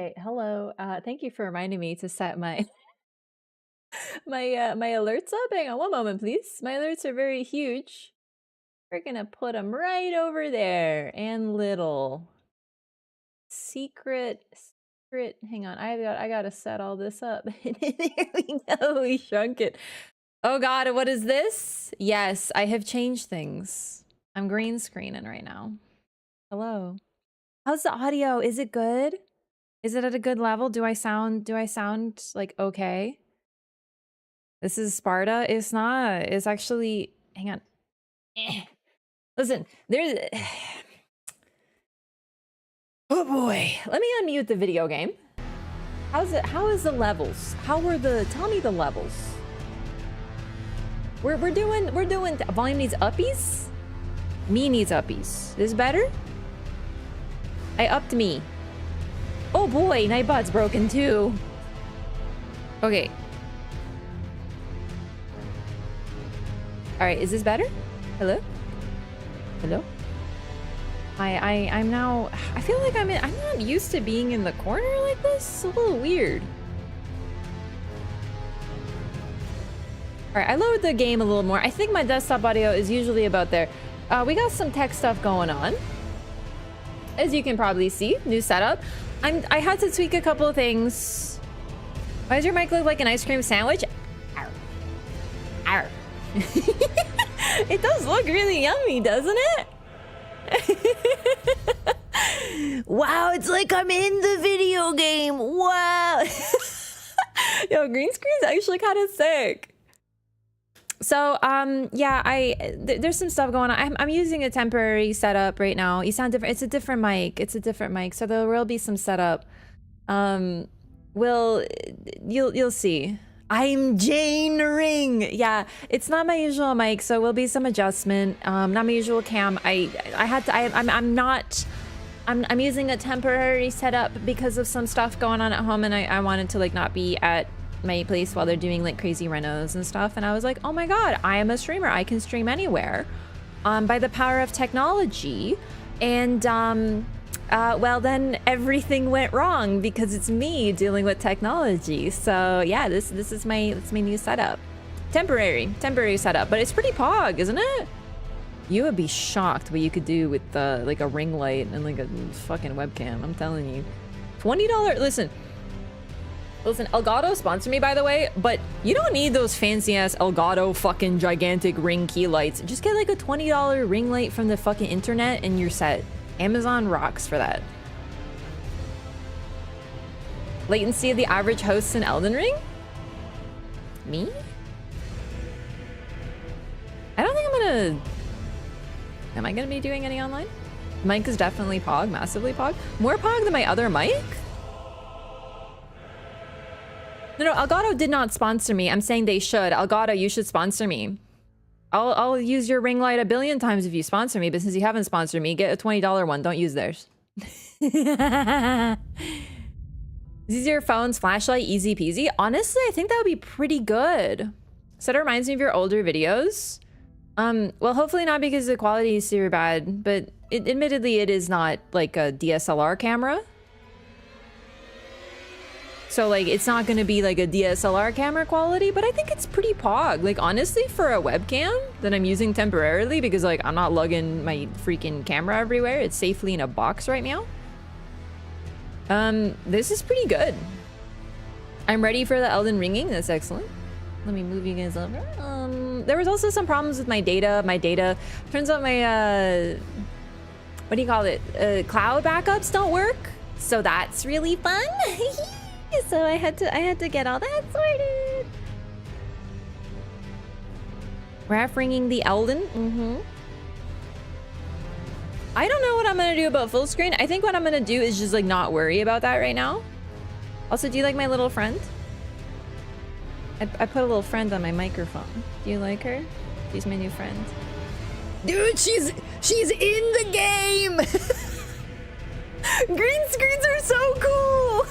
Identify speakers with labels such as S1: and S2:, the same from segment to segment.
S1: Okay, hello. Thank you for reminding me to set my my alerts up. Hang on one moment, please. My alerts are very huge. We're gonna put them right over there. And little secret. Hang on, I gotta set all this up. There we go. We shrunk it. Oh God, what is this? Yes, I have changed things. I'm green screening right now. Hello. How's the audio? Is it good? Is it at a good level? Do I sound like okay? This is Sparta? It's not. It's actually, hang on. Listen, there's oh boy. Let me unmute the video game. How is the levels? Tell me the levels. We're doing volume needs uppies? Me needs uppies. This better? I upped me. Oh boy, Nightbot's broken too. Okay. All right, is this better? Hello? Hello? I'm now, I feel like I'm not used to being in the corner like this. It's a little weird. All right, I lowered the game a little more. I think my desktop audio is usually about there. We got some tech stuff going on. As you can probably see, new setup. I had to tweak a couple of things. Why does your mic look like an ice cream sandwich? Arr. Arr. It does look really yummy, doesn't it? Wow, it's like I'm in the video game. Wow. Yo, green screen's actually kind of sick. So, yeah, there's some stuff going on. I'm using a temporary setup right now. You sound different. It's a different mic. So there will be some setup. You'll see. I'm Jane Ring. Yeah, it's not my usual mic, so will be some adjustment. Not my usual cam. I'm using a temporary setup because of some stuff going on at home, and I wanted to like not be at my place while they're doing like crazy renos and stuff. And I was like, oh my God, I am a streamer. I can stream anywhere by the power of technology. And well, then everything went wrong because it's me dealing with technology. So yeah, this is my new setup. Temporary setup, but it's pretty pog, isn't it? You would be shocked what you could do with like a ring light and like a fucking webcam. I'm telling you. $20. Listen, Elgato sponsor me, by the way, but you don't need those fancy-ass Elgato fucking gigantic ring key lights. Just get like a $20 ring light from the fucking internet and you're set. Amazon rocks for that. Latency of the average hosts in Elden Ring? Me? I don't think I'm gonna... Am I gonna be doing any online? Mic is definitely pog, massively pog. More pog than my other mic? No, Elgato did not sponsor me. I'm saying they should. Elgato, you should sponsor me. I'll use your ring light a billion times if you sponsor me, but since you haven't sponsored me, get a $20 one. Don't use theirs. Is your phone's flashlight easy peasy? Honestly, I think that would be pretty good. So it reminds me of your older videos. Well, hopefully not because the quality is super bad, but admittedly it is not like a DSLR camera. So like it's not gonna be like a DSLR camera quality, but I think it's pretty pog. Like honestly, for a webcam that I'm using temporarily because like I'm not lugging my freaking camera everywhere, it's safely in a box right now. This is pretty good. I'm ready for the Elden Ringing. That's excellent. Let me move you guys over. There was also some problems with my data. Turns out my what do you call it? Cloud backups don't work. So that's really fun. So I had to get all that sorted. Graph ringing the Elden. I don't know what I'm gonna do about full screen. I think what I'm gonna do is just like not worry about that right now. Also, do you like my little friend? I put a little friend on my microphone. Do you like her? She's my new friend. Dude, she's in the game. Green screens are so cool.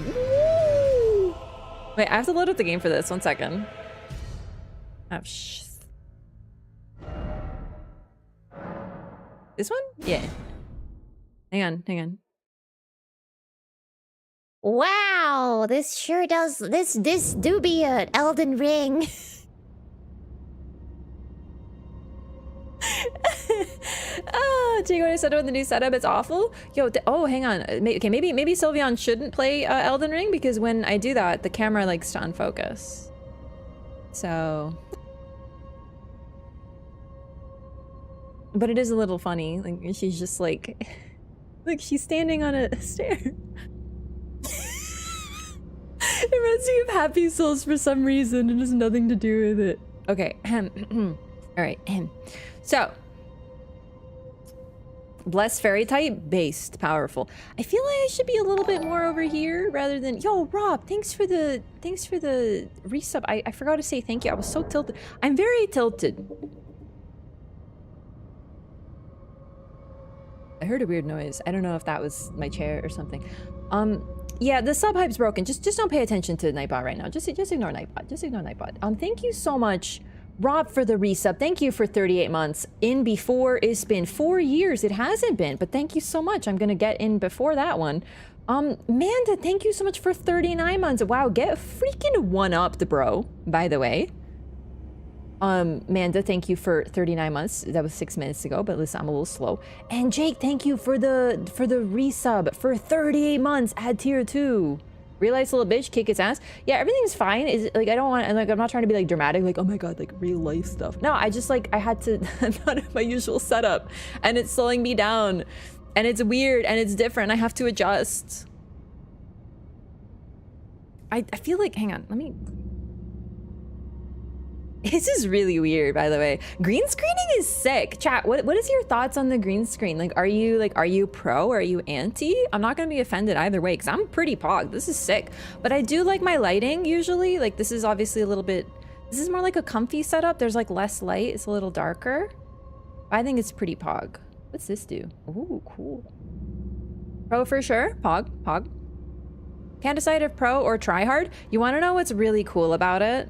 S1: Woo! Wait, I have to load up the game for this. 1 second. Oh, This one? Yeah. Hang on.
S2: Wow, this sure does. This do be an Elden Ring.
S1: Jake, when I said it with the new setup, it's awful. Yo, oh, hang on. Okay, maybe Sylveon shouldn't play Elden Ring because when I do that, the camera likes to unfocus. So, but it is a little funny. Like she's just like she's standing on a stair. It reminds me of Happy Souls for some reason. It has nothing to do with it. Okay. All right. So, blessed fairy type, based, powerful. I feel like I should be a little bit more over here rather than. Yo, Rob, thanks for the resub. I forgot to say thank you. I was so tilted. I'm very tilted. I heard a weird noise. I don't know if that was my chair or something. Yeah, the sub hype's broken. Just don't pay attention to Nightbot right now. Just ignore Nightbot. Just ignore Nightbot. Thank you so much, Rob, for the resub. Thank you for 38 months. In before it's been 4 years. It hasn't been, but thank you so much. I'm gonna get in before that one. Manda, thank you so much for 39 months. Wow, get freaking one up, bro. By the way. Manda, thank you for 39 months. That was 6 minutes ago, but listen, I'm a little slow. And Jake, thank you for the resub for 38 months. Add tier 2. Realize little bitch, kick its ass. Yeah, everything's fine. Is like I don't want, like I'm not trying to be like dramatic, like oh my god, like real life stuff. No, I just like I had to. I'm not in my usual setup, and it's slowing me down, and it's weird and it's different. I have to adjust. I feel like, hang on, let me. This is really weird, by the way. Green screening is sick. Chat, what is your thoughts on the green screen? Like, are you pro? Are you anti? I'm not gonna be offended either way, because I'm pretty pog. This is sick. But I do like my lighting usually. Like, this is obviously a little bit, this is more like a comfy setup. There's like less light, it's a little darker. I think it's pretty pog. What's this do? Ooh, cool. Pro for sure, pog. Can't decide if pro or try hard. You wanna know what's really cool about it?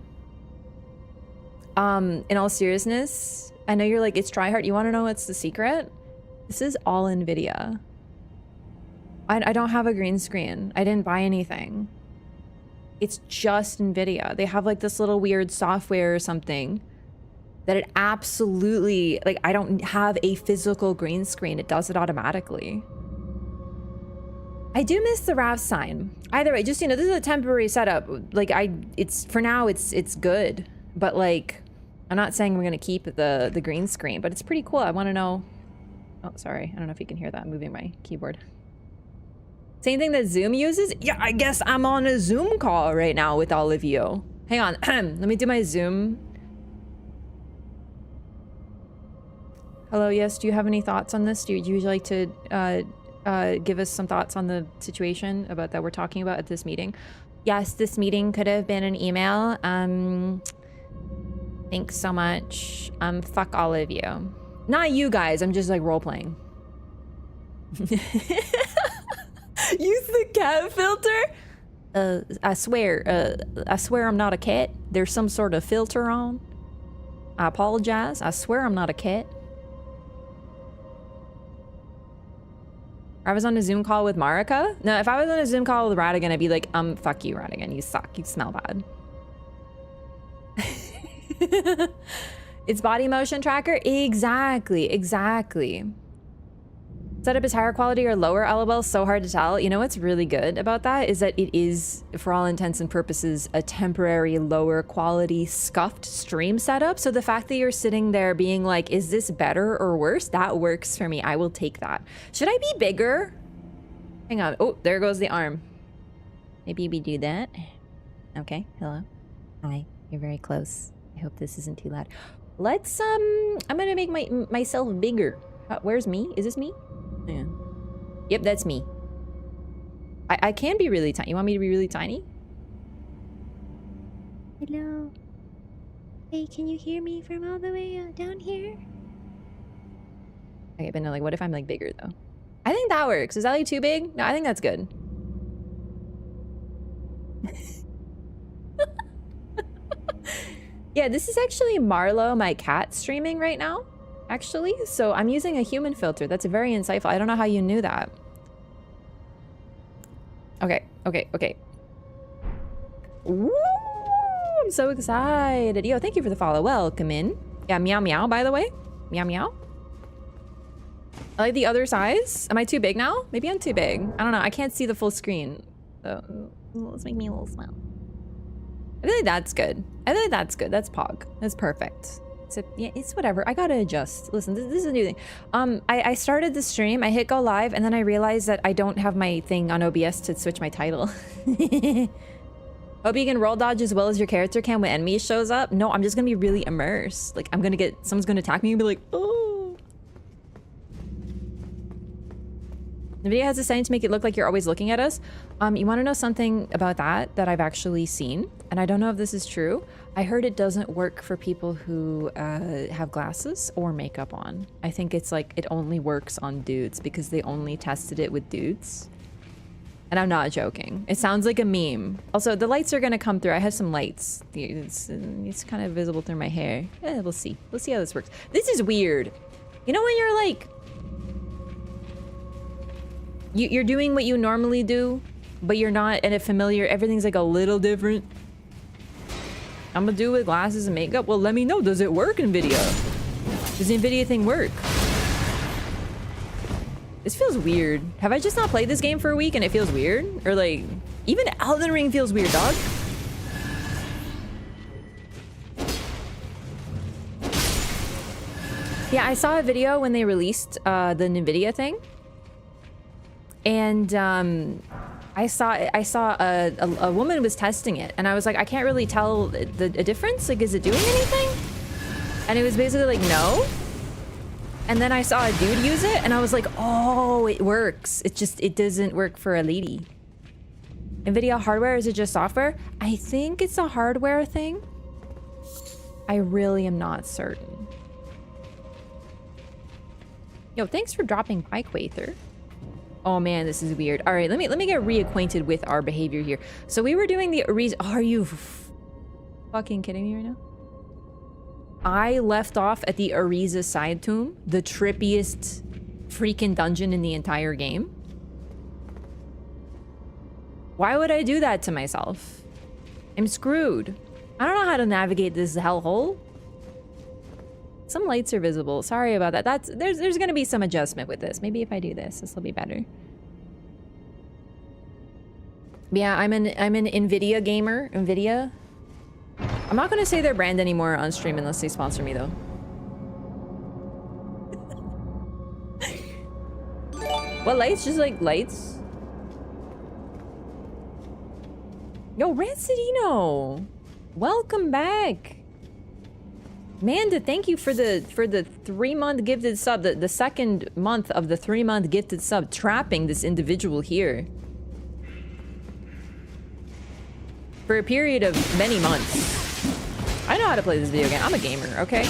S1: In all seriousness, I know you're like, it's tryhard. You want to know what's the secret? This is all NVIDIA. I don't have a green screen. I didn't buy anything. It's just NVIDIA. They have like this little weird software or something that it absolutely, like I don't have a physical green screen. It does it automatically. I do miss the RAV sign. Either way, just, you know, this is a temporary setup. Like it's, for now, it's good. But like, I'm not saying we're gonna keep the green screen, but it's pretty cool. I want to know. Oh, sorry. I don't know if you can hear that. I'm moving my keyboard. Same thing that Zoom uses? Yeah, I guess I'm on a Zoom call right now with all of you. Hang on. Let me do my Zoom. Hello, yes. Do you have any thoughts on this? Do you like to give us some thoughts on the situation about that we're talking about at this meeting? Yes, this meeting could have been an email. Thanks so much. Fuck all of you. Not you guys, I'm just like role-playing. Use the cat filter? I swear I'm not a cat. There's some sort of filter on. I apologize. I swear I'm not a cat. I was on a Zoom call with Marika. No, if I was on a Zoom call with Radahn, I'd be like, fuck you, Radahn. You suck. You smell bad. It's body motion tracker? Exactly. Setup is higher quality or lower, LOL, so hard to tell. You know what's really good about that is that it is, for all intents and purposes, a temporary lower quality scuffed stream setup. So the fact that you're sitting there being like, is this better or worse? That works for me. I will take that. Should I be bigger? Hang on. Oh, there goes the arm. Maybe we do that. Okay, hello. Hi, you're very close. I hope this isn't too loud. Let's, I'm gonna make myself bigger. Where's me? Is this me? Yeah. Yep, that's me. I can be really tiny. You want me to be really tiny?
S2: Hello. Hey, can you hear me from all the way down here?
S1: Okay, but no, like, what if I'm, like, bigger, though? I think that works. Is that, like, too big? No, I think that's good. Yeah, this is actually Marlo, my cat, streaming right now. actually. So I'm using a human filter. That's very insightful. I don't know how you knew that. Okay, okay, okay. Woo! I'm so excited. Yo, thank you for the follow. Welcome in. Yeah, meow meow, by the way. Meow meow. I like the other size. Am I too big now? Maybe I'm too big. I don't know. I can't see the full screen. So let's make me a little smile. I feel like that's good. I feel like that's good. That's pog. That's perfect. So yeah, it's whatever. I gotta adjust. Listen, this is a new thing. I started the stream, I hit go live, and then I realized that I don't have my thing on OBS to switch my title. Hope you can roll dodge as well as your character can when enemy shows up. No, I'm just gonna be really immersed. Like I'm gonna get, someone's gonna attack me and be like, oh. The video has a setting to make it look like you're always looking at us. You want to know something about that I've actually seen, and I don't know if this is true. I heard it doesn't work for people who have glasses or makeup on. I think it's like it only works on dudes because they only tested it with dudes. And I'm not joking. It sounds like a meme. Also, the lights are gonna come through. I have some lights. It's kind of visible through my hair. Yeah, we'll see. We'll see how this works. This is weird. You know when you're like, you're doing what you normally do, but you're not in a familiar, everything's like a little different. I'm gonna do it with glasses and makeup. Well, let me know. Does it work, NVIDIA? Does the NVIDIA thing work? This feels weird. Have I just not played this game for a week and it feels weird? Or like, even Elden Ring feels weird, dog. Yeah, I saw a video when they released the NVIDIA thing. And I saw a woman was testing it, and I was like, I can't really tell the difference. Like, is it doing anything? And it was basically like, no. And then I saw a dude use it, and I was like, oh, it works. It just, it doesn't work for a lady. NVIDIA hardware, is it just software? I think it's a hardware thing. I really am not certain. Yo, thanks for dropping by, Quaither. Oh man, this is weird. All right, let me get reacquainted with our behavior here. So we were doing the are you fucking kidding me right now? I left off at the Ariza side tomb, the trippiest freaking dungeon in the entire game. Why would I do that to myself? I'm screwed. I don't know how to navigate this hellhole. Some lights are visible. Sorry about that. There's gonna be some adjustment with this. Maybe if I do this, this will be better. Yeah, I'm an NVIDIA gamer. NVIDIA. I'm not gonna say their brand anymore on stream unless they sponsor me though. What lights? Just like lights. Yo, Rancidino, welcome back. Manda, thank you for the 3-month gifted sub, the second month of the 3-month gifted sub, trapping this individual here for a period of many months. I know how to play this video game. I'm a gamer, okay?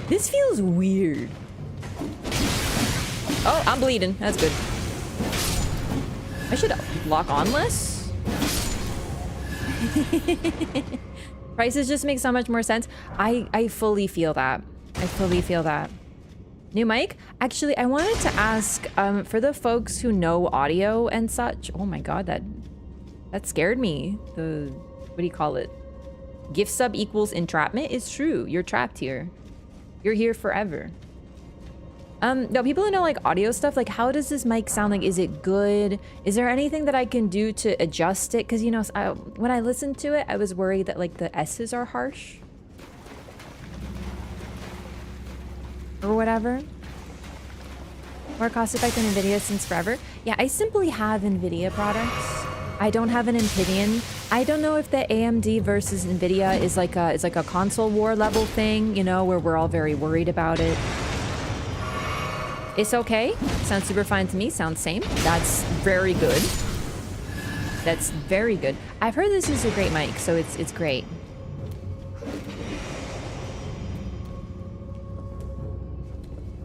S1: This feels weird. Oh, I'm bleeding. That's good. I should lock on less. Prices just make so much more sense. I fully feel that. I fully feel that. New mic? Actually, I wanted to ask, for the folks who know audio and such. Oh my god, that scared me. The, what do you call it? Gift sub equals entrapment is true. You're trapped here. You're here forever. No, people who know like audio stuff, like how does this mic sound? Like, is it good? Is there anything that I can do to adjust it? Because, you know, when I listened to it, I was worried that like the S's are harsh. Or whatever. More cost effective than NVIDIA since forever. Yeah, I simply have NVIDIA products. I don't have an Infineon. I don't know if the AMD versus NVIDIA is like a console war level thing, you know, where we're all very worried about it. It's okay. Sounds super fine to me. Sounds same. That's very good. That's very good. I've heard this is a great mic, so it's great.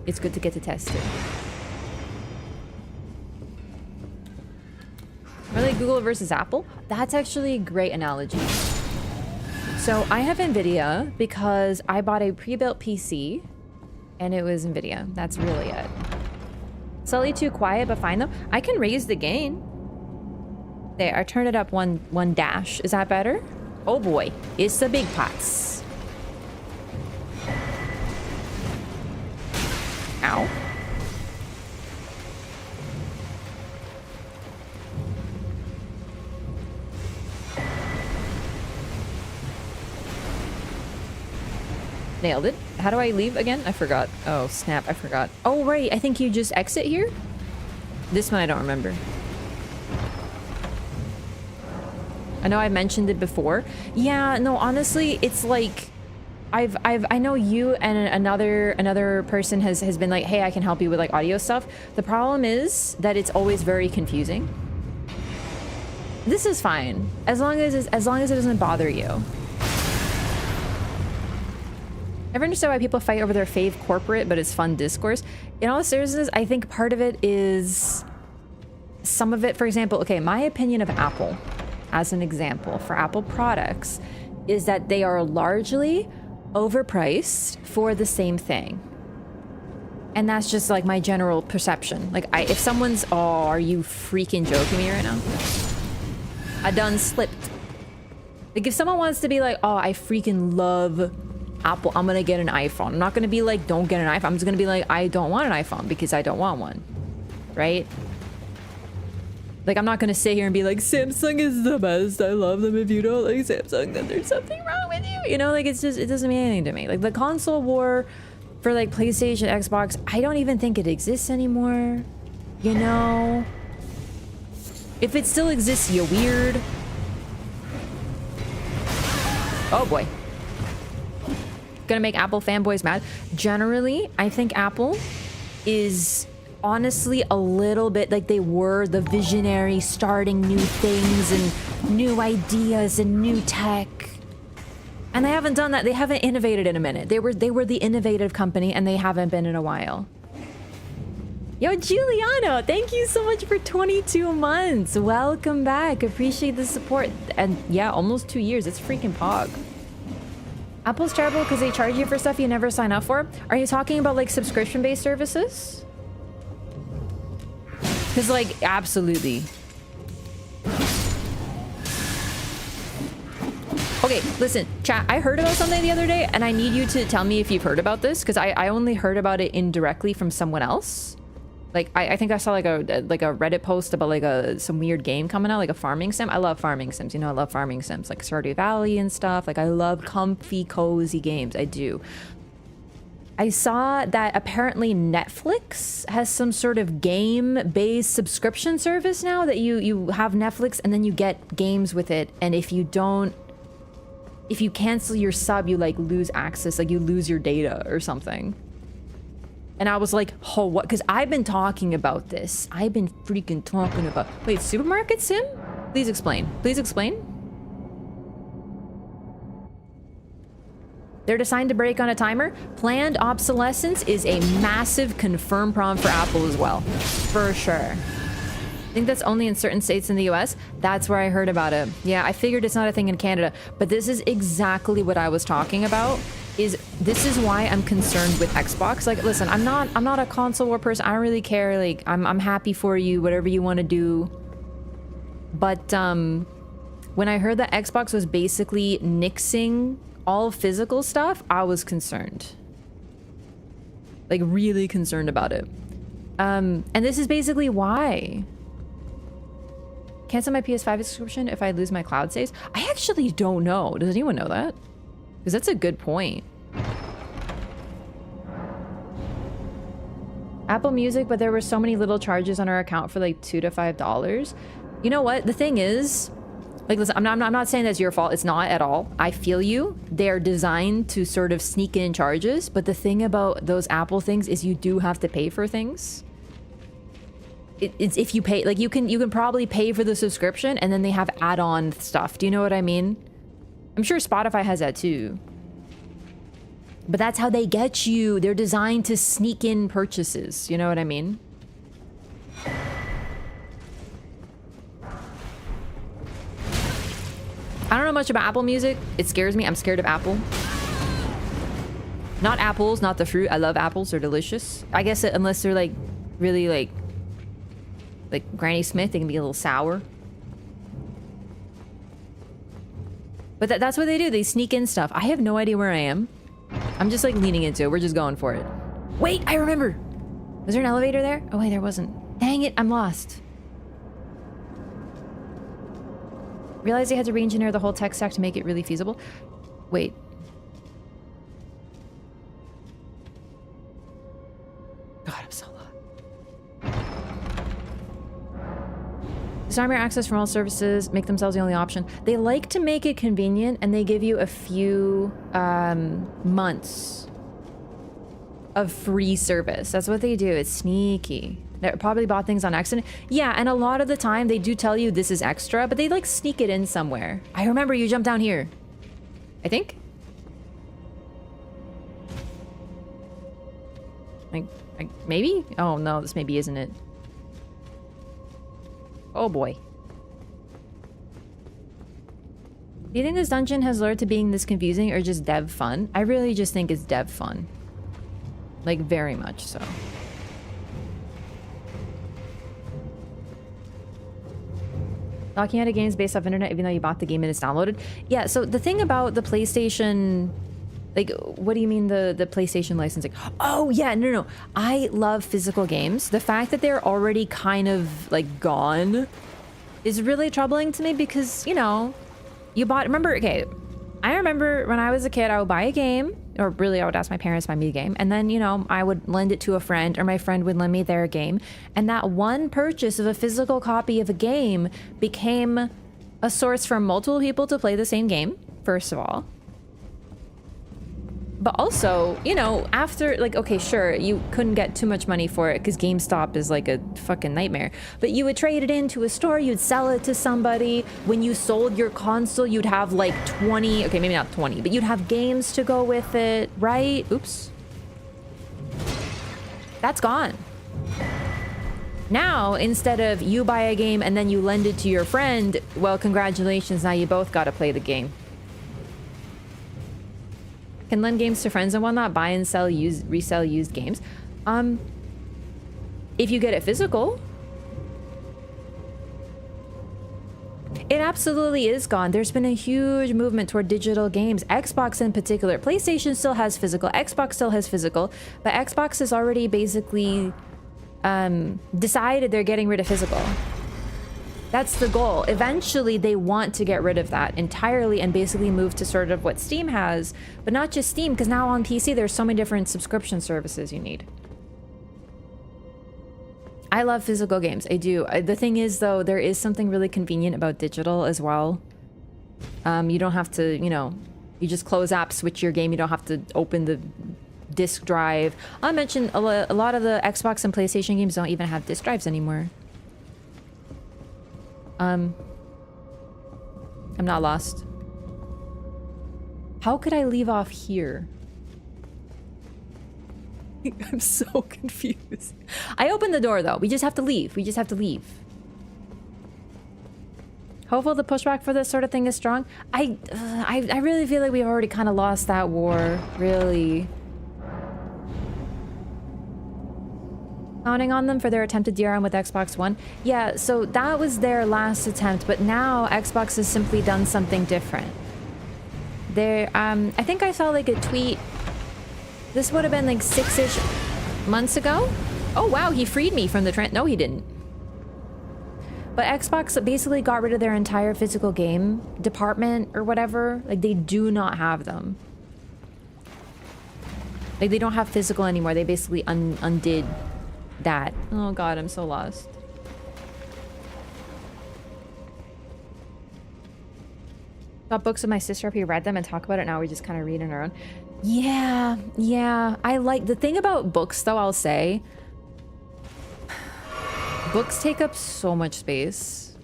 S1: It's good to get to test it. Really, Google versus Apple? That's actually a great analogy. So I have NVIDIA because I bought a pre-built PC and it was NVIDIA. That's really it. Slightly too quiet, but fine though. I can raise the gain. There, I turned it up one dash. Is that better? Oh boy, it's the big pots. Ow. Nailed it. How do I leave again? I forgot. Oh, snap. I forgot. Oh, right. I think you just exit here? This one I don't remember. I know I mentioned it before. Yeah, no, honestly, it's like I know you and another person has been like, hey, I can help you with like audio stuff. The problem is that it's always very confusing. This is fine. As long as it doesn't bother you. Never understood why people fight over their fave corporate, but it's fun discourse. In all seriousness, I think part of it is some of it, for example, okay, my opinion of Apple, as an example, for Apple products, is that they are largely overpriced for the same thing. And that's just like my general perception. Like, if someone's, oh, are you freaking joking me right now? I done slipped. Like, if someone wants to be like, oh, I freaking love Apple, I'm gonna get an iPhone. I'm not gonna be like, don't get an iPhone. I'm just gonna be like, I don't want an iPhone because I don't want one. Right? Like, I'm not gonna sit here and be like, Samsung is the best. I love them. If you don't like Samsung, then there's something wrong with you. You know, like, it's just, it doesn't mean anything to me. Like, the console war for like PlayStation, Xbox, I don't even think it exists anymore. You know? If it still exists, you're weird. Oh boy. Gonna make Apple fanboys mad. Generally, I think Apple is honestly a little bit like they were the visionary, starting new things and new ideas and new tech. And they haven't done that. They haven't innovated in a minute. They were the innovative company and they haven't been in a while. Yo, Giuliano, thank you so much for 22 months. Welcome back. Appreciate the support. And yeah, almost 2 years. It's freaking pog. Apple's terrible because they charge you for stuff you never sign up for. Are you talking about like subscription-based services? Because like, absolutely. Okay, listen, chat, I heard about something the other day and I need you to tell me if you've heard about this because I only heard about it indirectly from someone else. Like, I think I saw like a Reddit post about like some weird game coming out, like a farming sim. I love farming sims. You know, I love farming sims, like Stardew Valley and stuff. Like, I love comfy, cozy games. I do. I saw that apparently Netflix has some sort of game-based subscription service now that you have Netflix and then you get games with it. And if you cancel your sub, you like lose access, like you lose your data or something. And I was like, oh, what? Because I've been talking about this. I've been freaking talking about... Wait, supermarket sim? Please explain. Please explain. They're designed to break on a timer. Planned obsolescence is a massive confirmed problem for Apple as well. For sure. I think that's only in certain states in the US. That's where I heard about it. Yeah, I figured it's not a thing in Canada. But this is exactly what I was talking about. This is why I'm concerned with Xbox. Like, listen, I'm not a console war person. I don't really care. Like, I'm happy for you, whatever you want to do. But when I heard that Xbox was basically nixing all physical stuff, I was concerned. Like, really concerned about it. And this is basically why. Cancel my PS5 subscription if I lose my cloud saves? I actually don't know. Does anyone know that? Because that's a good point. Apple Music, but there were so many little charges on our account for like $2 to $5. You know what? The thing is, like, listen, I'm not saying that's your fault. It's not at all. I feel you. They're designed to sort of sneak in charges. But the thing about those Apple things is you do have to pay for things. It's if you pay, like you can probably pay for the subscription and then they have add-on stuff. Do you know what I mean? I'm sure Spotify has that too. But that's how they get you. They're designed to sneak in purchases. You know what I mean? I don't know much about Apple Music. It scares me. I'm scared of Apple. Not apples, not the fruit. I love apples. They're delicious. I guess unless they're like really like Granny Smith, they can be a little sour. But that's what they do. They sneak in stuff. I have no idea where I am. I'm just like leaning into it. We're just going for it. Wait, I remember. Was there an elevator there? Oh wait, there wasn't. Dang it, I'm lost. Realized they had to re-engineer the whole tech stack to make it really feasible. Wait. God, I'm so lost. Disarm your access from all services, make themselves the only option. They like to make it convenient, and they give you a few months of free service. That's what they do. It's sneaky. They probably bought things on accident. Yeah, and a lot of the time they do tell you this is extra, but they like sneak it in somewhere. I remember you jumped down here. I think? Like maybe? Oh no, this maybe isn't it. Oh boy. Do you think this dungeon has lured to being this confusing or just dev fun? I really just think it's dev fun. Like very much so. Locking out of games based off internet even though you bought the game and it's downloaded. Yeah, so the thing about the PlayStation, like, what do you mean the PlayStation licensing? Oh yeah, no. I love physical games. The fact that they're already kind of like gone is really troubling to me because, you know, you bought, remember, okay, I remember when I was a kid, I would buy a game, or really I would ask my parents to buy me a game, and then, you know, I would lend it to a friend, or my friend would lend me their game, and that one purchase of a physical copy of a game became a source for multiple people to play the same game, first of all. But also, you know, after, like, okay, sure, you couldn't get too much money for it because GameStop is like a fucking nightmare. But you would trade it into a store, you'd sell it to somebody. When you sold your console, you'd have like 20, okay, maybe not 20, but you'd have games to go with it, right? Oops. That's gone. Now, instead of you buy a game and then you lend it to your friend, well, congratulations, now you both gotta play the game. Can lend games to friends and whatnot, buy and sell resell used games. If you get it physical, it absolutely is gone. There's been a huge movement toward digital games. Xbox in particular. PlayStation still has physical, Xbox still has physical, but Xbox has already basically decided they're getting rid of physical. That's the goal. Eventually, they want to get rid of that entirely and basically move to sort of what Steam has, but not just Steam, because now on PC, there's so many different subscription services you need. I love physical games. I do. The thing is, though, there is something really convenient about digital as well. You don't have to, you know, you just close app, switch your game. You don't have to open the disk drive. I'll mention a lot of the Xbox and PlayStation games don't even have disk drives anymore. I'm not lost. How could I leave off here? I'm so confused. I opened the door though. We just have to leave. We just have to leave. Hopefully the pushback for this sort of thing is strong. I really feel like we've already kind of lost that war. Really. Counting on them for their attempted DRM with Xbox One. Yeah, so that was their last attempt, but now Xbox has simply done something different. I think I saw like a tweet. This would have been like 6-ish months ago. Oh wow, he freed me from the trend. No, he didn't. But Xbox basically got rid of their entire physical game department or whatever. Like they do not have them. Like they don't have physical anymore. They basically undid that. Oh god, I'm so lost. Got books with my sister. We read them and talk about it. Now we just kind of read on our own. Yeah. I like the thing about books though, I'll say. Books take up so much space.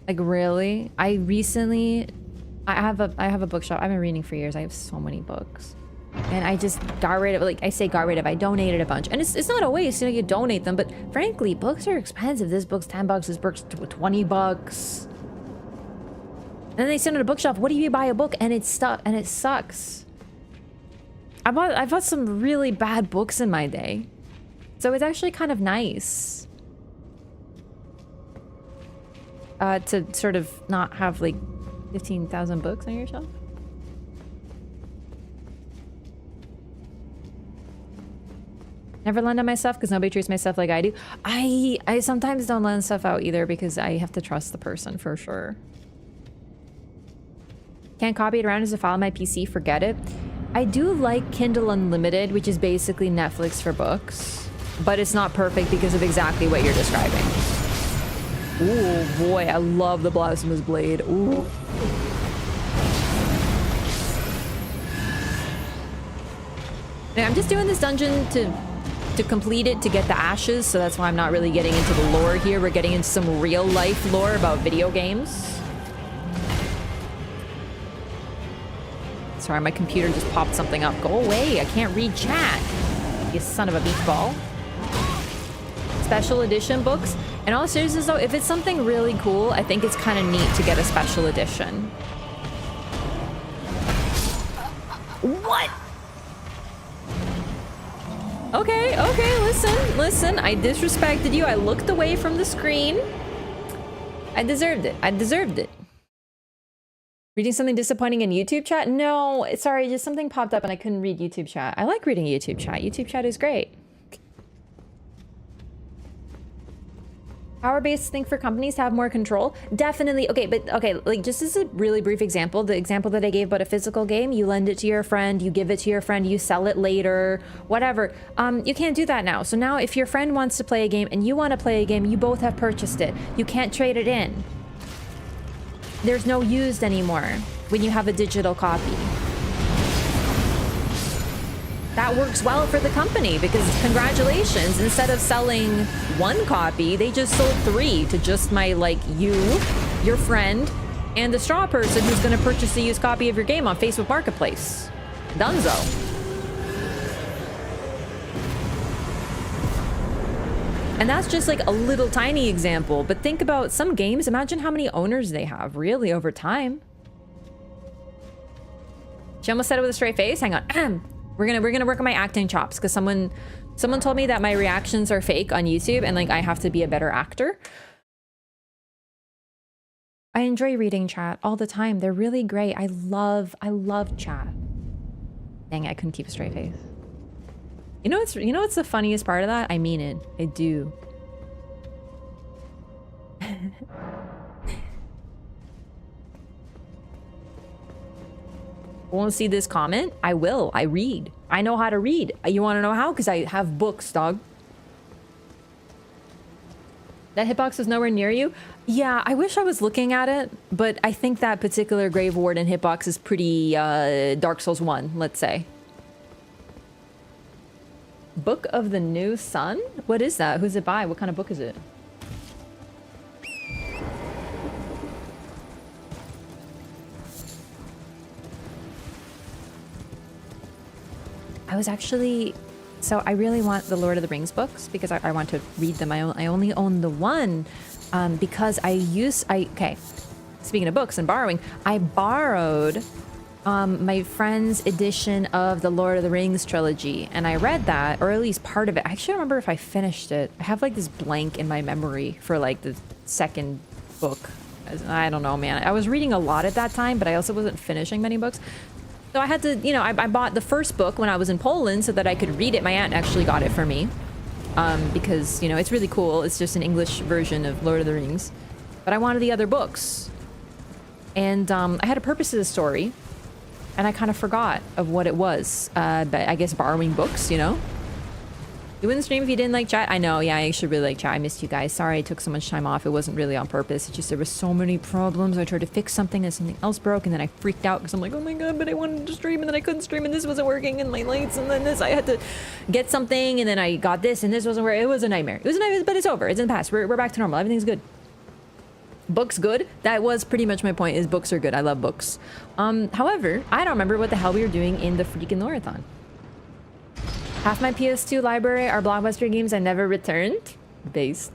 S1: Like really. I have a bookshop. I've been reading for years. I have so many books. And I just got rid of, like, I say got rid of, I donated a bunch. And it's not a waste, you know, you donate them, but frankly, books are expensive. This book's $10, this book's $20. then they sit on a bookshelf. What do you buy a book and it's stuck and it sucks? I bought some really bad books in my day. So it's actually kind of nice. To sort of not have like 15,000 books on your shelf. Never lend out my stuff because nobody treats my stuff like I do. I sometimes don't lend stuff out either because I have to trust the person for sure. Can't copy it around as a file on my PC, forget it. I do like Kindle Unlimited, which is basically Netflix for books, but it's not perfect because of exactly what you're describing. Ooh, boy, I love the Blasphemous Blade. Ooh. Yeah, I'm just doing this dungeon to complete it, to get the ashes, so that's why I'm not really getting into the lore here. We're getting into some real life lore about video games. Sorry, my computer just popped something up. Go away, I can't read chat. You son of a beach ball. Special edition books. In all seriousness though, if it's something really cool, I think it's kind of neat to get a special edition. What? Okay, listen, I disrespected you. I looked away from the screen. I deserved it. Reading something disappointing in YouTube chat? No, sorry, just something popped up and I couldn't read YouTube chat. I like reading YouTube chat. YouTube chat is great. Power-based thing for companies to have more control? Definitely. Okay, but okay, like just as a really brief example, the example that I gave about a physical game, you lend it to your friend, you give it to your friend, you sell it later, whatever. You can't do that now. So now if your friend wants to play a game and you want to play a game, you both have purchased it. You can't trade it in. There's no used anymore when you have a digital copy. That works well for the company because congratulations, instead of selling one copy, they just sold 3 to just my, like, you, your friend, and the straw person who's going to purchase a used copy of your game on Facebook Marketplace. Dunzo. And that's just like a little tiny example, but think about some games. Imagine how many owners they have, really, over time. She almost said it with a straight face. Hang on. We're gonna work on my acting chops because someone told me that my reactions are fake on YouTube and like I have to be a better actor. I enjoy reading chat all the time. They're really great. I love chat. Dang it, I couldn't keep a straight face. You know what's the funniest part of that? I mean it. I do. Want to see this comment? I will. I read. I know how to read. You want to know how? Because I have books, dog. That hitbox is nowhere near you? Yeah, I wish I was looking at it, but I think that particular Grave Warden hitbox is pretty Dark Souls 1, let's say. Book of the New Sun? What is that? Who's it by? What kind of book is it? I was actually... So I really want the Lord of the Rings books because I want to read them. I only own the one because okay, speaking of books and borrowing, I borrowed my friend's edition of the Lord of the Rings trilogy, and I read that, or at least part of it. I actually don't remember if I finished it. I have like this blank in my memory for like the second book. I don't know, man. I was reading a lot at that time, but I also wasn't finishing many books. So I had to, you know, I bought the first book when I was in Poland so that I could read it. My aunt actually got it for me because, you know, it's really cool. It's just an English version of Lord of the Rings. But I wanted the other books. And I had a purpose to the story. And I kind of forgot of what it was. But I guess borrowing books, you know? You wouldn't stream if you didn't like chat? I know, yeah, I should really like chat. I missed you guys. Sorry I took so much time off. It wasn't really on purpose. It's just there was so many problems. I tried to fix something and something else broke, and then I freaked out because I'm like, oh my god, but I wanted to stream and then I couldn't stream and this wasn't working and my lights and then this. I had to get something and then I got this and this wasn't working. It was a nightmare. It was a nightmare, but it's over. It's in the past. We're back to normal. Everything's good. Books good? That was pretty much my point, is books are good. I love books. However, I don't remember what the hell we were doing in the freaking LOREATHON. Half my PS2 library are blockbuster games I never returned. Based.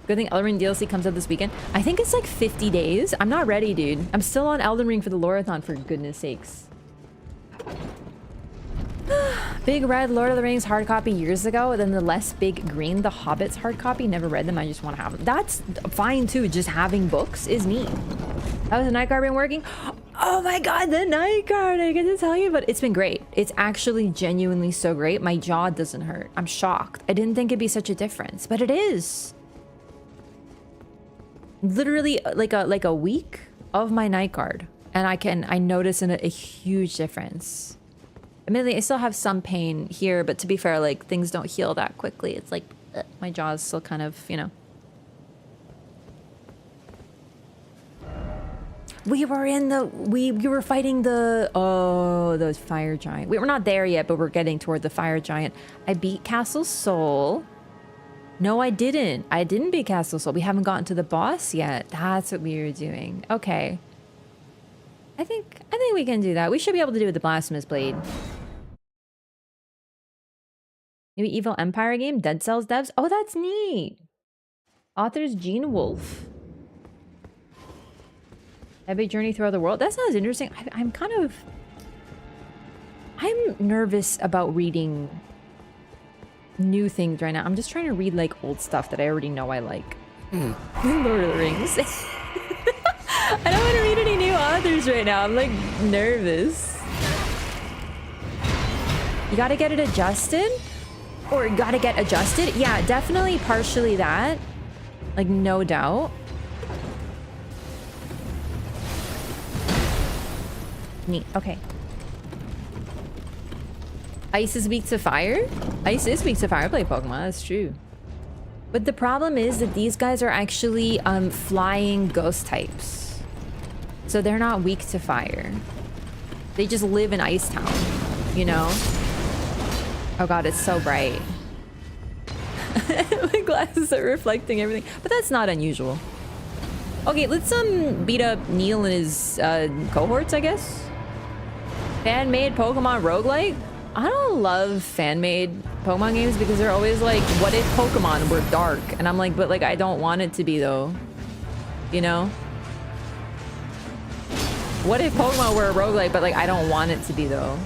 S1: Good thing Elden Ring DLC comes out this weekend. I think it's like 50 days. I'm not ready, dude. I'm still on Elden Ring for the LOREATHON, for goodness sakes. Big red Lord of the Rings hard copy years ago, then the less big green The Hobbits hard copy. Never read them, I just want to have them. That's fine too, just having books is neat. How's the night guard been working? Oh my god, the night guard, I get to tell you, but it's been great. It's actually genuinely so great. My jaw doesn't hurt. I'm shocked. I didn't think it'd be such a difference, but it is. Literally like a week of my night guard, and I notice a huge difference. Admittedly, I still have some pain here, but to be fair, like, things don't heal that quickly. It's like, my jaw's still kind of, you know. We were fighting the, oh, those fire giant. We were not there yet, but we're getting toward the fire giant. I beat Castle Sol. No, I didn't. I didn't beat Castle Sol. We haven't gotten to the boss yet. That's what we were doing. Okay. I think we can do that. We should be able to do it with the Blacksmith's Blade. Maybe Evil Empire game? Dead Cells devs? Oh, that's neat. Authors Gene Wolfe. Epic Journey Through the World? That sounds interesting. I'm nervous about reading new things right now. I'm just trying to read like old stuff that I already know I like. Lord of the Rings. I don't want to read any new authors right now. I'm like nervous. You gotta get it adjusted? Or gotta get adjusted? Yeah, definitely partially that. Like, no doubt. Neat. Okay. Ice is weak to fire? Ice is weak to fire. I play Pokemon, that's true. But the problem is that these guys are actually flying ghost types. So they're not weak to fire. They just live in Ice Town, you know? Oh god, it's so bright. My glasses are reflecting everything. But that's not unusual. Okay, let's beat up Niall and his cohorts, I guess. Fan-made Pokemon roguelike? I don't love fan-made Pokemon games because they're always like, what if Pokemon were dark? And I'm like, but like, I don't want it to be though. You know? What if Pokemon were a roguelike, but like, I don't want it to be though.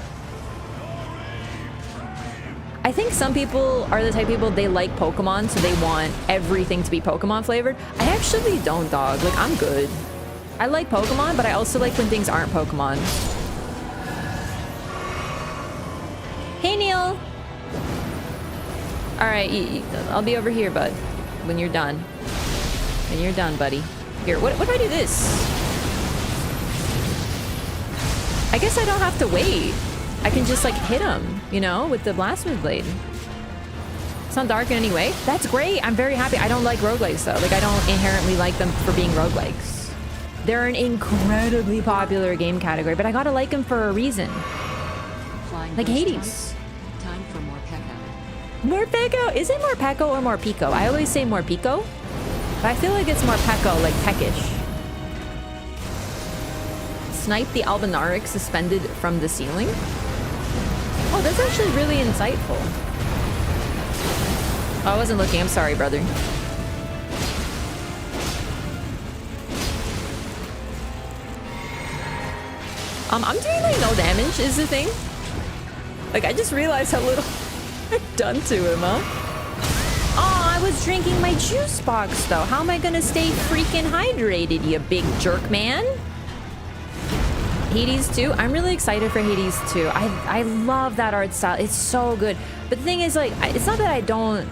S1: I think some people are the type of people, they like Pokemon, so they want everything to be Pokemon flavored. I actually don't, dog. Like, I'm good. I like Pokemon, but I also like when things aren't Pokemon. Hey, Neil. All right, I'll be over here, bud, when you're done. When you're done, buddy. Here, what if I do this? I guess I don't have to wait. I can just like hit him, you know, with the Blacksmith Blade. It's not dark in any way. That's great. I'm very happy. I don't like roguelikes though. Like, I don't inherently like them for being roguelikes. They're an incredibly popular game category, but I gotta like them for a reason. Like Hades.
S3: Time for more Pekko.
S1: More Pekko? Is it more Pekko or more Pico? I always say more Pico, but I feel like it's more Pekko, like peckish. Snipe the Albinauric suspended from the ceiling? Oh, that's actually really insightful. Oh, I wasn't looking. I'm sorry, brother. I'm doing like no damage is the thing. Like, I just realized how little I've done to him, huh? Oh, I was drinking my juice box though. How am I gonna stay freaking hydrated, you big jerk man? Hades 2? I'm really excited for Hades 2. I love that art style. It's so good. But the thing is, like, it's not that I don't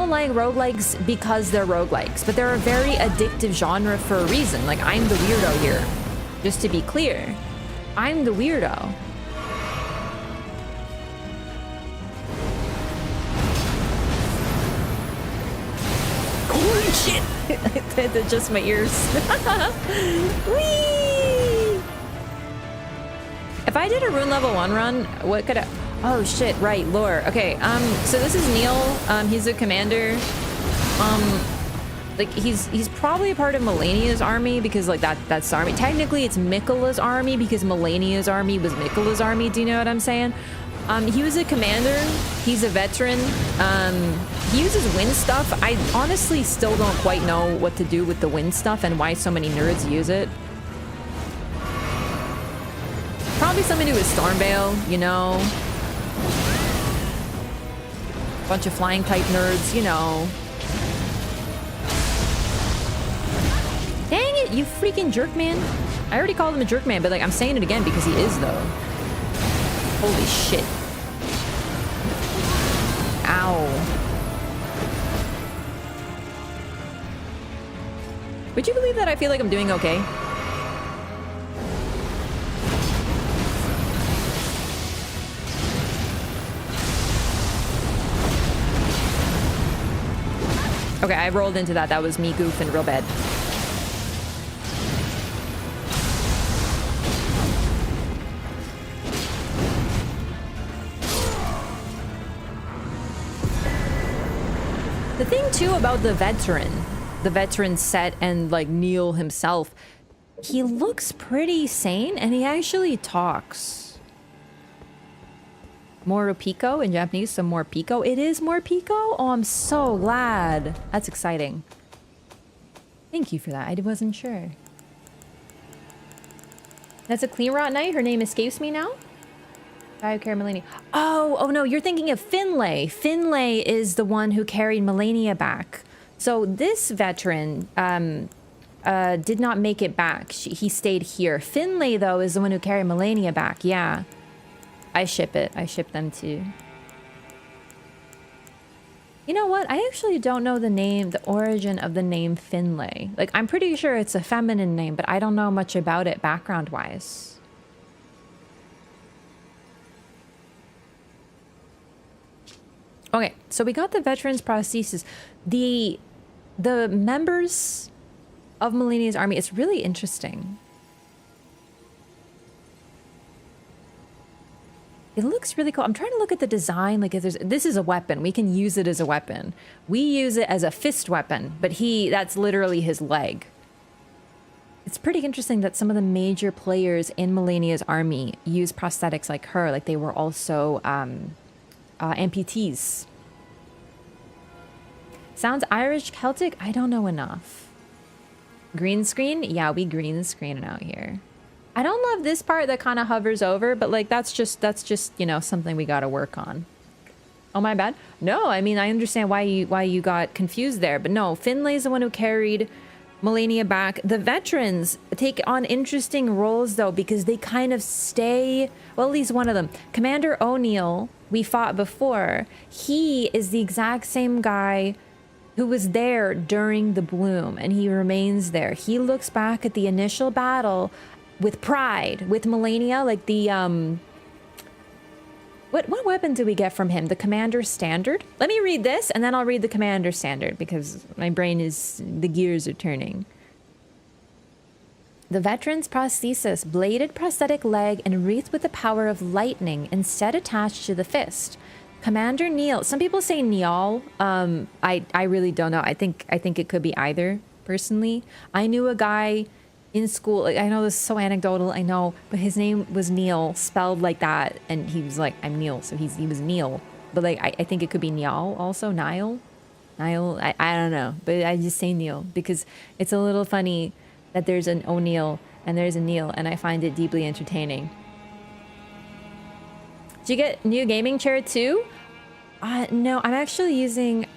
S1: like roguelikes because they're roguelikes, but they're a very addictive genre for a reason. Like, I'm the weirdo here. Just to be clear. I'm the weirdo. Holy shit! I had to adjust my ears. Whee! If I did a rune level 1 run, what could I... Oh shit, right, lore. Okay, so this is Neil. He's a commander. Like, he's probably a part of Melania's army because, like, that's the army. Technically, it's Miquella's army because Melania's army was Miquella's army. Do you know what I'm saying? He was a commander. He's a veteran. He uses wind stuff. I honestly still don't quite know what to do with the wind stuff and why so many nerds use it. Probably something to do with Stormveil, you know. Bunch of flying type nerds, you know. Dang it, you freaking jerk man. I already called him a jerk man, but like I'm saying it again because he is though. Holy shit. Ow. Would you believe that I feel like I'm doing okay? Okay, I rolled into that. That was me goofing real bad. The thing too about the veteran set and like Niall himself, he looks pretty sane and he actually talks. More Pico in Japanese, some more Pico. It is more Pico? Oh, I'm so glad. That's exciting. Thank you for that. I wasn't sure. That's a clean rot knight. Her name escapes me now. Biocare Melina. Oh no, you're thinking of Finlay. Finlay is the one who carried Melina back. So this veteran did not make it back. He stayed here. Finlay, though, is the one who carried Melina back. Yeah. I ship it. I ship them too. You know what? I actually don't know the name, the origin of the name Finlay. Like, I'm pretty sure it's a feminine name, but I don't know much about it background-wise. Okay, so we got the veterans prosthesis. The members of Melina's army, it's really interesting. It looks really cool. I'm trying to look at the design. Like, if this is a weapon. We can use it as a weapon. We use it as a fist weapon, but that's literally his leg. It's pretty interesting that some of the major players in Melina's army use prosthetics like her. Like, they were also amputees. Sounds Irish Celtic? I don't know enough. Green screen? Yeah, we green screen out here. I don't love this part that kind of hovers over, but like that's just, you know, something we got to work on. Oh, my bad. No, I mean, I understand why you got confused there, but no, Finlay's the one who carried Melina back. The veterans take on interesting roles though, because they kind of stay, well, at least one of them. Commander O'Neill, we fought before. He is the exact same guy who was there during the bloom, and he remains there. He looks back at the initial battle with pride, with Melina, like the, what weapon do we get from him? The Commander Standard? Let me read this, and then I'll read the Commander Standard, because my brain is, the gears are turning. The veteran's prosthesis, bladed prosthetic leg and wreathed with the power of lightning, instead attached to the fist. Commander Niall. Some people say Niall. I really don't know. I think it could be either, personally. I knew a guy in school, like, I know this is so anecdotal, I know, but his name was Neil, spelled like that, and he was like, I'm Neil, so he was Neil. But like, I think it could be Niall also, Niall, I don't know, but I just say Neil because it's a little funny that there's an O'Neill and there's a Neil, and I find it deeply entertaining. Did you get new gaming chair too? No, I'm actually using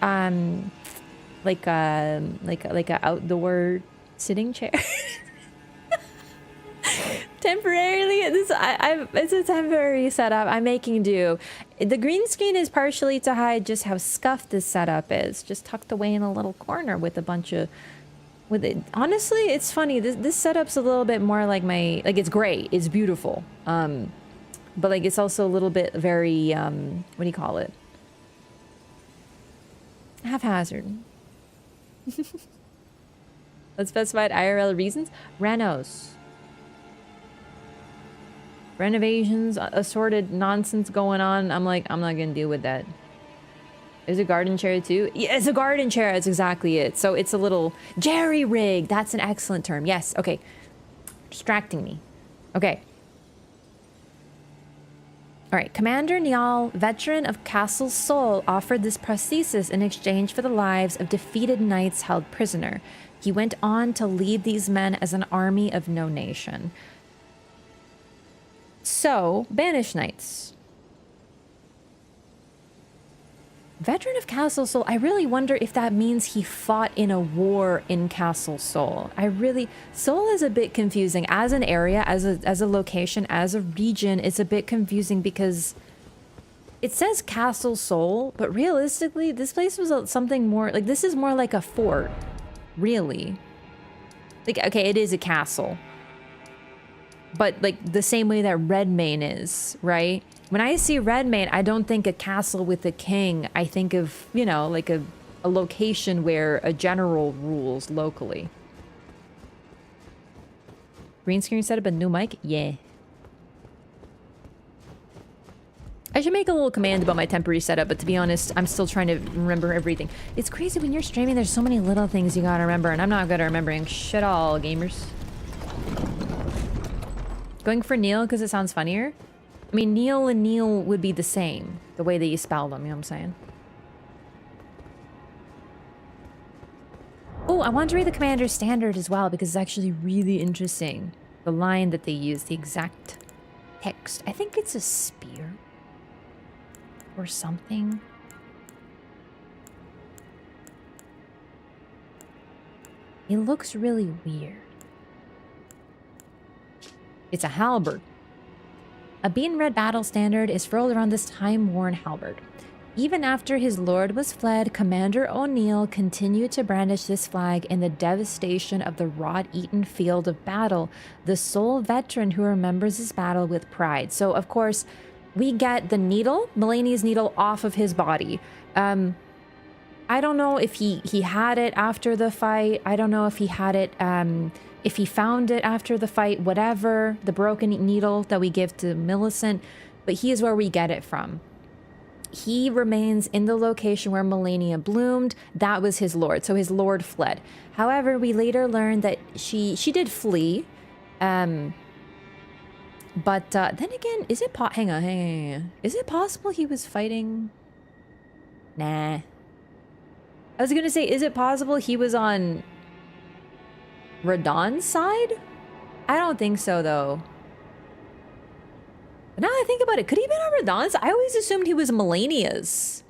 S1: like a outdoor sitting chair. Temporarily, it's a temporary setup. I'm making do. The green screen is partially to hide just how scuffed this setup is, just tucked away in a little corner with a bunch of, honestly, it's funny. This setup's a little bit more like my, like, it's great, it's beautiful, but like it's also a little bit very what do you call it? Haphazard. Unspecified IRL reasons. Renos. Renovations, assorted nonsense going on. I'm like, I'm not gonna deal with that. There's a garden chair too. Yeah, it's a garden chair. That's exactly it. So it's a little jerry rig. That's an excellent term. Yes. Okay. Distracting me. Okay. All right, Commander Niall, veteran of Castle Sol, offered this prosthesis in exchange for the lives of defeated knights held prisoner. He went on to lead these men as an army of no nation. So, Banish Knights. Veteran of Castle Sol, I really wonder if that means he fought in a war in Castle Sol. Sol is a bit confusing. As an area, as a location, as a region, it's a bit confusing because it says Castle Sol, but realistically, this place was something more, like, this is more like a fort, really. Like, okay, it is a castle. But, like, the same way that Redmane is, right? When I see Redmane, I don't think a castle with a king. I think of, you know, like a location where a general rules locally. Green screen setup, a new mic? Yeah. I should make a little command about my temporary setup, but to be honest, I'm still trying to remember everything. It's crazy when you're streaming, there's so many little things you gotta remember, and I'm not good at remembering shit all, gamers. Going for Neil because it sounds funnier? I mean, Neil and Neil would be the same, the way that you spell them, you know what I'm saying? Oh, I want to read the Commander's Standard as well, because it's actually really interesting. The line that they use, the exact text. I think it's a spear. Or something. It looks really weird. It's a halberd. A bean red battle standard is furled around this time-worn halberd. Even after his lord was fled, Commander O'Neill continued to brandish this flag in the devastation of the rot-eaten field of battle, the sole veteran who remembers his battle with pride. So, of course, we get the needle, Melinia's needle, off of his body. I don't know if he had it after the fight. I don't know if he had it, if he found it after the fight, whatever, the broken needle that we give to Millicent, but he is where we get it from. He remains in the location where Melina bloomed. That was his lord, so his lord fled. However, we later learned that she did flee, but then again, is it hang on. Is it possible he was fighting? Nah. I was gonna say, is it possible he was on Radahn's side? I don't think so, though. But now that I think about it, could he have been on Radhahn's? I always assumed he was Melania's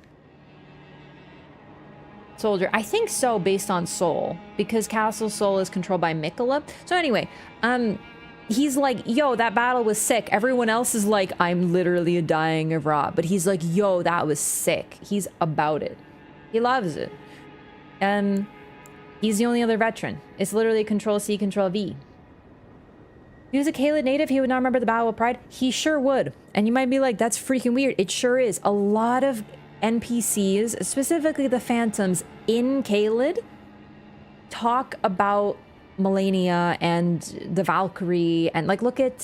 S1: soldier. I think so, based on Sol, because Castle Sol is controlled by Mikola. So anyway, he's like, yo, that battle was sick. Everyone else is like, I'm literally dying of rot. But he's like, yo, that was sick. He's about it. He loves it. He's the only other veteran. It's literally Control-C, Control-V. If he was a Caelid native, he would not remember the Battle of Pride. He sure would. And you might be like, that's freaking weird. It sure is. A lot of NPCs, specifically the Phantoms in Caelid, talk about Melania and the Valkyrie. And like, look at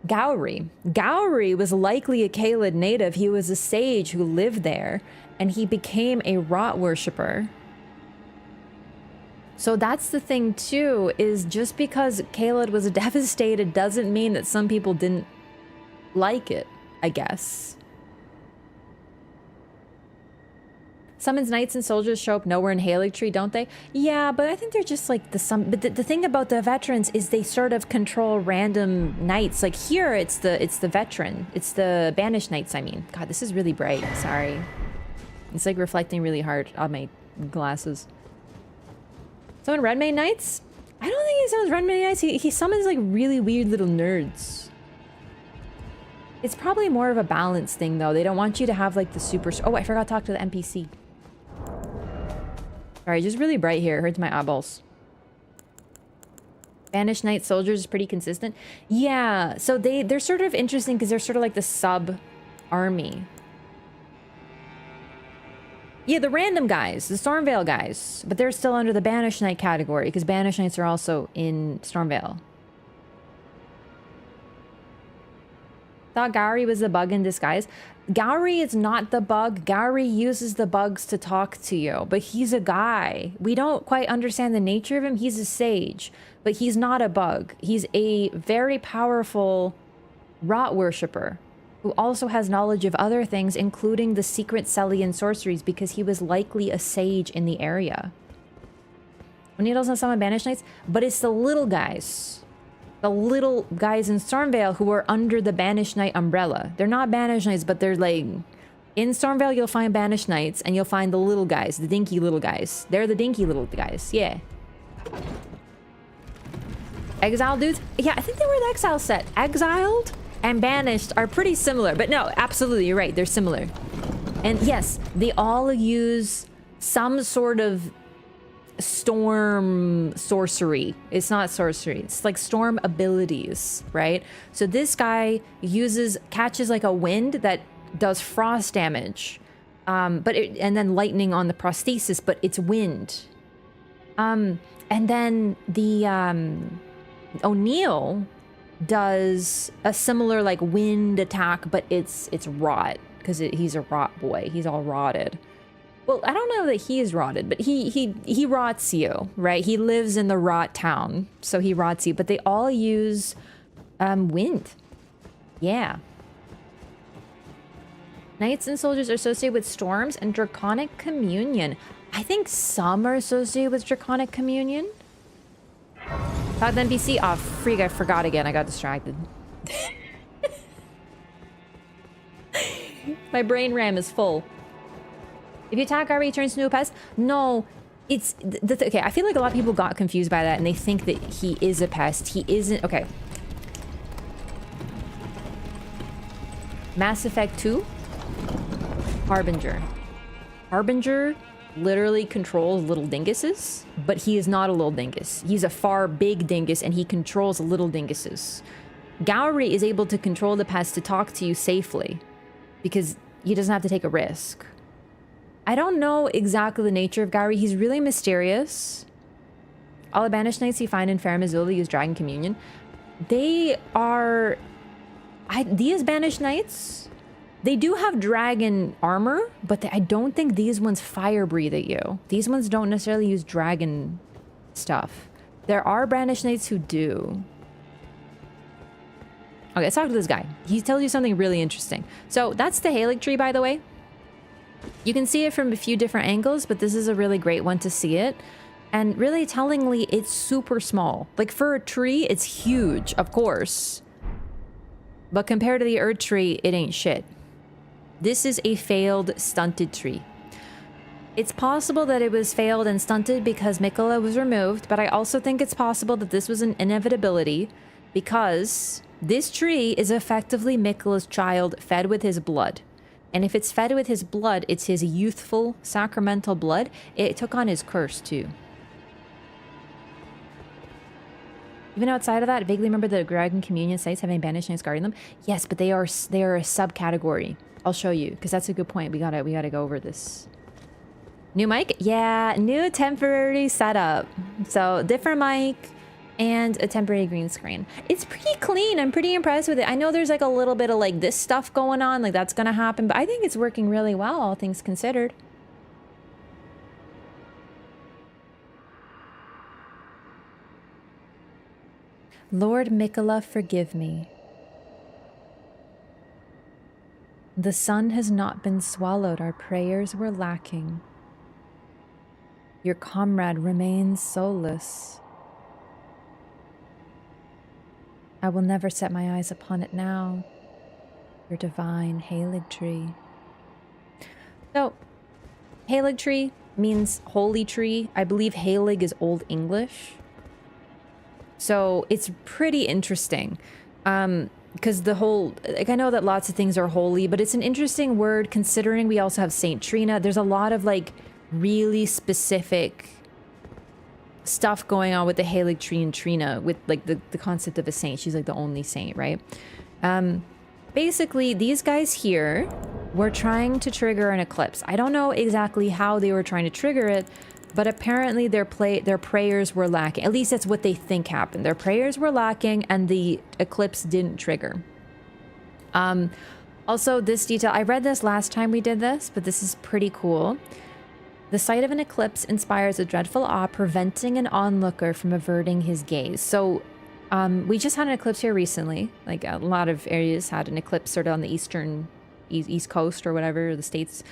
S1: Gowry. Gowry was likely a Caelid native. He was a sage who lived there. And he became a rot worshipper. So that's the thing too, is just because Caelid was devastated doesn't mean that some people didn't like it, I guess. Summons knights and soldiers show up nowhere in Haligtree, don't they? Yeah, but I think they're just like but the thing about the veterans is they sort of control random knights. Like here, it's the veteran. It's the banished knights, I mean. God, this is really bright, sorry. It's like reflecting really hard on my glasses. Summon Redmane Knights? I don't think he summons Redmane Knights. He summons like really weird little nerds. It's probably more of a balance thing though. They don't want you to have like the super... Oh, I forgot to talk to the NPC. Sorry, just really bright here. It hurts my eyeballs. Banished Knight Soldiers is pretty consistent. Yeah, so they're sort of interesting because they're sort of like the sub-army. Yeah, the random guys, the Stormvale guys, but they're still under the Banished Knight category because Banished Knights are also in Stormvale. Thought Gowry was the bug in disguise. Gowry is not the bug. Gowry uses the bugs to talk to you, but he's a guy. We don't quite understand the nature of him. He's a sage, but he's not a bug. He's a very powerful rot worshipper, who also has knowledge of other things, including the secret Celian sorceries, because he was likely a sage in the area. O'Neill doesn't summon Banish Knights, but it's the little guys. The little guys in Stormvale who are under the Banish Knight umbrella. They're not Banish Knights, but they're like... In Stormvale, you'll find Banish Knights, and you'll find the little guys, the dinky little guys. They're the dinky little guys, yeah. Exiled dudes? Yeah, I think they were the Exile set. Exiled and Banished are pretty similar, but no, absolutely, you're right, they're similar. And yes, they all use some sort of storm sorcery. It's not sorcery, it's like storm abilities, right? So this guy catches like a wind that does frost damage, and then lightning on the prosthesis, but it's wind. And then the O'Neill does a similar like wind attack, but it's rot, because he's a rot boy. He's all rotted. Well, I don't know that he is rotted, but he rots you, right? He lives in the rot town, so he rots you. But they all use wind. Yeah. Knights and soldiers are associated with storms and draconic communion. I think some are associated with draconic communion. Thought the NPC. Oh, freak! I forgot again. I got distracted. My brain RAM is full. If you attack Gary, he turns into a pest. No, it's okay. I feel like a lot of people got confused by that, and they think that he is a pest. He isn't. Okay. Mass Effect 2. Harbinger. Harbinger literally controls little dinguses, but he is not a little dingus. He's a far big dingus, and he controls little dinguses. Gowry is able to control the pest to talk to you safely, because he doesn't have to take a risk. I don't know exactly the nature of Gowry. He's really mysterious. All the Banished Knights you find in Faram Azula use Dragon Communion. They are... these Banished Knights... They do have dragon armor, but I don't think these ones fire breathe at you. These ones don't necessarily use dragon stuff. There are Banished Knights who do. Okay, let's talk to this guy. He tells you something really interesting. So that's the Haligtree, by the way. You can see it from a few different angles, but this is a really great one to see it. And really tellingly, it's super small. Like for a tree, it's huge, of course. But compared to the Earth tree, it ain't shit. This is a failed, stunted tree. It's possible that it was failed and stunted because Miquella was removed, but I also think it's possible that this was an inevitability because this tree is effectively Miquella's child fed with his blood. And if it's fed with his blood, it's his youthful, sacramental blood. It took on his curse, too. Even outside of that, I vaguely remember the Dragon Communion sites having Banished Knights guarding them. Yes, but they are a subcategory. I'll show you, because that's a good point. We gotta go over this. New mic? Yeah, new temporary setup. So, different mic and a temporary green screen. It's pretty clean. I'm pretty impressed with it. I know there's like a little bit of like this stuff going on, like that's gonna happen, but I think it's working really well, all things considered. Lord Miquella, forgive me. The sun has not been swallowed. Our prayers were lacking. Your comrade remains soulless. I will never set my eyes upon it now. Your divine Haligtree. So, Haligtree means holy tree. I believe Halig is Old English. So it's pretty interesting. Because the whole, like, I know that lots of things are holy, but it's an interesting word considering we also have Saint Trina. There's a lot of like really specific stuff going on with the Haligtree and Trina with like the concept of a saint. She's like the only saint, right? Basically, these guys here were trying to trigger an eclipse. I don't know exactly how they were trying to trigger it, but apparently their prayers were lacking. At least that's what they think happened. Their prayers were lacking and the eclipse didn't trigger. Also, this detail, I read this last time we did this, but this is pretty cool. The sight of an eclipse inspires a dreadful awe, preventing an onlooker from averting his gaze. So We just had an eclipse here recently. Like a lot of areas had an eclipse sort of on the east coast or whatever, the states,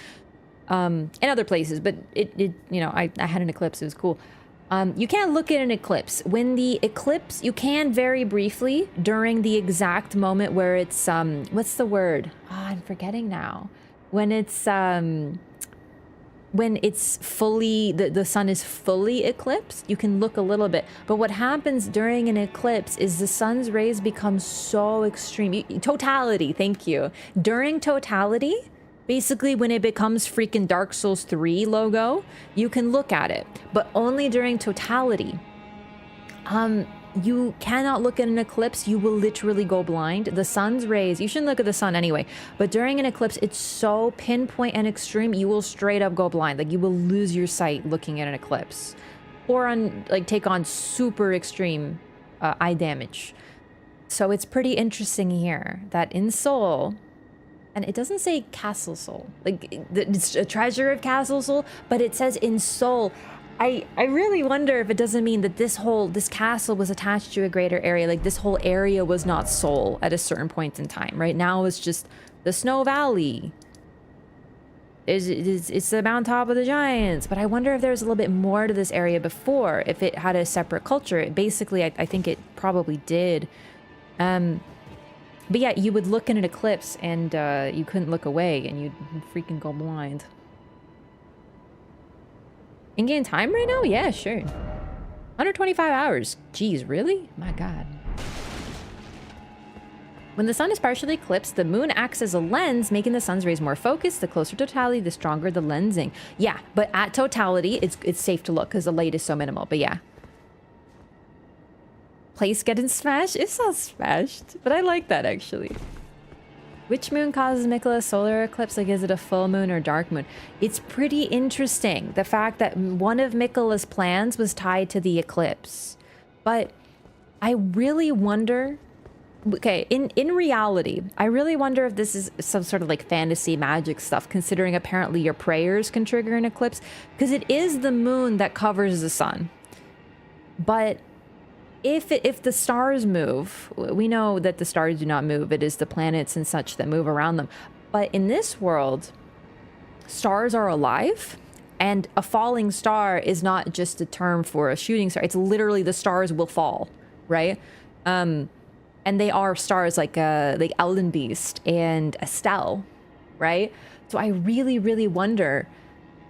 S1: and other places. But you know, I had an eclipse. It was cool. You can't look at an eclipse. When the eclipse, you can very briefly during the exact moment where it's what's the word? Oh, I'm forgetting now. When it's fully, the sun is fully eclipsed, you can look a little bit. But what happens during an eclipse is the sun's rays become so extreme. Totality, thank you. During totality, basically when it becomes freaking Dark Souls 3 logo, you can look at it. But only during totality. You cannot look at an eclipse. You will literally go blind. The sun's rays, you shouldn't look at the sun anyway, but during an eclipse, it's so pinpoint and extreme, you will straight up go blind. Like you will lose your sight looking at an eclipse, or take on super extreme eye damage. So it's pretty interesting here that in Soul, and it doesn't say Castle Soul, like it's a treasure of Castle Soul, but it says in Soul. I really wonder if it doesn't mean that this castle was attached to a greater area. Like this whole area was not Soul at a certain point in time. Right now it's just the Snow Valley. It's the mountain top of the giants. But I wonder if there's a little bit more to this area before, if it had a separate culture. Basically, I think it probably did. But yeah, you would look in an eclipse and you couldn't look away and you'd freaking go blind. In-game time right now? Yeah, sure. 125 hours. Jeez, really? My God. When the sun is partially eclipsed, the moon acts as a lens, making the sun's rays more focused. The closer to totality, the stronger the lensing. Yeah, but at totality, it's safe to look because the light is so minimal. But yeah. Place getting smashed? It's not smashed, but I like that actually. Which moon causes Miquella's solar eclipse? Like, is it a full moon or dark moon? It's pretty interesting, the fact that one of Miquella's plans was tied to the eclipse. But I really wonder... Okay, in reality, I really wonder if this is some sort of like fantasy magic stuff, considering apparently your prayers can trigger an eclipse. Because it is the moon that covers the sun. But... If the stars move, we know that the stars do not move. It is the planets and such that move around them. But in this world, stars are alive, and a falling star is not just a term for a shooting star. It's literally the stars will fall, right? And they are stars like Elden Beast and Estelle, right? So I really, really wonder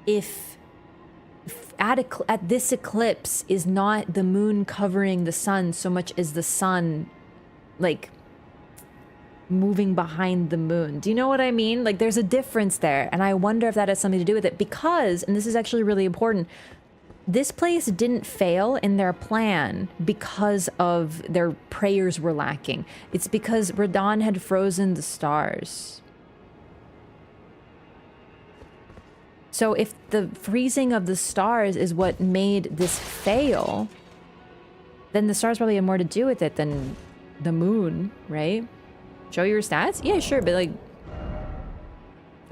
S1: if at this eclipse is not the moon covering the sun so much as the sun like moving behind the moon. Do you know what I mean? Like there's a difference there, and I wonder if that has something to do with it, because, and this is actually really important, this place didn't fail in their plan because of their prayers were lacking. It's because Radahn had frozen the stars. So if the freezing of the stars is what made this fail, then the stars probably have more to do with it than the moon, right? Show your stats? Yeah, sure, but like...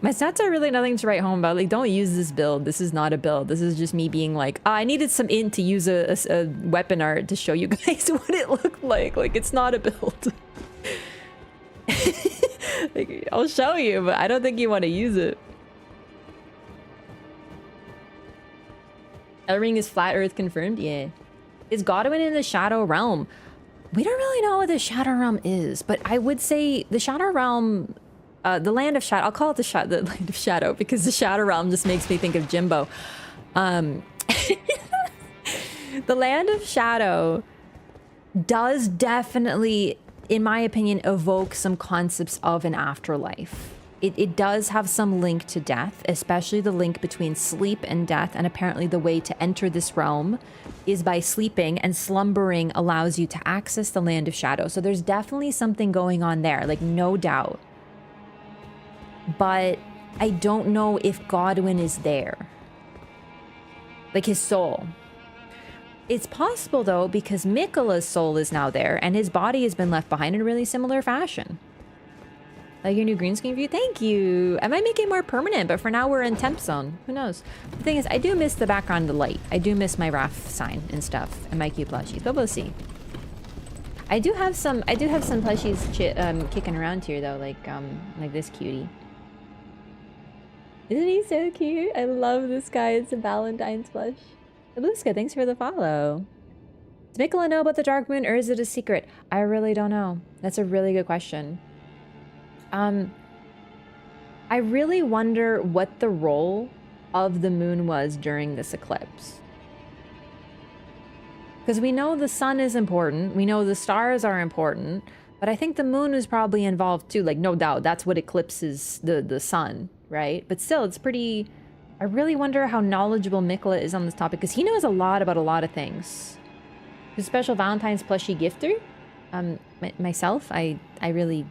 S1: My stats are really nothing to write home about. Like, don't use this build. This is not a build. This is just me being like, I needed some int to use a weapon art to show you guys what it looked like. Like, it's not a build. Like, I'll show you, but I don't think you want to use it. Elden Ring is flat earth confirmed? Yeah. Is Godwyn in the Shadow Realm? We don't really know what the Shadow Realm is, but I would say the Shadow Realm, the Land of Shadow, I'll call it the Land of Shadow because the Shadow Realm just makes me think of Jimbo. The Land of Shadow does definitely, in my opinion, evoke some concepts of an afterlife. It does have some link to death, especially the link between sleep and death, and apparently the way to enter this realm is by sleeping, and slumbering allows you to access the Land of Shadow. So there's definitely something going on there, like no doubt. But I don't know if Godwyn is there. Like his soul. It's possible though, because Miquella's soul is now there, and his body has been left behind in a really similar fashion. Like your new green screen view? Thank you! I might make it more permanent, but for now we're in temp zone. Who knows? The thing is, I do miss the background of the light. I do miss my Raph sign and stuff, and my cute plushies, but we'll see. I do have some plushies kicking around here though, like this cutie. Isn't he so cute? I love this guy. It's a Valentine's plush. Luska, thanks for the follow. Does Mikola know about the Dark Moon, or is it a secret? I really don't know. That's a really good question. I really wonder what the role of the moon was during this eclipse. Because we know the sun is important, we know the stars are important, but I think the moon is probably involved too. Like, no doubt, that's what eclipses the sun, right? But still, it's pretty... I really wonder how knowledgeable Mikola is on this topic, because he knows a lot about a lot of things. He's a special Valentine's plushie gifter. Myself, I really...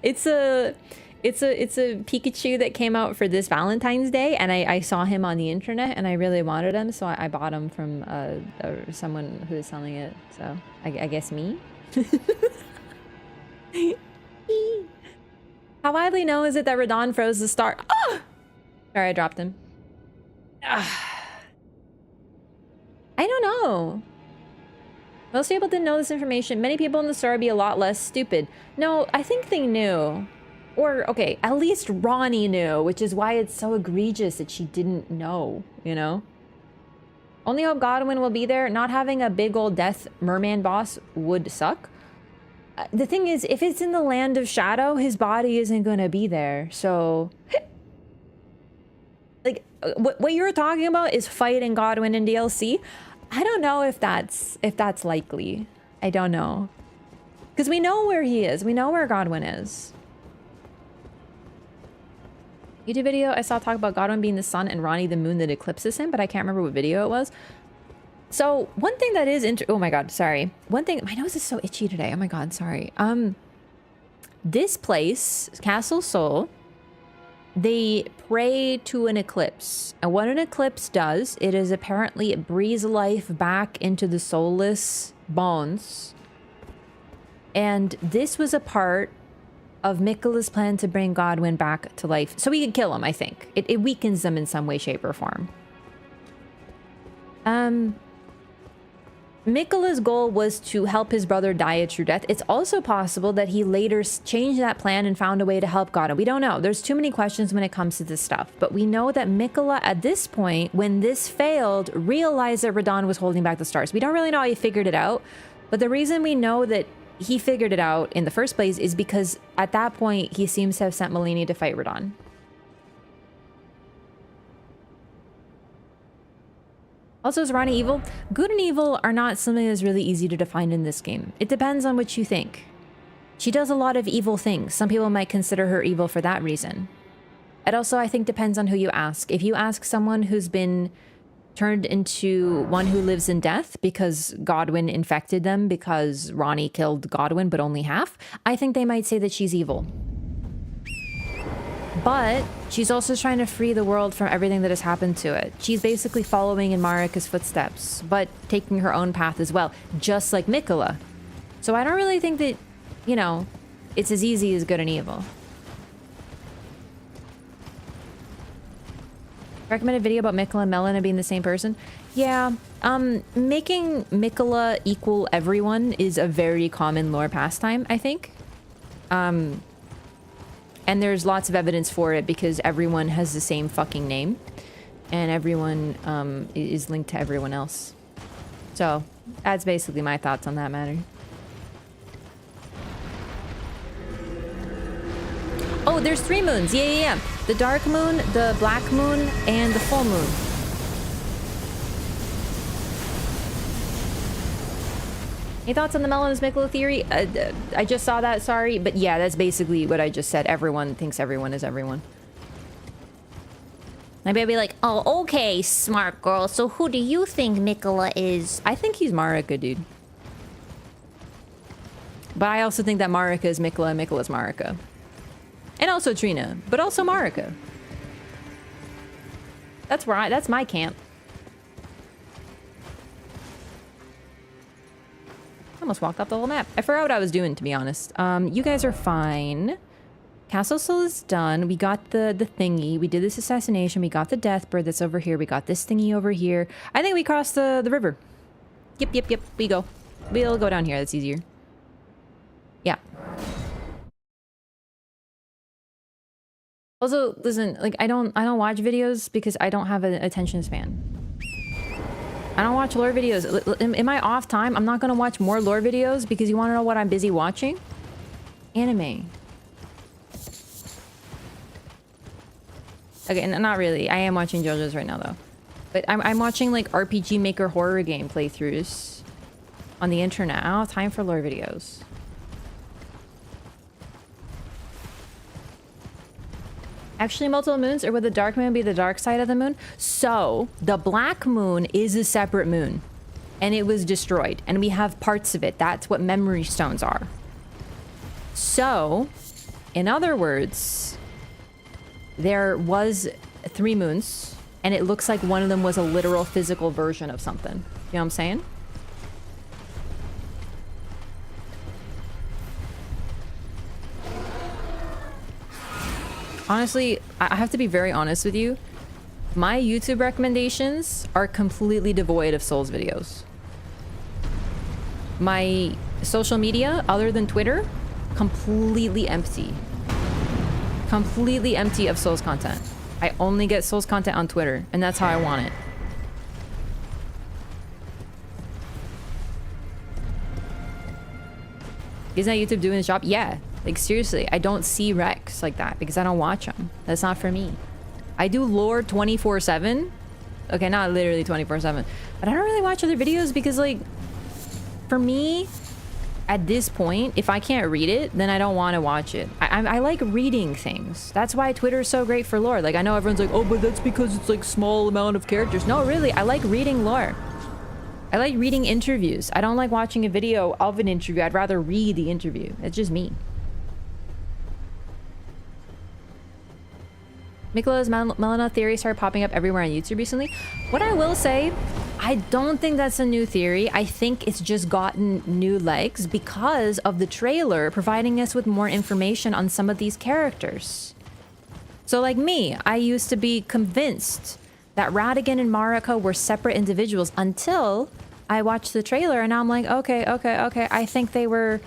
S1: It's a Pikachu that came out for this Valentine's Day, and I saw him on the internet, and I really wanted him, so I bought him from someone who is selling it. So I guess me. How widely known is it that Radahn froze the star? Oh! Sorry, I dropped him. I don't know. Most people didn't know this information. Many people in the story be a lot less stupid. No, I think they knew. Or, okay, at least Ronnie knew, which is why it's so egregious that she didn't know, you know? Only hope Godwyn will be there. Not having a big old death merman boss would suck. The thing is, if it's in the land of shadow, his body isn't gonna be there, so... Like, what you're talking about is fighting Godwyn in DLC. I don't know if that's likely. I don't know. Because we know where he is. We know where Godwyn is. YouTube video I saw talk about Godwyn being the sun and Ronnie the moon that eclipses him, but I can't remember what video it was. So one thing that is oh my god, sorry. One thing, my nose is so itchy today. Oh my god, sorry. This place, Castle Sol, they pray to an eclipse. And what an eclipse does, it is apparently it breathes life back into the soulless bones. And this was a part of Mikola's plan to bring Godwyn back to life. So we could kill him, I think. It weakens them in some way, shape, or form. Mikola's goal was to help his brother die a true death. It's also possible that he later changed that plan and found a way to help Godwyn. We don't know. There's too many questions when it comes to this stuff. But we know that Mikola, at this point, when this failed, realized that Radahn was holding back the stars. We don't really know how he figured it out. But the reason we know that he figured it out in the first place is because at that point, he seems to have sent Melina to fight Radahn. Also, is Ronnie evil? Good and evil are not something that's really easy to define in this game. It depends on what you think. She does a lot of evil things. Some people might consider her evil for that reason. It also, I think, depends on who you ask. If you ask someone who's been turned into one who lives in death because Godwyn infected them because Ronnie killed Godwyn, but only half, I think they might say that she's evil. But she's also trying to free the world from everything that has happened to it. She's basically following in Marika's footsteps, but taking her own path as well, just like Mikola. So I don't really think that, you know, it's as easy as good and evil. Recommended video about Mikola and Melina being the same person? Yeah, making Mikola equal everyone is a very common lore pastime, I think. And there's lots of evidence for it because everyone has the same fucking name. And everyone is linked to everyone else. So, that's basically my thoughts on that matter. Oh, there's 3 moons. Yeah. The dark moon, the black moon, and the full moon. Any thoughts on the Melina's Mikola theory? I just saw that, sorry. But yeah, that's basically what I just said. Everyone thinks everyone is everyone. Maybe I'd be like,
S2: oh, okay, smart girl. So who do you think Mikola is?
S1: I think he's Marika, dude. But I also think that Marika is Mikola and Mikola is Marika. And also Trina, but also Marika. That's right, that's my camp. Almost walked off the whole map. I forgot what I was doing, to be honest. You guys are fine. Castle Sol is done. We got the thingy. We did this assassination. We got the death bird that's over here. We got this thingy over here. I think we crossed the river. Yep. We go. We'll go down here. That's easier. Yeah. Also, listen, like I don't watch videos because I don't have an attention span. I don't watch lore videos. In my off time, I'm not gonna watch more lore videos because you want to know what I'm busy watching? Anime. Okay, not really. I am watching JoJo's right now though. But I'm watching like RPG Maker horror game playthroughs on the internet. I don't have time for lore videos. Actually, multiple moons, or would the dark moon be the dark side of the moon? So, the black moon is a separate moon. And it was destroyed. And we have parts of it. That's what memory stones are. So, in other words, there was 3 moons. And it looks like one of them was a literal physical version of something. You know what I'm saying? Honestly, I have to be very honest with you. My YouTube recommendations are completely devoid of Souls videos. My social media, other than Twitter, completely empty. Completely empty of Souls content. I only get Souls content on Twitter, and that's how I want it. Isn't that YouTube doing his job? Yeah. Like, seriously, I don't see Recs like that because I don't watch them. That's not for me. I do lore 24/7. Okay, not literally 24/7. But I don't really watch other videos because, like, for me, at this point, if I can't read it, then I don't want to watch it. I like reading things. That's why Twitter is so great for lore. Like, I know everyone's like, oh, but that's because it's, like, small amount of characters. No, really, I like reading lore. I like reading interviews. I don't like watching a video of an interview. I'd rather read the interview. It's just me. Mikola's Melina theory started popping up everywhere on YouTube recently. What I will say, I don't think that's a new theory. I think it's just gotten new legs because of the trailer providing us with more information on some of these characters. So like me, I used to be convinced that Radahn and Marika were separate individuals until I watched the trailer and now I'm like, okay. I think they were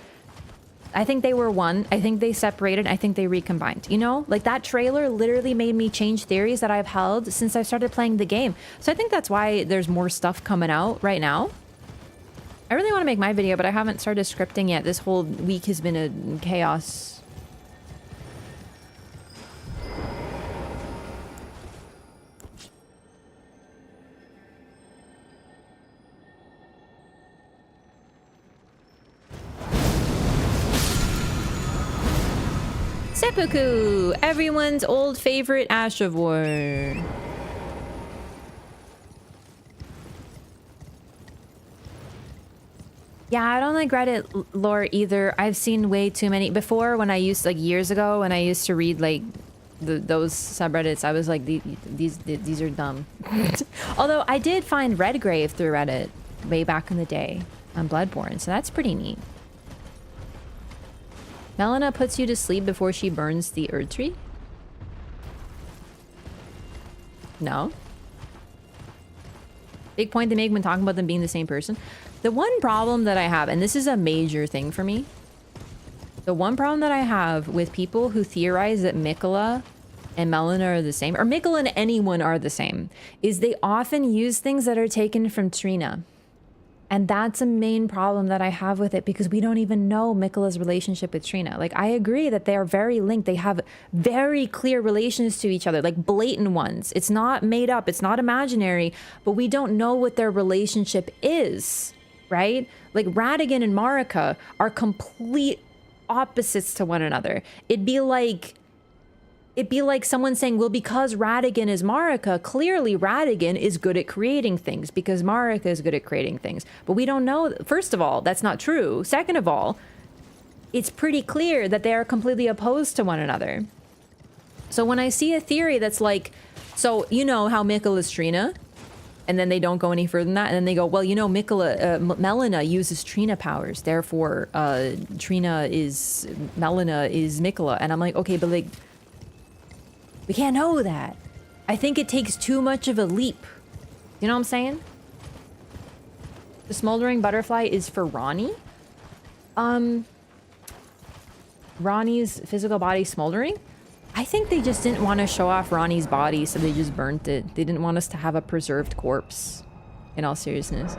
S1: one. I think they separated. I think they recombined. You know, like that trailer literally made me change theories that I've held since I started playing the game. So I think that's why there's more stuff coming out right now. I really want to make my video, but I haven't started scripting yet. This whole week has been a chaos. Seppuku, everyone's old favorite Ash of War. Yeah, I don't like Reddit lore either. I've seen way too many. Before, when I used, like years ago, when I used to read like those subreddits, I was like, these are dumb. Although I did find Redgrave through Reddit way back in the day on Bloodborne, so that's pretty neat. Melina puts you to sleep before she burns the Earth Tree? No. Big point they make when talking about them being the same person. The one problem that I have, and this is a major thing for me, the one problem that I have with people who theorize that Mikola and Melina are the same, or Mikola and anyone are the same, is they often use things that are taken from Trina. And that's a main problem that I have with it because we don't even know Mikola's relationship with Trina. Like, I agree that they are very linked. They have very clear relations to each other, like blatant ones. It's not made up. It's not imaginary, but we don't know what their relationship is, right? Like Radahn and Marika are complete opposites to one another. It'd be like someone saying, well, because Radahn is Marika, clearly Radahn is good at creating things because Marika is good at creating things. But we don't know. First of all, that's not true. Second of all, it's pretty clear that they are completely opposed to one another. So when I see a theory that's like, so you know how Mikola is Trina? And then they don't go any further than that. And then they go, well, you know, Melina uses Trina powers. Therefore, Melina is Mikola. And I'm like, okay, but like, we can't know that. I think it takes too much of a leap. You know what I'm saying? The smoldering butterfly is for Ronnie. Ronnie's physical body smoldering? I think they just didn't want to show off Ronnie's body, so they just burnt it. They didn't want us to have a preserved corpse, in all seriousness.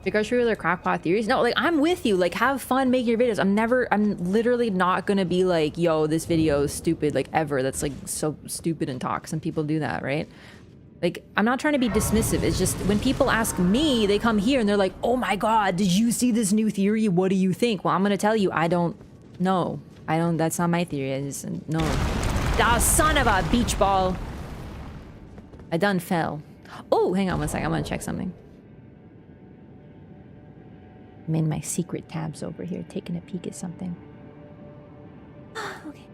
S1: Because true, they're crackpot theories. No, like, I'm with you. Like, have fun making your videos. I'm literally not gonna be like, yo, this video is stupid, like, ever. That's, like, so stupid and talk. Some people do that, right? Like, I'm not trying to be dismissive. It's just when people ask me, they come here and they're like, oh my god, did you see this new theory? What do you think? Well, I'm gonna tell you, I don't know. That's not my theory. I just, no. Ah, son of a beach ball. I done fell. Oh, hang on one second. I want to check something. I'm in my secret tabs over here, taking a peek at something. Okay.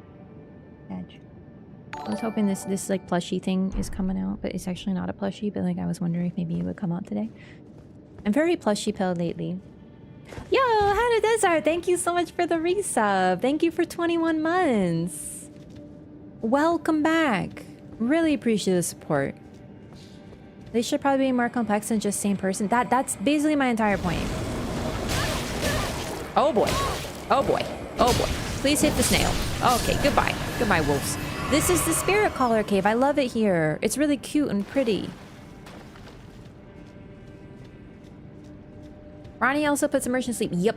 S1: Badge. I was hoping this like plushie thing is coming out, but it's actually not a plushie, but like I was wondering if maybe it would come out today. I'm very plushie pilled lately. Yo, Hannah Desert, thank you so much for the resub. Thank you for 21 months. Welcome back. Really appreciate the support. They should probably be more complex than just same person. That's basically my entire point. Oh boy. Oh boy. Oh boy. Please hit the snail. Okay, goodbye. Goodbye, wolves. This is the Spirit Caller Cave. I love it here. It's really cute and pretty. Ronnie also puts immersion sleep. Yep.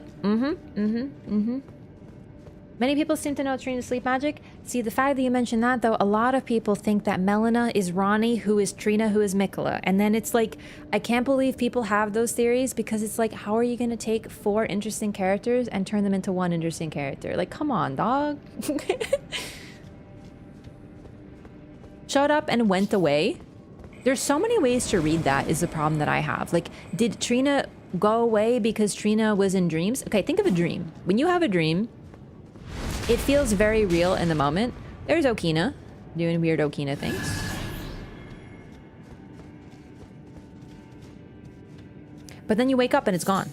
S1: Many people seem to know Trina's sleep magic. See, the fact that you mentioned that, though, a lot of people think that Melina is Ronnie, who is Trina, who is Mikola. And then it's like, I can't believe people have those theories, because it's like, how are you going to take 4 interesting characters and turn them into 1 interesting character? Like, come on, dog. Showed up and went away. There's so many ways to read that is the problem that I have. Like, did Trina go away because Trina was in dreams? Okay, think of a dream. When you have a dream, it feels very real in the moment. There's Okina doing weird Okina things. But then you wake up and it's gone,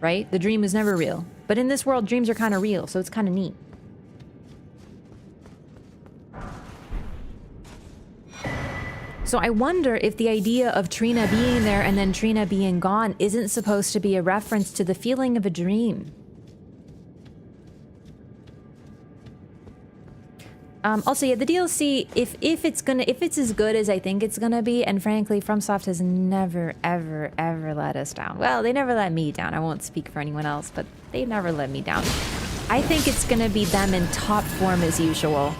S1: right? The dream is never real. But in this world, dreams are kind of real, so it's kind of neat. So I wonder if the idea of Trina being there and then Trina being gone isn't supposed to be a reference to the feeling of a dream. Also, yeah, the DLC, if it's as good as I think it's gonna be, and frankly, FromSoft has never, ever, ever let us down. Well, they never let me down. I won't speak for anyone else, but they never let me down. I think it's gonna be them in top form as usual.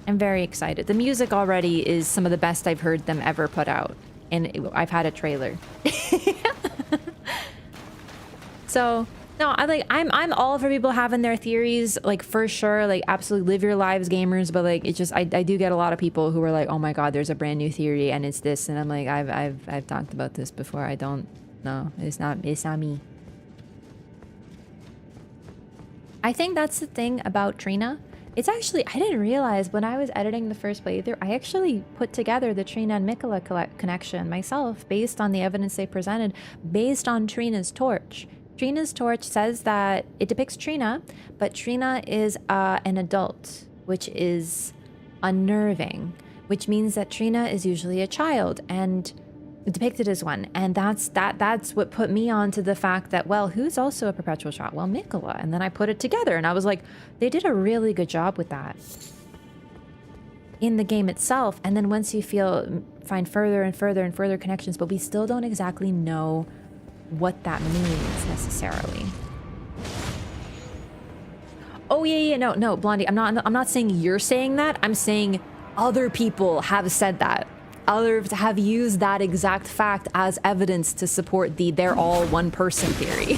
S1: I'm very excited. The music already is some of the best I've heard them ever put out, and I've had a trailer. So no, I'm all for people having their theories, like, for sure, like, absolutely live your lives, gamers. But like, it's just I do get a lot of people who are like, oh my god, there's a brand new theory and it's this, and I'm like, I've talked about this before. I don't know. It's not me. I think that's the thing about Trina. It's actually, I didn't realize when I was editing the first playthrough, I actually put together the Trina and Mikola connection myself based on the evidence they presented, based on Trina's torch. Trina's torch says that it depicts Trina, but Trina is an adult, which is unnerving, which means that Trina is usually a child and depicted as one. And that's what put me on to the fact that, well, who's also a perpetual child? Well, Mikola. And then I put it together and I was like, they did a really good job with that in the game itself. And then once you find further and further and further connections, but we still don't exactly know what that means necessarily. Oh yeah, no, Blondie, I'm not saying you're saying that. I'm saying other people have said that. Others have used that exact fact as evidence to support the they're all one person theory.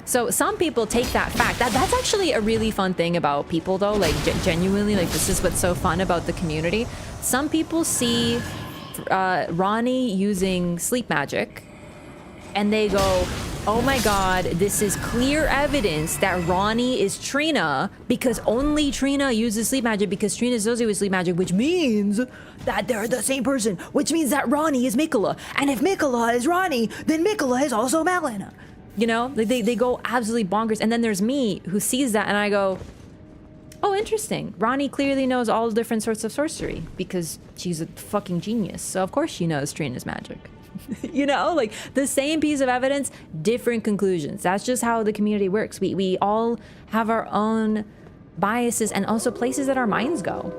S1: So some people take that fact. That's actually a really fun thing about people, though. Like, genuinely, like, this is what's so fun about the community. Some people see Ronnie using sleep magic, and they go, oh my god, this is clear evidence that Ronnie is Trina, because only Trina uses sleep magic, because Trina is associated with sleep magic, which means that they're the same person, which means that Ronnie is Mikola. And if Mikola is Ronnie, then Mikola is also Melina. You know, like they go absolutely bonkers. And then there's me who sees that and I go, oh, interesting. Ronnie clearly knows all different sorts of sorcery because she's a fucking genius. So of course she knows Trina's magic. You know, like the same piece of evidence, different conclusions. That's just how the community works. We all have our own biases and also places that our minds go.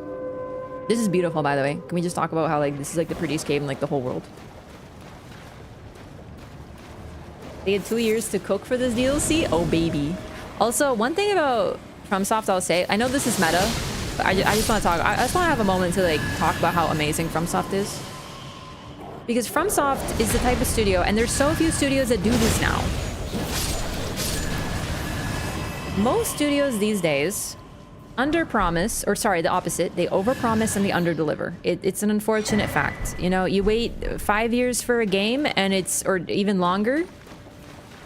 S1: This is beautiful, by the way. Can we just talk about how like this is like the prettiest cave in like the whole world? They had 2 years to cook for this DLC? Oh, baby. Also, one thing about FromSoft I'll say, I know this is meta, but I just want to talk, I just want to have a moment to like talk about how amazing FromSoft is. Because FromSoft is the type of studio, and there's so few studios that do this now. Most studios these days under-promise, or sorry, the opposite. They over-promise and they under-deliver. It's an unfortunate fact. You know, you wait 5 years for a game, and or even longer,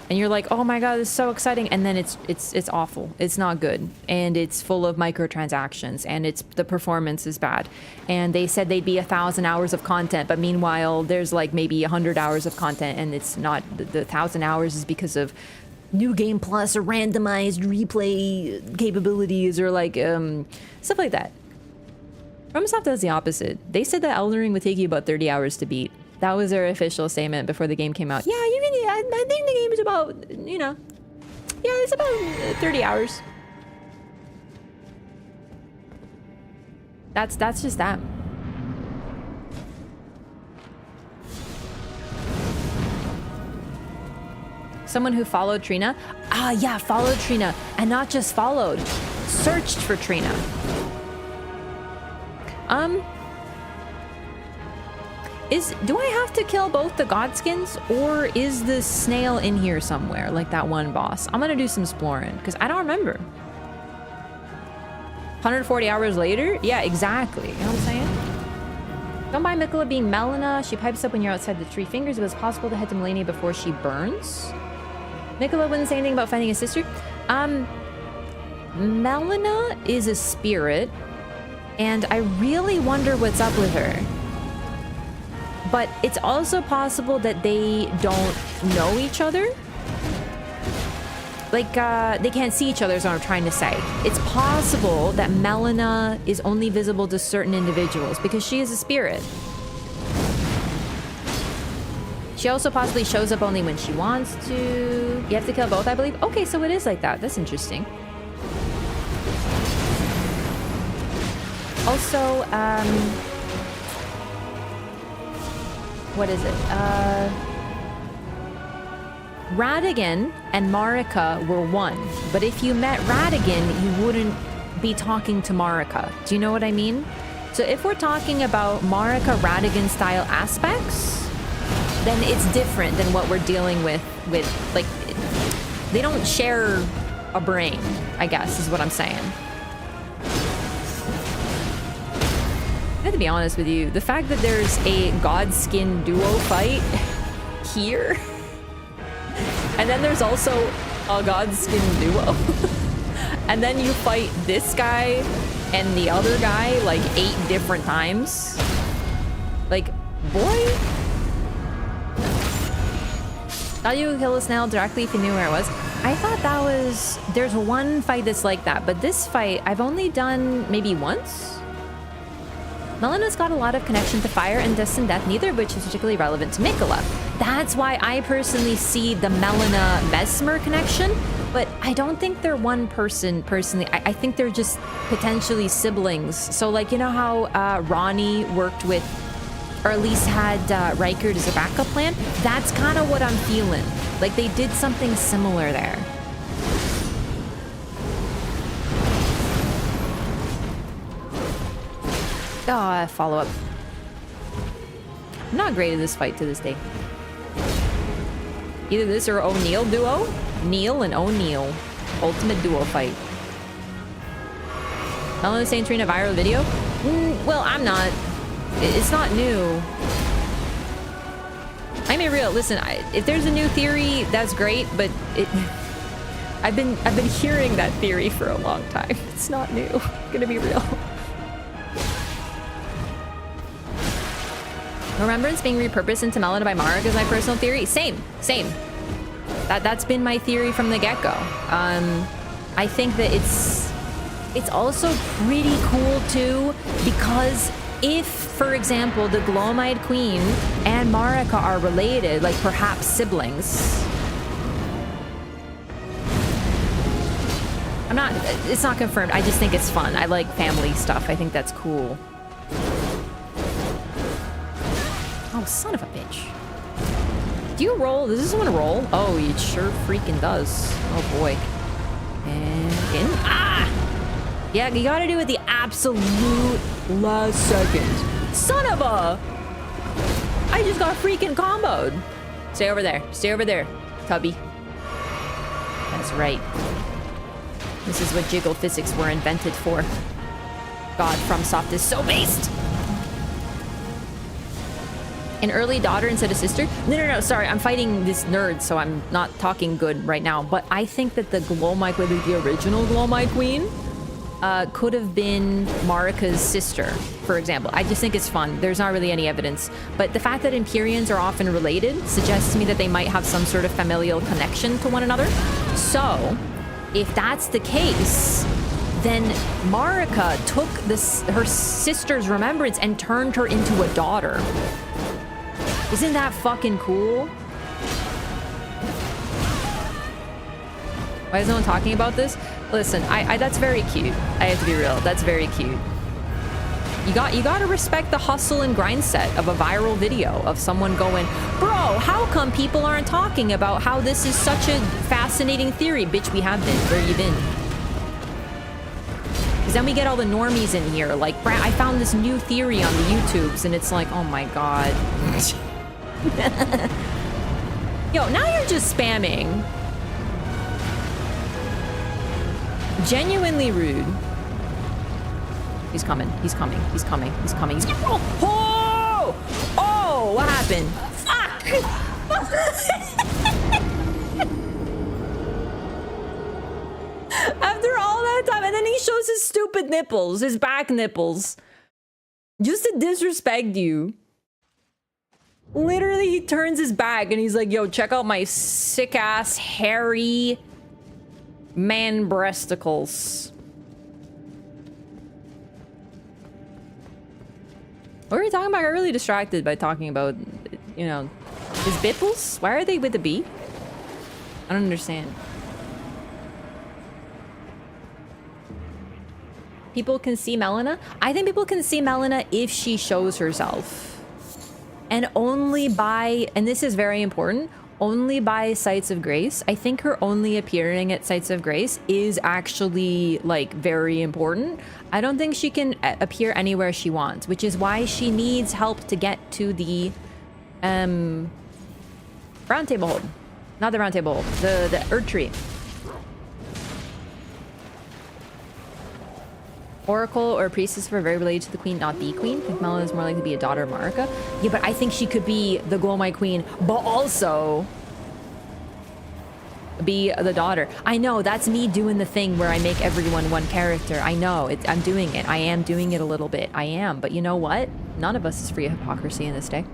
S1: and you're like, oh my god, this is so exciting, and then it's awful. It's not good, and it's full of microtransactions, and the performance is bad. And they said they'd be 1,000 hours of content, but meanwhile, there's like maybe 100 hours of content, and it's not. The 1,000 hours is because of New Game Plus or randomized replay capabilities or like stuff like that. FromSoft does the opposite. They said that Elden Ring would take you about 30 hours to beat. That was their official statement before the game came out. Yeah, you can. I think the game is about, you know, yeah, it's about 30 hours. That's just that. Someone who followed Trina? Ah, yeah, followed Trina. And not just followed. Searched for Trina. Do I have to kill both the Godskins? Or is the Snail in here somewhere? Like that one boss? I'm gonna do some exploring. Because I don't remember. 140 hours later? Yeah, exactly. You know what I'm saying? Don't mind Mikola being Melina. She pipes up when you're outside the Three Fingers. It was possible to head to Melina before she burns. Mikola wouldn't say anything about finding his sister. Melina is a spirit, and I really wonder what's up with her. But it's also possible that they don't know each other. Like, they can't see each other is what I'm trying to say. It's possible that Melina is only visible to certain individuals because she is a spirit. She also possibly shows up only when she wants to. You have to kill both, I believe. Okay, so it is like that. That's interesting. Also, what is it? Radahn and Marika were one, but if you met Radahn, you wouldn't be talking to Marika. Do you know what I mean? So if we're talking about Marika Radahn style aspects, then it's different than what we're dealing with like, they don't share a brain, I guess is what I'm saying. I have to be honest with you, the fact that there's a Godskin duo fight here, and then there's also a Godskin duo, and then you fight this guy and the other guy like 8 different times. Like, boy. Thought you could kill a Snail directly if you knew where it was. I thought that was... There's one fight that's like that, but this fight I've only done maybe once. Melina's got a lot of connection to fire and dust and death, neither of which is particularly relevant to Mikola. That's why I personally see the Melina Mesmer connection, but I don't think they're one person personally. I think they're just potentially siblings. So like, you know how Ronnie worked with, or at least had Rykard as a backup plan? That's kind of what I'm feeling. Like they did something similar there. Oh, follow-up. I'm not great at this fight to this day. Either this or O'Neill duo. Neil and O'Neill. Ultimate duo fight. Melina saying Trina viral video? Well, I'm not. It's not new. I mean, real. Listen, if there's a new theory, that's great, but I've been hearing that theory for a long time. It's not new. I'm gonna be real. Remembrance being repurposed into Melina by Marek is my personal theory. Same. That's been my theory from the get-go. I think that it's also pretty cool too, because if, for example, the Glow-Eyed Queen and Marika are related, like perhaps siblings. It's not confirmed. I just think it's fun. I like family stuff. I think that's cool. Oh, son of a bitch. Do you roll? Does this one roll? Oh, it sure freaking does. Oh boy. And in. Ah! Yeah, you gotta do it the absolute last second. Son of a! I just got freaking comboed. Stay over there. Stay over there, Tubby. That's right. This is what jiggle physics were invented for. God, FromSoft is so based. An early daughter instead of sister? No, sorry. I'm fighting this nerd, so I'm not talking good right now. But I think that the Glow-Eyed Queen, the original Glow-Eyed Queen, could have been Marika's sister, for example. I just think it's fun. There's not really any evidence. But the fact that Empyreans are often related suggests to me that they might have some sort of familial connection to one another. So, if that's the case, then Marika took her sister's remembrance and turned her into a daughter. Isn't that fucking cool? Why is no one talking about this? Listen, that's very cute. I have to be real. That's very cute. You gotta respect the hustle and grind set of a viral video of someone going, bro, how come people aren't talking about how this is such a fascinating theory? Bitch, we have been. Where you been? Because then we get all the normies in here. Like, I found this new theory on the YouTubes, and it's like, oh my god. Yo, now you're just spamming. Genuinely rude. He's coming. He's coming. He's coming. He's coming. He's coming. Oh! Oh! What happened? Fuck! After all that time, and then he shows his stupid nipples, his back nipples, just to disrespect you. Literally, he turns his back and he's like, yo, check out my sick-ass, hairy man breasticles. What were we talking about? I got really distracted by talking about, you know, his bipples? Why are they with a B? I don't understand. People can see Melina? I think people can see Melina if she shows herself. And only by, and this is very important, only by Sites of Grace. I think her only appearing at Sites of Grace is actually, like, very important. I don't think she can appear anywhere she wants, which is why she needs help to get to the, round table hold. Not the round table hold, the Erdtree. Oracle or priestess were very related to the queen, not the queen. I think Melina is more likely to be a daughter of Marika. Yeah, but I think she could be the Glow-Eyed Queen, but also be the daughter. I know, that's me doing the thing where I make everyone one character. I know, I'm doing it. I am doing it a little bit. I am, but you know what? None of us is free of hypocrisy in this day.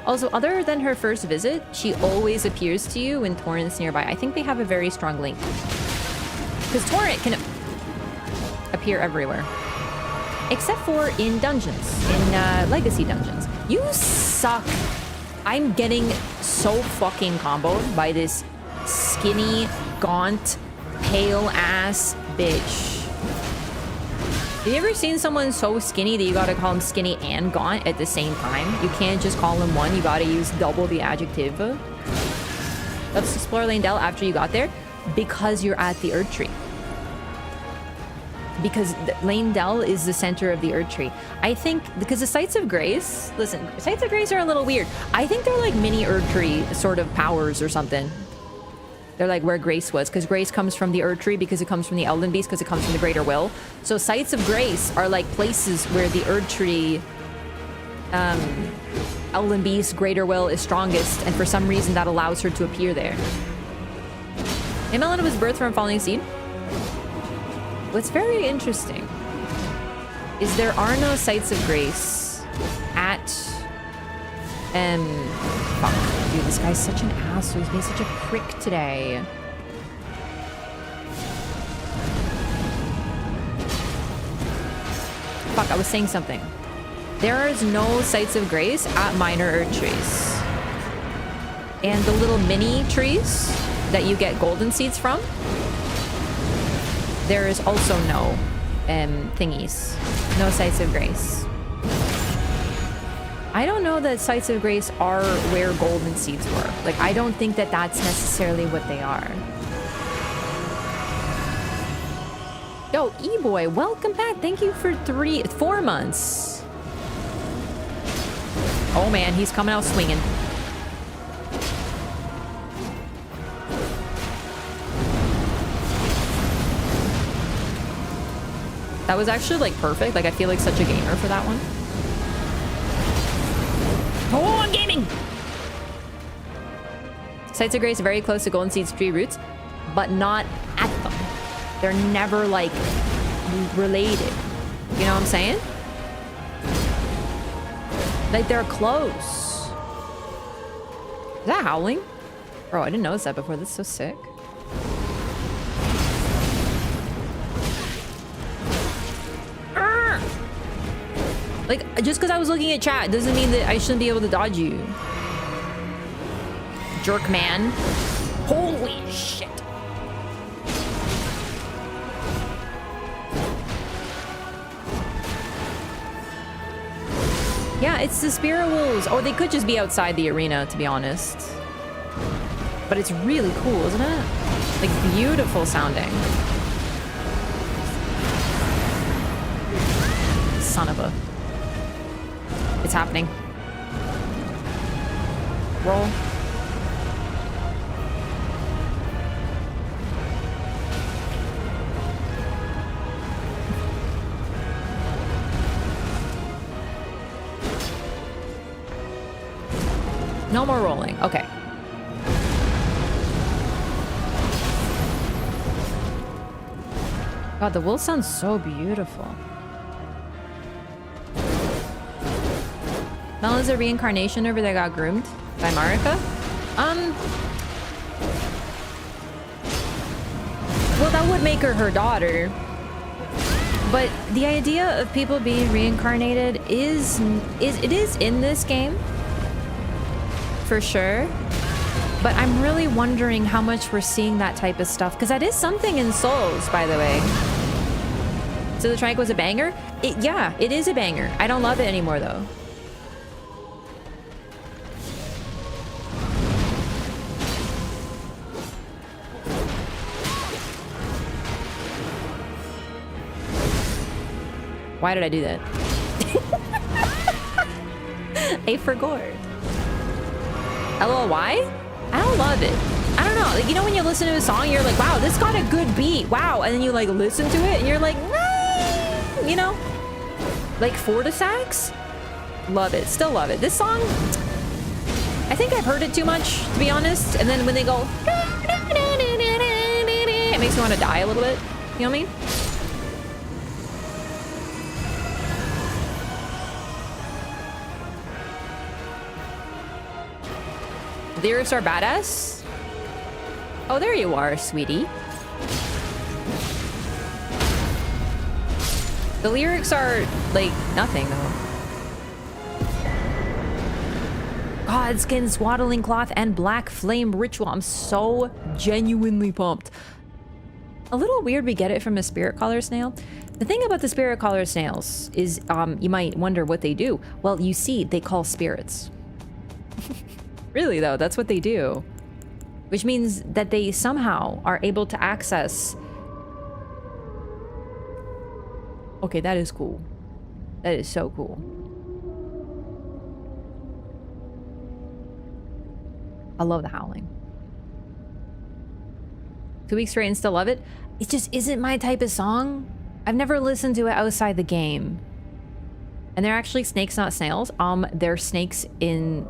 S1: Also, other than her first visit, she always appears to you when Torrent's nearby. I think they have a very strong link. Because Torrent can appear everywhere. Except for in dungeons, in legacy dungeons. You suck. I'm getting so fucking comboed by this skinny, gaunt, pale-ass bitch. Have you ever seen someone so skinny that you gotta call them skinny and gaunt at the same time? You can't just call them one, you gotta use double the adjective. Let's explore Lane Dell after you got there. Because you're at the Erdtree. Because Lane Dell is the center of the Erdtree. I think, because the Sites of Grace, listen, Sites of Grace are a little weird. I think they're like mini Erdtree sort of powers or something. They're like where Grace was, because Grace comes from the Erdtree, because it comes from the Elden Beast, because it comes from the Greater Will. So Sites of Grace are like places where the Erdtree, Elden Beast, Greater Will is strongest, and for some reason that allows her to appear there. And Melina was birthed from Falling Seed. What's very interesting. is there are no sites of grace at fuck, dude, this guy's such an asshole. He's being such a prick today. Fuck, I was saying something. There is no sites of grace at minor Erdtrees. And the little mini trees that you get golden seeds from, there is also no thingies. No sites of grace. I don't know that sites of grace are where golden seeds were. Like, I don't think that that's necessarily what they are. Yo, E-boy, welcome back. Thank you for 4 months. Oh man, he's coming out swinging. That was actually like perfect. Like, I feel like such a gamer for that one. Oh, I'm gaming! Sites of grace are very close to golden seeds tree roots, but not at them. They're never like related. You know what I'm saying? Like, they're close. Is that howling? Bro, I didn't notice that before. That's so sick. Like, just because I was looking at chat doesn't mean that I shouldn't be able to dodge you. Jerk man. Holy shit. Yeah, it's the Spirit Wolves. Or they could just be outside the arena, to be honest. But it's really cool, isn't it? Like, beautiful sounding. Son of a... It's happening. Roll. No more rolling. Okay. God, the wool sounds so beautiful. Melina's a reincarnation over that got groomed by Marika? Well, that would make her daughter. But the idea of people being reincarnated is in this game. For sure. But I'm really wondering how much we're seeing that type of stuff. Because that is something in Souls, by the way. So the Trank was a banger? Yeah, it is a banger. I don't love it anymore, though. Why did I do that? A for gore. LOL, why? I don't love it. I don't know. Like, you know when you listen to a song, you're like, wow, this got a good beat. Wow. And then you like listen to it and you're like, nah, you know? Like Fortisax? Love it. Still love it. This song, I think I've heard it too much, to be honest. And then when they go, it makes me want to die a little bit. You know what I mean? Lyrics are badass. Oh, there you are, sweetie. The lyrics are like nothing though. Godskin, swaddling cloth, and black flame ritual. I'm so genuinely pumped. A little weird we get it from a spirit collar snail. The thing about the spirit collar snails is you might wonder what they do. Well, you see, they call spirits. Really though, that's what they do. Which means that they somehow are able to access... Okay, that is cool. That is so cool. I love the howling. 2 weeks straight and still love it? It just isn't my type of song. I've never listened to it outside the game. And they're actually snakes, not snails. They're snakes in...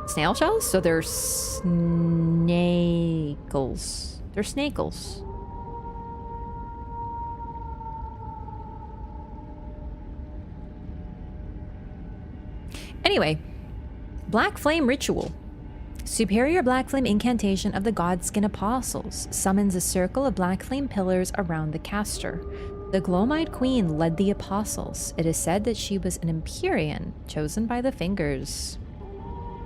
S1: snail shells? So they're snakels. They're snakels. Anyway, Black Flame Ritual. Superior Black Flame incantation of the Godskin Apostles summons a circle of black flame pillars around the caster. The Glowmite Queen led the Apostles. It is said that she was an Empyrean, chosen by the Fingers.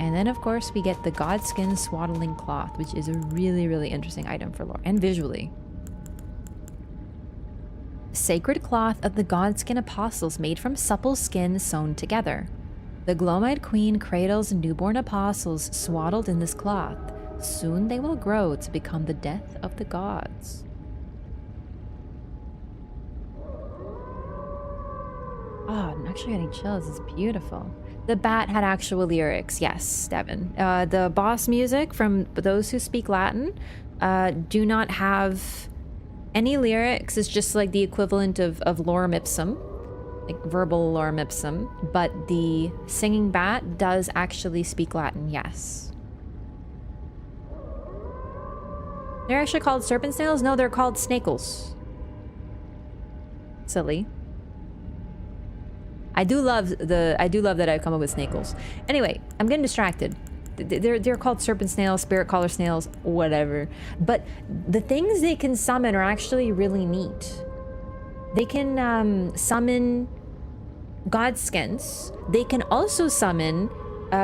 S1: And then, of course, we get the Godskin Swaddling Cloth, which is a really, really interesting item for lore, and visually. Sacred Cloth of the Godskin Apostles made from supple skin sewn together. The Glowmite Queen cradles newborn apostles swaddled in this cloth. Soon they will grow to become the death of the gods. Oh, I'm actually getting chills. It's beautiful. The bat had actual lyrics. Yes, Devin. The boss music from those who speak Latin do not have any lyrics. It's just like the equivalent of lorem ipsum. Like verbal lorem ipsum, but the singing bat does actually speak Latin, yes. They're actually called serpent snails? No, they're called snakels. Silly. I do love that I've come up with snakels. Anyway, I'm getting distracted. They're called serpent snails, spirit collar snails, whatever. But the things they can summon are actually really neat. They can summon Godskins. They can also summon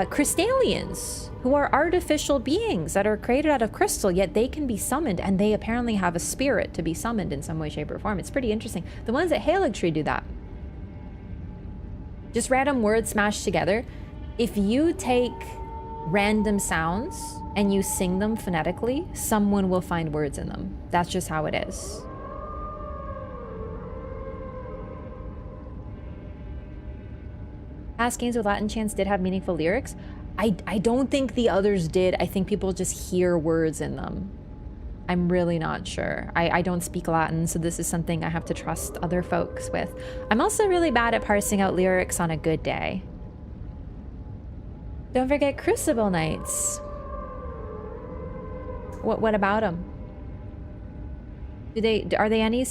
S1: crystallians, who are artificial beings that are created out of crystal, yet they can be summoned, and they apparently have a spirit to be summoned in some way, shape, or form. It's pretty interesting. The ones at Haligtree do that. Just random words smashed together. If you take random sounds and you sing them phonetically, someone will find words in them. That's just how it is. Past games with Latin chants did have meaningful lyrics. I don't think the others did. I think people just hear words in them. I'm really not sure. I don't speak Latin, so this is something I have to trust other folks with. I'm also really bad at parsing out lyrics on a good day. Don't forget Crucible Knights. What about them? Are they any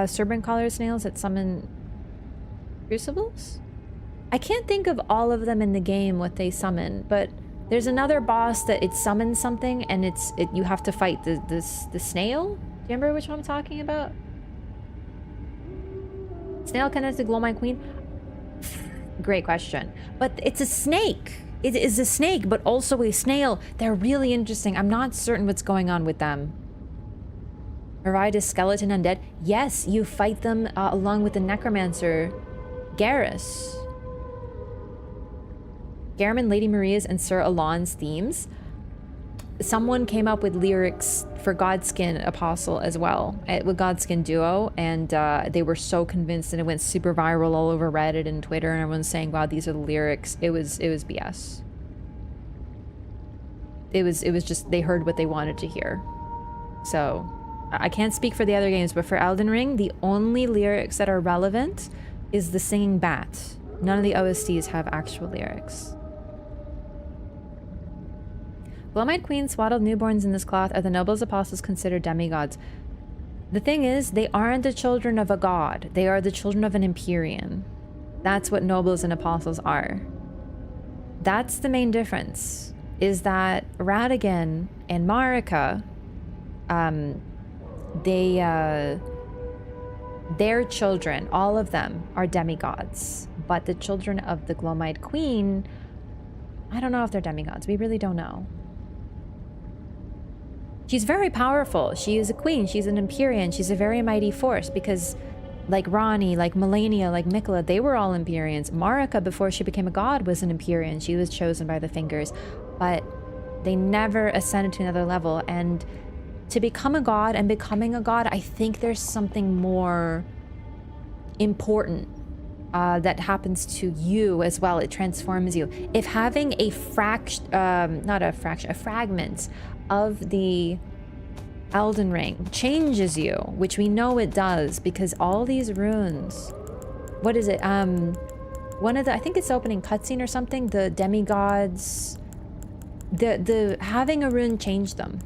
S1: serpent collar snails that summon crucibles? I can't think of all of them in the game what they summon, but there's another boss that it summons something, and you have to fight the snail. Do you remember which one I'm talking about? Snail connects to Glowmite Queen. Great question, but it's a snake. It is a snake, but also a snail. They're really interesting. I'm not certain what's going on with them. Provide skeleton undead. Yes, you fight them along with the necromancer, Garrus. Garamond, Lady Maria's, and Sir Alon's themes. Someone came up with lyrics for Godskin Apostle as well, with Godskin Duo, and they were so convinced, and it went super viral all over Reddit and Twitter, and everyone's saying, wow, these are the lyrics. It was BS. It was just, they heard what they wanted to hear. So, I can't speak for the other games, but for Elden Ring, the only lyrics that are relevant is the singing bat. None of the OSTs have actual lyrics. Glowmite Queen swaddled newborns in this cloth. Are the nobles apostles considered demigods? The thing is, they aren't the children of a god. They are the children of an Empyrean. That's what nobles and apostles are. That's the main difference, is that Radahn and Marika, their children, all of them, are demigods. But the children of the Glowmite Queen, I don't know if they're demigods. We really don't know. She's very powerful. She is a queen. She's an Empyrean. She's a very mighty force because like Ronnie, like Melina, like Mikola, they were all Empyreans. Marika, before she became a god, was an Empyrean. She was chosen by the Fingers, but they never ascended to another level. And to become a god and becoming a god, I think there's something more important that happens to you as well. It transforms you. If having a fragment of the Elden Ring changes you, which we know it does because all these runes, what is it? One of the, I think it's opening cutscene or something, the demigods, the having a rune changed them.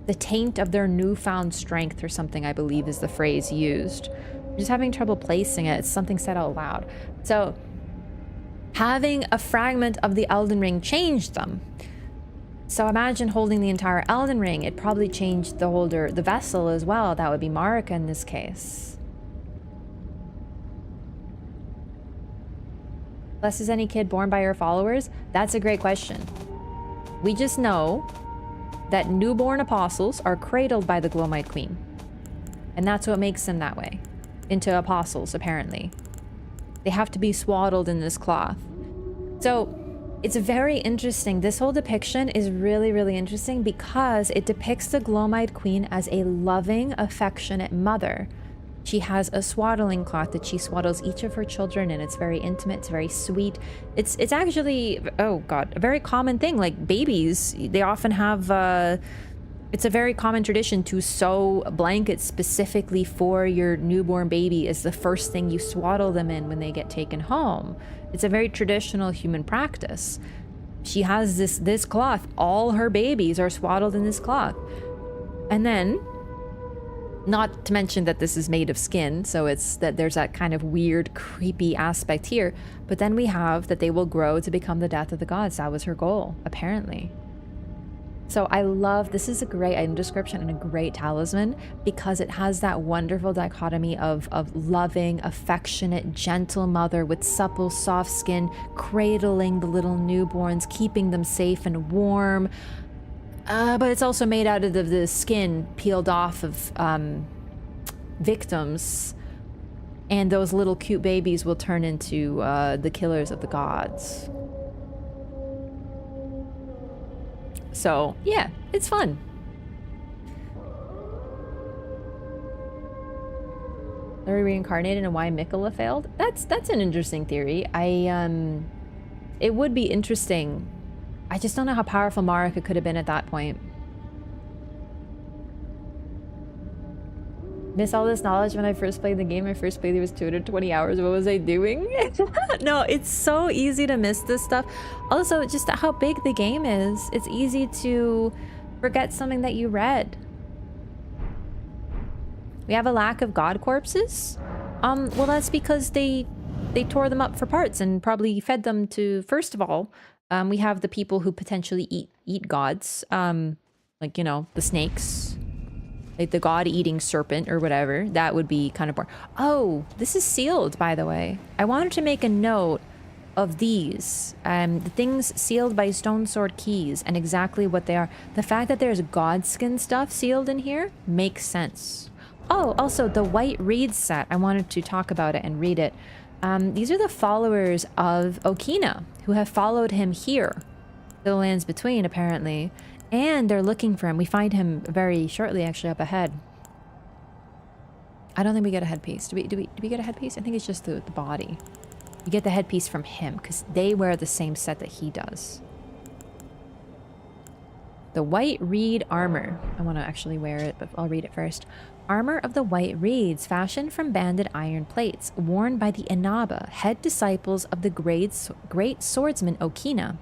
S1: The taint of their newfound strength or something, I believe is the phrase used. I'm just having trouble placing it. It's something said out loud. So having a fragment of the Elden Ring changed them. So imagine holding the entire Elden Ring. It probably changed the holder, the vessel as well. That would be Marika in this case. Blessed is any kid born by her followers? That's a great question. We just know that newborn apostles are cradled by the Glowmite Queen. And that's what makes them that way. Into apostles, apparently. They have to be swaddled in this cloth. So it's very interesting. This whole depiction is really, really interesting because it depicts the Glowmite Queen as a loving, affectionate mother. She has a swaddling cloth that she swaddles each of her children in. It's very intimate. It's very sweet. It's actually, oh God, a very common thing. Like babies, they often have, it's a very common tradition to sew blankets specifically for your newborn baby as the first thing you swaddle them in when they get taken home. It's a very traditional human practice. She has this cloth. All her babies are swaddled in this cloth. And then, not to mention that this is made of skin, so it's that there's that kind of weird, creepy aspect here. But then we have that they will grow to become the death of the gods. That was her goal, apparently. So I love, this is a great item description and a great talisman because it has that wonderful dichotomy of loving, affectionate, gentle mother with supple, soft skin, cradling the little newborns, keeping them safe and warm. But it's also made out of the skin peeled off of victims. And those little cute babies will turn into the killers of the gods. So, yeah, it's fun. Larry reincarnated and why Mikola failed? That's an interesting theory. It would be interesting. I just don't know how powerful Marika could have been at that point. Miss all this knowledge when I first played the game. My first playthrough was 220 hours. What was I doing? No, it's so easy to miss this stuff. Also, just how big the game is. It's easy to forget something that you read. We have a lack of god corpses. Well, that's because they tore them up for parts and probably fed them to. First of all, we have the people who potentially eat gods, like, you know, the snakes. Like the god-eating serpent or whatever. That would be kind of boring. Oh, this is sealed, by the way. I wanted to make a note of these. The things sealed by stone sword keys and exactly what they are. The fact that there's Godskin stuff sealed in here makes sense. Oh, also the white reed set. I wanted to talk about it and read it. These are the followers of Okina who have followed him here. To the lands between, apparently. And they're looking for him. We find him very shortly, actually, up ahead. I don't think we get a headpiece. Do we get a headpiece? I think it's just the body. You get the headpiece from him, because they wear the same set that he does. The white reed armor. I want to actually wear it, but I'll read it first. Armor of the white reeds, fashioned from banded iron plates, worn by the Inaba, head disciples of the great swordsman Okina.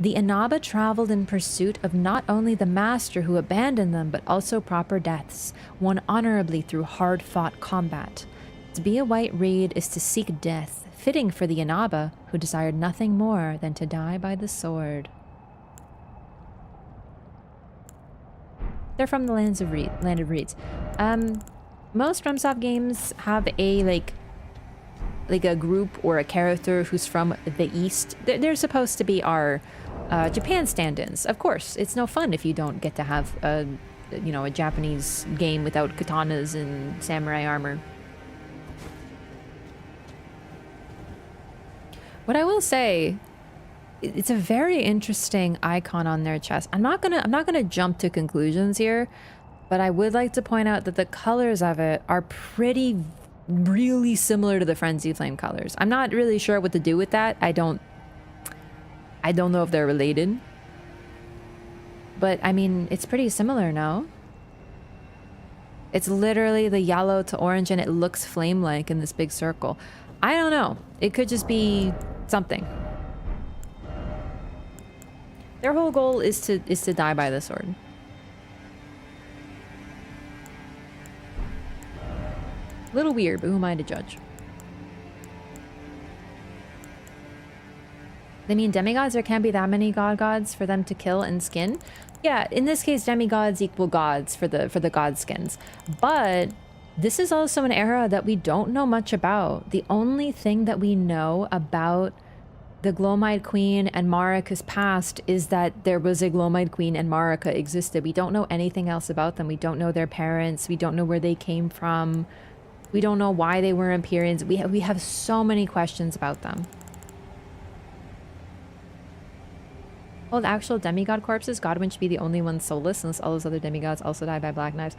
S1: The Inaba traveled in pursuit of not only the master who abandoned them, but also proper deaths, won honorably through hard-fought combat. To be a white reed is to seek death, fitting for the Inaba, who desired nothing more than to die by the sword. They're from the land of reeds. Most FromSoft games have a like a group or a character who's from the east. They're supposed to be our Japan stand-ins. Of course, it's no fun if you don't get to have a Japanese game without katanas and samurai armor. What I will say, it's a very interesting icon on their chest. I'm not gonna jump to conclusions here, but I would like to point out that the colors of it are really similar to the Frenzy Flame colors. I'm not really sure what to do with that. I don't know if they're related. But I mean, it's pretty similar, no? It's literally the yellow to orange and it looks flame-like in this big circle. I don't know. It could just be something. Their whole goal is to die by the sword. A little weird, but who am I to judge? I mean, demigods, there can't be that many gods for them to kill and skin. Yeah, in this case, demigods equal gods for the Godskins. But this is also an era that we don't know much about. The only thing that we know about the Glomide Queen and Marika's past is that there was a Glomide Queen and Marika existed. We don't know anything else about them. We don't know their parents. We don't know where they came from. We don't know why they were Empyreans. We have so many questions about them. Oh, the actual demigod corpses? Godwyn should be the only one soulless unless all those other demigods also die by black knives.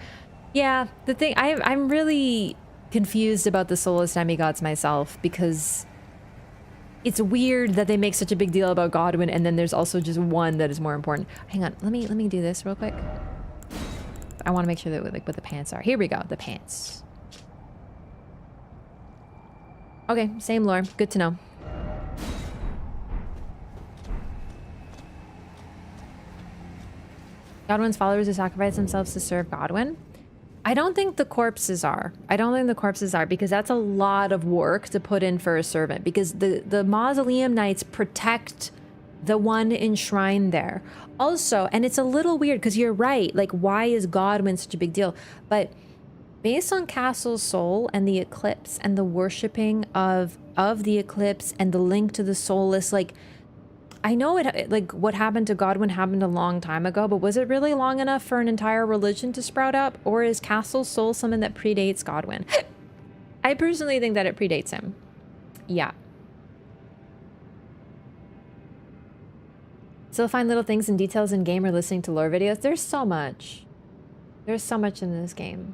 S1: Yeah, the thing, I'm really confused about the soulless demigods myself, because it's weird that they make such a big deal about Godwyn and then there's also just one that is more important. Hang on, let me do this real quick. I want to make sure that like what the pants are. Here we go, the pants. Okay, same lore. Good to know. Godwyn's followers who sacrifice themselves to serve Godwyn. I don't think the corpses are. I don't think the corpses are, because that's a lot of work to put in for a servant, because the Mausoleum Knights protect the one enshrined there. Also, and it's a little weird because you're right, like why is Godwyn such a big deal? But based on Castle's soul and the eclipse and the worshipping of the eclipse and the link to the soulless, like I know it, like what happened to Godwyn happened a long time ago, but was it really long enough for an entire religion to sprout up? Or is Castle's soul something that predates Godwyn? I personally think that it predates him. Yeah. Still find little things and details in game or listening to lore videos. There's so much. There's so much in this game.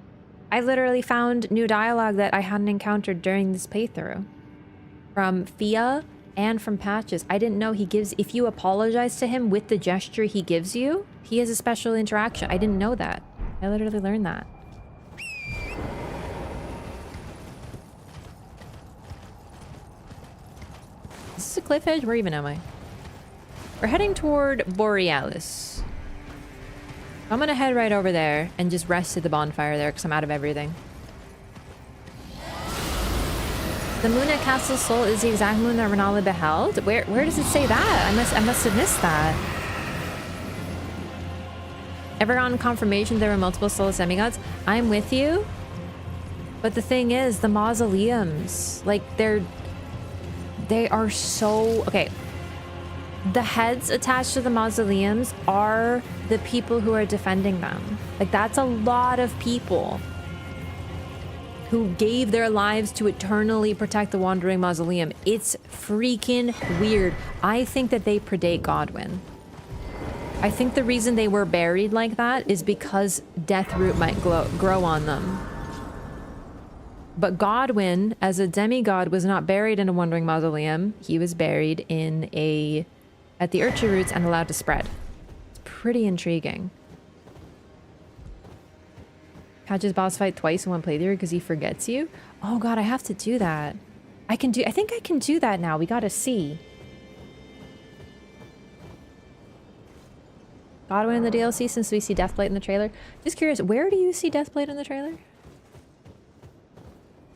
S1: I literally found new dialogue that I hadn't encountered during this playthrough. From Fia and from Patches. I didn't know he gives, if you apologize to him with the gesture he gives you, he has a special interaction. I didn't know that. I literally learned that. Is this a cliff edge? Where even am I? We're heading toward Borealis. I'm gonna head right over there and just rest at the bonfire there because I'm out of everything. The moon at Castle Soul is the exact moon that Renala beheld? Where does it say that? I must have missed that. Ever gotten confirmation there were multiple soulless demigods? I'm with you. But the thing is, the mausoleums, like they are so... Okay. The heads attached to the mausoleums are the people who are defending them. Like that's a lot of people who gave their lives to eternally protect the Wandering Mausoleum. It's freaking weird. I think that they predate Godwyn. I think the reason they were buried like that is because Deathroot might grow on them. But Godwyn, as a demigod, was not buried in a Wandering Mausoleum. He was buried in at the Urcha Roots and allowed to spread. It's pretty intriguing. Patches boss fight twice in one playthrough because he forgets you. Oh god, I have to do that. I think I can do that now. We gotta see. Godwyn in the DLC since we see Deathblade in the trailer. Just curious, where do you see Deathblade in the trailer?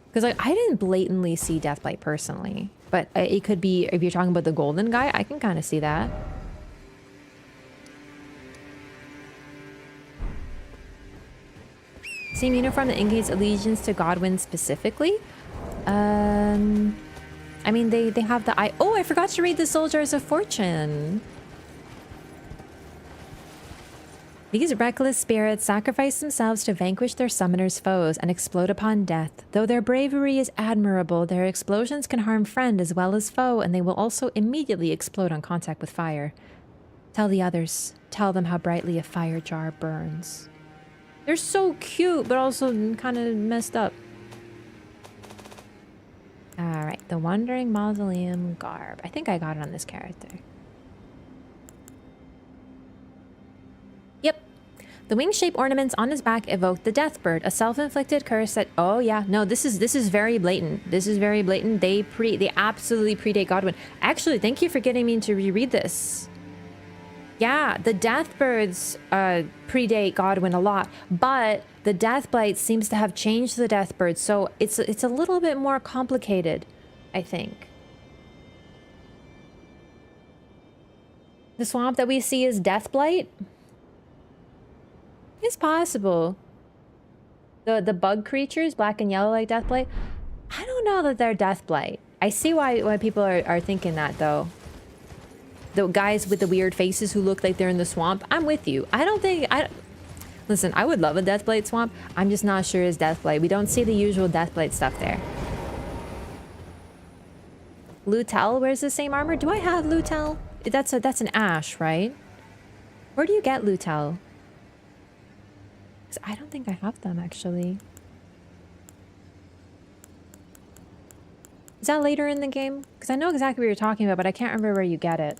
S1: Because like I didn't blatantly see Deathblade personally, but it could be if you're talking about the golden guy, I can kind of see that. Same uniform that indicates allegiance to Godwyn specifically. I mean, they have the eye. Oh, I forgot to read the Soldiers of Fortune. These reckless spirits sacrifice themselves to vanquish their summoner's foes and explode upon death. Though their bravery is admirable, their explosions can harm friend as well as foe, and they will also immediately explode on contact with fire. Tell the others. Tell them how brightly a fire jar burns. They're so cute, but also kind of messed up. Alright, the Wandering Mausoleum garb. I think I got it on this character. Yep. The wing-shaped ornaments on his back evoke the Death Bird, a self-inflicted curse that... Oh yeah, no, this is very blatant. This is very blatant. They absolutely predate Godwyn. Actually, thank you for getting me to reread this. Yeah, the Deathbirds predate Godwyn a lot, but the Deathblight seems to have changed the Deathbirds, so it's a little bit more complicated, I think. The swamp that we see is Deathblight? It's possible. The bug creatures, black and yellow like Deathblight? I don't know that they're Deathblight. I see why people are thinking that, though. The guys with the weird faces who look like they're in the swamp. I'm with you. I don't think... Listen, I would love a Deathblight swamp. I'm just not sure it's Deathblight. We don't see the usual Deathblight stuff there. Lutel wears the same armor. Do I have Lutel? That's an Ash, right? Where do you get Lutel? 'Cause I don't think I have them, actually. Is that later in the game? Because I know exactly what you're talking about, but I can't remember where you get it.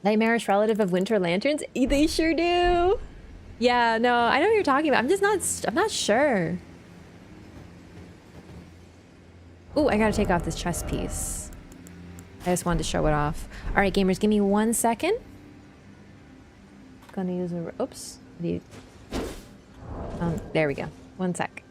S1: Nightmarish relative of winter lanterns? They sure do. Yeah, no, I know what you're talking about. I'm not sure. Ooh, I gotta take off this chest piece. I just wanted to show it off. All right, gamers, give me 1 second. Gonna use a... Oops. There we go. 1 sec.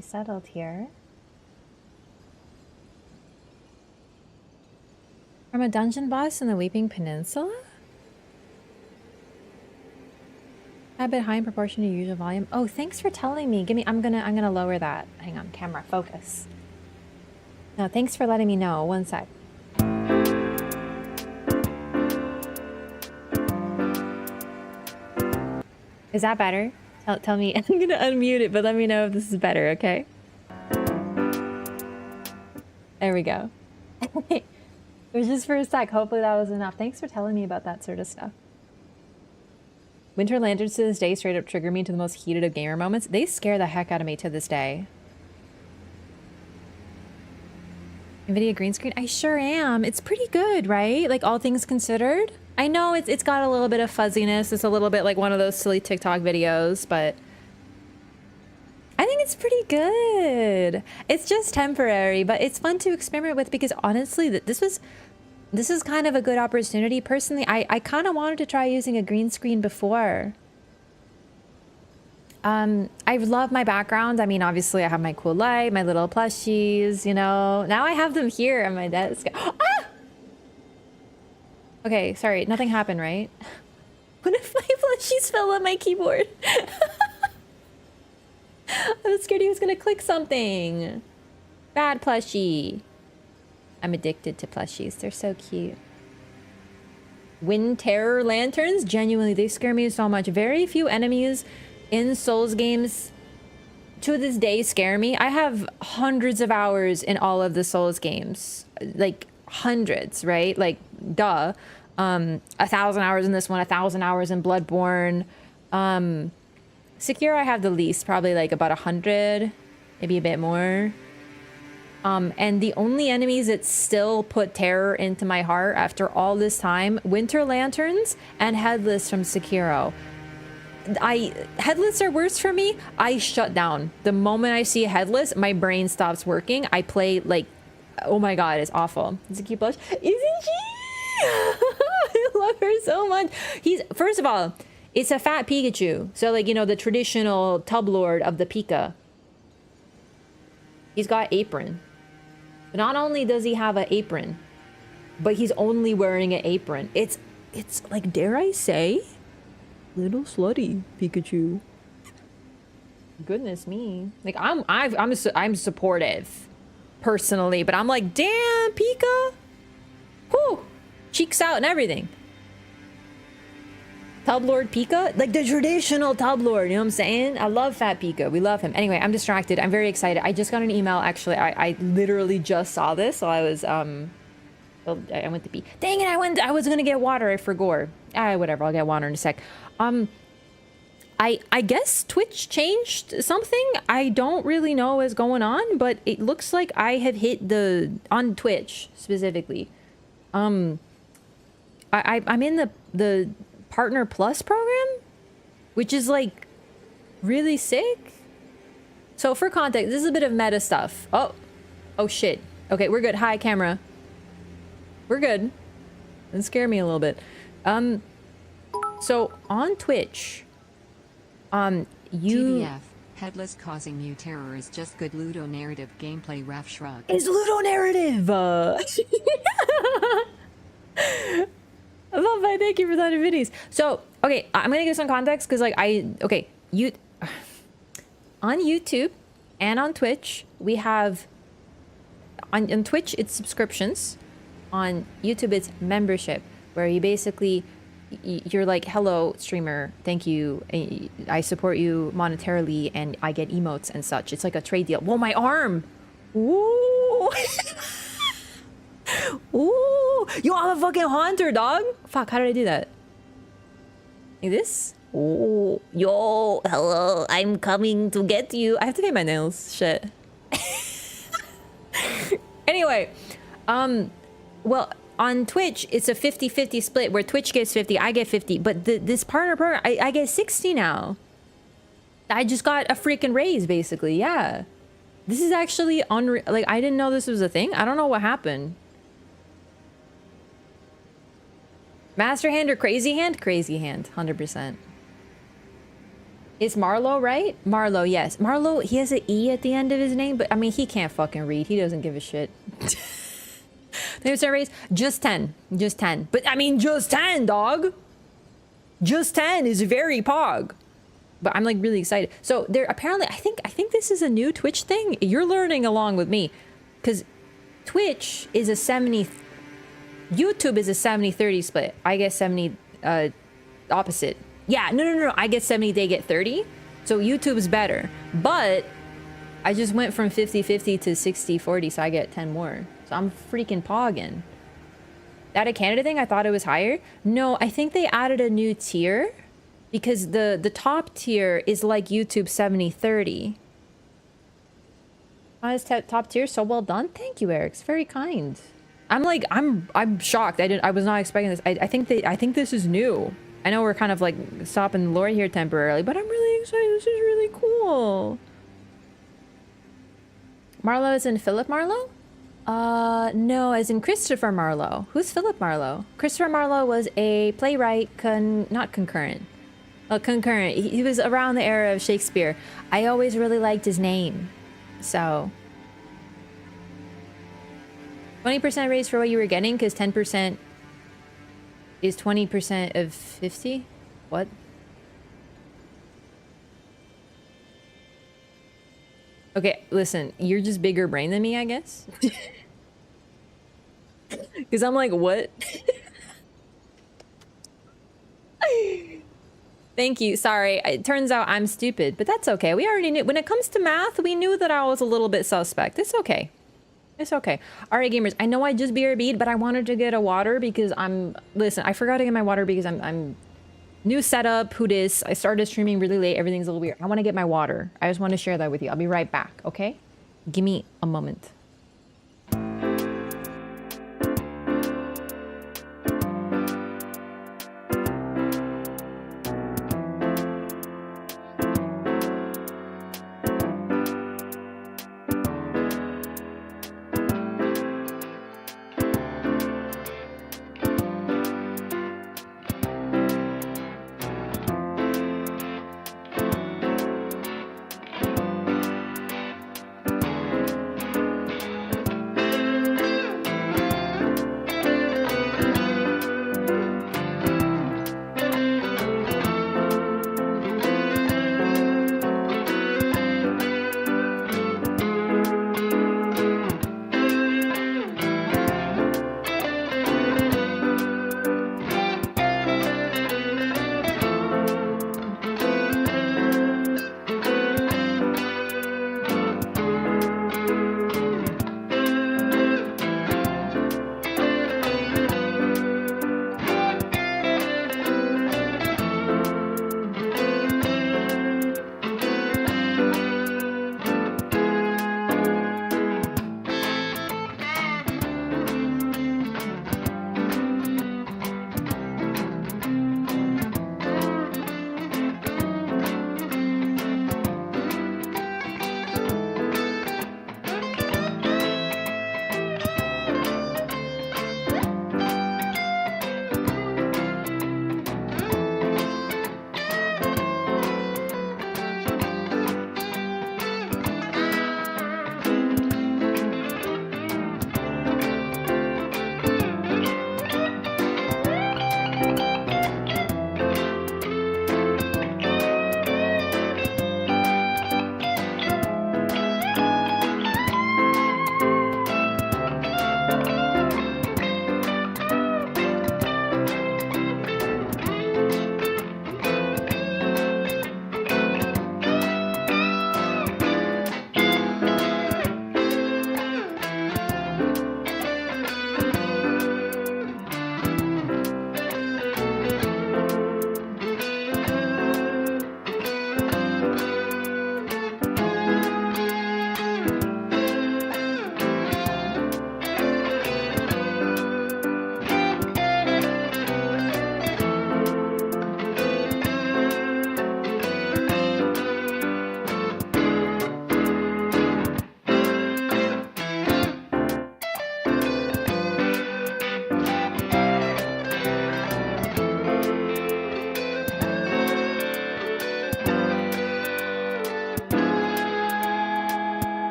S1: Settled here. From a dungeon boss in the Weeping Peninsula? A bit high in proportion to usual volume. Oh, thanks for telling me. I'm gonna lower that. Hang on, camera, focus. No, thanks for letting me know. 1 sec. Is that better? Tell me. I'm gonna unmute it, but let me know if this is better, okay? There we go. It was just for a sec. Hopefully that was enough. Thanks for telling me about that sort of stuff. Winter lanterns to this day straight up trigger me to the most heated of gamer moments. They scare the heck out of me to this day. NVIDIA green screen? I sure am. It's pretty good, right? Like, all things considered. I know it's got a little bit of fuzziness. It's a little bit like one of those silly TikTok videos, but I think it's pretty good. It's just temporary, but it's fun to experiment with because honestly, this is kind of a good opportunity. Personally, I kind of wanted to try using a green screen before. I love my background. I mean, obviously I have my cool light, my little plushies, you know. Now I have them here on my desk. Ah! Okay, sorry, nothing happened, right? What if my plushies fell on my keyboard? I was scared he was gonna click something. Bad plushie. I'm addicted to plushies. They're so cute. Wind Terror Lanterns, genuinely, they scare me so much. Very few enemies in Souls games to this day scare me. I have hundreds of hours in all of the Souls games. Like, hundreds, right? Like, duh. 1,000 hours in this one, 1,000 hours in Bloodborne. Sekiro I have the least, probably like about 100, maybe a bit more. And the only enemies that still put terror into my heart after all this time, Winter Lanterns and Headless from Sekiro. Headless are worse for me. I shut down. The moment I see a Headless, my brain stops working. I play like, oh my god, it's awful. It's a cute blush. Isn't she? I love her so much. First of all, it's a fat Pikachu. So like, you know, the traditional tub lord of the Pika. He's got apron. Not only does he have an apron, but he's only wearing an apron. It's like, dare I say, little slutty Pikachu. Goodness me. Like I'm supportive personally, but I'm like, damn, Pika. Whew. Cheeks out and everything. Tub Lord Pika, like the traditional Tub Lord, you know what I'm saying? I love Fat Pika. We love him. Anyway, I'm distracted. I'm very excited. I just got an email, actually. I literally just saw this, so I was, I went to pee. Dang it, I was gonna get water, I forgot. Whatever, I'll get water in a sec. I guess Twitch changed something. I don't really know what's going on, but it looks like I have hit on Twitch, specifically. I'm in the Partner Plus program, which is like really sick. So for context, this is a bit of meta stuff. Oh shit. Okay, we're good. Hi, camera. We're good. That scared me a little bit. So on Twitch,
S3: TDF, Headless causing you terror is just good ludonarrative gameplay. Raf shrug.
S1: It's ludonarrative. Love that. Thank you for that videos. So, okay, I'm gonna give some context because, like, on YouTube and on Twitch, we have on Twitch it's subscriptions, on YouTube it's membership, where you basically you're like, hello streamer, thank you, I support you monetarily, and I get emotes and such. It's like a trade deal. Whoa, my arm! Ooh. Ooh, yo, I'm a fucking haunter, dog. Fuck, how did I do that? Like this?
S2: Oh, yo, hello, I'm coming to get you.
S1: I have to paint my nails. Shit. Anyway, well, on Twitch, it's a 50-50 split where Twitch gets 50, I get 50. But this partner program, I get 60 now. I just got a freaking raise, basically. Yeah. This is actually unreal. Like, I didn't know this was a thing. I don't know what happened. Master hand or crazy hand? Crazy hand, 100%. Is Marlo right? Marlo, yes. Marlo, he has an E at the end of his name, but I mean, he can't fucking read. He doesn't give a shit. There's a raise. Just 10. Just 10. But I mean, just 10, dog. Just 10 is very pog. But I'm like really excited. So there apparently, I think this is a new Twitch thing. You're learning along with me. Because Twitch is a 70... YouTube is a 70-30 split. I get 70, opposite. Yeah, no. I get 70, they get 30. So YouTube's better. But I just went from 50-50 to 60-40, so I get 10 more. So I'm freaking pogging. That a Canada thing? I thought it was higher. No, I think they added a new tier. Because the top tier is like YouTube 70-30. Honest top tier, so well done. Thank you, Eric. It's very kind. I'm like, I'm shocked. I was not expecting this. I think this is new. I know we're kind of like stopping lore here temporarily, but I'm really excited. This is really cool. Marlowe is in Philip Marlowe? No, as in Christopher Marlowe. Who's Philip Marlowe? Christopher Marlowe was a playwright, not concurrent. Concurrent. He was around the era of Shakespeare. I always really liked his name. So 20% raise for what you were getting, because 10% is 20% of 50? What? Okay, listen, you're just bigger brain than me, I guess. Because I'm like, what? Thank you. Sorry. It turns out I'm stupid, but that's okay. We already knew. When it comes to math, we knew that I was a little bit suspect. It's okay. It's okay. All right, gamers. I know I just BRB'd, but I wanted to get a water because listen, I forgot to get my water because I'm new setup. Who dis? I started streaming really late. Everything's a little weird. I want to get my water. I just want to share that with you. I'll be right back. Okay? Give me a moment.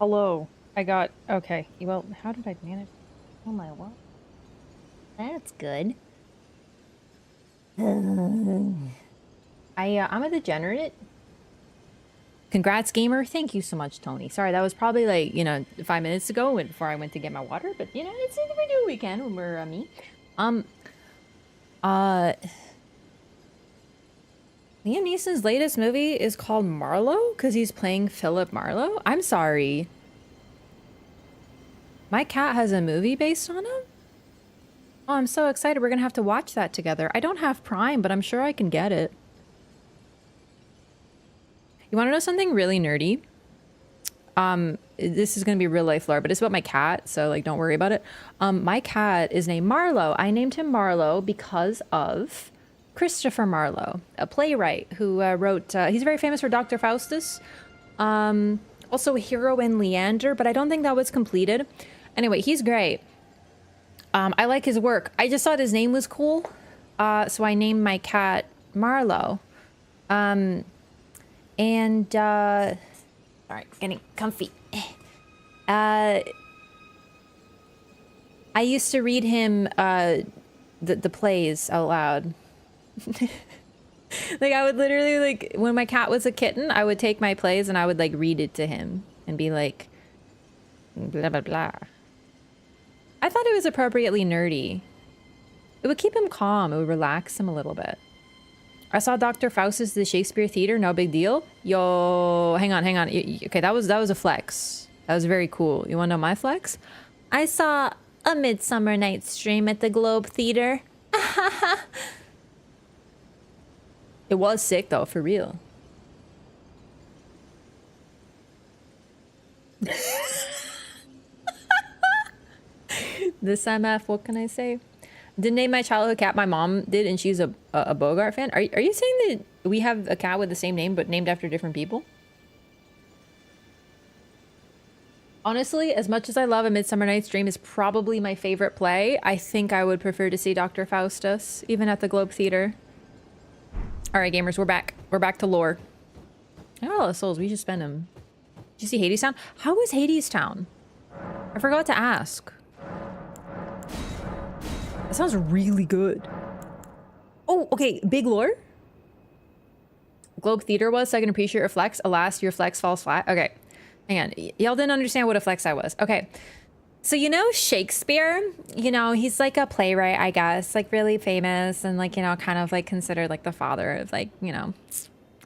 S1: Hello. Okay. Well, how did I manage? Oh my what?
S2: That's good.
S1: I'm a degenerate. Congrats, gamer. Thank you so much, Tony. Sorry, that was probably like, 5 minutes ago before I went to get my water, but it's we do what we can when we're me. Liam Neeson's latest movie is called Marlowe because he's playing Philip Marlowe. I'm sorry. My cat has a movie based on him? Oh, I'm so excited. We're going to have to watch that together. I don't have Prime, but I'm sure I can get it. You want to know something really nerdy? This is going to be real life lore, but it's about my cat, so like don't worry about it. My cat is named Marlowe. I named him Marlowe because of Christopher Marlowe, a playwright who wrote, he's very famous for Dr. Faustus. Also Hero and Leander, but I don't think that was completed. Anyway, he's great. I like his work. I just thought his name was cool. So I named my cat Marlo. Sorry, getting comfy. I used to read him the plays out loud. Like, I would literally, like, when my cat was a kitten, I would take my plays and I would, like, read it to him and be like, blah, blah, blah. I thought it was appropriately nerdy. It would keep him calm. It would relax him a little bit. I saw Dr. Faustus at the Shakespeare Theater. No big deal. Yo, hang on. Okay, that was a flex. That was very cool. You want to know my flex? I saw A Midsummer Night's Stream at the Globe Theater. It was sick though, for real. This MF, what can I say? Didn't name my childhood cat. My mom did, and she's a Bogart fan. Are you saying that we have a cat with the same name but named after different people? Honestly, as much as I love A Midsummer Night's Dream is probably my favorite play, I think I would prefer to see Dr. Faustus, even at the Globe Theater. All right, gamers, we're back. We're back to lore. Oh, souls, we should spend them. Did you see Hades Town? How was Hades Town? I forgot to ask. That sounds really good. Oh, okay, big lore. Globe Theater was, so I can appreciate your flex. Alas, your flex falls flat. Okay, hang on. Y'all didn't understand what a flex I was. Okay. So, you know, Shakespeare, you know, he's like a playwright, I guess, like really famous and like, you know, kind of like considered like the father of like, you know,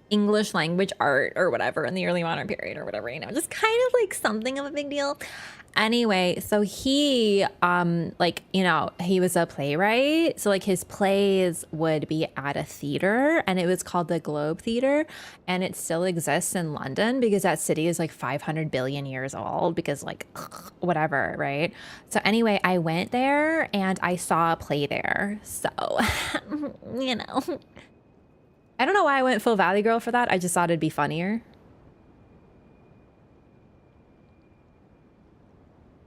S1: English language art or whatever in the early modern period or whatever, you know, just kind of like something of a big deal. Anyway, so he, like, you know, he was a playwright. So like his plays would be at a theater and it was called the Globe Theater. And it still exists in London because that city is like 500 billion years old because like whatever, right? So anyway, I went there and I saw a play there. So, you know, I don't know why I went full Valley Girl for that. I just thought it'd be funnier.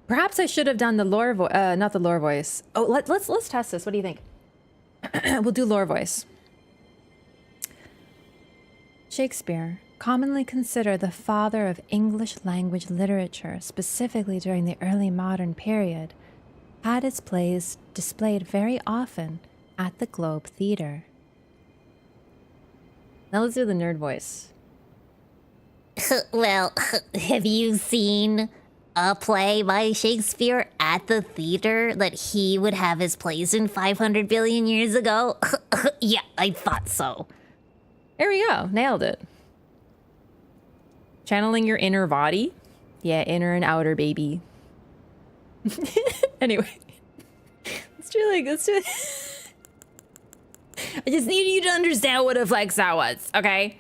S1: Perhaps I should have done the lore voice, not the lore voice. Oh, let's test this. What do you think? We'll do lore voice. Shakespeare, commonly considered the father of English language literature, specifically during the early modern period, had his plays displayed very often at the Globe Theater. Now let's do the nerd voice.
S2: Well, have you seen a play by Shakespeare at the theater that he would have his plays in 500 billion years ago? Yeah, I thought so.
S1: There we go. Nailed it. Channeling your inner body. Yeah, inner and outer, baby. Anyway. Let's do I just need you to understand what a flex that was, okay?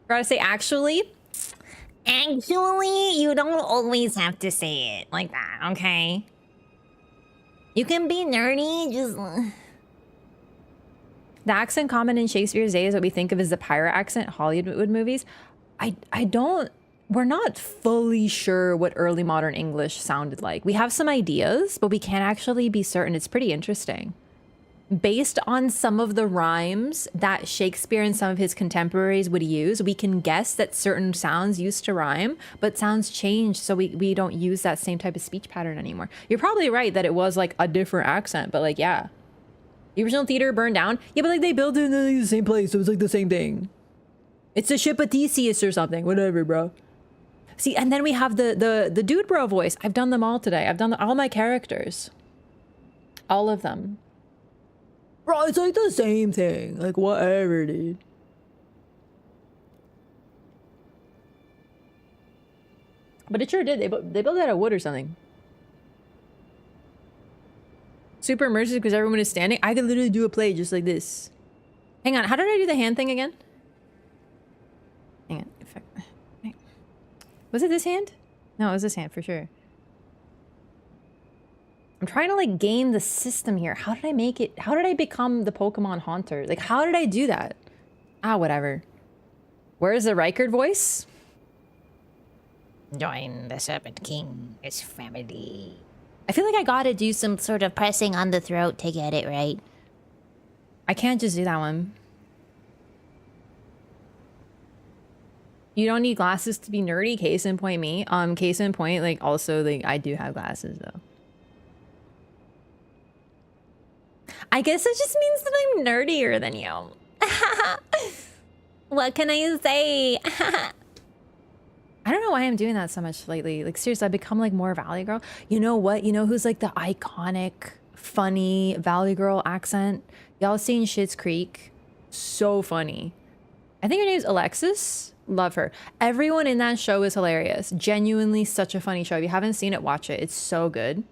S1: Gotta say actually?
S2: Actually, you don't always have to say it like that, okay? You can be nerdy, just...
S1: The accent common in Shakespeare's day is what we think of as the pirate accent Hollywood movies. We're not fully sure what early modern English sounded like. We have some ideas, but we can't actually be certain. It's pretty interesting. Based on some of the rhymes that Shakespeare and some of his contemporaries would use, we can guess that certain sounds used to rhyme, but sounds changed, so we don't use that same type of speech pattern anymore. You're probably right that it was like a different accent, but like, yeah. The original theater burned down. Yeah, but like they built it in the same place, so it's like the same thing. It's the ship of Theseus or something, whatever, bro. See, and then we have the dude bro voice. I've done them all today. I've done all my characters. All of them. Bro, it's like the same thing. Like, whatever, dude. But it sure did. They built it out of wood or something. Super immersive because everyone is standing. I could literally do a play just like this. Hang on. How did I do the hand thing again? Hang on. Was it this hand? No, it was this hand for sure. I'm trying to like game the system here. How did I make it? How did I become the Pokemon Haunter? Like, how did I do that? Ah, whatever. Where's the Rykard voice?
S2: Join the Serpent King's family. I feel like I gotta do some sort of pressing on the throat to get it right.
S1: I can't just do that one. You don't need glasses to be nerdy. Case in point, me. Case in point, like also, like I do have glasses though. I guess it just means that I'm nerdier than you. What can I say? I don't know why I'm doing that so much lately. Like seriously, I've become like more Valley Girl. You know what? You know who's like the iconic, funny Valley Girl accent? Y'all seen Schitt's Creek? So funny. I think her name's Alexis. Love her. Everyone in that show is hilarious. Genuinely such a funny show. If you haven't seen it, watch it. It's so good.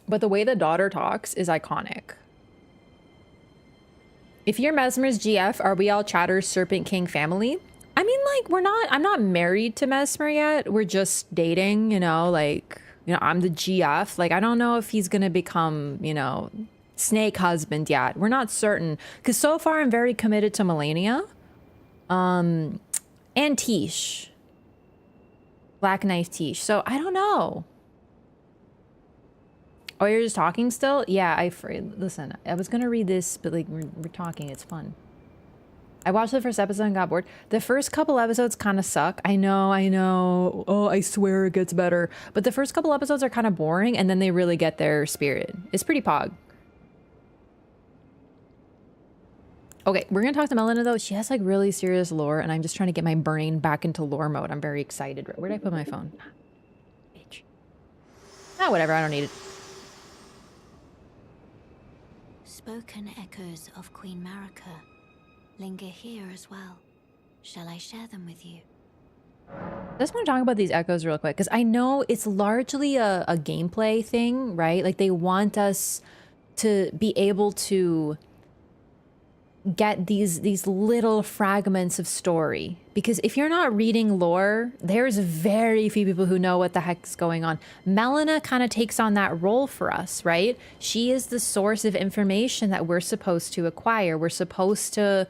S1: But the way the daughter talks is iconic. If you're Mesmer's GF, are we all Chatter's Serpent King family? I mean, like, I'm not married to Mesmer yet. We're just dating, you know, like, you know, I'm the GF. Like, I don't know if he's gonna become, you know, Snake husband yet. We're not certain. Because so far I'm very committed to Melina. And Tish. Black Knife Tish. So I don't know. Oh, you're just talking still? Yeah, listen, I was gonna read this, but like we're talking, it's fun. I watched the first episode and got bored. The first couple episodes kind of suck. I know. Oh, I swear it gets better. But the first couple episodes are kind of boring, and then they really get their spirit. It's pretty pog. Okay, we're gonna talk to Melina though. She has like really serious lore, and I'm just trying to get my brain back into lore mode. I'm very excited. Where did I put my phone? Bitch. Ah, whatever, I don't need it.
S4: Spoken echoes of Queen Marika linger here as well. Shall I share them with you?
S1: I just want to talk about these echoes real quick, because I know it's largely a gameplay thing, right? Like they want us to be able to get these little fragments of story, because if you're not reading lore, there's very few people who know what the heck's going on. Melina kind of takes on that role for us, right? She is the source of information that we're supposed to acquire. We're supposed to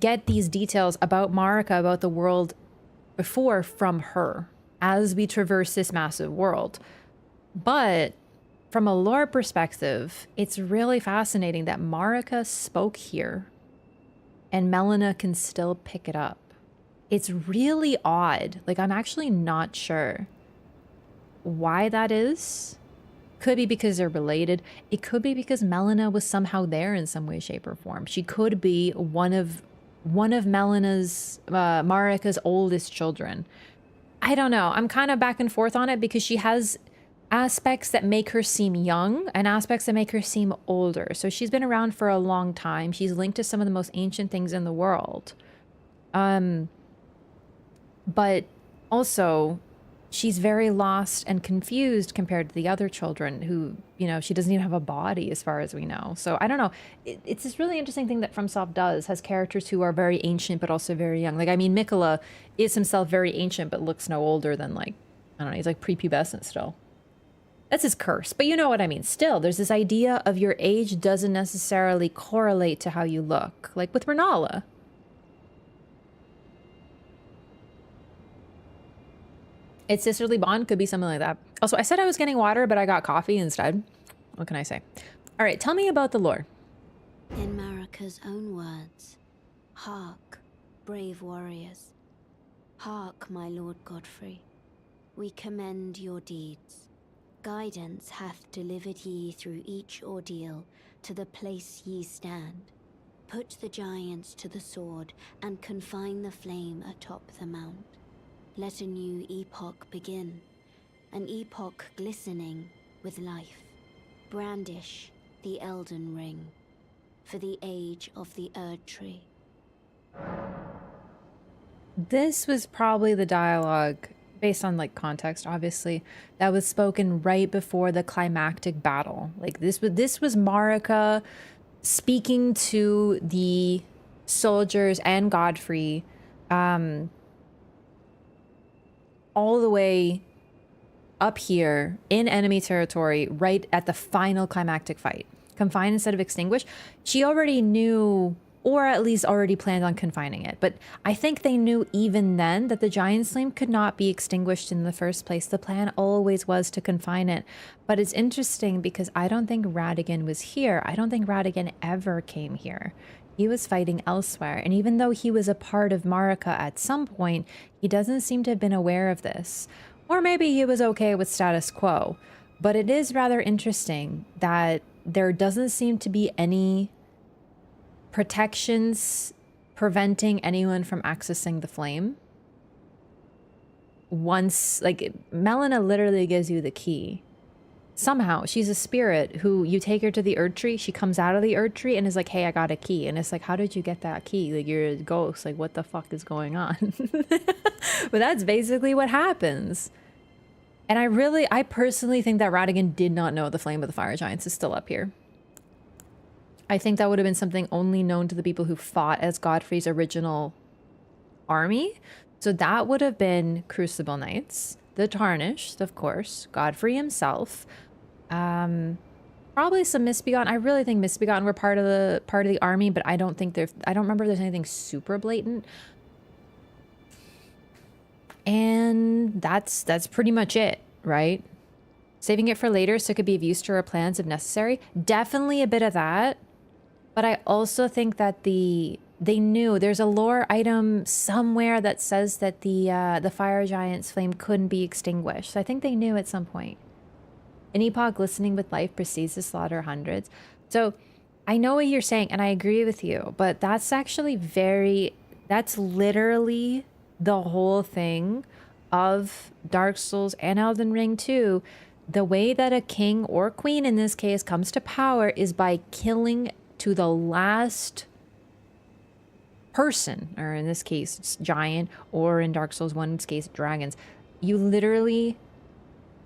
S1: get these details about Marika, about the world before, from her as we traverse this massive world. But from a lore perspective, it's really fascinating that Marika spoke here and Melina can still pick it up. It's really odd. Like, I'm actually not sure why that is. Could be because they're related. It could be because Melina was somehow there in some way, shape, or form. She could be one of Melina's, Marika's oldest children. I don't know. I'm kind of back and forth on it because she has aspects that make her seem young and aspects that make her seem older. So she's been around for a long time. She's linked to some of the most ancient things in the world. But also she's very lost and confused compared to the other children who, you know, she doesn't even have a body as far as we know. So I don't know. It's this really interesting thing that FromSoft does, has characters who are very ancient but also very young. Like, I mean, Mikola is himself very ancient but looks no older than, like, I don't know, he's like prepubescent still. That's his curse, but you know what I mean. Still, there's this idea of your age doesn't necessarily correlate to how you look. Like with Renala. It's sisterly bond, could be something like that. Also, I said I was getting water, but I got coffee instead. What can I say? All right, tell me about the lore.
S4: In Marika's own words, hark, brave warriors. Hark, my lord Godfrey. We commend your deeds. Guidance hath delivered ye through each ordeal to the place ye stand. Put the giants to the sword and confine the flame atop the mount. Let a new epoch begin, an epoch glistening with life. Brandish the Elden Ring for the age of the Erd Tree.
S1: This was probably the dialogue, based on like context obviously, that was spoken right before the climactic battle. Like this was Marika speaking to the soldiers and Godfrey all the way up here in enemy territory, right at the final climactic fight. Confine instead of extinguish. She already knew, or at least already planned on confining it. But I think they knew even then that the Giant's Flame could not be extinguished in the first place. The plan always was to confine it. But it's interesting because I don't think Radahn was here. I don't think Radahn ever came here. He was fighting elsewhere. And even though he was a part of Marika at some point, he doesn't seem to have been aware of this. Or maybe he was okay with status quo. But it is rather interesting that there doesn't seem to be any protections preventing anyone from accessing the flame. Once, like, Melina literally gives you the key. Somehow, she's a spirit who you take her to the Erdtree, she comes out of the Erdtree and is like, hey, I got a key. And it's like, how did you get that key? Like, you're a ghost. Like, what the fuck is going on? But that's basically what happens. And I personally think that Radahn did not know the Flame of the Fire Giants is still up here. I think that would have been something only known to the people who fought as Godfrey's original army. So that would have been Crucible Knights, the Tarnished, of course, Godfrey himself, probably some Misbegotten. I really think Misbegotten were part of the army, but I don't remember there's anything super blatant. And that's pretty much it, right? Saving it for later so it could be of use to our plans if necessary. Definitely a bit of that. But I also think that they knew there's a lore item somewhere that says that the fire giant's flame couldn't be extinguished. So I think they knew at some point. An epoch glistening with life proceeds to slaughter hundreds. So I know what you're saying and I agree with you, but that's actually that's literally the whole thing of Dark Souls and Elden Ring 2. The way that a king or queen in this case comes to power is by killing to the last person, or in this case it's giant, or in Dark Souls 1's case dragons. You literally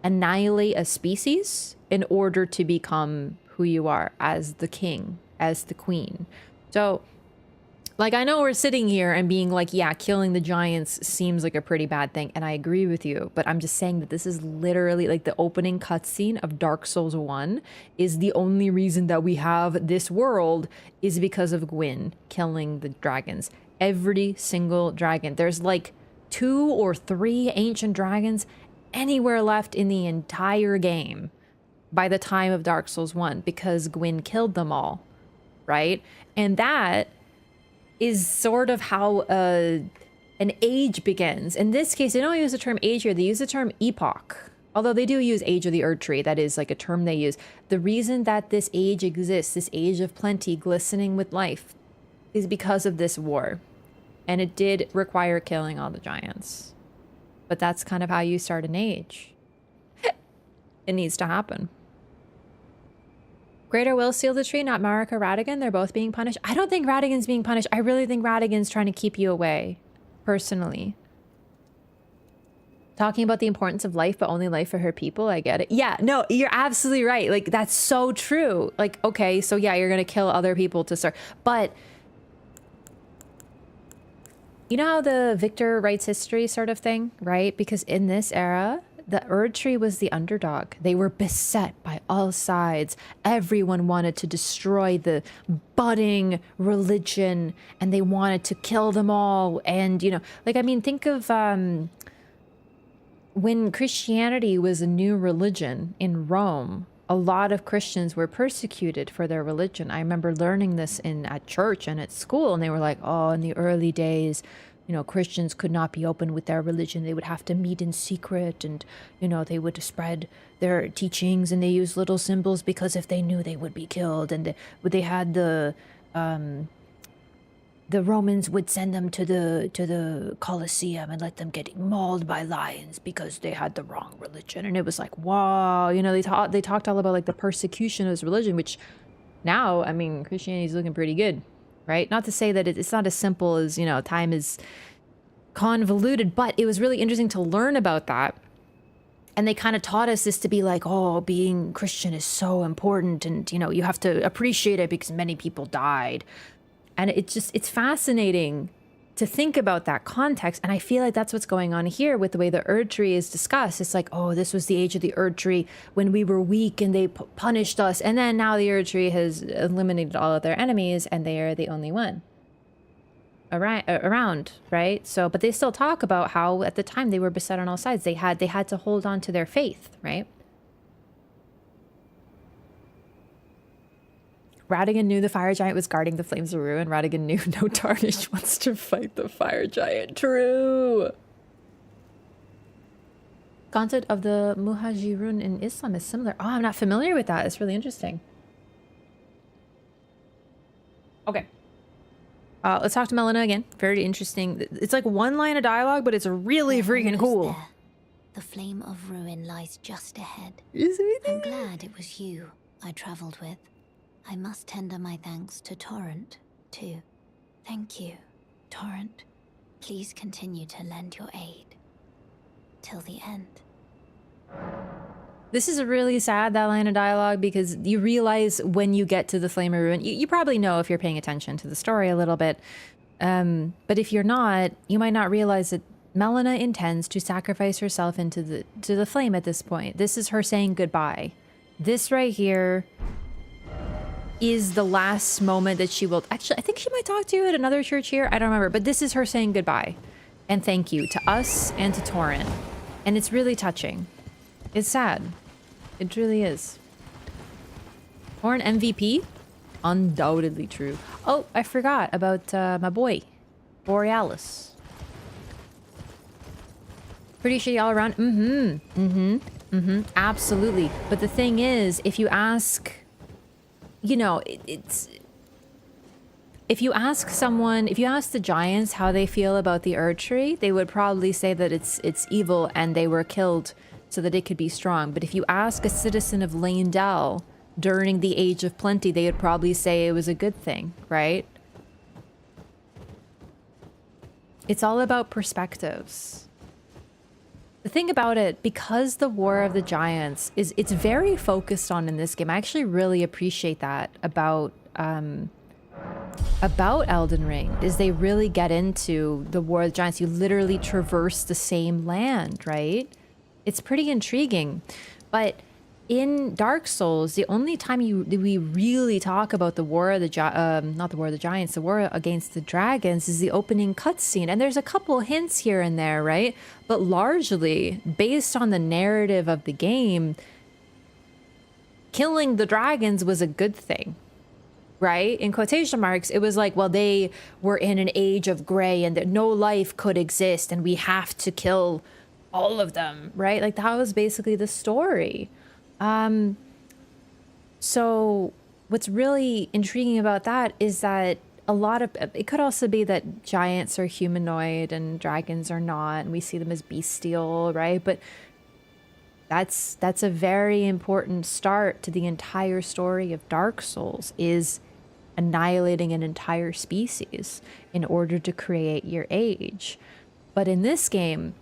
S1: annihilate a species in order to become who you are as the king, as the queen. So like, I know we're sitting here and being like, yeah, killing the giants seems like a pretty bad thing, and I agree with you, but I'm just saying that this is literally like the opening cutscene of Dark Souls 1 is the only reason that we have this world is because of Gwyn killing the dragons. Every single dragon. There's like 2 or 3 ancient dragons anywhere left in the entire game by the time of Dark Souls 1 because Gwyn killed them all, right? And that is sort of how an age begins. In this case, they don't use the term age here, they use the term epoch. Although they do use Age of the Erdtree, that is like a term they use. The reason that this age exists, this age of plenty glistening with life, is because of this war. And it did require killing all the giants. But that's kind of how you start an age. It needs to happen. Greater will seal the tree, not Marika Radahn. They're both being punished. I don't think Radagon's being punished. I really think Radagon's trying to keep you away, personally. Talking about the importance of life, but only life for her people. I get it. Yeah, no, you're absolutely right. Like, that's so true. Like, okay, so yeah, you're going to kill other people to start. But you know how the victor writes history sort of thing, right? Because in this era, the Erdtree was the underdog. They were beset by all sides. Everyone wanted to destroy the budding religion and they wanted to kill them all. And, you know, like, I mean, think of when Christianity was a new religion in Rome, a lot of Christians were persecuted for their religion. I remember learning this at church and at school, and they were like, oh, in the early days, you know, Christians could not be open with their religion. They would have to meet in secret and, you know, they would spread their teachings and they used little symbols because if they knew they would be killed. And they had the Romans would send them to the Colosseum and let them get mauled by lions because they had the wrong religion. And it was like, wow, you know, they talked all about like the persecution of this religion, which now, I mean, Christianity is looking pretty good. Right? Not to say that it's not as simple as, you know, time is convoluted, but it was really interesting to learn about that. And they kind of taught us this to be like, oh, being Christian is so important. And, you know, you have to appreciate it because many people died. And it's fascinating to think about that context. And I feel like that's what's going on here with the way the Erdtree is discussed. It's like, oh, this was the age of the Erdtree when we were weak and they punished us. And then now the Erdtree has eliminated all of their enemies and they are the only one. around, right? So, but they still talk about how at the time they were beset on all sides. They had to hold on to their faith, right? Radahn knew the fire giant was guarding the flames of ruin. Radahn knew no tarnish wants to fight the fire giant. True. Concept of the Muhajirun in Islam is similar. Oh, I'm not familiar with that. It's really interesting. Okay. Let's talk to Melina again. Very interesting. It's like one line of dialogue, but it's really freaking cool.
S4: There. The flame of ruin lies just ahead.
S1: Is it?
S4: I'm glad it was you I traveled with. I must tender my thanks to Torrent, too. Thank you, Torrent. Please continue to lend your aid. Till the end.
S1: This is really sad, that line of dialogue, because you realize when you get to the Flame of Ruin, you probably know if you're paying attention to the story a little bit, but if you're not, you might not realize that Melina intends to sacrifice herself into the flame at this point. This is her saying goodbye. This right here is the last moment that she will... Actually, I think she might talk to you at another church here. I don't remember, but this is her saying goodbye and thank you to us and to Torrent, and it's really touching. It's sad. It really is. Or an MVP? Undoubtedly true. Oh, I forgot about my boy, Borealis. Pretty shitty all around. Absolutely. But the thing is, if you ask, you know, if you ask someone, if you ask the giants how they feel about the Erd Tree, they would probably say that it's evil and they were killed so that it could be strong. But if you ask a citizen of Leyndell during the Age of Plenty, they would probably say it was a good thing, right? It's all about perspectives. The thing about it, because the War of the Giants it's very focused on in this game. I actually really appreciate that about Elden Ring, is they really get into the War of the Giants. You literally traverse the same land, right? It's pretty intriguing. But in Dark Souls, the only time we really talk about the War of the not the War of the Giants, the War against the Dragons, is the opening cutscene. And there's a couple hints here and there, right? But largely, based on the narrative of the game, killing the dragons was a good thing, right? In quotation marks, it was like, well, they were in an age of gray and that no life could exist and we have to kill all of them, right? Like that was basically the story. So what's really intriguing about that is that a lot of it could also be that giants are humanoid and dragons are not, and we see them as bestial, right? But that's a very important start to the entire story of Dark Souls, is annihilating an entire species in order to create your age. But in this game,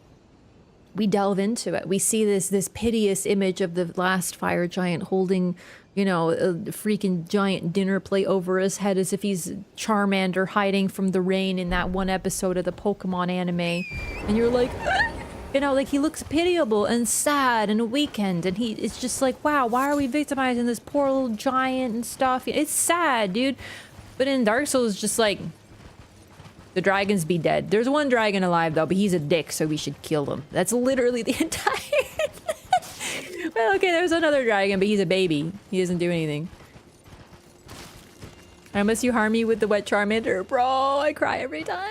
S1: we delve into it. We see this piteous image of the last fire giant holding, you know, a freaking giant dinner plate over his head as if he's Charmander hiding from the rain in that one episode of the Pokemon anime. And you're like, you know, like he looks pitiable and sad and weakened. And it's just like, wow, why are we victimizing this poor little giant and stuff? It's sad, dude. But in Dark Souls, it's just like, the dragons be dead. There's one dragon alive though, but he's a dick, so we should kill him. That's literally the entire... Well, okay, there's another dragon, but he's a baby. He doesn't do anything. Unless you harm me with the wet Charmander, bro, I cry every time.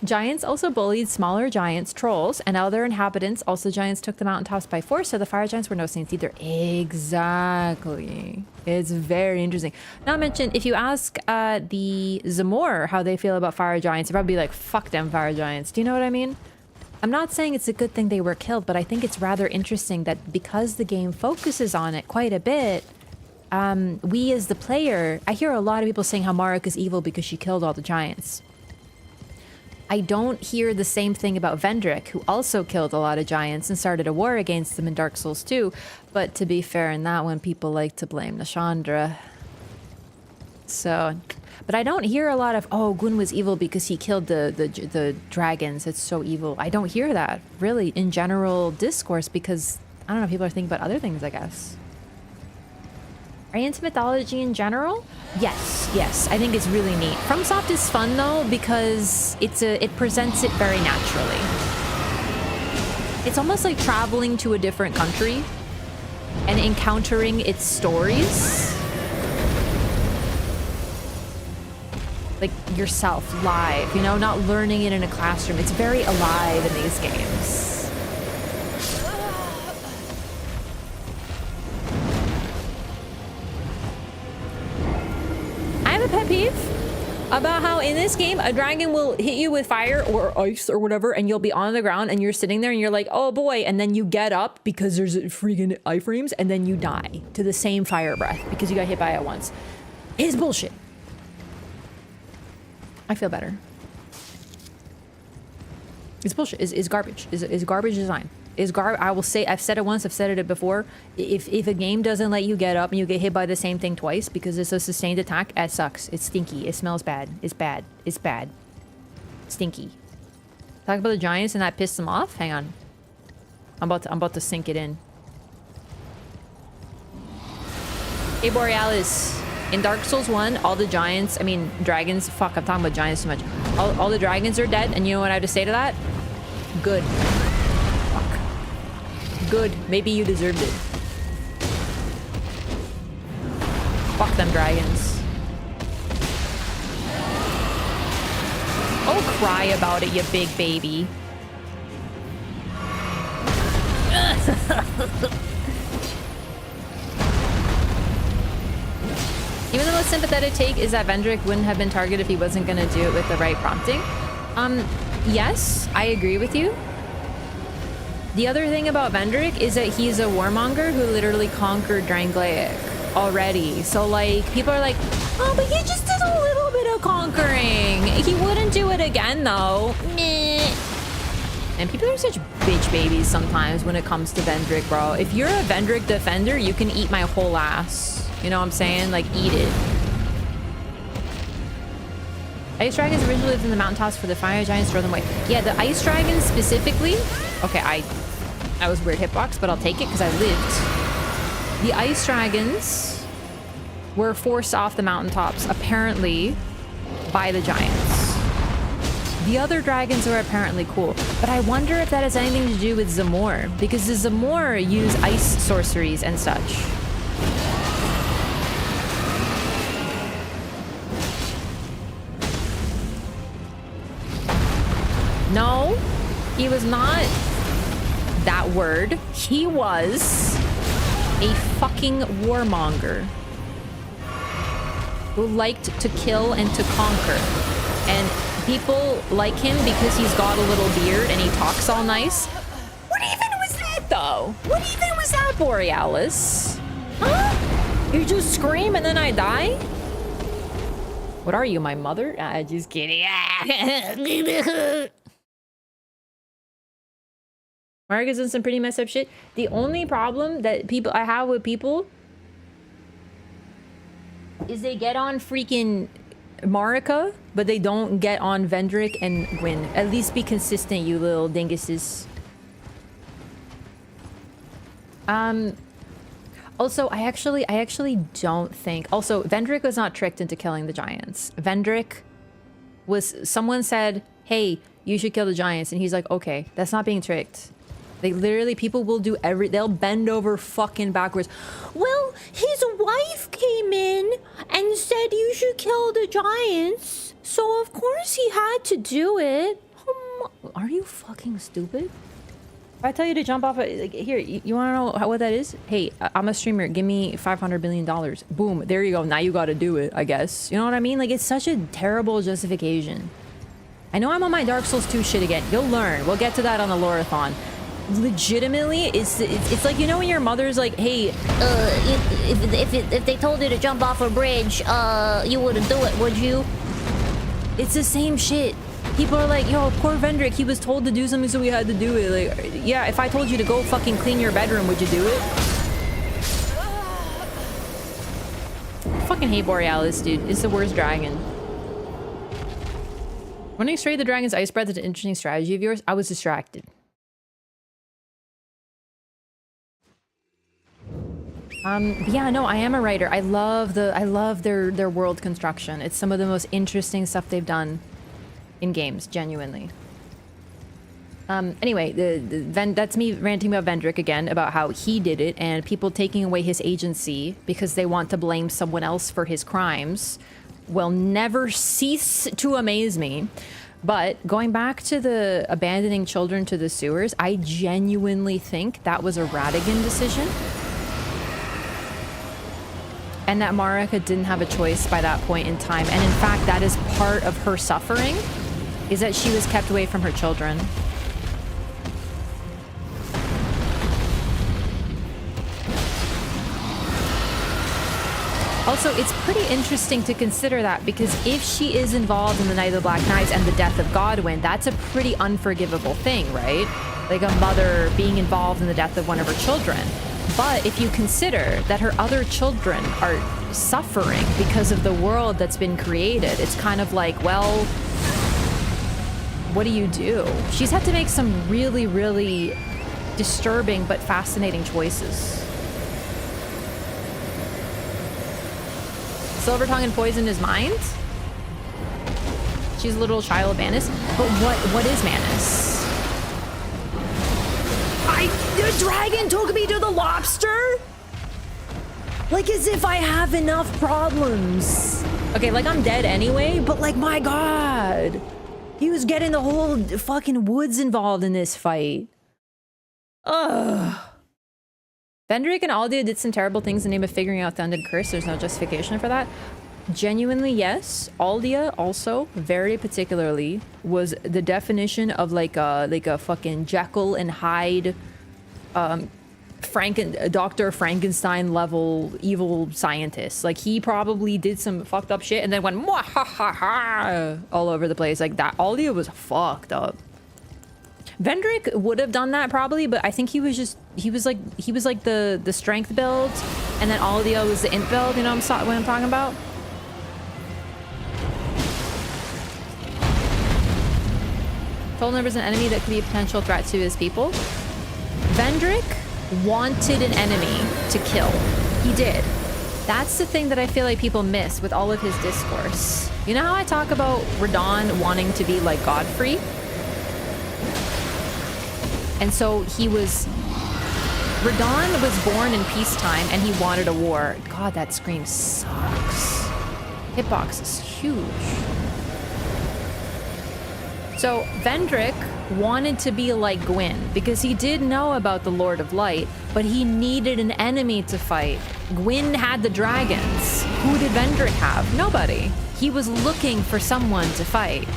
S1: Giants also bullied smaller giants, trolls, and other inhabitants. Also, giants took the mountaintops by force, so the fire giants were no saints either. Exactly. It's very interesting. Not mentioned, if you ask the Zamor how they feel about fire giants, they'd probably be like, fuck them fire giants. Do you know what I mean? I'm not saying it's a good thing they were killed, but I think it's rather interesting that because the game focuses on it quite a bit, we as the player, I hear a lot of people saying how Marika is evil because she killed all the giants. I don't hear the same thing about Vendrick, who also killed a lot of giants and started a war against them in Dark Souls 2. But to be fair, in that one, people like to blame Nashandra. So, but I don't hear a lot of, oh, Gwyn was evil because he killed the dragons. It's so evil. I don't hear that, really, in general discourse, because, I don't know, people are thinking about other things, I guess. Are you into mythology in general? Yes, yes. I think it's really neat. FromSoft is fun though because it presents it very naturally. It's almost like traveling to a different country and encountering its stories. Like yourself live, you know, not learning it in a classroom. It's very alive in these games. I have a pet peeve about how in this game a dragon will hit you with fire or ice or whatever, and you'll be on the ground and you're sitting there and you're like, oh boy, and then you get up because there's freaking iframes and then you die to the same fire breath because you got hit by it once. It is bullshit. I feel better. It's bullshit. Is garbage. Is garbage design. I will say, I've said it once, I've said it before. If a game doesn't let you get up and you get hit by the same thing twice because it's a sustained attack, it sucks. It's stinky. It smells bad. It's bad. It's bad. Stinky. Talk about the giants and that pissed them off? Hang on. I'm about to sink it in. Hey Borealis. In Dark Souls 1, all the giants, I mean dragons, fuck, I'm talking about giants too much. All the dragons are dead, and you know what I have to say to that? Good. Fuck. Good. Maybe you deserved it. Fuck them dragons. Oh, cry about it, you big baby. Even the most sympathetic take is that Vendrick wouldn't have been targeted if he wasn't going to do it with the right prompting. Yes, I agree with you. The other thing about Vendrick is that he's a warmonger who literally conquered Drangleic already. So, like, people are like, oh, but he just did a little bit of conquering. He wouldn't do it again, though. Meh. And people are such bitch babies sometimes when it comes to Vendrick, bro. If you're a Vendrick defender, you can eat my whole ass. You know what I'm saying? Like, eat it. Ice dragons originally lived in the mountaintops for the fire giants drove them away. Yeah, the ice dragons specifically. Okay, I was weird hitbox, but I'll take it because I lived. The ice dragons were forced off the mountaintops, apparently, by the giants. The other dragons are apparently cool, but I wonder if that has anything to do with Zamor, because the Zamor use ice sorceries and such. No, he was not that word. He was a fucking warmonger who liked to kill and to conquer. And people like him because he's got a little beard and he talks all nice. What even was that, though? What even was that, Borealis? Huh? You just scream and then I die? What are you, my mother? Just kidding. Marcus is some pretty messed up shit. The only problem that I have with people is they get on freaking Marika, but they don't get on Vendrick and Gwyn. At least be consistent, you little dinguses. Also, I actually don't think... Also, Vendrick was not tricked into killing the giants. Vendrick was... Someone said, hey, you should kill the giants. And he's like, okay, that's not being tricked. They literally, people will do they'll bend over fucking backwards. Well, his wife came in and said you should kill the giants. So of course he had to do it. Are you fucking stupid? If I tell you to jump off, like, here, you want to know what that is? Hey, I'm a streamer. Give me $500 billion. Boom. There you go. Now you got to do it, I guess. You know what I mean? Like, it's such a terrible justification. I know I'm on my Dark Souls 2 shit again. You'll learn. We'll get to that on the LOREATHON. Legitimately, it's like, you know when your mother's like, hey,
S2: if they told you to jump off a bridge, you wouldn't do it, would you?
S1: It's the same shit. People are like, yo, poor Vendrick, he was told to do something, so we had to do it. Like, yeah, if I told you to go fucking clean your bedroom, would you do it? I fucking hate Borealis, dude. It's the worst dragon. Running straight the dragon's ice breath is an interesting strategy of yours. I was distracted. But yeah, no, I am a writer. I love their world construction. It's some of the most interesting stuff they've done in games, genuinely. Anyway, that's me ranting about Vendrick again, about how he did it, and people taking away his agency because they want to blame someone else for his crimes will never cease to amaze me. But going back to the abandoning children to the sewers, I genuinely think that was a Radahn decision. And that Marika didn't have a choice by that point in time. And in fact, that is part of her suffering, is that she was kept away from her children. Also, it's pretty interesting to consider that, because if she is involved in the Night of the Black Knights and the death of Godwyn, that's a pretty unforgivable thing, right? Like a mother being involved in the death of one of her children. But if you consider that her other children are suffering because of the world that's been created, it's kind of like, well, what do you do? She's had to make some really, really disturbing but fascinating choices. Silver Tongue and poisoned his mind? She's a little child of Manus. But what is Manus? The dragon took me to the lobster? Like, as if I have enough problems. Okay, like, I'm dead anyway, but like, my god. He was getting the whole fucking woods involved in this fight. Ugh. Vendrick and Aldia did some terrible things in the name of figuring out the undead curse. There's no justification for that. Genuinely, yes. Aldia also, very particularly, was the definition of like a fucking Jekyll and Hyde, Dr. Frankenstein level evil scientist. Like, he probably did some fucked up shit and then went "Mwahaha" all over the place. Like, that Aldia was fucked up. Vendrick would have done that probably, but I think he was like the strength build, and then Aldia was the int build. You know what I'm talking about? Tolnever is an enemy that could be a potential threat to his people. Vendrick wanted an enemy to kill. He did. That's the thing that I feel like people miss with all of his discourse. You know how I talk about Radahn wanting to be like Godfrey? And so Radahn was born in peacetime and he wanted a war. God, that scream sucks. Hitbox is huge. So Vendrick wanted to be like Gwyn because he did know about the Lord of Light, but he needed an enemy to fight. Gwyn had the dragons. Who did Vendrick have? Nobody. He was looking for someone to fight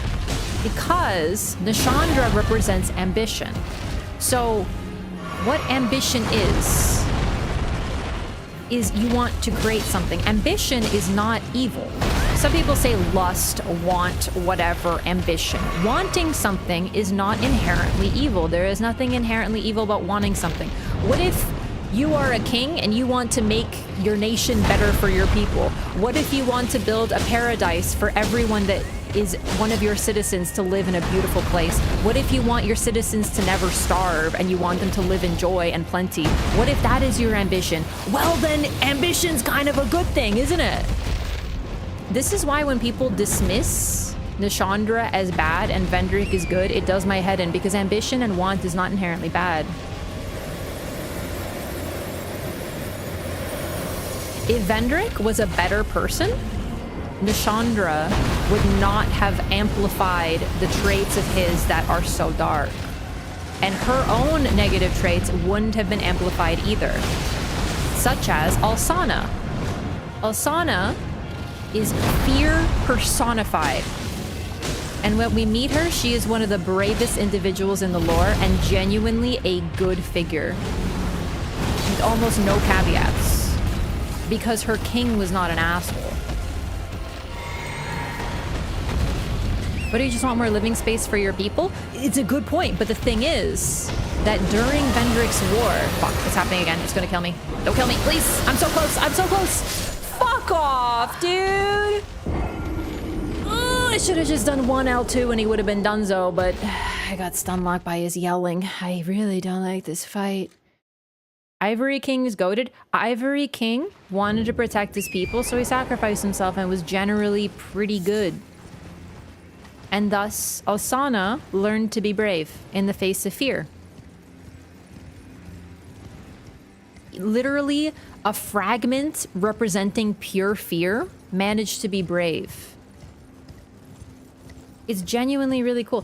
S1: because Nishandra represents ambition. So what ambition is you want to create something. Ambition is not evil. Some people say lust, want, whatever, ambition. Wanting something is not inherently evil. There is nothing inherently evil about wanting something. What if you are a king and you want to make your nation better for your people? What if you want to build a paradise for everyone that is one of your citizens to live in a beautiful place? What if you want your citizens to never starve and you want them to live in joy and plenty? What if that is your ambition? Well, then ambition's kind of a good thing, isn't it? This is why when people dismiss Nishandra as bad and Vendrick is good, it does my head in, because ambition and want is not inherently bad. If Vendrick was a better person, Nishandra would not have amplified the traits of his that are so dark. And her own negative traits wouldn't have been amplified either. Such as Alsana. Alsana is fear personified. And when we meet her, she is one of the bravest individuals in the lore and genuinely a good figure. With almost no caveats. Because her king was not an asshole. But do you just want more living space for your people? It's a good point, but the thing is that during Vendrick's war... Fuck, it's happening again. It's gonna kill me. Don't kill me, please! I'm so close! I'm so close! Fuck off, dude! Oh, I should have just done one L2 and he would have been donezo, but I got stun locked by his yelling. I really don't like this fight. Ivory King is goated. Ivory King wanted to protect his people, so he sacrificed himself and was generally pretty good. And thus, Osana learned to be brave in the face of fear. Literally, a fragment representing pure fear managed to be brave. It's genuinely really cool.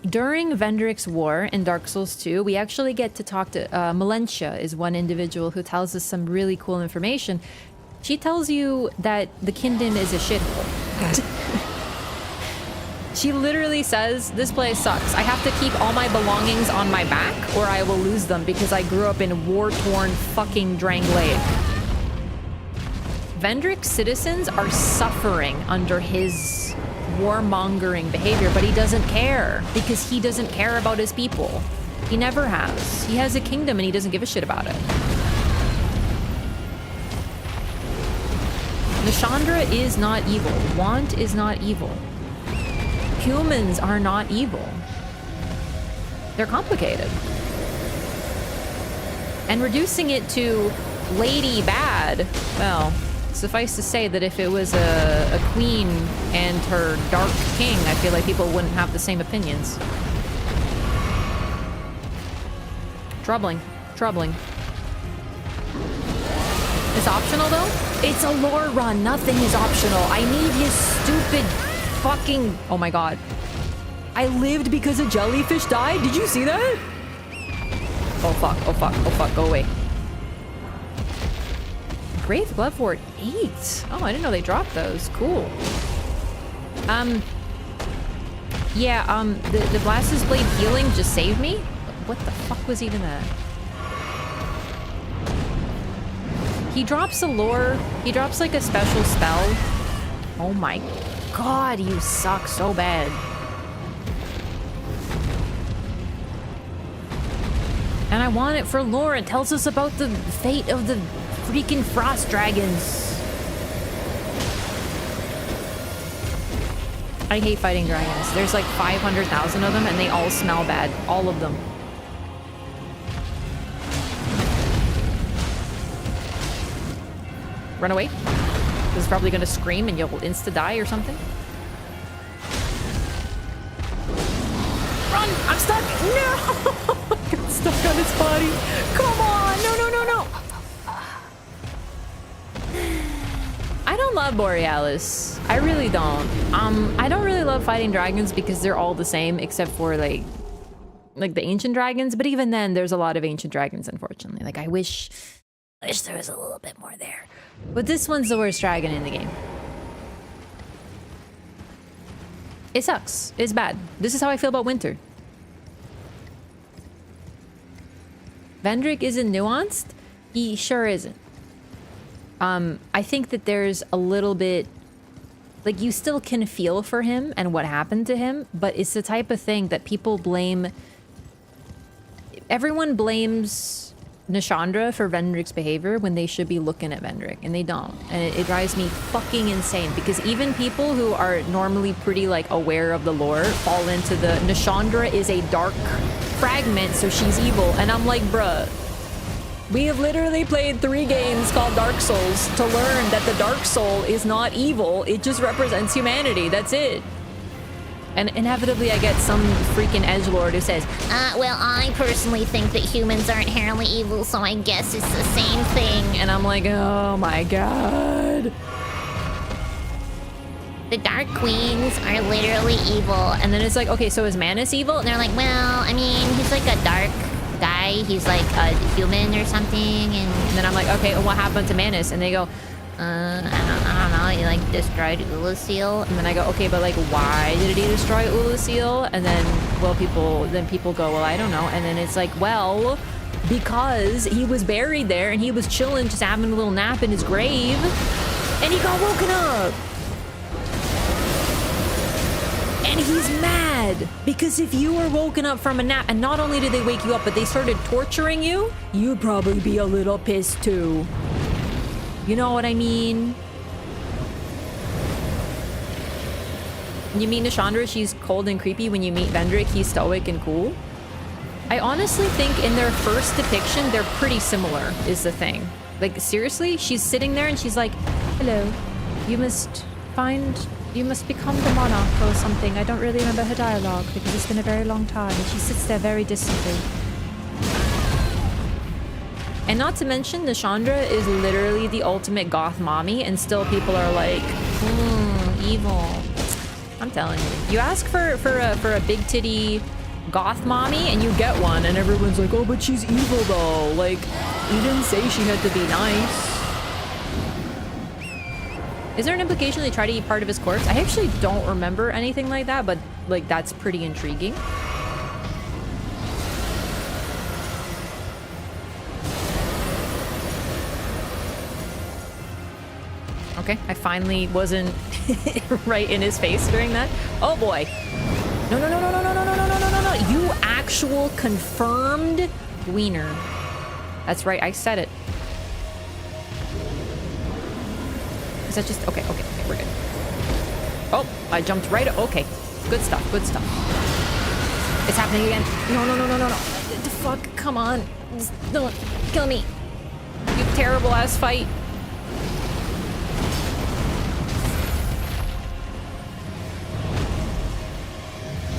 S1: During Vendrick's war in Dark Souls 2, we actually get to talk to Melentia is one individual who tells us some really cool information. She tells you that the kingdom is a shithole. She literally says, this place sucks. I have to keep all my belongings on my back or I will lose them because I grew up in war-torn fucking Drangleic. Vendrick's citizens are suffering under his warmongering behavior, but he doesn't care because he doesn't care about his people. He never has. He has a kingdom and he doesn't give a shit about it. Nishandra is not evil. Want is not evil. Humans are not evil. They're complicated. And reducing it to lady bad, well, suffice to say that if it was a queen and her dark king, I feel like people wouldn't have the same opinions. Troubling. Troubling. It's optional though? It's a lore run. Nothing is optional. I need his stupid fucking... Oh my god. I lived because a jellyfish died? Did you see that? Oh fuck, oh fuck, oh fuck, go away. Great Bloodborne 8. Oh, I didn't know they dropped those. Cool. Yeah, the Blastus Blade healing just saved me? What the fuck was even that? He drops a lore. He drops like a special spell. Oh my god, you suck so bad. And I want it for lore. It tells us about the fate of the freaking frost dragons. I hate fighting dragons. There's like 500,000 of them and they all smell bad. All of them. Run away. This is probably gonna scream and you'll insta-die or something. Run! I'm stuck! No! I got stuck on his body. Come on! No, no, no, no! I don't love Borealis. I really don't. I don't really love fighting dragons because they're all the same except for like the ancient dragons. But even then, there's a lot of ancient dragons, unfortunately. Like I wish there was a little bit more there. But this one's the worst dragon in the game. It sucks. It's bad. This is how I feel about winter. Vendrick isn't nuanced? He sure isn't. I think that there's a little bit... Like, you still can feel for him and what happened to him, but it's the type of thing that people blame... Everyone blames Nishandra for Vendrick's behavior when they should be looking at Vendrick, and they don't. And it drives me fucking insane, because even people who are normally pretty, like, aware of the lore fall into the Nishandra is a dark fragment, so she's evil. And I'm like, bruh, we have literally played 3 games called Dark Souls to learn that the Dark Soul is not evil. It just represents humanity. That's it. And inevitably I get some freaking edgelord who says,
S2: well, I personally think that humans are inherently evil, so I guess it's the same thing.
S1: And I'm like, oh my god.
S2: The Dark Queens are literally evil.
S1: And then it's like, okay, so is Manus evil?
S2: And they're like, well, I mean, he's like a dark guy. He's like a human or something. And
S1: then I'm like, okay, well, what happened to Manus? And they go,
S2: I don't know, he like destroyed Ulasil.
S1: And then I go, okay, but like, why did he destroy Ulasil? And then, well, people go, well, I don't know. And then it's like, well, because he was buried there and he was chilling, just having a little nap in his grave, and he got woken up. And he's mad because if you were woken up from a nap, and not only did they wake you up, but they started torturing you, you'd probably be a little pissed too. You know what I mean? You meet Nishandra, she's cold and creepy. When you meet Vendrick, he's stoic and cool. I honestly think in their first depiction, they're pretty similar, is the thing. Like, seriously? She's sitting there and she's like, hello, you must become the monarch or something. I don't really remember her dialogue because it's been a very long time. And she sits there very distantly. And not to mention, Nashandra is literally the ultimate goth mommy, and still people are like, evil. I'm telling you. You ask for a big titty goth mommy and you get one, and everyone's like, oh, but she's evil though. Like, you didn't say she had to be nice. Is there an implication they try to eat part of his corpse? I actually don't remember anything like that, but like that's pretty intriguing. Okay, I finally wasn't right in his face during that. Oh boy. No, no, no, no, no, no, no, no, no, no, no, no. You actual confirmed wiener. That's right, I said it. Is that just... Okay, we're good. Oh, I jumped right... Okay, good stuff, good stuff. It's happening again. No, no, no, no, no, no. The fuck, come on. Just don't kill me. You terrible ass fight.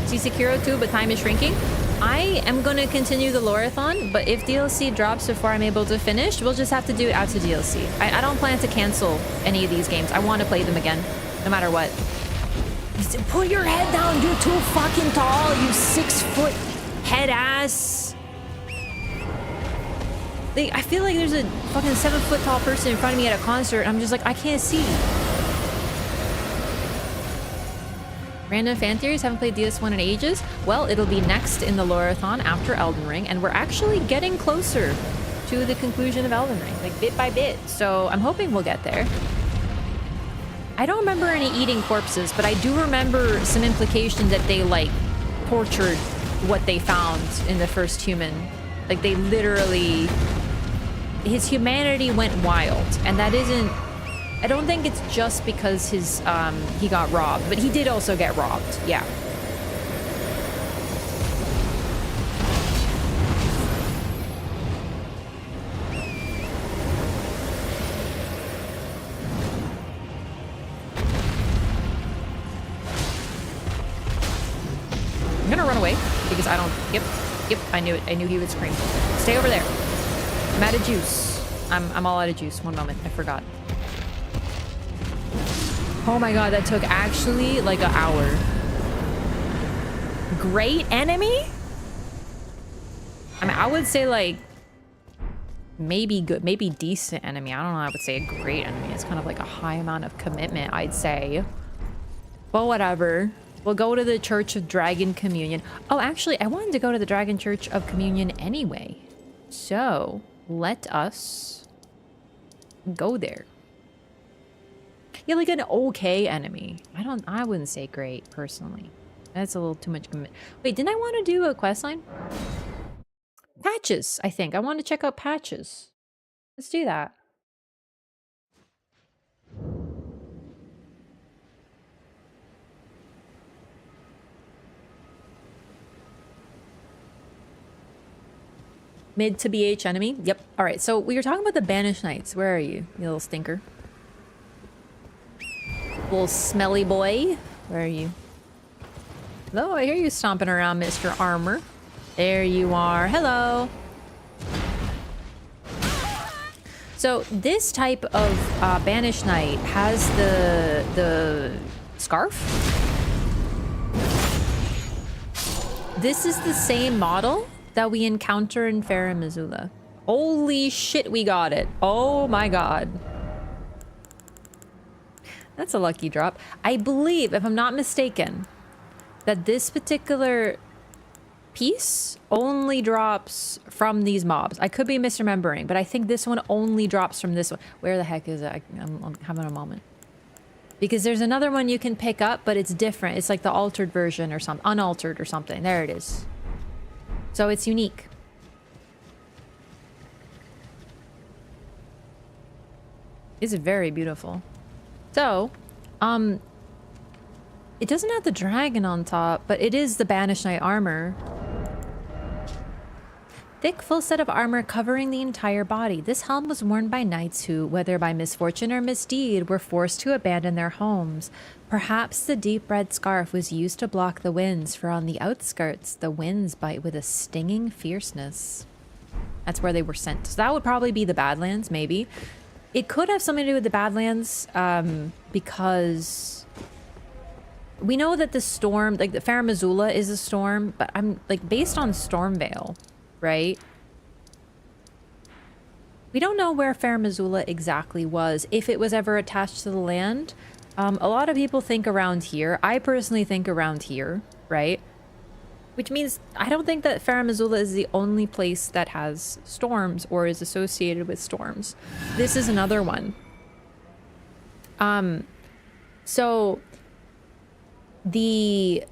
S1: See Sekiro too, but time is shrinking. I am gonna continue the Loreathon, but if DLC drops before I'm able to finish, we'll just have to do it out to DLC. I don't plan to cancel any of these games. I want to play them again, no matter what. Put your head down, you're too fucking tall, you 6-foot head ass. Like, I feel like there's a fucking 7-foot tall person in front of me at a concert, and I'm just like, I can't see. Random fan theories, haven't played DS1 in ages. Well, it'll be next in the Loreathon after Elden Ring, and we're actually getting closer to the conclusion of Elden Ring, like bit by bit. So I'm hoping we'll get there. I don't remember any eating corpses, but I do remember some implication that they like tortured what they found in the first human. Like they literally, his humanity went wild, and that isn't, I don't think it's just because his he got robbed, but he did also get robbed. Yeah. I'm gonna run away because I don't. Yep. I knew it. I knew he would scream. Stay over there. I'm out of juice. I'm all out of juice. One moment. I forgot. Oh my god, that took actually like an hour. Great enemy? I mean, I would say like maybe good, maybe decent enemy. I don't know, I would say a great enemy. It's kind of like a high amount of commitment, I'd say. But whatever. We'll go to the Church of Dragon Communion. Oh, actually, I wanted to go to the Dragon Church of Communion anyway. So, let us go there. Yeah, like an okay enemy. I wouldn't say great, personally. That's a little too much commit. Wait, didn't I want to do a questline? Patches, I think. I want to check out patches. Let's do that. Mid to BH enemy. Yep. All right, so we were talking about the Banish Knights. Where are you, you little stinker? Little smelly boy. Where are you? Hello, I hear you stomping around, Mr. Armor. There you are. Hello. So this type of Banish Knight has the scarf. This is the same model that we encounter in Faram Azula. Holy shit, we got it. Oh my god. That's a lucky drop. I believe, if I'm not mistaken, that this particular piece only drops from these mobs. I could be misremembering, but I think this one only drops from this one. Where the heck is it? I'm having a moment. Because there's another one you can pick up, but it's different. It's like the altered version or something. Unaltered or something. There it is. So it's unique. It's very beautiful. So, it doesn't have the dragon on top, but it is the Banish Knight armor. thick, full set of armor covering the entire body. This helm was worn by knights who, whether by misfortune or misdeed, were forced to abandon their homes. Perhaps the deep red scarf was used to block the winds, for on the outskirts, the winds bite with a stinging fierceness. That's where they were sent. So that would probably be the Badlands, maybe. It could have something to do with the Badlands, because we know that the storm, like the Faram Azula is a storm, but I'm like based on Stormvale, right? We don't know where Faram Azula exactly was, if it was ever attached to the land. A lot of people think around here. I personally think around here, right? Which means I don't think that Faram Azula is the only place that has storms or is associated with storms. This is another one. So the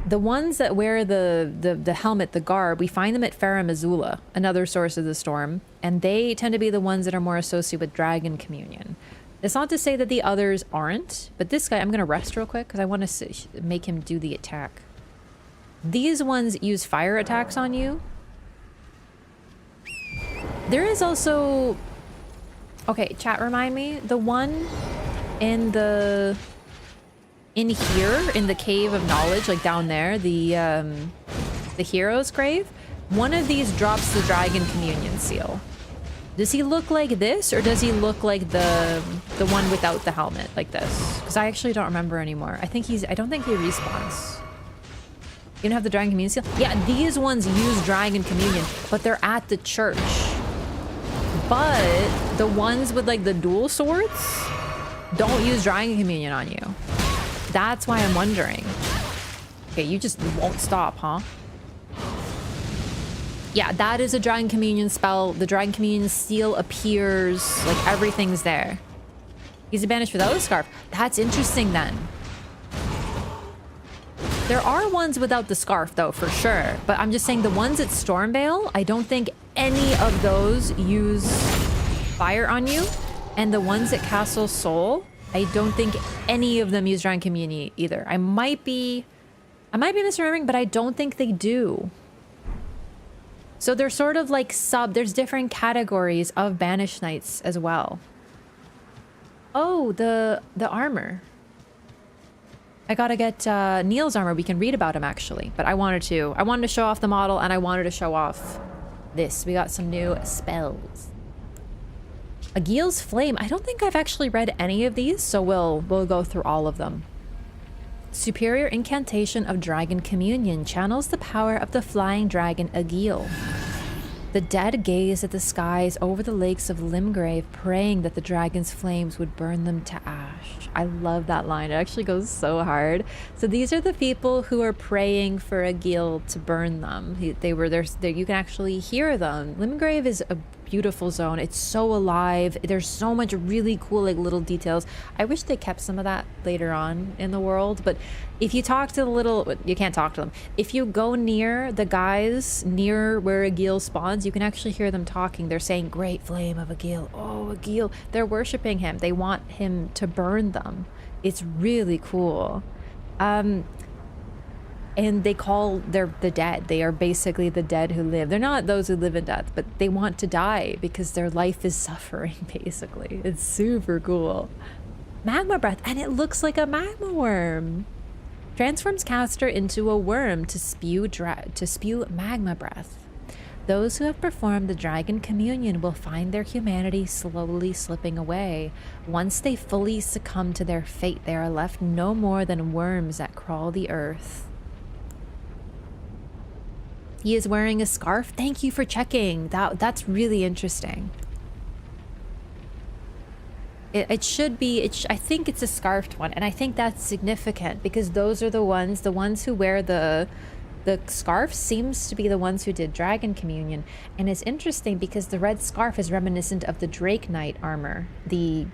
S1: ones that wear the helmet, the garb, we find them at Faram Azula, another source of the storm, and they tend to be the ones that are more associated with Dragon Communion. It's not to say that the others aren't, but this guy, I'm gonna rest real quick because I want to make him do the attack. These ones use fire attacks on you. There is also... Okay, chat, remind me. The one in here, in the Cave of Knowledge, like down there, the Hero's Grave, one of these drops the Dragon Communion seal. Does he look like this, or does he look like the one without the helmet, like this? Because I actually don't remember anymore. I don't think he respawns. You don't have the Dragon Communion seal? Yeah, these ones use Dragon Communion, but they're at the church. But the ones with like the dual swords don't use Dragon Communion on you. That's why I'm wondering. Okay, you just won't stop, huh? Yeah, that is a Dragon Communion spell. The Dragon Communion seal appears, like everything's there. He's banished without a scarf. That's interesting then. There are ones without the scarf though, for sure. But I'm just saying the ones at Stormvale, I don't think any of those use fire on you. And the ones at Castle Sol, I don't think any of them use Dragon Communion either. I might be misremembering, but I don't think they do. So they're sort of like there's different categories of Banished Knights as well. Oh, the armor. I gotta get Niall's armor. We can read about him actually, but I wanted to show off the model, and I wanted to show off this. We got some new spells. Agil's Flame. I don't think I've actually read any of these, so we'll go through all of them. Superior incantation of Dragon Communion channels the power of the flying dragon Agil. The dead gaze at the skies over the lakes of Limgrave, praying that the dragon's flames would burn them to ash. I love that line. It actually goes so hard. So these are the people who are praying for Agil to burn them. They were there. You can actually hear them. Limgrave is a beautiful zone. It's so alive. There's so much really cool like little details. I wish they kept some of that later on in the world, but if you talk to you can't talk to them. If you go near the guys near where Agil spawns, you can actually hear them talking. They're saying, "Great flame of Agil. Oh, Agil." They're worshiping him. They want him to burn them. It's really cool. And they call the dead. They are basically the dead who live. They're not those who live in death, but they want to die because their life is suffering, basically. It's super cool. Magma Breath, and it looks like a magma worm. Transforms caster into a worm to spew magma breath. Those who have performed the Dragon Communion will find their humanity slowly slipping away. Once they fully succumb to their fate, they are left no more than worms that crawl the earth. He is wearing a scarf. Thank you for checking. That's really interesting. It should be, I think it's a scarfed one, and I think that's significant because those are the ones who wear the scarf seems to be the ones who did Dragon Communion. And it's interesting because the red scarf is reminiscent of the Drake Knight armor. The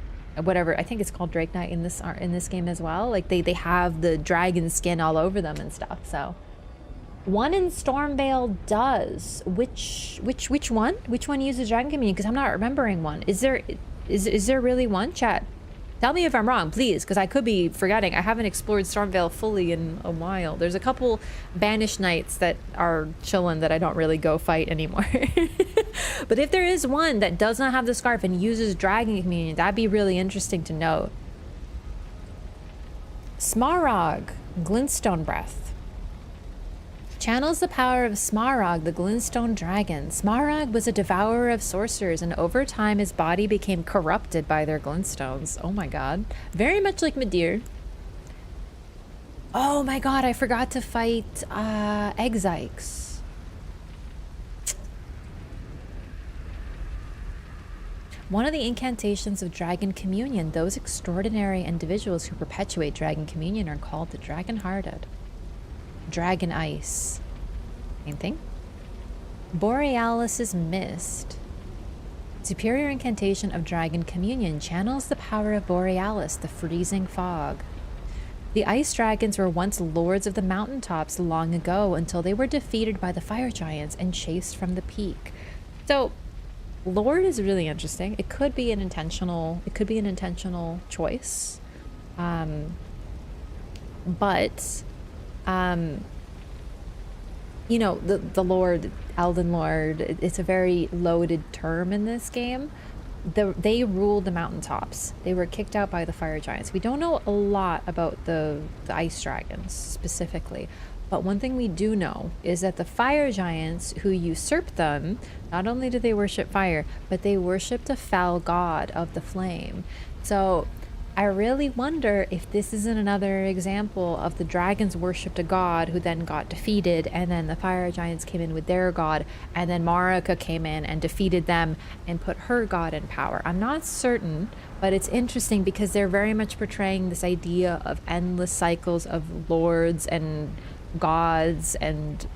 S1: whatever, I think it's called Drake Knight in this game as well. Like they have the dragon skin all over them and stuff, so. One in Stormvale does. Which one? Which one uses Dragon Communion? Because I'm not remembering one. Is there really one, chat? Tell me if I'm wrong, please, because I could be forgetting. I haven't explored Stormvale fully in a while. There's a couple Banish knights that are chilling that I don't really go fight anymore. But if there is one that does not have the scarf and uses Dragon Communion, that'd be really interesting to note. Smaragd, Glintstone Breath. Channels the power of Smaragd, the Glintstone Dragon. Smaragd was a devourer of sorcerers, and over time his body became corrupted by their glintstones. Oh my god. Very much like Midir. Oh my god, I forgot to fight Exikes. One of the incantations of Dragon Communion, those extraordinary individuals who perpetuate Dragon Communion are called the Dragon-Hearted. Dragon Ice. Same thing. Borealis's Mist. Superior incantation of Dragon Communion channels the power of Borealis, the freezing fog. The ice dragons were once lords of the mountaintops long ago until they were defeated by the fire giants and chased from the peak. So, Lord is really interesting. It could be an intentional choice. You know, the Lord, Elden Lord, it's a very loaded term in this game. They ruled the mountaintops. They were kicked out by the fire giants. We don't know a lot about the ice dragons specifically, but one thing we do know is that the fire giants who usurped them, not only did they worship fire, but they worshipped a foul god of the flame. So I really wonder if this isn't another example of the dragons worshipped a god who then got defeated, and then the fire giants came in with their god, and then Marika came in and defeated them and put her god in power. I'm not certain, but it's interesting because they're very much portraying this idea of endless cycles of lords and gods, and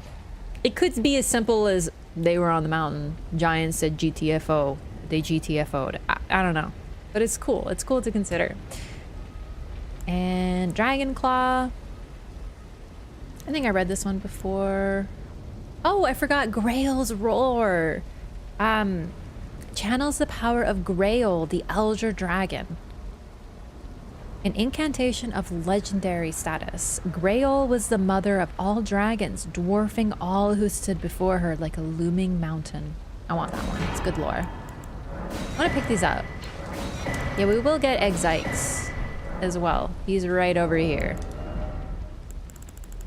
S1: it could be as simple as they were on the mountain, giants said GTFO, they GTFO'd. I don't know. But it's cool. It's cool to consider. And Dragon Claw. I think I read this one before. Oh, I forgot Grail's Roar. Channels the power of Grail, the Elder Dragon. An incantation of legendary status. Grail was the mother of all dragons, dwarfing all who stood before her like a looming mountain. I want that one. It's good lore. I want to pick these up. Yeah, we will get Exikes as well. He's right over here.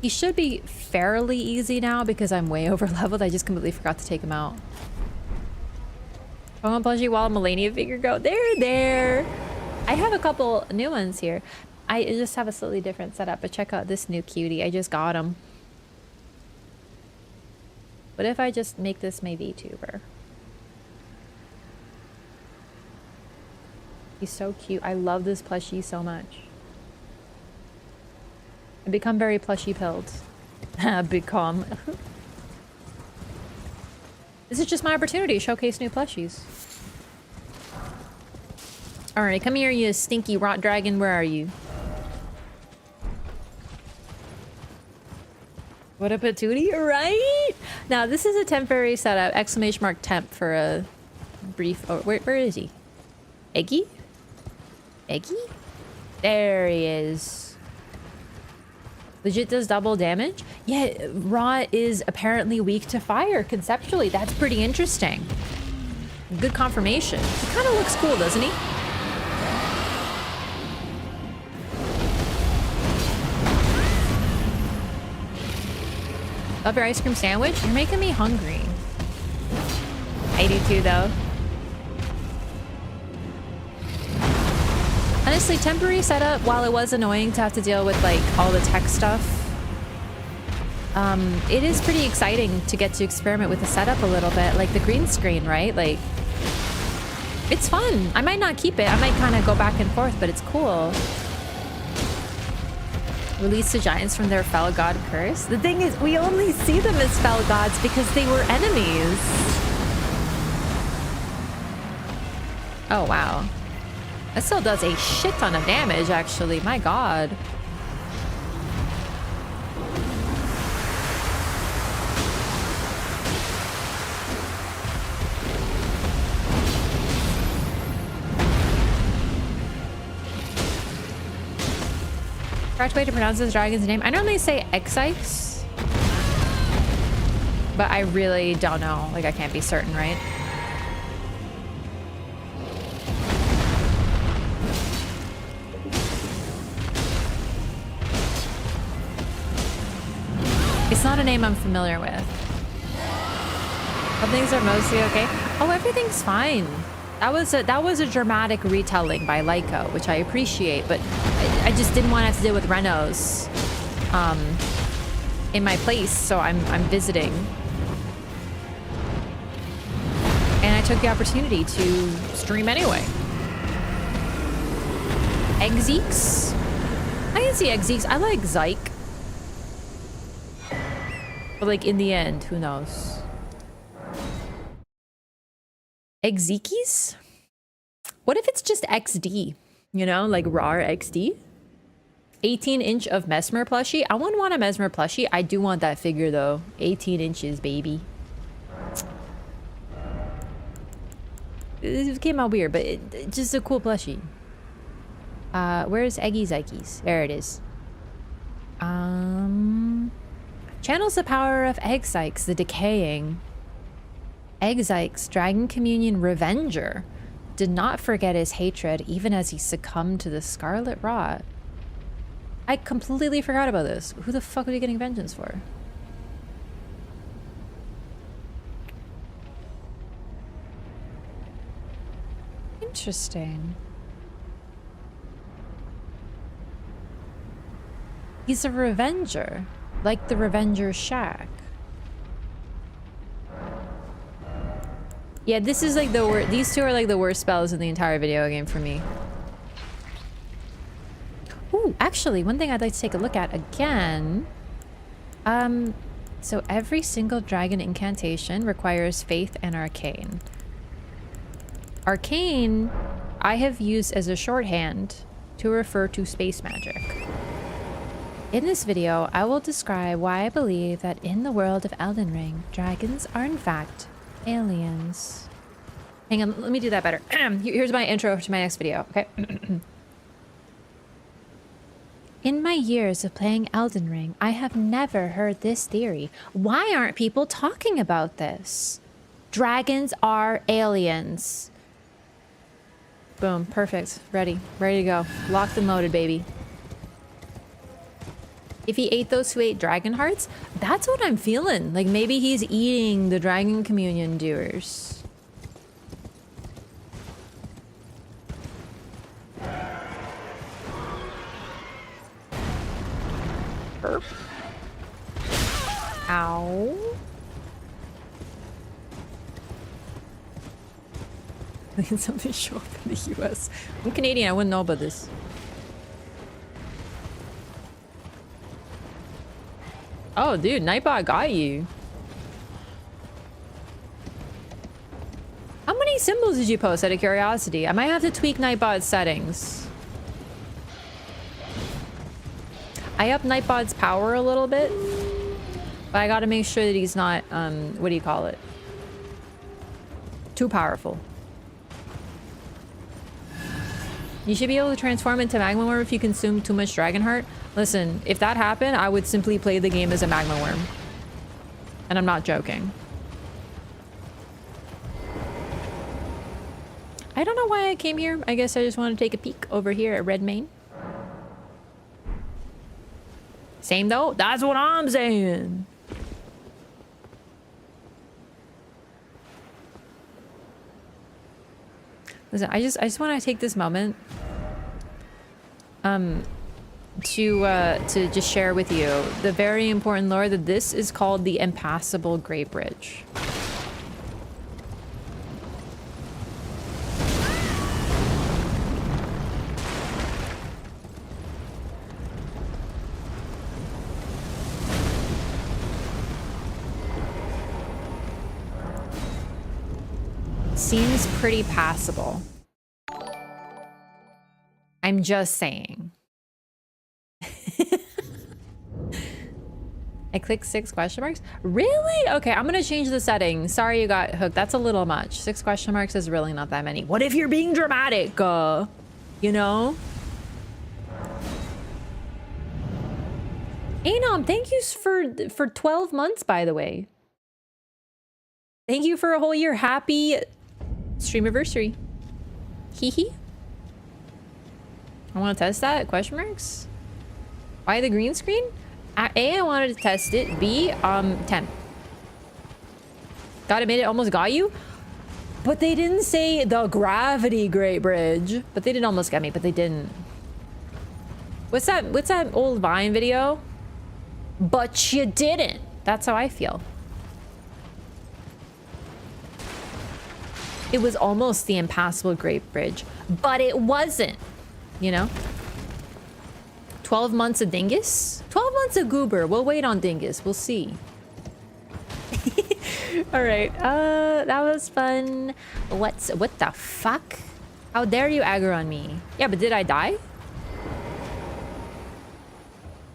S1: He should be fairly easy now because I'm way over leveled. I just completely forgot to take him out. Pokemon plushie while Melina figure go. There. I have a couple new ones here. I just have a slightly different setup, but check out this new cutie. I just got him. What if I just make this my VTuber? He's so cute. I love this plushie so much. I become very plushie pilled. Become. This is just my opportunity to showcase new plushies. Alright, come here, you stinky rot dragon. Where are you? What a patootie, right? Now, this is a temporary setup. Exclamation mark temp for a brief... Oh, where is he? Eggy? Eggy? There he is. Legit does double damage? Yeah, Rot is apparently weak to fire conceptually. That's pretty interesting. Good confirmation. He kind of looks cool, doesn't he? Love your ice cream sandwich? You're making me hungry. I do too, though. Honestly, temporary setup, while it was annoying to have to deal with like all the tech stuff, it is pretty exciting to get to experiment with the setup a little bit, like the green screen, right? Like, it's fun. I might not keep it. I might kind of go back and forth, but it's cool. Release the giants from their fell god curse. The thing is, we only see them as fell gods because they were enemies. Oh, wow. That still does a shit ton of damage, actually. My god. Correct way to pronounce this dragon's name? I normally say Exikes, but I really don't know. Like, I can't be certain, right? It's not a name I'm familiar with. But things are mostly okay. Oh, everything's fine. That was a dramatic retelling by Lyco, which I appreciate, but I just didn't want to have to deal with Renos in my place, so I'm visiting. And I took the opportunity to stream anyway. Exeeks? I can see Exeeks. I like Zyke. But like in the end, who knows? Exekies? What if it's just XD? You know, like RAR XD? 18-inch of Mesmer plushie? I wouldn't want a Mesmer plushie. I do want that figure though. 18 inches, baby. It came out weird, but it's just a cool plushie. Where's Eggy Zykes? There it is. Channels the power of Exikes, the decaying. Exikes, Dragon Communion Revenger, did not forget his hatred even as he succumbed to the Scarlet Rot. I completely forgot about this. Who the fuck are you getting vengeance for? Interesting. He's a Revenger, like the Revenger Shack. Yeah, this is like the worst. These two are like the worst spells in the entire video game for me. Ooh, actually, one thing I'd like to take a look at again. So every single dragon incantation requires Faith and Arcane. Arcane, I have used as a shorthand to refer to space magic. In this video, I will describe why I believe that in the world of Elden Ring, dragons are in fact aliens. Hang on, let me do that better. Here's my intro to my next video, okay? In my years of playing Elden Ring, I have never heard this theory. Why aren't people talking about this? Dragons are aliens. Boom, perfect. Ready to go. Locked and loaded, baby. If he ate those who ate dragon hearts, that's what I'm feeling. Like maybe he's eating the dragon communion doers. Burp. Ow. Can something show up in the US? I'm Canadian, I wouldn't know about this. Oh, dude, Nightbot got you. How many symbols did you post out of curiosity? I might have to tweak Nightbot's settings. I up Nightbot's power a little bit, but I gotta make sure that he's not, what do you call it? Too powerful. You should be able to transform into Magma Worm if you consume too much Dragon Heart. Listen, if that happened, I would simply play the game as a Magma Worm. And I'm not joking. I don't know why I came here. I guess I just want to take a peek over here at Redmane. Same though? That's what I'm saying. Listen, I just want to take this moment to just share with you the very important lore that this is called the Impassable Great Bridge. Seems pretty passable. I'm just saying. I clicked 6 question marks. Really? Okay, I'm gonna change the settings. Sorry you got hooked. That's a little much. 6 question marks is really not that many. What if you're being dramatic? You know? Anom, thank you for 12 months, by the way. Thank you for a whole year. Happy stream anniversary. Hee hee. I want to test that? Question marks? Why the green screen? A, I wanted to test it. B, 10. Gotta admit, it almost got you. But they didn't say the gravity Great Bridge. But they did almost get me, but they didn't. What's that old Vine video? But you didn't. That's how I feel. It was almost the impassable Great Bridge, but it wasn't, you know? 12 months of Dingus? 12 months of Goober. We'll wait on Dingus. We'll see. All right. That was fun. What the fuck? How dare you aggro on me? Yeah, but did I die?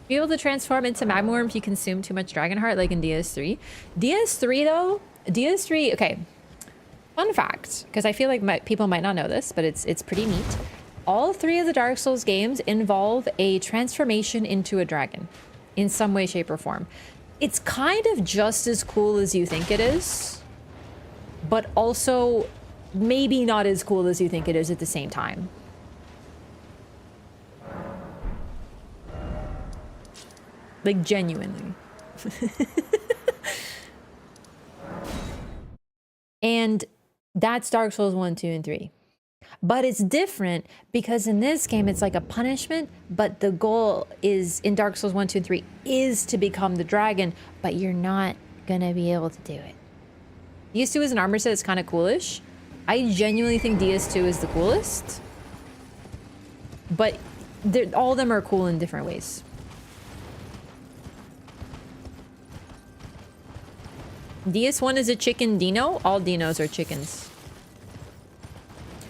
S1: Be able to transform into magma worm if you consume too much dragon heart, like in DS3. DS3 though, DS3. Okay. Fun fact, because I feel like people might not know this, but it's pretty neat. All 3 of the Dark Souls games involve a transformation into a dragon in some way, shape, or form. It's kind of just as cool as you think it is, but also maybe not as cool as you think it is at the same time. Like, genuinely. And that's Dark Souls 1, 2, and 3. But it's different because in this game, it's like a punishment, but the goal is, in Dark Souls 1, 2, and 3, is to become the dragon, but you're not gonna be able to do it. DS2 is an armor set that's kind of coolish. I genuinely think DS2 is the coolest. But all of them are cool in different ways. DS1 is a chicken dino. All dinos are chickens.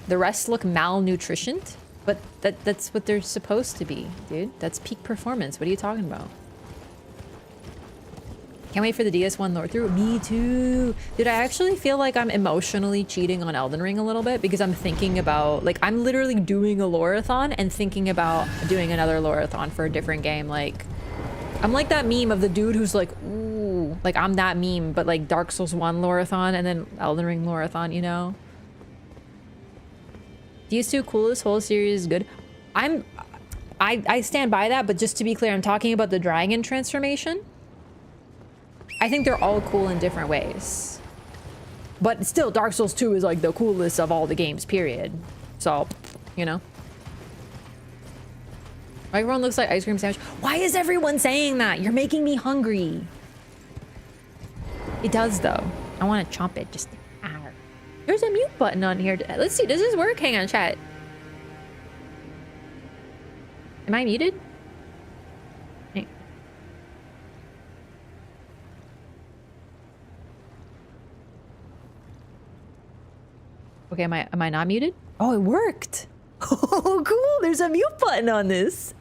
S1: The rest look malnutritioned, but that's what they're supposed to be, dude. That's peak performance. What are you talking about? Can't wait for the DS1 lore through. Me too. Dude, I actually feel like I'm emotionally cheating on Elden Ring a little bit because I'm thinking about, like, I'm literally doing a loreathon and thinking about doing another loreathon for a different game. Like, I'm like that meme of the dude who's like, ooh, like I'm that meme, but like Dark Souls 1 loreathon and then Elden Ring loreathon, you know? DS2 coolest whole series is good. I stand by that, but just to be clear, I'm talking about the dragon transformation. I think they're all cool in different ways. But still, Dark Souls 2 is like the coolest of all the games, period. So, you know. Everyone looks like ice cream sandwich. Why is everyone saying that? You're making me hungry. It does, though. I want to chomp it. Just, ow. There's a mute button on here. Let's see. Does this work? Hang on, chat. Am I muted? Hey. Okay, am I not muted? Oh, it worked. Oh, cool. There's a mute button on this.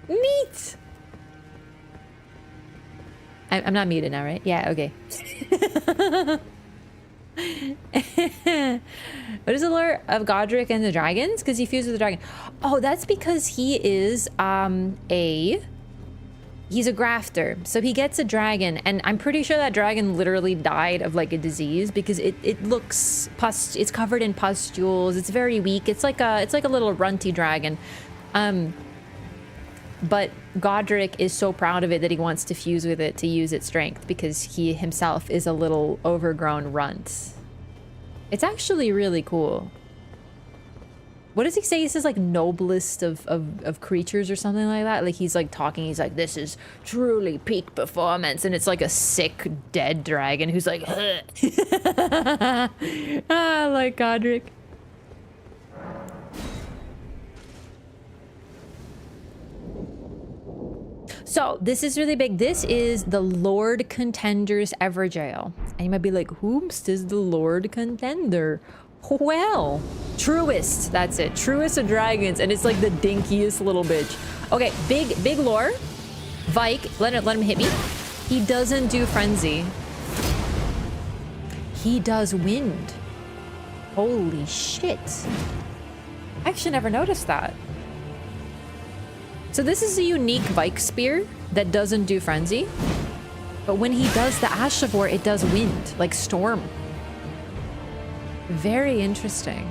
S1: Neat. I'm not muted now, right? Yeah, okay. What is the lore of Godric and the dragons? Because he fused with the dragon. Oh, that's because he is he's a grafter. So he gets a dragon, and I'm pretty sure that dragon literally died of like a disease because it looks it's covered in pustules. It's very weak. It's like a little runty dragon. But Godric is so proud of it that he wants to fuse with it to use its strength because he himself is a little overgrown runt. It's actually really cool. What does he say? He says like noblest of creatures or something like that. Like he's like talking, he's like, this is truly peak performance. And it's like a sick dead dragon who's like, I like Godric. So this is really big. This is the Lord Contender's Everjail. And you might be like, whomst is the Lord Contender? Well, truest, that's it. Truest of dragons, and it's like the dinkiest little bitch. Okay, big lore. Vik, let him hit me. He doesn't do frenzy. He does wind. Holy shit. I actually never noticed that. So this is a unique Vike spear that doesn't do frenzy. But when he does the Ashavor, it does wind, like storm. Very interesting.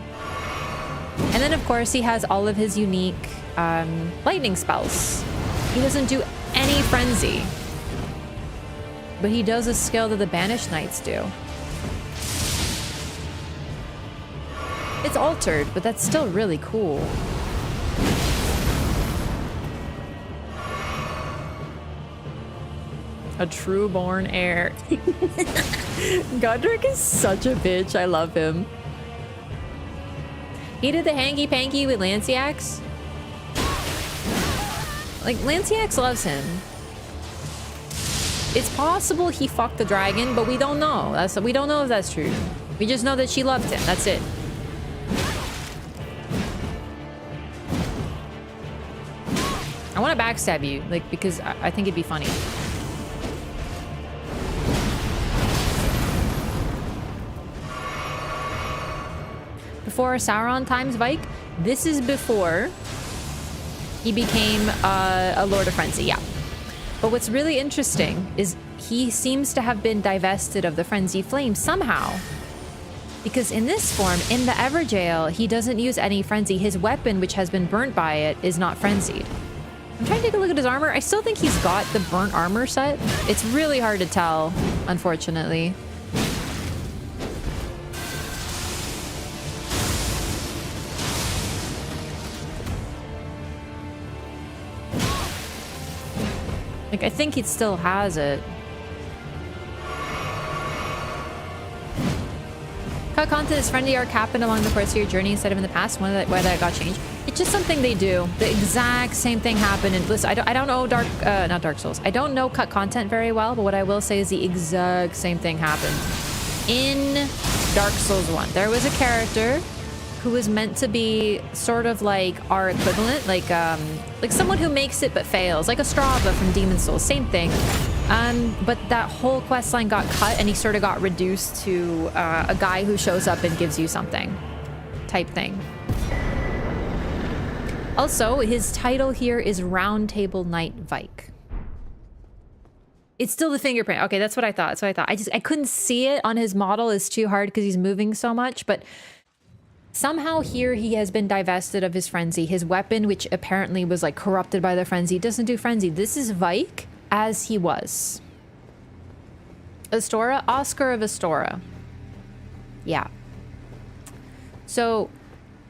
S1: And then, of course, he has all of his unique lightning spells. He doesn't do any frenzy. But he does a skill that the Banish Knights do. It's altered, but that's still really cool. A true-born heir. Godric is such a bitch. I love him. He did the hanky-panky with Lanciax. Like, Lanciax loves him. It's possible he fucked the dragon, but we don't know. We don't know if that's true. We just know that she loved him. That's it. I want to backstab you, like, because I think it'd be funny. Before Sauron times Vike, this is before he became a Lord of Frenzy, yeah. But what's really interesting is he seems to have been divested of the Frenzy Flame somehow. Because in this form, in the Everjail, he doesn't use any frenzy. His weapon, which has been burnt by it, is not frenzied. I'm trying to take a look at his armor. I still think he's got the burnt armor set. It's really hard to tell, unfortunately. Like, I think it still has it. Cut content is friendly arc happened along the course of your journey instead of in the past. Why that got changed? It's just something they do. The exact same thing happened. And listen, I don't know not Dark Souls. I don't know cut content very well, but what I will say is the exact same thing happened in Dark Souls 1. There was a character who was meant to be sort of like our equivalent, like someone who makes it but fails, like a Strava from Demon Souls, same thing. But that whole quest line got cut and he sort of got reduced to a guy who shows up and gives you something type thing. Also, his title here is Round Table Knight Vike. It's still the fingerprint. Okay, that's what I thought. I couldn't see it on his model. It's too hard because he's moving so much, but somehow here he has been divested of his frenzy. His weapon, which apparently was like corrupted by the frenzy, doesn't do frenzy. This is Vike as he was. Astora, Oscar of Astora. Yeah. So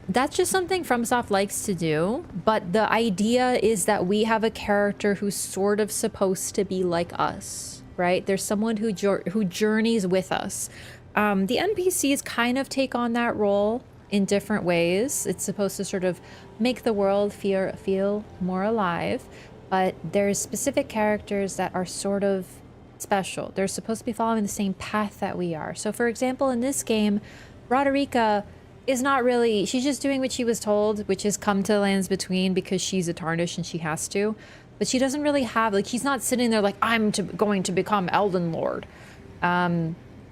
S1: that's just something FromSoft likes to do, but the idea is that we have a character who's sort of supposed to be like us, right? There's someone who journeys with us. The NPCs kind of take on that role in different ways. It's supposed to sort of make the world feel more alive, but there's specific characters that are sort of special. They're supposed to be following the same path that we are. So for example, in this game, Roderica is not really, she's just doing what she was told, which is come to the Lands Between because she's a Tarnished and she has to. But she doesn't really have, like, she's not sitting there like, I'm going to become Elden Lord.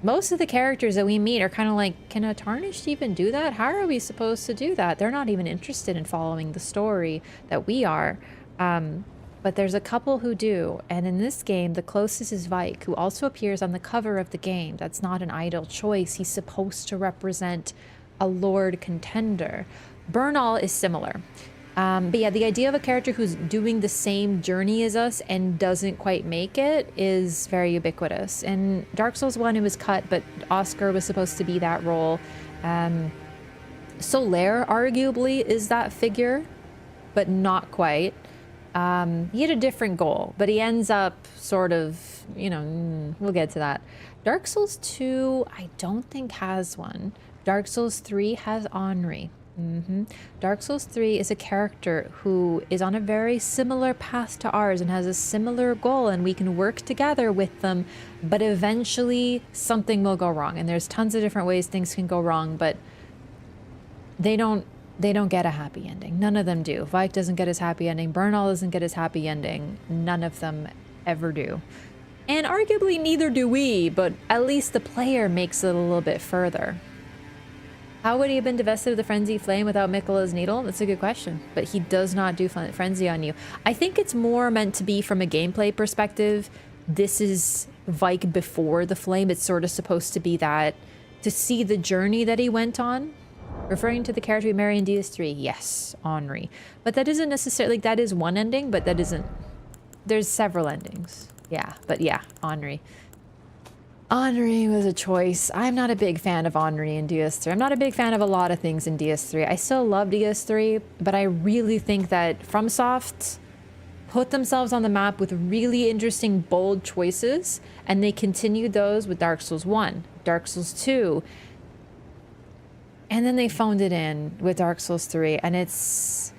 S1: Most of the characters that we meet are kind of like, can a Tarnished even do that? How are we supposed to do that? They're not even interested in following the story that we are. But there's a couple who do. And in this game, the closest is Vike, who also appears on the cover of the game. That's not an idle choice. He's supposed to represent a Lord contender. Bernal is similar. But yeah, the idea of a character who's doing the same journey as us and doesn't quite make it is very ubiquitous. In Dark Souls 1, it was cut, but Oscar was supposed to be that role. Solaire arguably is that figure, but not quite. He had a different goal, but he ends up sort of, you know, we'll get to that. Dark Souls 2, I don't think has one. Dark Souls 3 has Henri. Dark Souls 3 is a character who is on a very similar path to ours and has a similar goal, and we can work together with them, but eventually something will go wrong. And there's tons of different ways things can go wrong, but they don't get a happy ending. None of them do. Vike doesn't get his happy ending. Bernal doesn't get his happy ending. None of them ever do. And arguably neither do we, but at least the player makes it a little bit further. How would he have been divested of the Frenzy Flame without Miquella's Needle? That's a good question. But he does not do Frenzy on you. I think it's more meant to be from a gameplay perspective. This is Vik before the Flame. It's sort of supposed to be that, to see the journey that he went on. Referring to the character we marry in DS3. Yes, Henri. But that isn't necessarily, like, that is one ending, but that isn't, there's several endings. Yeah, but yeah, Henri. Henri was a choice. I'm not a big fan of Henri in DS3. I'm not a big fan of a lot of things in DS3. I still love DS3, but I really think that FromSoft put themselves on the map with really interesting, bold choices, and they continued those with Dark Souls 1, Dark Souls 2, and then they phoned it in with Dark Souls 3, and it's...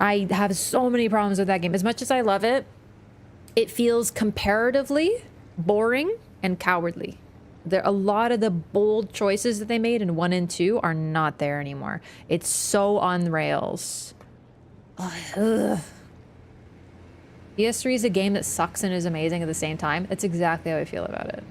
S1: I have so many problems with that game. As much as I love it, it feels comparatively boring and cowardly. There, a lot of the bold choices that they made in 1 and 2 are not there anymore. It's so on rails. Ugh. PS3 is a game that sucks and is amazing at the same time. That's exactly how I feel about it.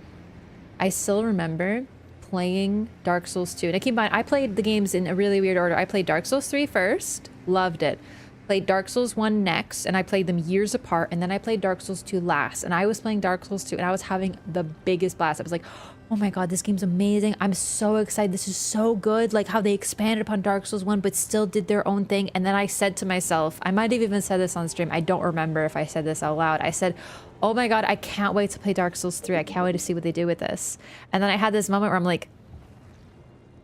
S1: I still remember playing Dark Souls 2. And keep in mind, I played the games in a really weird order. I played Dark Souls 3 first, loved it. Played Dark Souls 1 next, and I played them years apart, and then I played Dark Souls 2 last, and I was playing Dark Souls 2, and I was having the biggest blast. I was like, oh my god, this game's amazing. I'm so excited. This is so good. Like how they expanded upon Dark Souls 1, but still did their own thing. And then I said to myself, I might have even said this on stream. I don't remember if I said this out loud. I said, oh my god, I can't wait to play Dark Souls 3. I can't wait to see what they do with this. And then I had this moment where I'm like,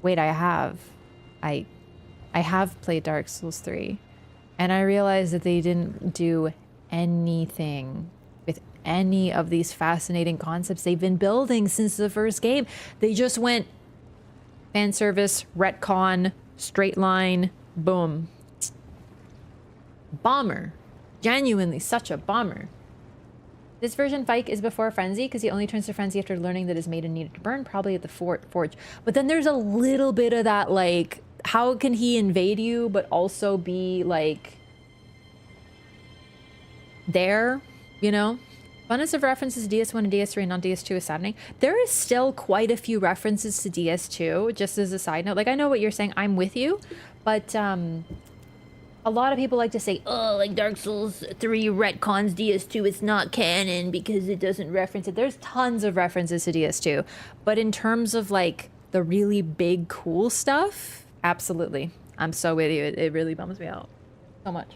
S1: wait, I have played Dark Souls 3. And I realized that they didn't do anything with any of these fascinating concepts they've been building since the first game. They just went fan service, retcon, straight line, boom. Bomber. Genuinely such a bomber. This version Vik is before Frenzy because he only turns to Frenzy after learning that his maiden needed to burn, probably at the forge. But then there's a little bit of that, like, how can he invade you but also be like there, you know? Abundance of references to DS1 and DS3 and not DS2 is saddening. There is still quite a few references to DS2, just as a side note. Like, I know what you're saying, I'm with you, but a lot of people like to say, oh, like Dark Souls 3 retcons DS2, it's not canon because it doesn't reference it. There's tons of references to DS2, but in terms of like the really big cool stuff, absolutely. I'm so with you. It really bums me out so much.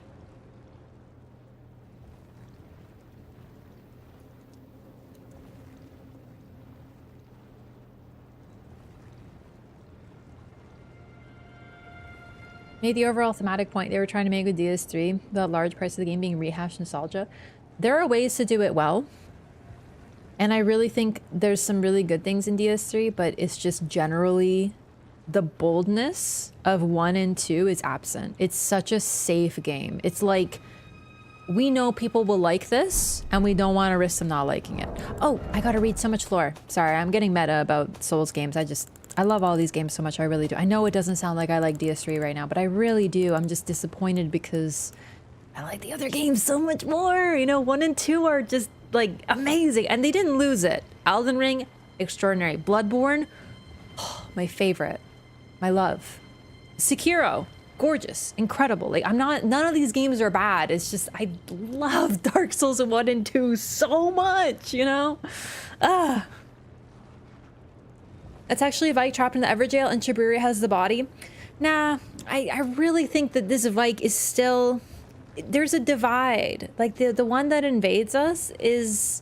S1: Made the overall thematic point they were trying to make with DS3, the large parts of the game being rehashed nostalgia. There are ways to do it well. And I really think there's some really good things in DS3, but it's just generally the boldness of 1 and 2 is absent. It's such a safe game. It's like, we know people will like this, and we don't want to risk them not liking it. Oh, I gotta read so much lore. Sorry, I'm getting meta about Souls games. I love all these games so much, I really do. I know it doesn't sound like I like DS3 right now, but I really do. I'm just disappointed because I like the other games so much more. You know, 1 and 2 are just, like, amazing. And they didn't lose it. Elden Ring, extraordinary. Bloodborne, oh, my favorite. My love. Sekiro, gorgeous, incredible. Like, none of these games are bad. It's just, I love Dark Souls 1 and 2 so much, you know? It's actually Vik trapped in the Everjail and Chiburi has the body. Nah, I really think that this Vik is still... There's a divide. Like, the one that invades us is...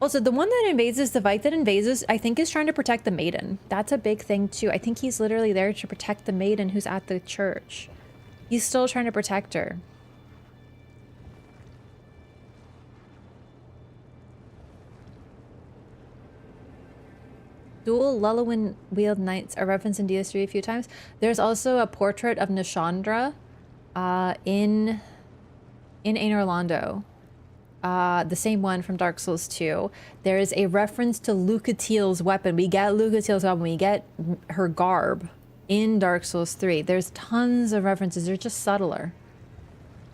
S1: Also, the one that invades us, the Vik that invades us, I think is trying to protect the maiden. That's a big thing, too. I think he's literally there to protect the maiden who's at the church. He's still trying to protect her. Dual Lulluin Wheeled Knights are referenced in DS3 a few times. There's also a portrait of Nishandra in Ain Orlando. The same one from Dark Souls 2. There is a reference to Lucatiel's weapon. We get Lucatiel's weapon. We get her garb in Dark Souls 3. There's tons of references. They're just subtler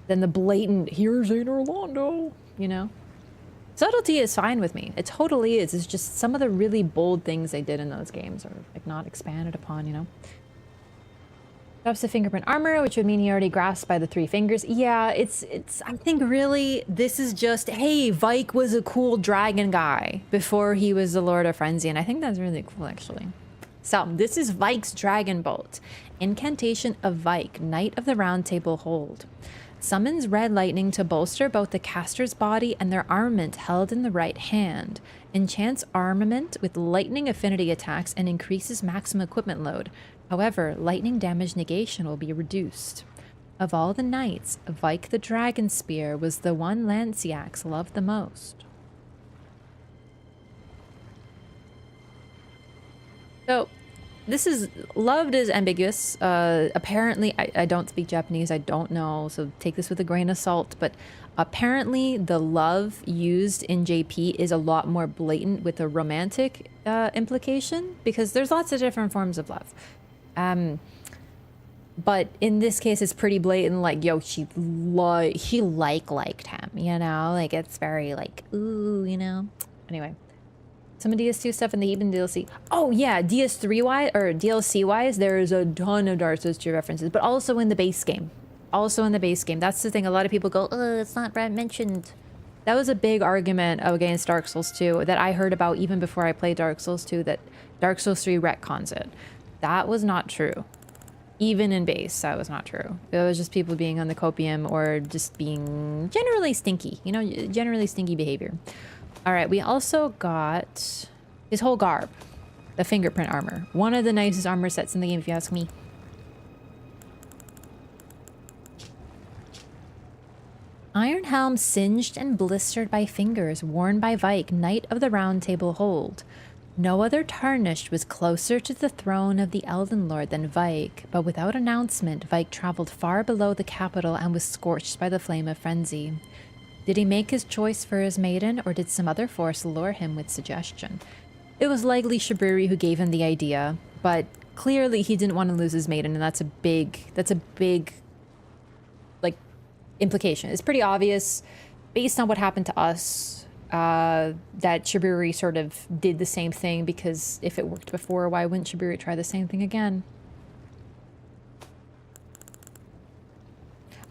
S1: than the blatant, here's Ain Orlando, you know? Subtlety is fine with me. It totally is. It's just some of the really bold things they did in those games are like not expanded upon, you know? Drops the fingerprint armor, which would mean he already grasped by the 3 fingers. Yeah, it's I think really this is just, hey, Vik was a cool dragon guy before he was the Lord of Frenzy, and I think that's really cool actually. So this is Vik's Dragon Bolt. Incantation of Vik, Knight of the Round Table Hold. Summons red lightning to bolster both the caster's body and their armament held in the right hand. Enchants armament with lightning affinity attacks and increases maximum equipment load. However, lightning damage negation will be reduced. Of all the knights, Vik the Dragon Spear was the one Lanciax loved the most. So, this is loved is ambiguous. Apparently, I don't speak Japanese, I don't know, so take this with a grain of salt, but apparently the love used in JP is a lot more blatant with a romantic implication, because there's lots of different forms of love. But in this case, it's pretty blatant, like, yo, she liked him, you know? Like, it's very, like, ooh, you know? Anyway. Some DS2 stuff in the even DLC. Oh, yeah, DS3-wise, or DLC-wise, there's a ton of Dark Souls 2 references, but also in the base game. Also in the base game. That's the thing. A lot of people go, oh, it's not mentioned. That was a big argument against Dark Souls 2 that I heard about even before I played Dark Souls 2, that Dark Souls 3 retcons it. That was not true. Even in base, that was not true. It was just people being on the copium or just being generally stinky. You know, generally stinky behavior. All right, we also got his whole garb. The fingerprint armor. One of the nicest armor sets in the game, if you ask me. Iron helm singed and blistered by fingers, worn by Vik, Knight of the Round Table Hold. No other tarnished was closer to the throne of the Elden Lord than Vik, but without announcement, Vik traveled far below the capital and was scorched by the flame of frenzy. Did he make his choice for his maiden, or did some other force lure him with suggestion? It was likely Shiburi who gave him the idea, but clearly he didn't want to lose his maiden, and that's a big, like, implication. It's pretty obvious, based on what happened to us, that Shiburi sort of did the same thing, because if it worked before, why wouldn't Shiburi try the same thing again?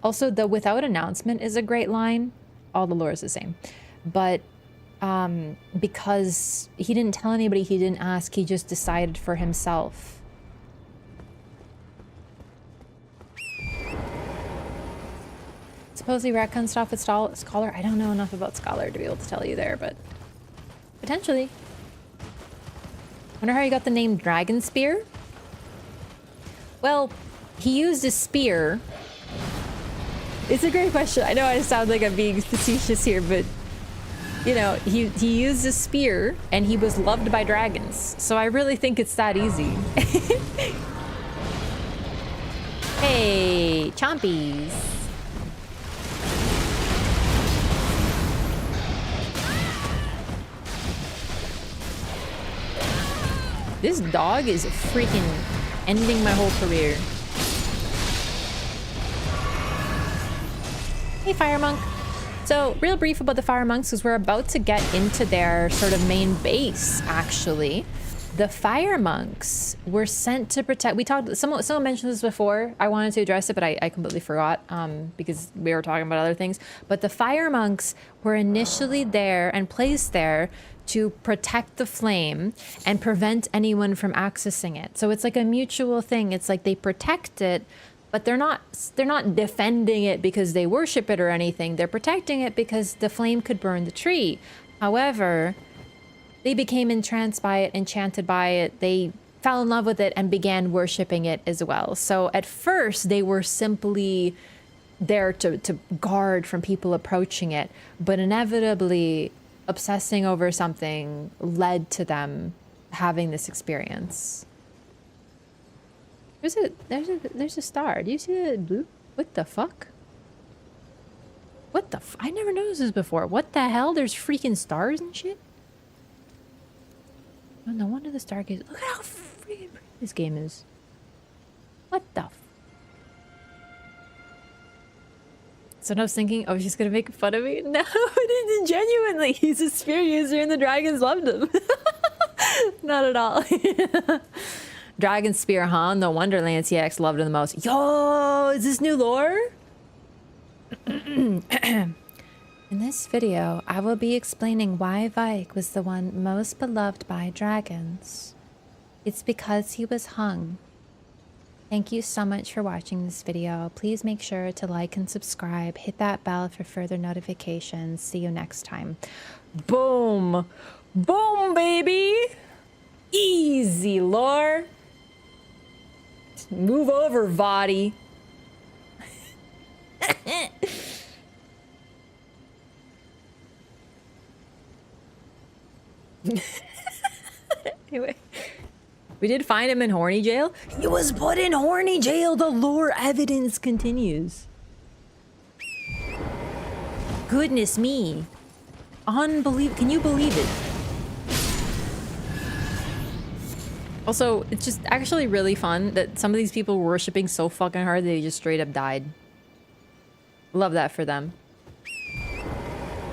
S1: Also, the without announcement is a great line. All the lore is the same. But because he didn't tell anybody, he didn't ask, he just decided for himself. Supposedly retcon stuff with Scholar. I don't know enough about Scholar to be able to tell you there, but potentially. Wonder how you got the name Dragon Spear? Well, he used a spear. It's a great question. I know I sound like I'm being facetious here, but you know, he used a spear and he was loved by dragons. So I really think it's that easy. Hey, chompies. This dog is freaking ending my whole career. Hey, Fire Monk. So, real brief about the Fire Monks, because we're about to get into their sort of main base, actually. The Fire Monks were sent to protect... We talked... Someone mentioned this before. I wanted to address it, but I completely forgot because we were talking about other things. But the Fire Monks were initially there and placed there to protect the flame and prevent anyone from accessing it. So it's like a mutual thing. It's like they protect it, but they're not defending it because they worship it or anything. They're protecting it because the flame could burn the tree. However, they became entranced by it, enchanted by it. They fell in love with it and began worshiping it as well. So at first, they were simply there to guard from people approaching it. But inevitably, obsessing over something led to them having this experience. There's a star. Do you see the blue? What the fuck? What the I never noticed this before. What the hell? There's freaking stars and shit? Oh, no wonder the stargazer. Look at how freaking pretty this game is. What the So I was thinking, oh, she's gonna make fun of me. No, it is genuinely. He's a spear user, and the dragons loved him. Not at all. Dragon spear, huh? No wonder Lance EX loved him the most. Yo, is this new lore? In this video, I will be explaining why Vik was the one most beloved by dragons. It's because he was hung. Thank you so much for watching this video. Please make sure to like and subscribe. Hit that bell for further notifications. See you next time. Boom! Boom, baby! Easy, lore. Move over, Vadi. Anyway, we did find him in horny jail. He was put in horny jail. The lore evidence continues. Goodness me. Unbelievable. Can you believe it? Also, it's just actually really fun that some of these people were worshipping so fucking hard they just straight up died. Love that for them.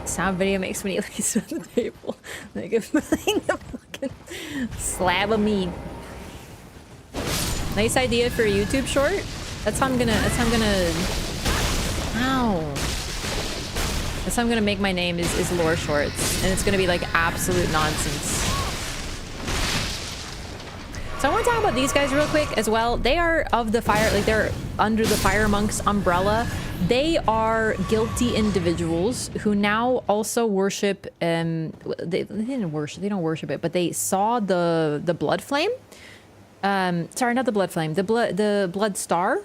S1: Sound video makes me lace on the table. Like a fucking slab of meat. Nice idea for a YouTube short. That's how I'm gonna ow. That's how I'm gonna make my name is lore shorts. And it's gonna be like absolute nonsense. So I want to talk about these guys real quick as well. They are of the fire, like they're under the Fire Monk's umbrella. They are guilty individuals who now also worship, they don't worship it, but they saw the blood flame. Sorry, not the blood flame, the blood star.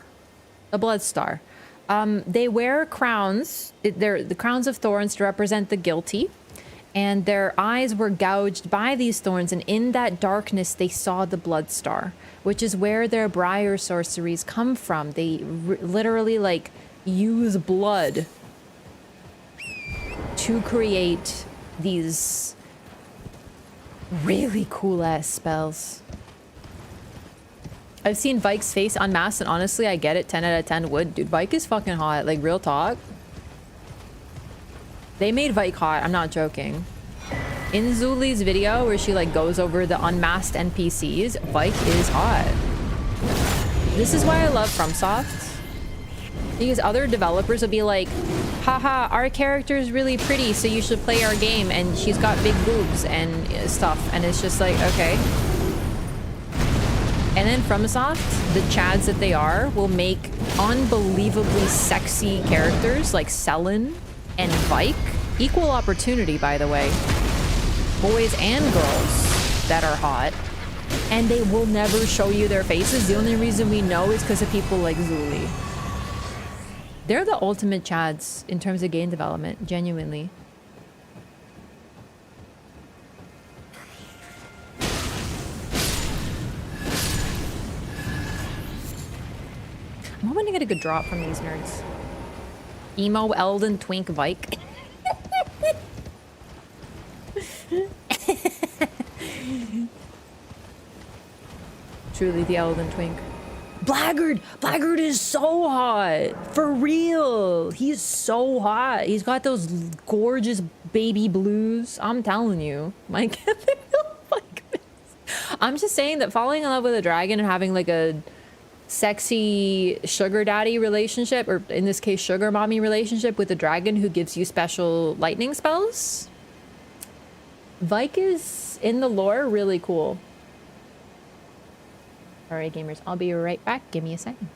S1: A blood star. They wear crowns. They're the crowns of thorns to represent the guilty. And their eyes were gouged by these thorns, and in that darkness they saw the blood star, which is where their briar sorceries come from. They literally like use blood to create these really cool ass spells. I've seen Vik's face unmasked, and honestly I get it. 10 out of 10 would. Dude, Vik is fucking hot, like real talk. They made Vik hot, I'm not joking. In Zuli's video where she like goes over the unmasked NPCs, Vik is hot. This is why I love FromSoft. Because other developers will be like, haha, our character is really pretty, so you should play our game, and she's got big boobs and stuff, and it's just like, okay. And then FromSoft, the chads that they are, will make unbelievably sexy characters like Selin and Vik. Equal opportunity, by the way. Boys and girls that are hot. And they will never show you their faces. The only reason we know is because of people like Zuli. They're the ultimate chads in terms of game development, genuinely. I'm hoping to get a good drop from these nerds. Emo Elden Twink Vik. Truly the Elden Twink. Blackguard! Blackguard is so hot! For real! He's so hot. He's got those gorgeous baby blues. I'm telling you. My I'm just saying that falling in love with a dragon and having like a sexy sugar daddy relationship, or in this case sugar mommy relationship with a dragon who gives you special lightning spells. Vik is in the lore really cool. Alright gamers, I'll be right back. Give me a second.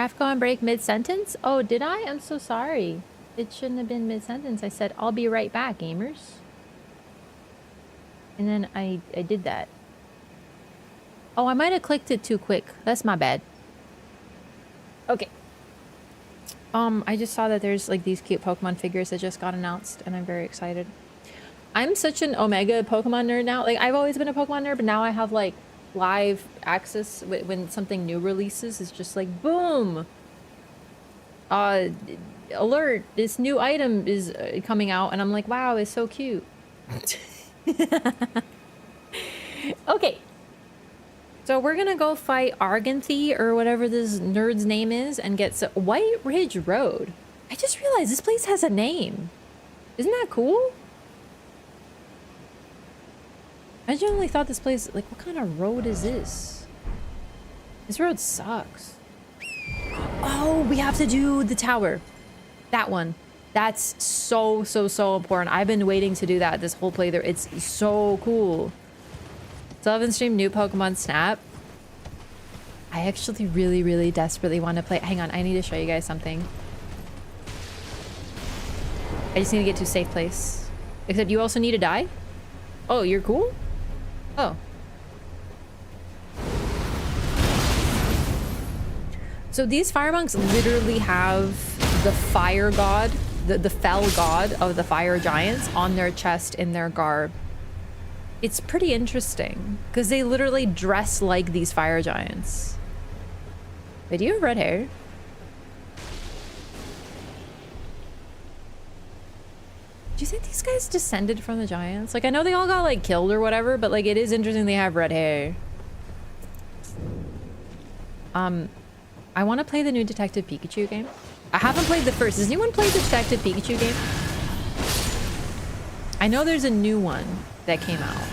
S1: Craft go on break mid-sentence? Oh, did I? I'm so sorry. It shouldn't have been mid-sentence. I said, I'll be right back, gamers. And then I did that. Oh, I might have clicked it too quick. That's my bad. Okay. I just saw that there's like these cute Pokemon figures that just got announced, and I'm very excited. I'm such an Omega Pokemon nerd now. Like, I've always been a Pokemon nerd, but now I have like live access when something new releases. It's just like, boom! Alert, this new item is coming out, and I'm like, wow, it's so cute. Okay. So we're gonna go fight Arganthy or whatever this nerd's name is and get White Ridge Road. I just realized this place has a name. Isn't that cool? I generally thought this place, like, what kind of road is this? This road sucks. Oh, we have to do the tower. That one. That's so important. I've been waiting to do that this whole playthrough. It's so cool. So I've been streaming new Pokemon Snap. I actually really desperately want to play. Hang on, I need to show you guys something. I just need to get to a safe place. Except you also need to die? Oh, you're cool? Oh. So these fire monks literally have the fire god, the fell god of the fire giants on their chest in their garb. It's pretty interesting because they literally dress like these fire giants. Wait, do you have red hair? Do you think these guys descended from the giants? Like, I know they all got like killed or whatever, but like it is interesting they have red hair. I want to play the new Detective Pikachu game. I haven't played the first. Has anyone played the Detective Pikachu game? I know there's a new one that came out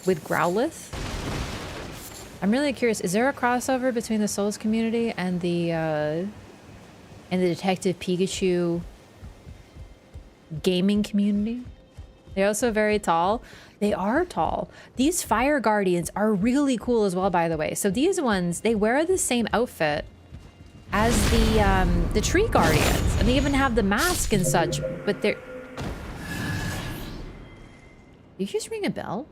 S1: with Growlithe. I'm really curious. Is there a crossover between the Souls community and the Detective Pikachu gaming community? They're also very tall. They are tall. These fire guardians are really cool as well, by the way. So these ones, they wear the same outfit as the tree guardians, and they even have the mask and such, but they're... Did you just ring a bell?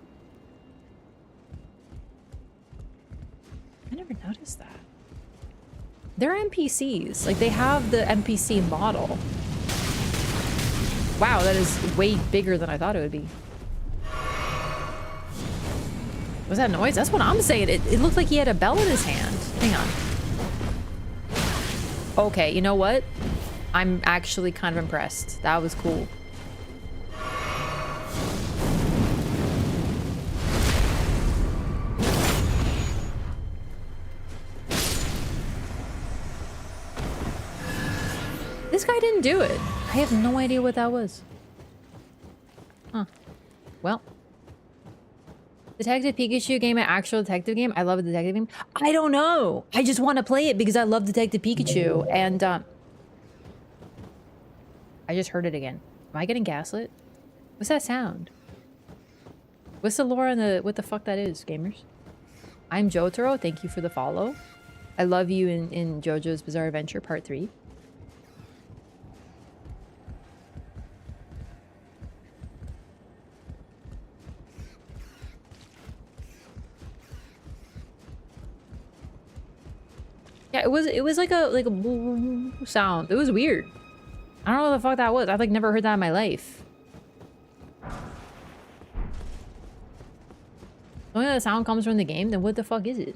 S1: I never noticed that. They're NPCs. Like, they have the NPC model. Wow, that is way bigger than I thought it would be. What's that noise? That's what I'm saying. It looked like he had a bell in his hand. Hang on. Okay, you know what? I'm actually kind of impressed. That was cool. This guy didn't do it. I have no idea what that was. Huh. Well. Detective Pikachu game, an actual detective game? I love a detective game. I don't know. I just want to play it because I love Detective Pikachu. And, I just heard it again. Am I getting gaslit? What's that sound? What's the lore on the... What the fuck that is, gamers? I'm Jotaro. Thank you for the follow. I love you in JoJo's Bizarre Adventure Part 3. Yeah, it was like a sound. It was weird. I don't know what the fuck that was. I've like never heard that in my life. Only the sound comes from the game, then what the fuck is it?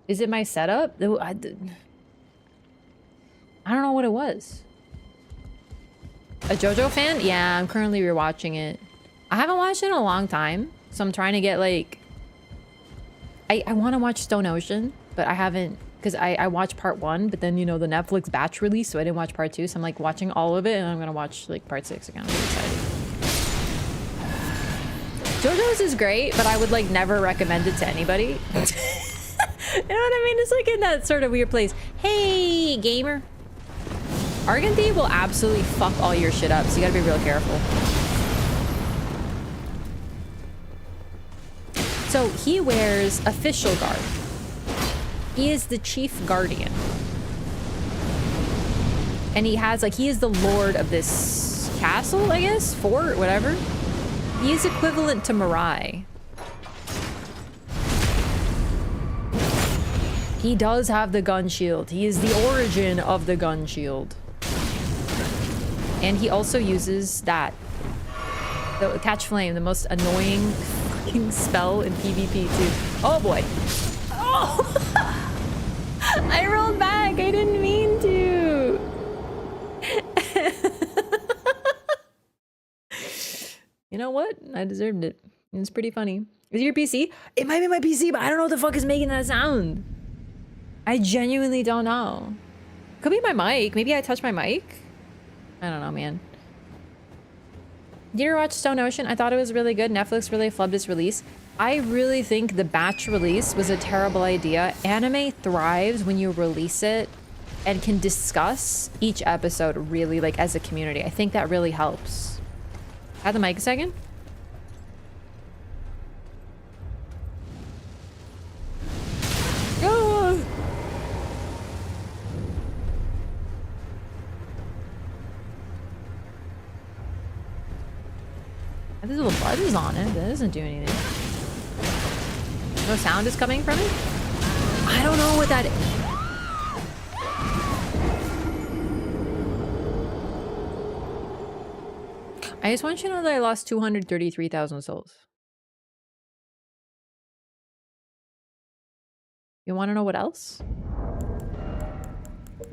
S1: Is it my setup? I don't know what it was. A JoJo fan? Yeah, I'm currently rewatching it. I haven't watched it in a long time, so I'm trying to get like... I want to watch Stone Ocean, but I haven't, because I watched part 1, but then, you know, the Netflix batch release, so I didn't watch part 2, so I'm like watching all of it, and I'm gonna watch like part 6 again. I'm really excited. JoJo's is great, but I would like never recommend it to anybody. You know what I mean? It's like in that sort of weird place. Hey, gamer. Arganthy will absolutely fuck all your shit up, so you gotta be real careful. So he wears official garb. He is the chief guardian. And he has, like, he is the lord of this castle, I guess? Fort, whatever. He is equivalent to Mirai. He does have the gun shield. He is the origin of the gun shield. And he also uses that. The catch flame, the most annoying fucking spell in PvP too. Oh boy. Oh! I rolled back. I didn't mean to. You know what? I deserved it. It's pretty funny. Is it your PC? It might be my PC, but I don't know what the fuck is making that sound. I genuinely don't know. Could be my mic. Maybe I touched my mic. I don't know, man. Did you ever watch Stone Ocean? I thought it was really good. Netflix really flubbed its release. I really think the batch release was a terrible idea. Anime thrives when you release it and can discuss each episode really, like, as a community. I think that really helps. Have the mic a second. Oh. There's little buttons on it. That doesn't do anything. No sound is coming from it? I don't know what that is. I just want you to know that I lost 233,000 souls. You want to know what else?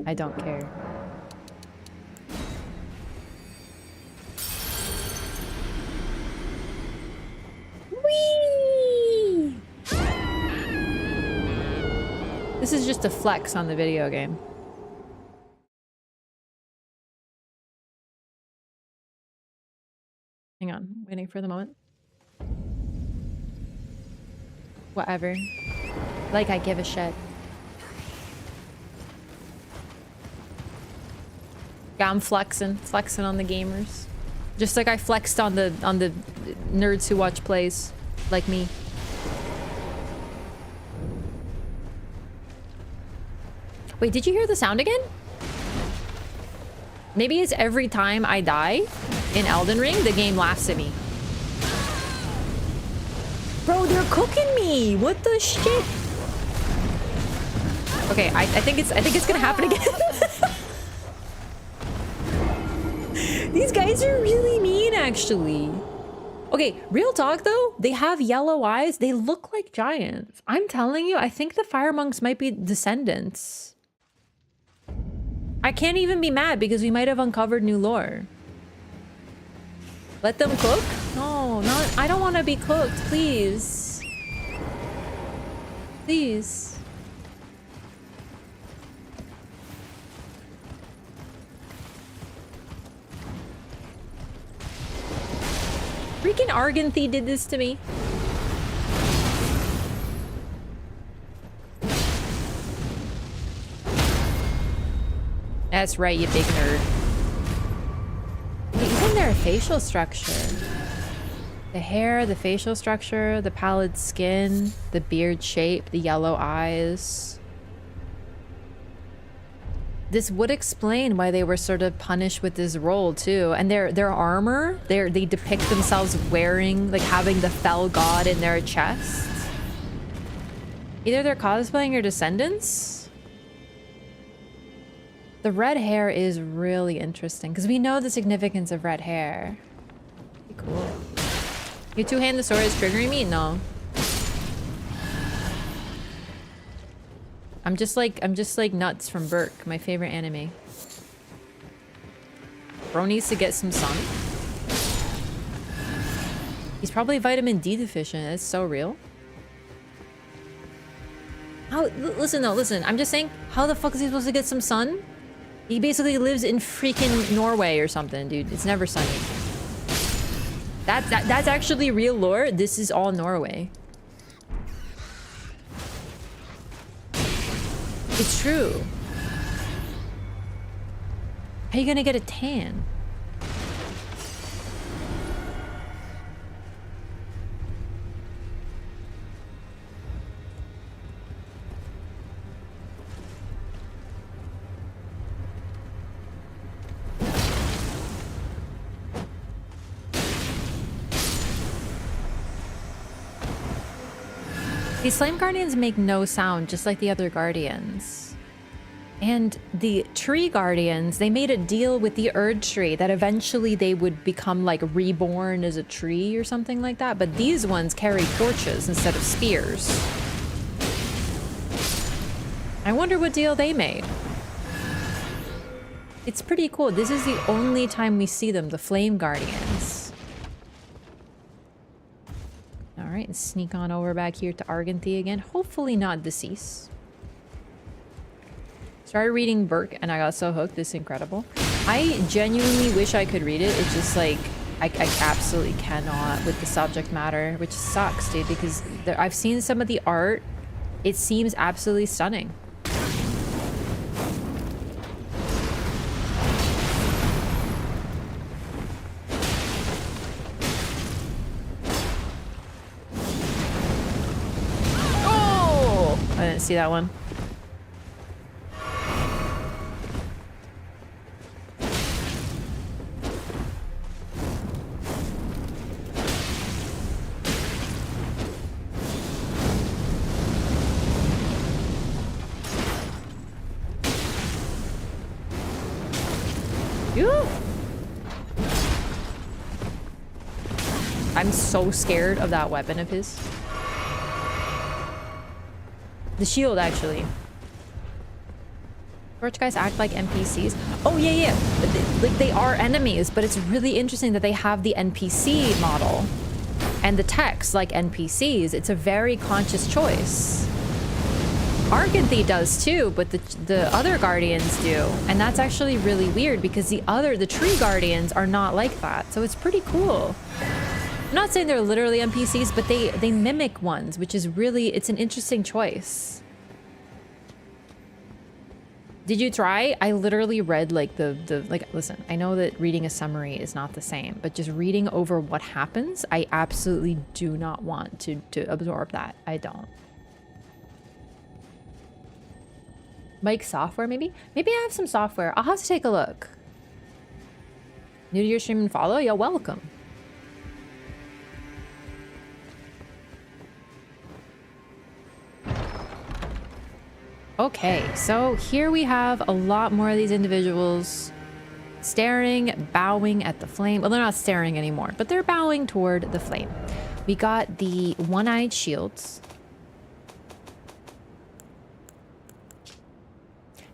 S1: I don't care. Whee! This is just a flex on the video game. Hang on, waiting for the moment. Whatever. Like I give a shit. Yeah, I'm flexing on the gamers. Just like I flexed on the nerds who watch plays, like me. Wait, did you hear the sound again? Maybe it's every time I die in Elden Ring, the game laughs at me. Bro, they're cooking me! What the shit? Okay, I think it's gonna happen again. These guys are really mean, actually. Okay, real talk though, they have yellow eyes. They look like giants. I'm telling you, I think the fire monks might be descendants. I can't even be mad because we might have uncovered new lore. Let them cook? No, not. I don't want to be cooked, please. Please. Freaking Arganthy did this to me. That's right, you big nerd. Isn't there a facial structure? The hair, the facial structure, the pallid skin, the beard shape, the yellow eyes. This would explain why they were sort of punished with this role too. And their armor, they depict themselves wearing, like having the fell god in their chest. Either they're cosplaying or descendants. The red hair is really interesting because we know the significance of red hair. Pretty cool. Your two-handed sword is triggering me? No. I'm just like Nuts from Berk, my favorite anime. Bro needs to get some sun. He's probably vitamin D deficient. That's so real. How? Listen though, listen. I'm just saying, how the fuck is he supposed to get some sun? He basically lives in freaking Norway or something, dude. It's never sunny. That's actually real lore. This is all Norway. It's true. How are you gonna get a tan? These flame guardians make no sound, just like the other guardians. And the tree guardians, they made a deal with the Erd tree that eventually they would become like reborn as a tree or something like that. But these ones carry torches instead of spears. I wonder what deal they made. It's pretty cool. This is the only time we see them, the flame guardians. All right, and sneak on over back here to Arganthy again. Hopefully not deceased. Started reading Burke and I got so hooked. It's incredible. I genuinely wish I could read it. It's just like, I absolutely cannot with the subject matter, which sucks, dude, because I've seen some of the art. It seems absolutely stunning. I didn't see that one. Ew. I'm so scared of that weapon of his. The shield, actually. Torch guys act like NPCs. Oh, yeah. Like, they are enemies, but it's really interesting that they have the NPC model and the text like NPCs. It's a very conscious choice. Arganthy does too, but the other guardians do. And that's actually really weird because the tree guardians are not like that. So it's pretty cool. I'm not saying they're literally NPCs, but they mimic ones, which is really, it's an interesting choice. Did you try? I literally read like like, listen, I know that reading a summary is not the same, but just reading over what happens, I absolutely do not want to absorb that. I don't. Mike software, maybe? Maybe I have some software. I'll have to take a look. New to your stream and follow? You're welcome. Okay, so here we have a lot more of these individuals staring, bowing at the flame. Well, they're not staring anymore, but they're bowing toward the flame. We got the one-eyed shields.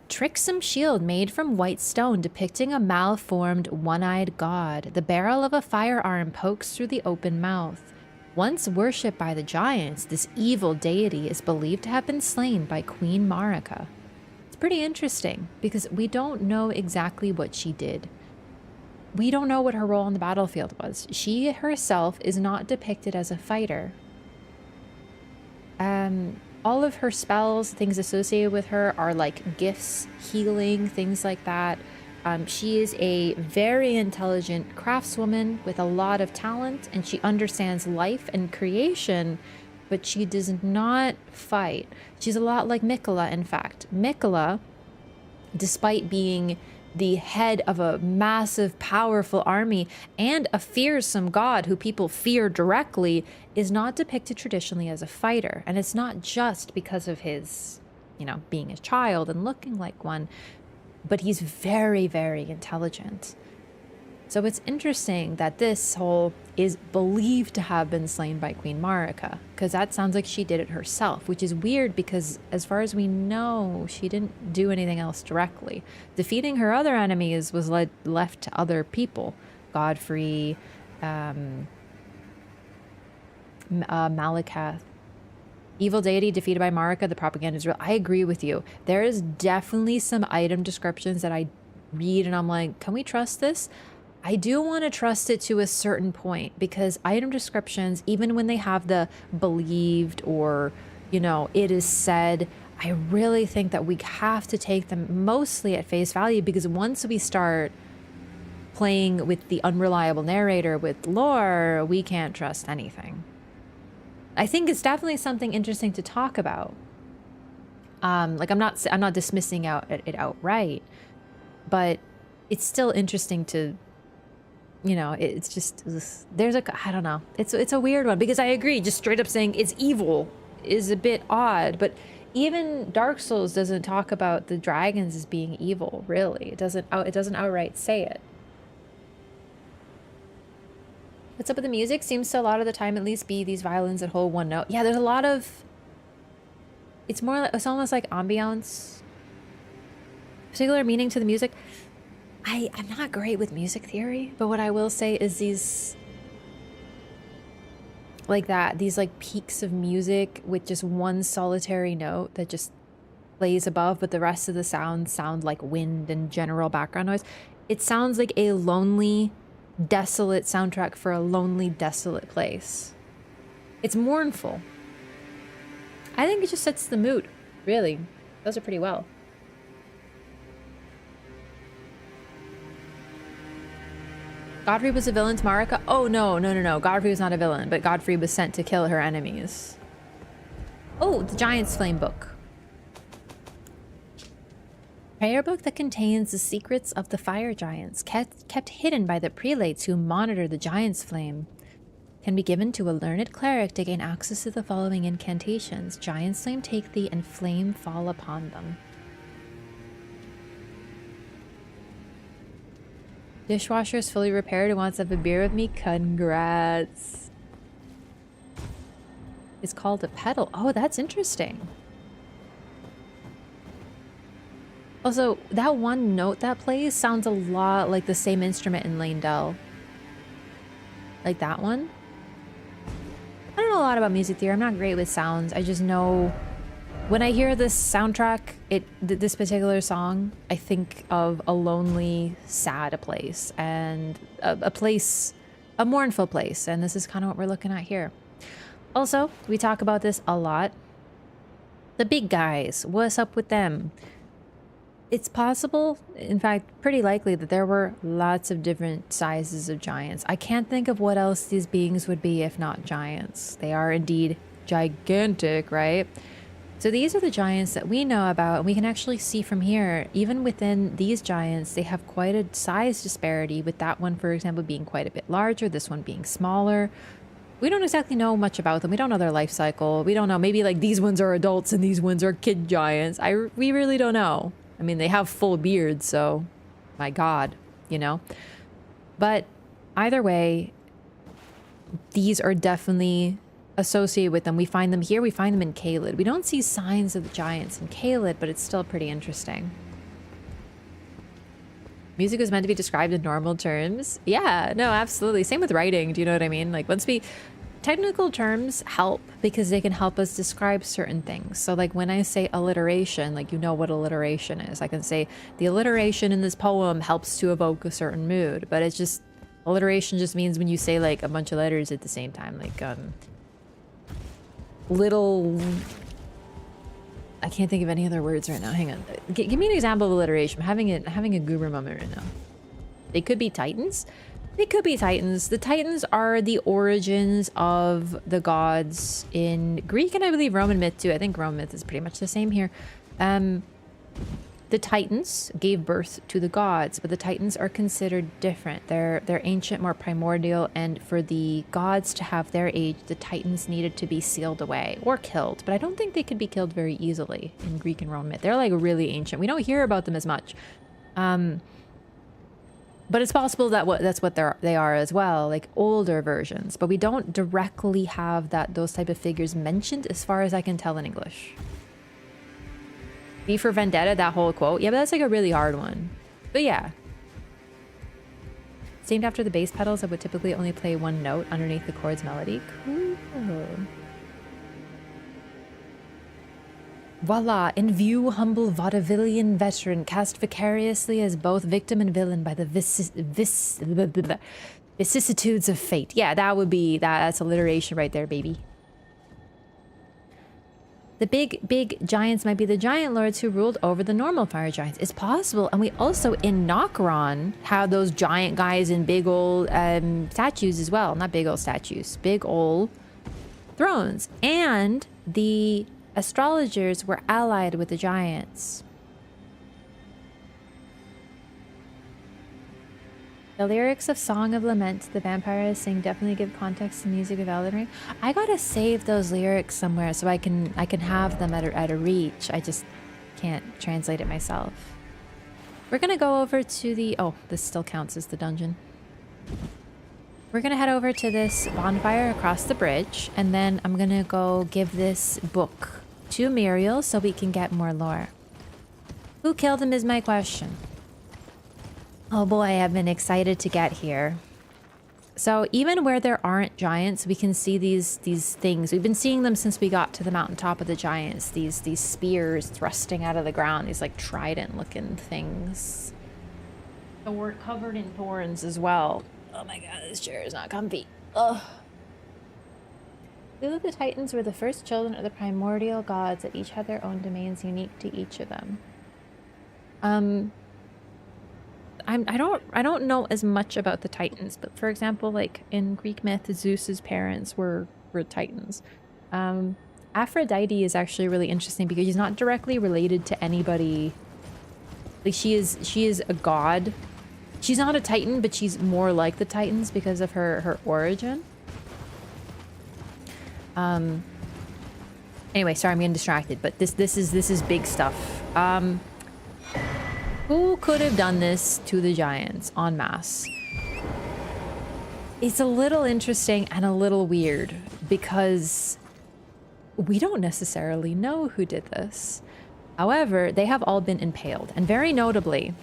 S1: Tricksome shield made from white stone depicting a malformed one-eyed god. The barrel of a firearm pokes through the open mouth. Once worshipped by the giants, this evil deity is believed to have been slain by Queen Marika. It's pretty interesting because we don't know exactly what she did. We don't know what her role on the battlefield was. She herself is not depicted as a fighter. All of her spells, things associated with her are like gifts, healing, things like that. She is a very intelligent craftswoman with a lot of talent, and she understands life and creation, but she does not fight. She's a lot like Mikola, in fact. Mikola, despite being the head of a massive, powerful army and a fearsome god who people fear directly, is not depicted traditionally as a fighter. And it's not just because of his, being a child and looking like one, but he's very, very intelligent. So it's interesting that this soul is believed to have been slain by Queen Marika, because that sounds like she did it herself, which is weird because as far as we know, she didn't do anything else directly. Defeating her other enemies was left to other people. Godfrey, Malakath. Evil deity defeated by Marika, the propaganda is real. I agree with you. There is definitely some item descriptions that I read and I'm like, can we trust this? I do want to trust it to a certain point, because item descriptions, even when they have the believed or, it is said, I really think that we have to take them mostly at face value, because once we start playing with the unreliable narrator with lore, we can't trust anything. I think it's definitely something interesting to talk about. Like I'm not dismissing it outright, but it's still interesting to, it's just, I don't know. It's a weird one, because I agree, just straight up saying it's evil is a bit odd, but even Dark Souls doesn't talk about the dragons as being evil, really. It doesn't outright say it. What's up with the music? Seems to a lot of the time at least be these violins that hold one note. Yeah, there's a lot of... It's more like, it's almost like ambiance. Particular meaning to the music. I'm not great with music theory, but what I will say is these... Like that, these like peaks of music with just one solitary note that just plays above, but the rest of the sounds sound like wind and general background noise. It sounds like a lonely, desolate soundtrack for a lonely, desolate place. It's mournful. I think it just sets the mood, really. Does it pretty well. Godfrey was a villain to Marika? Oh, no. Godfrey was not a villain, but Godfrey was sent to kill her enemies. Oh, the Giant's Flame book. Prayer book that contains the secrets of the fire giants, kept hidden by the prelates who monitor the Giant's Flame. Can be given to a learned cleric to gain access to the following incantations. Giant's Flame take thee, and flame fall upon them. Dishwasher is fully repaired and wants to have a beer with me. Congrats. It's called a pedal. Oh, that's interesting. Also, that one note that plays sounds a lot like the same instrument in Lane-Dell. Like that one. I don't know a lot about music theory. I'm not great with sounds. I just know when I hear this soundtrack, this particular song, I think of a lonely, sad place and a place, a mournful place. And this is kind of what we're looking at here. Also, we talk about this a lot. The big guys, what's up with them? It's possible, in fact, pretty likely that there were lots of different sizes of giants. I can't think of what else these beings would be if not giants. They are indeed gigantic, right? So these are the giants that we know about, and we can actually see from here, even within these giants, they have quite a size disparity, with that one, for example, being quite a bit larger, this one being smaller. We don't exactly know much about them. We don't know their life cycle. We don't know. Maybe like these ones are adults and these ones are kid giants. We really don't know. I mean, they have full beards, so my God, you know. But either way, these are definitely associated with them. We find them here. We find them in Caelid. We don't see signs of the giants in Caelid, but it's still pretty interesting. Music was meant to be described in normal terms. Yeah, no, absolutely. Same with writing. Do you know what I mean? Like technical terms help because they can help us describe certain things. So like when I say alliteration, like you know what alliteration is. I can say the alliteration in this poem helps to evoke a certain mood, but it's just, alliteration just means when you say like a bunch of letters at the same time, like little, I can't think of any other words right now. Hang on. Give me an example of alliteration. I'm having a goober moment right now. They could be titans. They could be titans. The titans are the origins of the gods in Greek and I believe Roman myth too. I think Roman myth is pretty much the same here. The titans gave birth to the gods, but the titans are considered different. They're ancient, more primordial, and for the gods to have their age, the titans needed to be sealed away or killed. But I don't think they could be killed very easily in Greek and Roman myth. They're like really ancient. We don't hear about them as much. But it's possible that that's what they are as well, like older versions. But we don't directly have those type of figures mentioned as far as I can tell in English. V for Vendetta, that whole quote. Yeah, but that's like a really hard one. But yeah. It's named after the bass pedals that would typically only play one note underneath the chord's melody. Cool. Voila! In view, humble vaudevillian veteran cast vicariously as both victim and villain by the vicissitudes of fate. Yeah, that's alliteration right there, baby. The big giants might be the giant lords who ruled over the normal fire giants. It's possible. And we also, in Nokron, have those giant guys in big old statues as well. Not big old statues. Big old thrones. And the astrologers were allied with the giants. The lyrics of Song of Lament the vampires sing definitely give context to music of Elden Ring. I gotta save those lyrics somewhere so I can have them at a reach. I just can't translate it myself. We're gonna go over to the... Oh, this still counts as the dungeon. We're gonna head over to this bonfire across the bridge, and then I'm gonna go give this book to Muriel so we can get more lore. Who killed him is my question. Oh boy, I've been excited to get here. So even where there aren't giants, we can see these things. We've been seeing them since we got to the mountaintop of the giants. These spears thrusting out of the ground. These like trident-looking things. Covered in thorns as well. Oh my god, this chair is not comfy. Ugh. Two of the Titans were the first children of the primordial gods that each had their own domains unique to each of them. I don't know as much about the Titans, but for example, like in Greek myth, Zeus's parents were Titans. Aphrodite is actually really interesting because she's not directly related to anybody. Like she is a god. She's not a Titan, but she's more like the Titans because of her origin. Anyway, sorry, I'm getting distracted, but this is big stuff. Who could have done this to the giants en masse? It's a little interesting and a little weird because we don't necessarily know who did this. However, they have all been impaled, and very notably,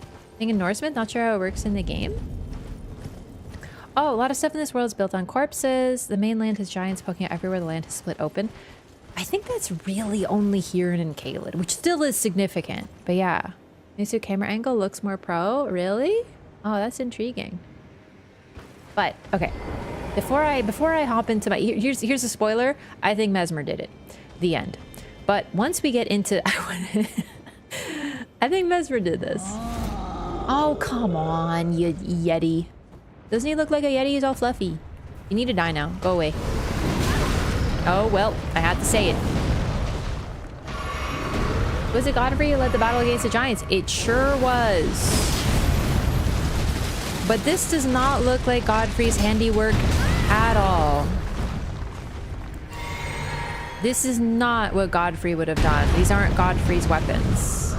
S1: I think in Norseman, not sure how it works in the game. Oh, a lot of stuff in this world is built on corpses. The mainland has giants poking out everywhere. The land has split open. I think that's really only here in Caelid, which still is significant, but yeah. New camera angle looks more pro. Really? Oh, that's intriguing. But okay, before I hop into my here's a spoiler. I think Mesmer did it. The end. But once we get into, I think Mesmer did this. Oh come on, you Yeti! Doesn't he look like a Yeti? He's all fluffy. You need to die now. Go away. Oh well, I had to say it. Was it Godfrey who led the battle against the giants? It sure was. But this does not look like Godfrey's handiwork at all. This is not what Godfrey would have done. These aren't Godfrey's weapons.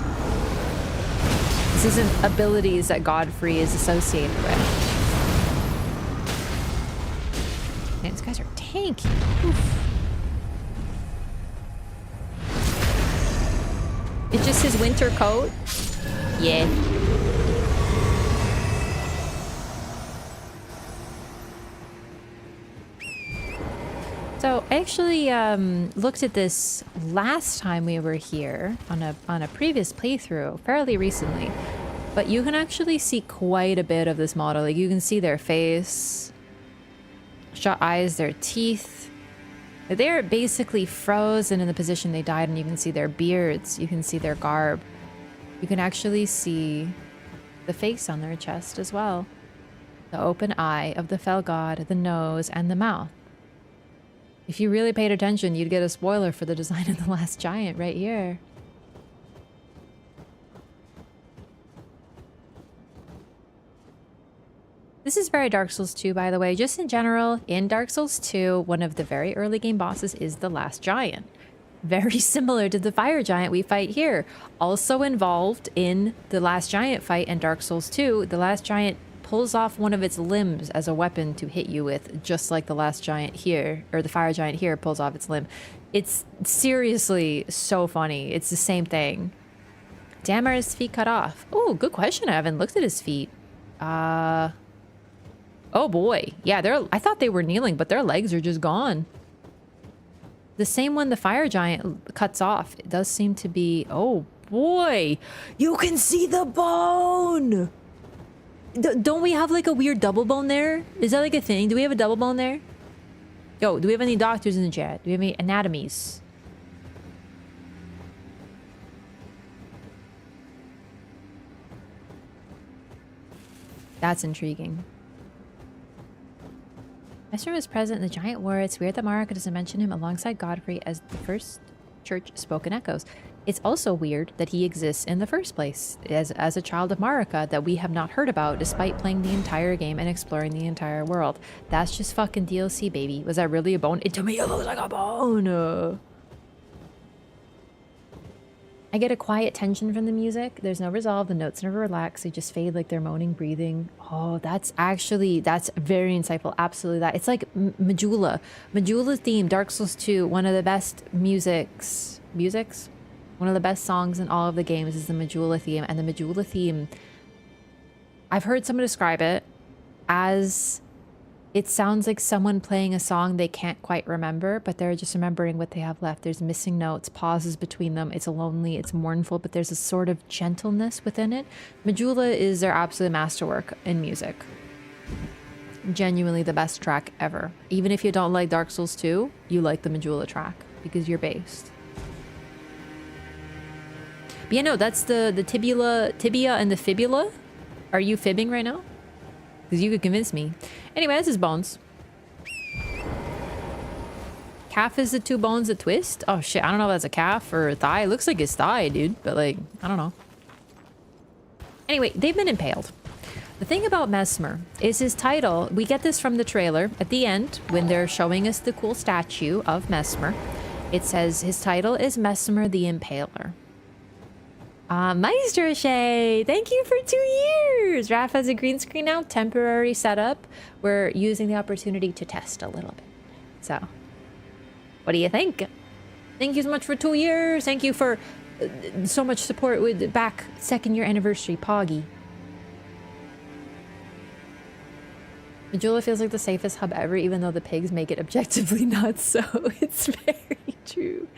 S1: This isn't abilities that Godfrey is associated with. Man, these guys are tanky. Oof. It's just his winter coat? Yeah. So I actually looked at this last time we were here on a previous playthrough fairly recently, but you can actually see quite a bit of this model. Like you can see their face, shut eyes, their teeth. They're basically frozen in the position they died, and you can see their beards, you can see their garb. You can actually see the face on their chest as well. The open eye of the fell god, the nose, and the mouth. If you really paid attention, you'd get a spoiler for the design of the last giant right here. This is very Dark Souls 2, by the way. Just in general, in Dark Souls 2, one of the very early game bosses is the last giant. Very similar to the fire giant we fight here. Also involved in the last giant fight in Dark Souls 2, the last giant pulls off one of its limbs as a weapon to hit you with, just like the last giant here, or the fire giant here pulls off its limb. It's seriously so funny. It's the same thing. Damn, are his feet cut off? Oh, good question. I haven't looked at his feet. Oh boy. Yeah, I thought they were kneeling, but their legs are just gone. The same one the fire giant cuts off. It does seem to be... Oh boy. You can see the bone! Don't we have like a weird double bone there? Is that like a thing? Do we have a double bone there? Yo, do we have any doctors in the chat? Do we have any anatomies? That's intriguing. Esther was present in the giant war. It's weird that Marika doesn't mention him alongside Godfrey as the first church spoken echoes. It's also weird that he exists in the first place as a child of Marika that we have not heard about despite playing the entire game and exploring the entire world. That's just fucking DLC, baby. Was that really a bone? It to me it looks like a bone. I get a quiet tension from the music. There's no resolve. The notes never relax. They just fade like they're moaning, breathing. Oh, that's very insightful. Absolutely that. It's like Majula. Majula's theme, Dark Souls 2, one of the best musics? One of the best songs in all of the games is the Majula theme. And the Majula theme, I've heard someone describe it as it sounds like someone playing a song they can't quite remember, but they're just remembering what they have left. There's missing notes, pauses between them. It's lonely, it's mournful, but there's a sort of gentleness within it. Majula is their absolute masterwork in music. Genuinely the best track ever. Even if you don't like Dark Souls 2, you like the Majula track because you're based. But yeah, no, that's the tibia and the fibula. Are you fibbing right now? Because you could convince me. Anyway, this is bones. Calf is the two bones that twist? Oh shit, I don't know if that's a calf or a thigh. It looks like his thigh, dude. But like, I don't know. Anyway, they've been impaled. The thing about Mesmer is his title. We get this from the trailer. At the end, when they're showing us the cool statue of Mesmer, it says his title is Mesmer the Impaler. Meister Shay, thank you for 2 years. Raph has a green screen now, temporary setup. We're using the opportunity to test a little bit. So, what do you think? Thank you so much for 2 years. Thank you for so much support with back 2nd year anniversary, Poggy. Majula feels like the safest hub ever, even though the pigs make it objectively not so. It's very true.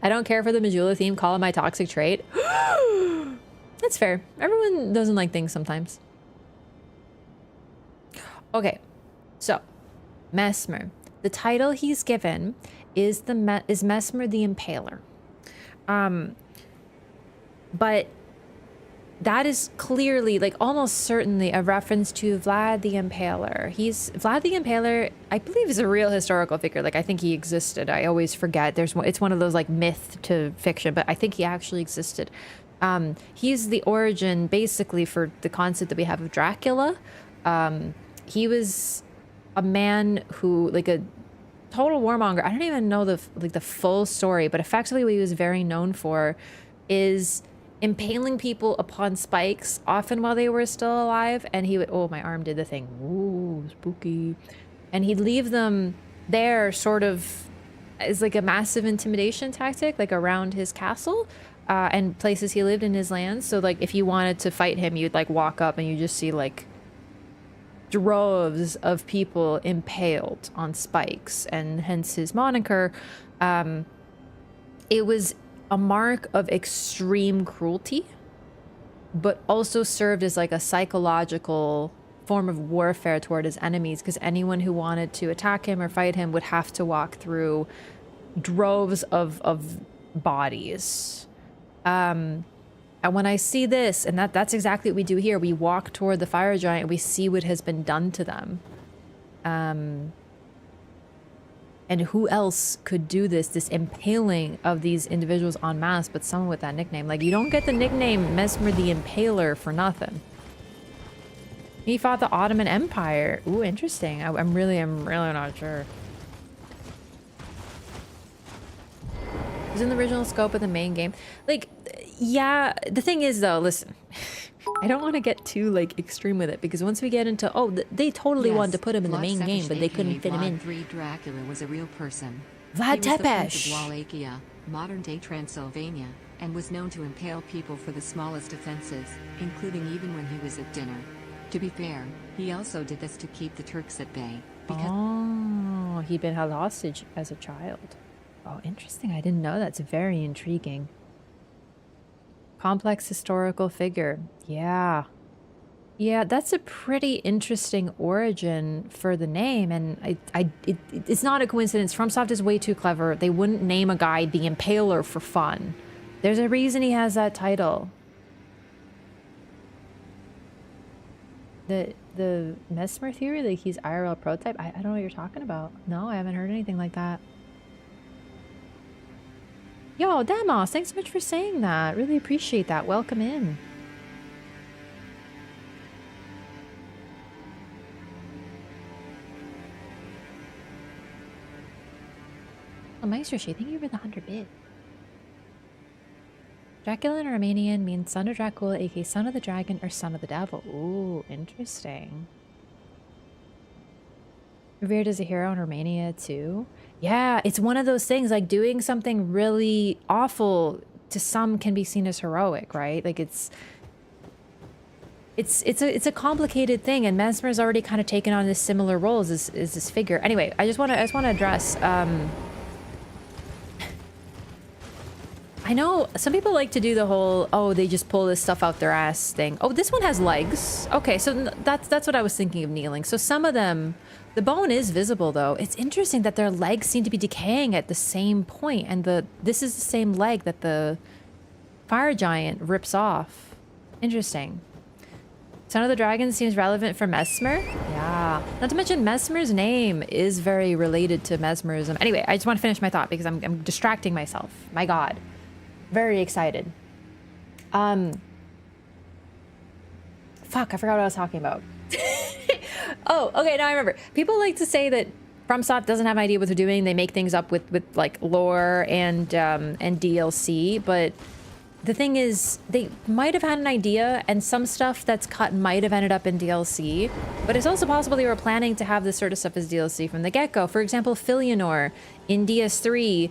S1: I don't care for the Majula theme. Call it my toxic trait. That's fair. Everyone doesn't like things sometimes. Okay, so Mesmer. The title he's given is Mesmer the Impaler. But that is clearly, like, almost certainly a reference to Vlad the Impaler. Vlad the Impaler, I believe, is a real historical figure. Like, I think he existed. I always forget. It's one of those, like, myth to fiction, but I think he actually existed. He's the origin, basically, for the concept that we have of Dracula. He was a man who, like, a total warmonger. I don't even know the full story, but effectively what he was very known for is impaling people upon spikes, often while they were still alive, and he would, oh, my arm did the thing, ooh, spooky, and he'd leave them there sort of as like a massive intimidation tactic, like around his castle and places he lived in his lands. So like if you wanted to fight him, you'd like walk up and you just see like droves of people impaled on spikes, and hence his moniker. It was a mark of extreme cruelty, but also served as like a psychological form of warfare toward his enemies, because anyone who wanted to attack him or fight him would have to walk through droves of bodies. And when I see this, and that's exactly what we do here, we walk toward the fire giant and we see what has been done to them. And who else could do this impaling of these individuals en masse, but someone with that nickname? Like, you don't get the nickname Mesmer the Impaler for nothing. He fought the Ottoman Empire. Ooh, interesting. I'm really not sure. It was in the original scope of the main game. Like, yeah, the thing is though, listen. I don't want to get too like extreme with it, because once we get into they totally wanted to put him in the main game, but they couldn't fit him in.
S3: Vlad III Dracula was a real person.
S1: Vlad
S3: He was the Prince
S1: Tepes.
S3: of Wallachia, modern-day Transylvania, and was known to impale people for the smallest offenses, including even when he was at dinner. To be fair, he also did this to keep the Turks at bay.
S1: Oh, he'd been held hostage as a child. Oh, interesting. I didn't know. That's very intriguing. Complex historical figure. Yeah, that's a pretty interesting origin for the name, and it's not a coincidence. FromSoft is way too clever. They wouldn't name a guy the Impaler for fun. There's a reason he has that title. The Mesmer theory, like he's IRL prototype. I don't know what you're talking about. No, I haven't heard anything like that. Yo, Demos, thanks so much for saying that. Really appreciate that. Welcome in. Oh, Meister Shade, thank you for the 100 bit. Dracula in Romanian means son of Dracula, aka son of the dragon, or son of the devil. Ooh, interesting. Revered as a hero in Romania too. Yeah, it's one of those things, like doing something really awful to some can be seen as heroic, right? Like it's a complicated thing, and Mesmer's already kind of taken on this similar role as this figure. Anyway, I just want to address I know some people like to do the whole, oh, they just pull this stuff out their ass thing. Oh, this one has legs. Okay, so that's what I was thinking of kneeling. So some of them, the bone is visible though. It's interesting that their legs seem to be decaying at the same point, and this is the same leg that the fire giant rips off. Interesting. Son of the Dragon seems relevant for Mesmer. Yeah. Not to mention Mesmer's name is very related to mesmerism. Anyway, I just want to finish my thought because I'm distracting myself. My God. Very excited. Fuck, I forgot what I was talking about. Oh, okay, now I remember. People like to say that FromSoft doesn't have an idea what they're doing. They make things up with like lore and DLC, but the thing is, they might have had an idea, and some stuff that's cut might have ended up in DLC, but it's also possible they were planning to have this sort of stuff as DLC from the get-go. For example, Filianor in DS3,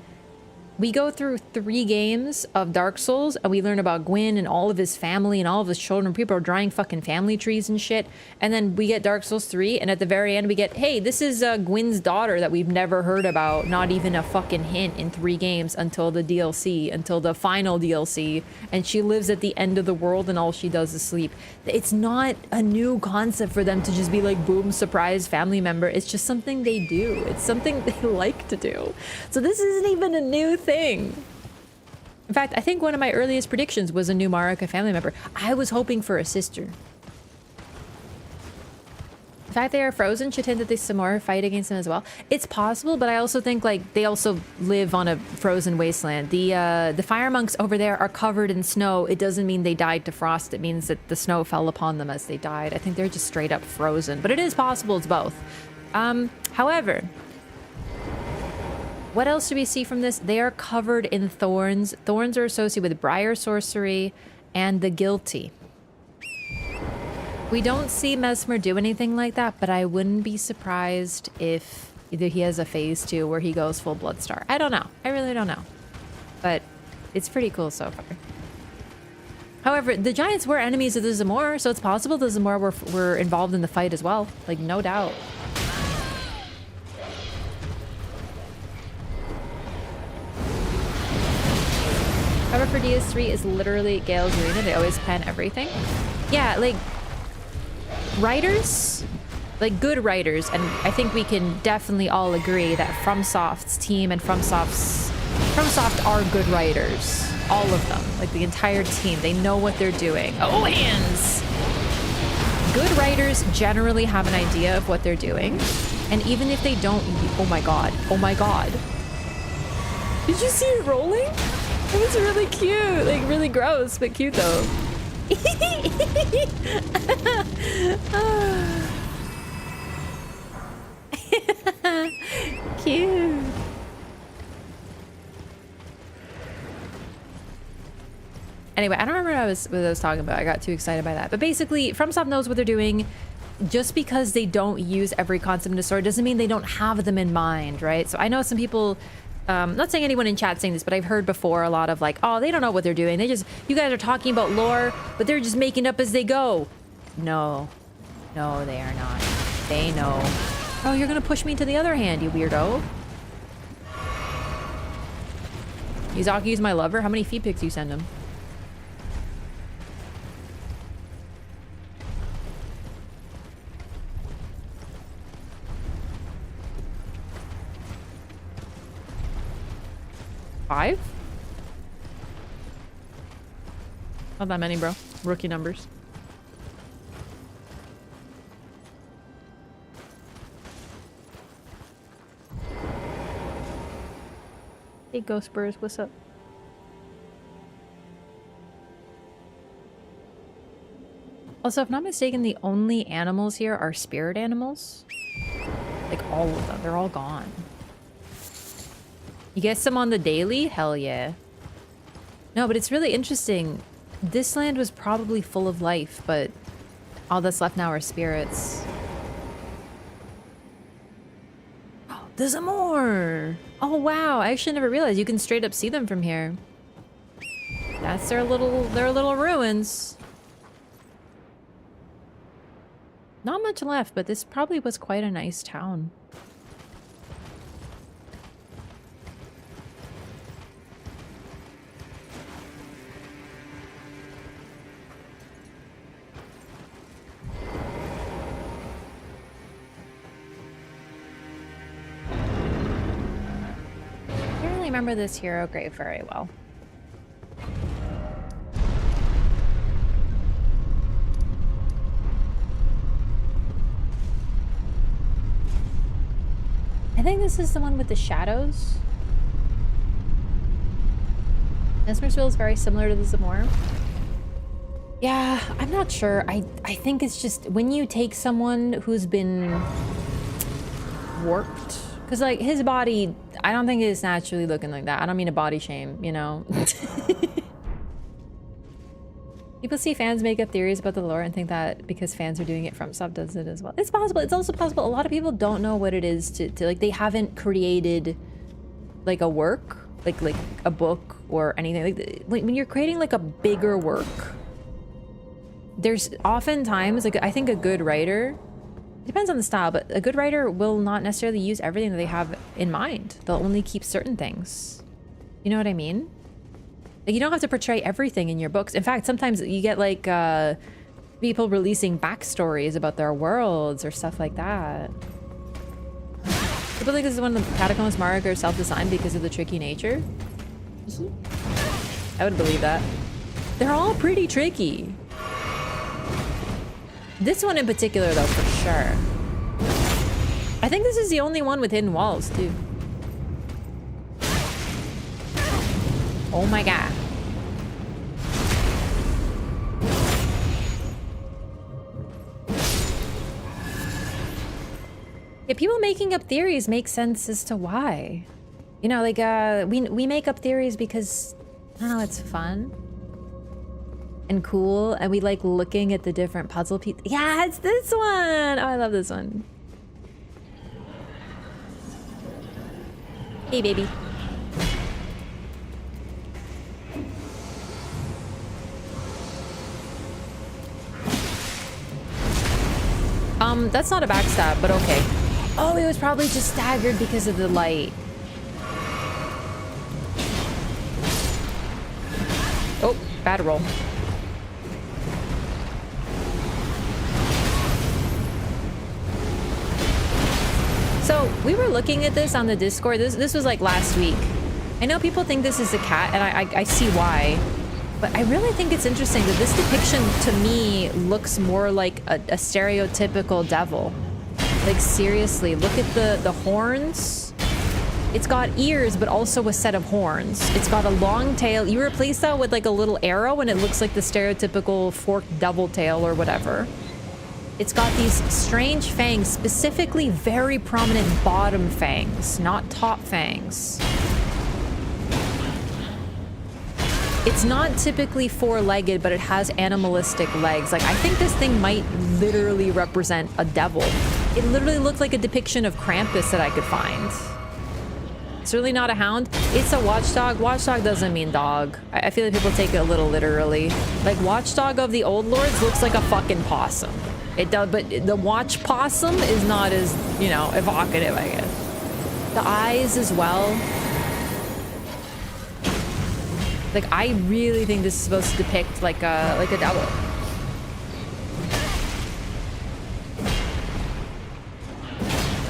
S1: we go through 3 games of Dark Souls, and we learn about Gwyn and all of his family and all of his children. People are drawing fucking family trees and shit. And then we get Dark Souls 3, and at the very end we get, hey, this is Gwyn's daughter that we've never heard about. Not even a fucking hint in 3 games until the DLC, until the final DLC. And she lives at the end of the world, and all she does is sleep. It's not a new concept for them to just be like, boom, surprise family member. It's just something they do. It's something they like to do. So this isn't even a new thing. In fact, I think one of my earliest predictions was a new Marika family member. I was hoping for a sister. The fact they are frozen should hint that they some more fight against them as well. It's possible, but I also think like they also live on a frozen wasteland. The fire monks over there are covered in snow. It doesn't mean they died to frost. It means that the snow fell upon them as they died. I think they're just straight up frozen, but it is possible it's both. However, what else do we see from this? They are covered in thorns. Thorns are associated with briar sorcery and the guilty. We don't see Mesmer do anything like that, but I wouldn't be surprised if either he has a phase 2 where he goes full Bloodstar. I don't know. I really don't know. But it's pretty cool so far. However, the giants were enemies of the Zamor, so it's possible the Zamor were involved in the fight as well. Like, no doubt. Cover for DS3 is literally Gale's Arena. They always plan everything. Yeah, like, writers, like good writers, and I think we can definitely all agree that FromSoft's team and FromSoft are good writers. All of them. Like, the entire team. They know what they're doing. Oh, hands! Good writers generally have an idea of what they're doing. And even if they don't... Oh my god. Oh my god. Did you see it rolling? It was really cute. Like, really gross, but cute though. Cute. Anyway, I don't remember what I was talking about. I got too excited by that. But basically, FromSoft knows what they're doing. Just because they don't use every concept in the story doesn't mean they don't have them in mind, right? So I know some people... not saying anyone in chat saying this, but I've heard before a lot of like, oh, they don't know what they're doing. They just, you guys are talking about lore, but they're just making up as they go. No. No, they are not. They know. Oh, you're gonna push me to the other hand, you weirdo. Yuzaki's my lover? How many feet pics you send him? Five? Not that many, bro. Rookie numbers. Hey, Ghost Spurs, what's up? Also, if I'm not mistaken, the only animals here are spirit animals. Like all of them. They're all gone. You get some on the daily? Hell yeah. No, but it's really interesting. This land was probably full of life, but all that's left now are spirits. Oh, there's some more! Oh wow, I actually never realized you can straight up see them from here. That's their little ruins. Not much left, but this probably was quite a nice town. I don't really remember this hero grave very well. I think this is the one with the shadows. Nesmersville is very similar to the Zamor. Yeah, I'm not sure. I think it's just when you take someone who's been warped, because like his body, I don't think it's naturally looking like that. I don't mean to body shame, you know. People see fans make up theories about the lore and think that because fans are doing it, FromSoft does it as well. It's possible. It's also possible. A lot of people don't know what it is to like, they haven't created like a work, like a book or anything. Like when you're creating like a bigger work, there's oftentimes like, I think a good writer, it depends on the style, but a good writer will not necessarily use everything that they have in mind. They'll only keep certain things. You know what I mean? Like, you don't have to portray everything in your books. In fact, sometimes you get like people releasing backstories about their worlds or stuff like that. People think this is one of the catacombs mark or self-designed because of the tricky nature. I would believe that. They're all pretty tricky. This one in particular, though, for sure. I think this is the only one with hidden walls, too. Oh my god. Yeah, people making up theories make sense as to why. You know, like, we make up theories because, I don't know, it's fun. And cool, and we like looking at the different puzzle pieces. Yeah, it's this one! Oh, I love this one. Hey, baby. That's not a backstab, but okay. Oh, it was probably just staggered because of the light. Oh, bad roll. So, we were looking at this on the Discord. This was like last week. I know people think this is a cat, and I see why. But I really think it's interesting that this depiction, to me, looks more like a stereotypical devil. Like, seriously, look at the horns. It's got ears, but also a set of horns. It's got a long tail. You replace that with like a little arrow, and it looks like the stereotypical forked devil tail or whatever. It's got these strange fangs, specifically very prominent bottom fangs, not top fangs. It's not typically four-legged, but it has animalistic legs. Like, I think this thing might literally represent a devil. It literally looked like a depiction of Krampus that I could find. It's really not a hound. It's a watchdog. Watchdog doesn't mean dog. I feel like people take it a little literally. Like, watchdog of the old lords looks like a fucking possum. It does, but the watch possum is not as, you know, evocative, I guess. The eyes as well. Like, I really think this is supposed to depict like a devil.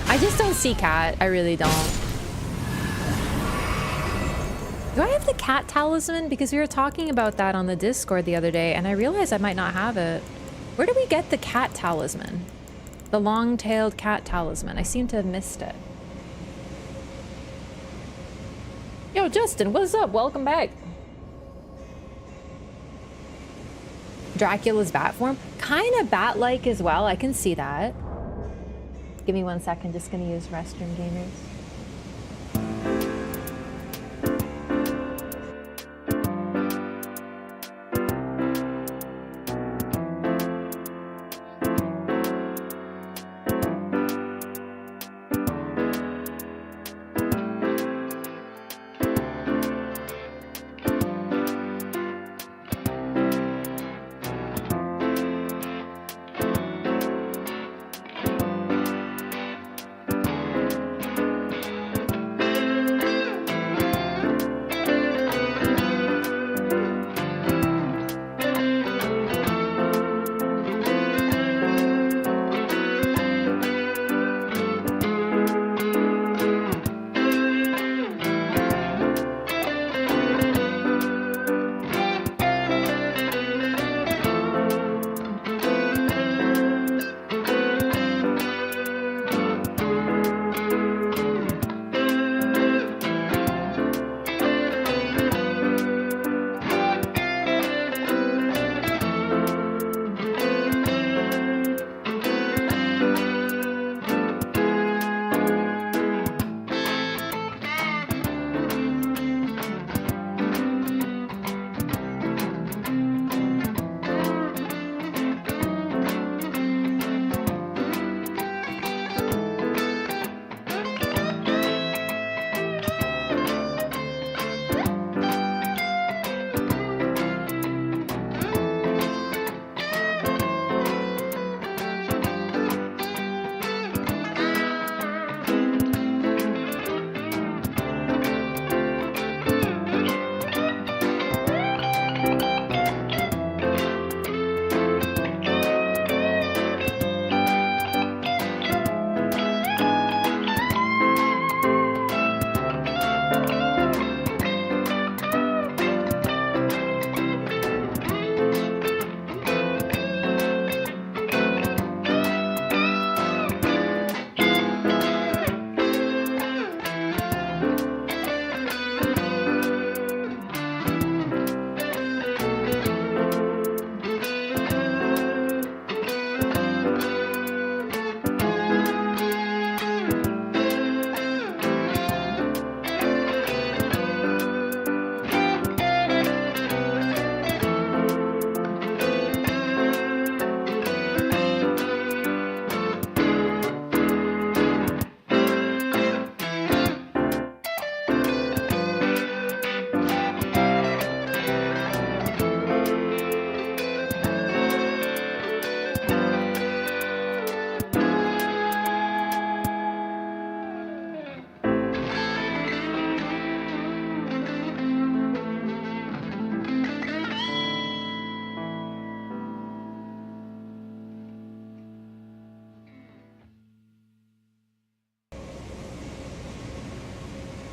S1: I just don't see cat. I really don't. Do I have the cat talisman? Because we were talking about that on the Discord the other day, and I realized I might not have it. Where do we get the cat talisman? The long-tailed cat talisman. I seem to have missed it. Yo, Justin, what's up? Welcome back. Dracula's bat form. Kind of bat-like as well. I can see that. Give me 1 second. Just gonna use restroom gamers.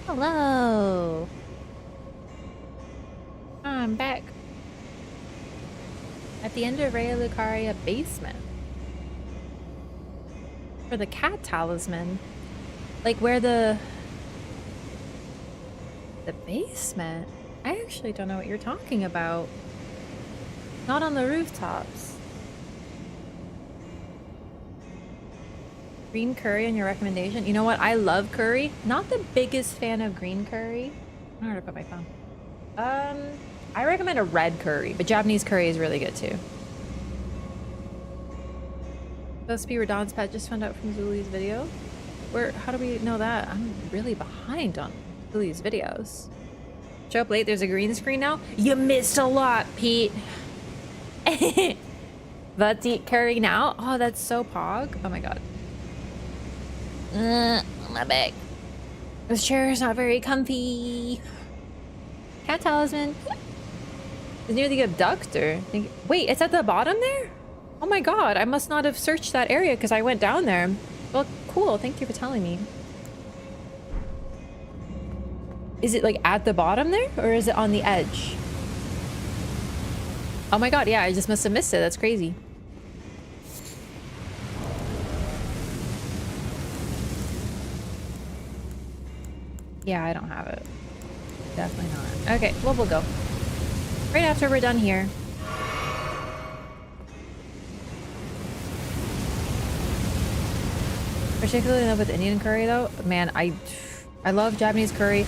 S1: Hello. I'm back. At the end of Raya Lucaria basement. For the cat talisman. Like where the basement? I actually don't know what you're talking about. Not on the rooftops. Green curry on your recommendation? You know what? I love curry. Not the biggest fan of green curry. I don't know where to put my phone. I recommend a red curry, but Japanese curry is really good too. Supposed to be Radahn's pet, just found out from Zuli's video. How do we know that? I'm really behind on Zuli's videos. Show up late, there's a green screen now? You missed a lot, Pete. Let's eat curry now? Oh, that's so pog. Oh my god. My back. This chair is not very comfy. Cat talisman. It's near the abductor. Wait, it's at the bottom there? Oh my god, I must not have searched that area because I went down there. Well, cool. Thank you for telling me. Is it like at the bottom there? Or is it on the edge? Oh my god, yeah, I just must have missed it. That's crazy. Yeah, I don't have it. Definitely not. Okay, well, we'll go. Right after we're done here. Particularly in love with Indian curry though. Man, I love Japanese curry.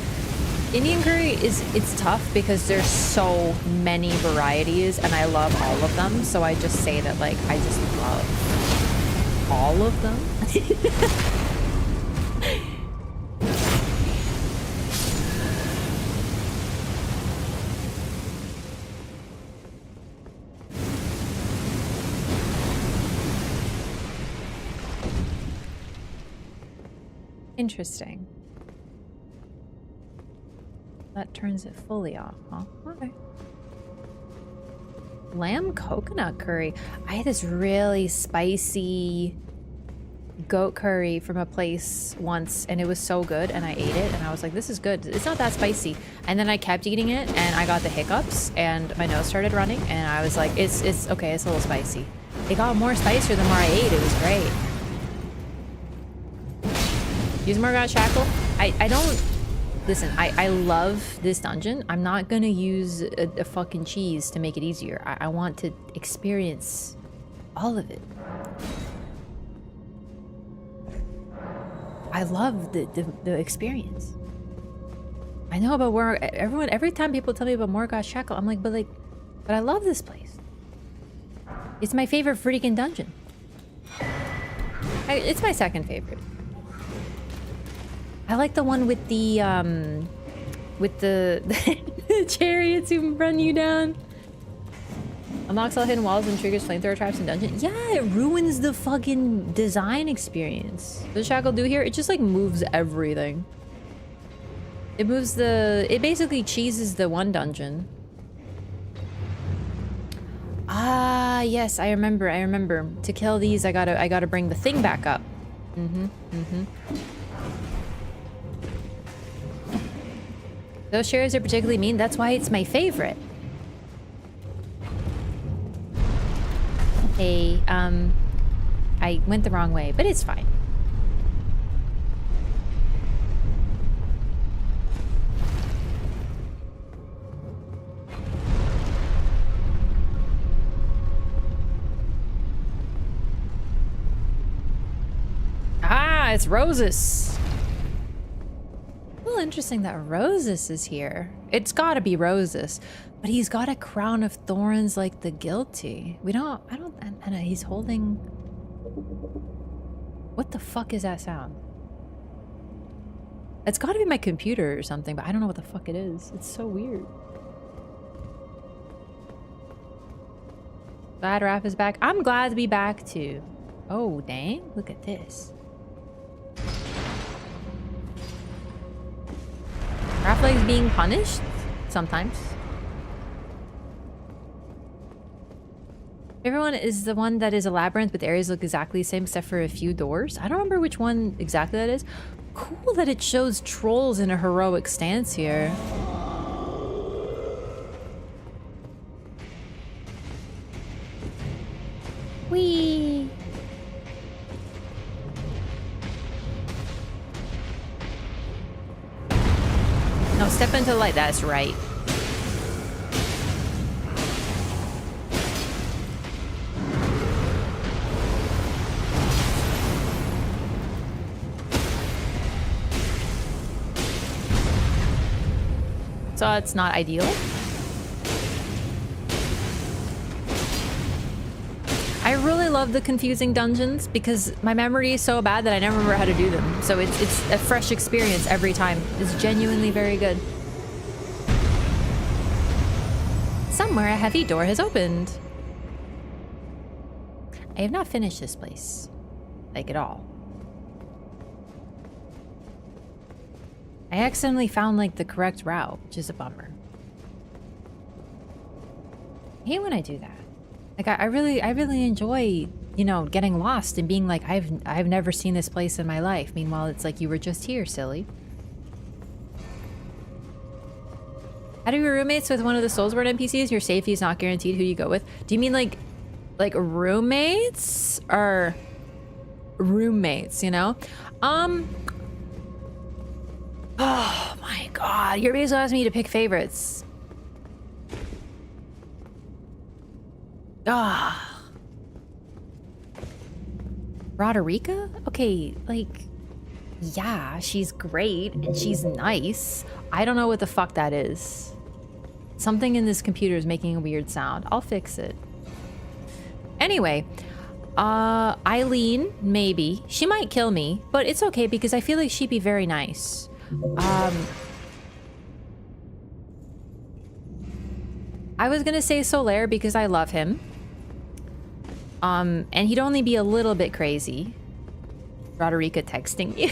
S1: Indian curry it's tough because there's so many varieties and I love all of them. So I just say that like I just love all of them. Interesting. That turns it fully off, huh? Okay. Lamb coconut curry. I had this really spicy goat curry from a place once and it was so good and I ate it and I was like, this is good. It's not that spicy. And then I kept eating it and I got the hiccups and my nose started running and I was like, it's okay, it's a little spicy. It got more spicier the more I ate. It was great. Use Morgoth Shackle. I don't... Listen, I love this dungeon. I'm not gonna use a fucking cheese to make it easier. I want to experience all of it. I love the experience. I know about where every time people tell me about Morgoth Shackle, I'm like, but I love this place. It's my favorite freaking dungeon. It's my second favorite. I like the one with the chariots who run you down. Unlocks all hidden walls and triggers flamethrower traps in dungeon. Yeah, it ruins the fucking design experience. What does Shackle do here? It just like moves everything. It moves it basically cheeses the one dungeon. Ah, yes, I remember. To kill these, I gotta bring the thing back up. Those cherries are particularly mean. That's why it's my favorite. Hey, I went the wrong way, but it's fine. Ah, it's Roses. A little interesting that Roses is here. It's gotta be Roses, but he's got a crown of thorns like the guilty. And he's holding... What the fuck is that sound? It's gotta be my computer or something, but I don't know what the fuck it is. It's so weird. Glad Raph is back. I'm glad to be back too. Oh, dang. Look at this. Raph likes being punished? Sometimes. Everyone is the one that is a labyrinth, but the areas look exactly the same except for a few doors. I don't remember which one exactly that is. Cool that it shows trolls in a heroic stance here. Whee! No, step into the light. That's right. So it's not ideal. I really love the confusing dungeons because my memory is so bad that I never remember how to do them. So it's a fresh experience every time. It's genuinely very good. Somewhere a heavy door has opened. I have not finished this place, like at all. I accidentally found like the correct route, which is a bummer. I hate when I do that. Like I really enjoy, you know, getting lost and being like, I've never seen this place in my life. Meanwhile, it's like you were just here, silly. How do you roommates with one of the Soulsborne NPCs? Your safety is not guaranteed who you go with. Do you mean like roommates or roommates, you know? Oh my god, you're basically asking me to pick favorites. Ah. Roderica? Okay, like, yeah, she's great and she's nice. I don't know what the fuck that is. Something in this computer is making a weird sound. I'll fix it. Anyway, Eileen, maybe. She might kill me, but it's okay because I feel like she'd be very nice. I was gonna say Solaire because I love him. And he'd only be a little bit crazy. Roderica texting you.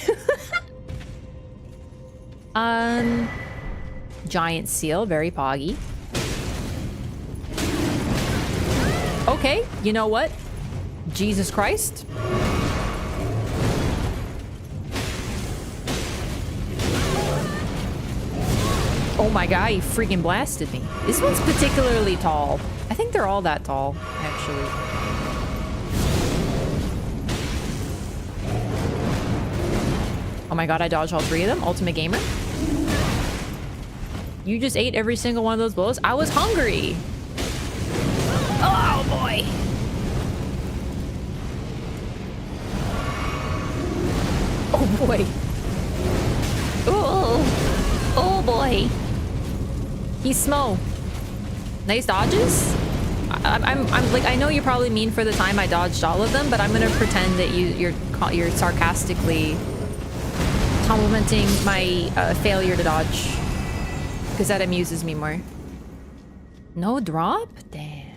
S1: Giant seal, very poggy. Okay, you know what? Jesus Christ. Oh my god, he freaking blasted me. This one's particularly tall. I think they're all that tall, actually. Oh my god, I dodged all three of them. Ultimate Gamer. You just ate every single one of those blows? I was hungry. Oh boy. Oh boy.
S2: Oh, oh boy.
S1: He's small. Nice dodges. I'm like, I know you probably mean for the time I dodged all of them, but I'm gonna pretend that you're sarcastically complimenting my failure to dodge, because that amuses me more. No drop? Damn.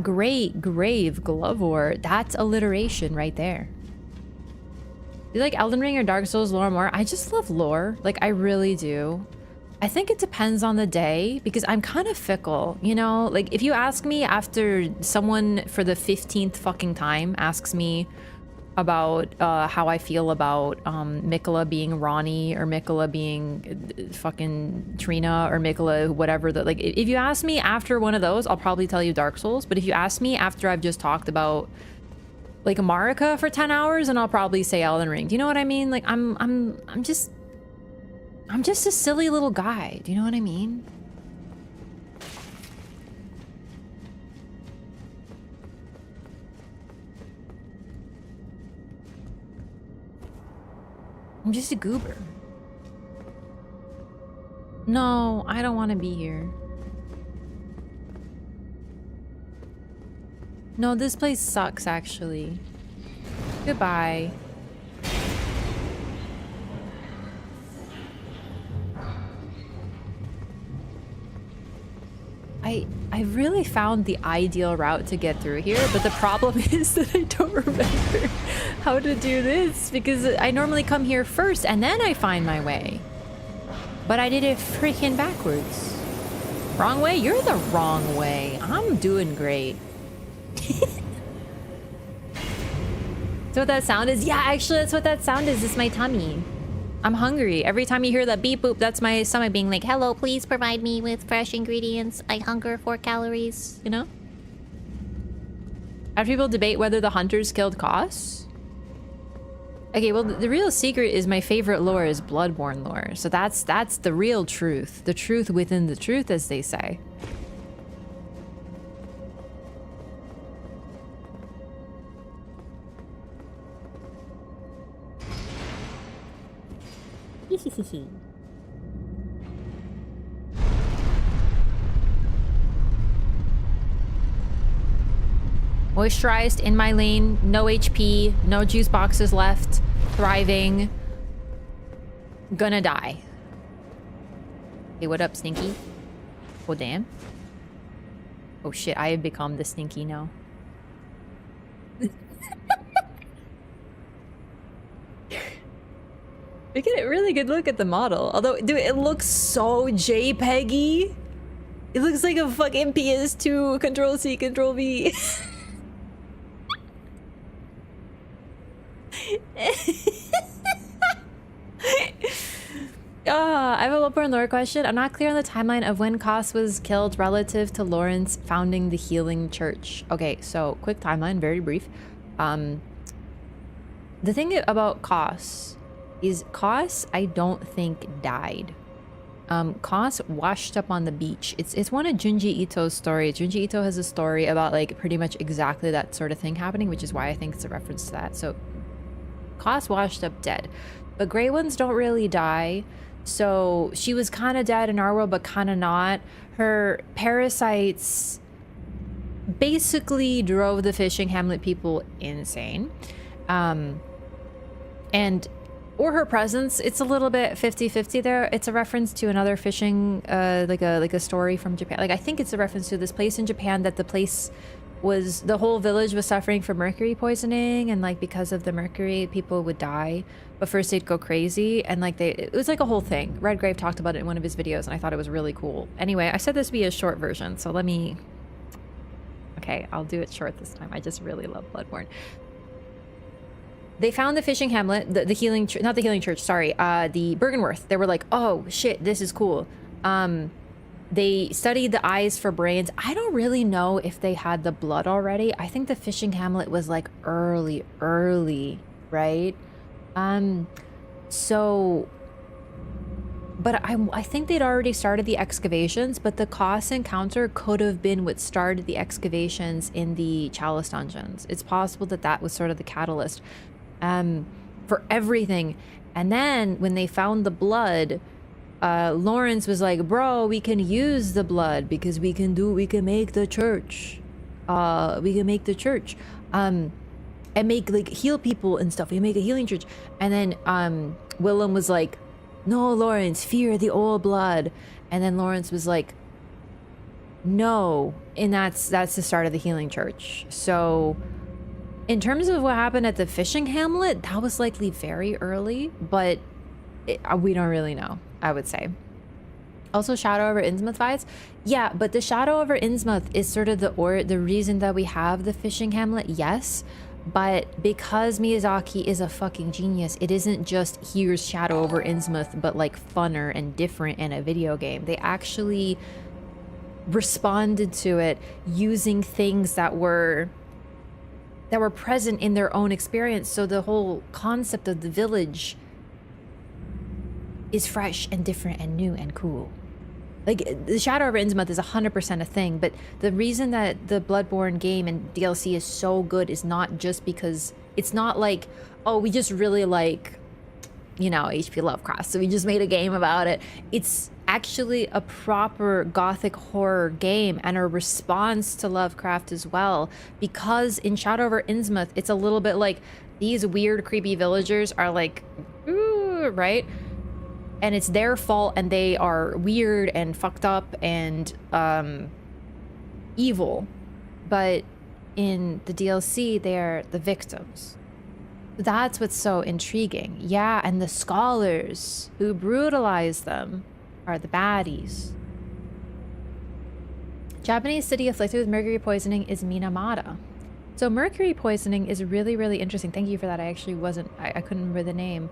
S1: Great Grave Glovor. That's alliteration right there. Do you like Elden Ring or Dark Souls lore more? I just love lore. Like, I really do. I think it depends on the day because I'm kind of fickle, you know? Like, if you ask me after someone for the 15th fucking time asks me about how I feel about Mikola being Ronnie or Mikola being fucking Trina or Mikola, whatever. Like, if you ask me after one of those, I'll probably tell you Dark Souls. But if you ask me after I've just talked about like Marika for 10 hours, and I'll probably say Elden Ring. Do you know what I mean? Like, I'm just a silly little guy. Do you know what I mean? I'm just a goober. No, I don't want to be here. No, this place sucks, actually. Goodbye. I really found the ideal route to get through here, but the problem is that I don't remember how to do this because I normally come here first and then I find my way. But I did it freaking backwards. Wrong way? You're the wrong way. I'm doing great. So what that sound is? Yeah, actually that's what that sound is. It's my tummy. I'm hungry. Every time you hear that beep boop, that's my stomach being like, hello, please provide me with fresh ingredients. I hunger for calories, you know? After people debate whether the hunters killed Koss? Okay, well, the real secret is my favorite lore is Bloodborne lore. So that's the real truth. The truth within the truth, as they say. Moisturized, in my lane, no HP, no juice boxes left, thriving, gonna die. Hey, what up, Stinky? Oh, damn. Oh shit, I have become the Stinky now. We get a really good look at the model. Although, dude, it looks so JPEG-y. It looks like a fucking PS2 Control-C, Control-V. I have a Bloodborne lore question. I'm not clear on the timeline of when Koss was killed relative to Lawrence founding the Healing Church. Okay, so quick timeline, very brief. The thing about Koss is Koss, I don't think, died. Kos washed up on the beach. It's one of Junji Ito's stories. Junji Ito has a story about like pretty much exactly that sort of thing happening, which is why I think it's a reference to that. So Kos washed up dead, but Grey Ones don't really die. So she was kind of dead in our world, but kind of not. Her parasites basically drove the fishing hamlet people insane. Or her presence, it's a little bit 50-50 there. It's a reference to another fishing, like a story from Japan. Like, I think it's a reference to this place in Japan that the place was, the whole village was suffering from mercury poisoning, and like because of the mercury, people would die. But first they'd go crazy, and like it was like a whole thing. Redgrave talked about it in one of his videos, and I thought it was really cool. Anyway, I said this would be a short version, so let me... Okay, I'll do it short this time. I just really love Bloodborne. They found the fishing hamlet, the healing, not the healing church, sorry, the Bergenworth. They were like, oh shit, this is cool. They studied the eyes for brains. I don't really know if they had the blood already. I think the fishing hamlet was like early, right? But I think they'd already started the excavations, but the Kos encounter could have been what started the excavations in the Chalice dungeons. It's possible that that was sort of the catalyst. For everything. And then when they found the blood, Lawrence was like, bro, we can use the blood because we can make the church. We can make the church. And make like heal people and stuff. We can make a healing church. And then Willem was like, no, Lawrence, fear the old blood. And then Lawrence was like, no. And that's the start of the healing church. So in terms of what happened at the fishing hamlet, that was likely very early, but we don't really know, I would say. Also, Shadow over Innsmouth vibes. Yeah, but the Shadow over Innsmouth is sort of the reason that we have the fishing hamlet, yes. But because Miyazaki is a fucking genius, it isn't just here's Shadow over Innsmouth, but like funner and different in a video game. They actually responded to it using things that were present in their own experience. So the whole concept of the village is fresh and different and new and cool. Like, the Shadow over Innsmouth is 100% a thing, but the reason that the Bloodborne game and DLC is so good is not just because it's not like, oh, we just really like, you know, H.P. Lovecraft, so we just made a game about it. It's actually a proper gothic horror game and a response to Lovecraft as well, because in Shadow over Innsmouth, it's a little bit like these weird, creepy villagers are like, ooh, right? And it's their fault, and they are weird and fucked up and evil. But in the DLC, they're the victims. That's what's so intriguing. Yeah, and the scholars who brutalize them are the baddies. Japanese city afflicted with mercury poisoning is Minamata. So mercury poisoning is really, really interesting. Thank you for that. I actually I couldn't remember the name.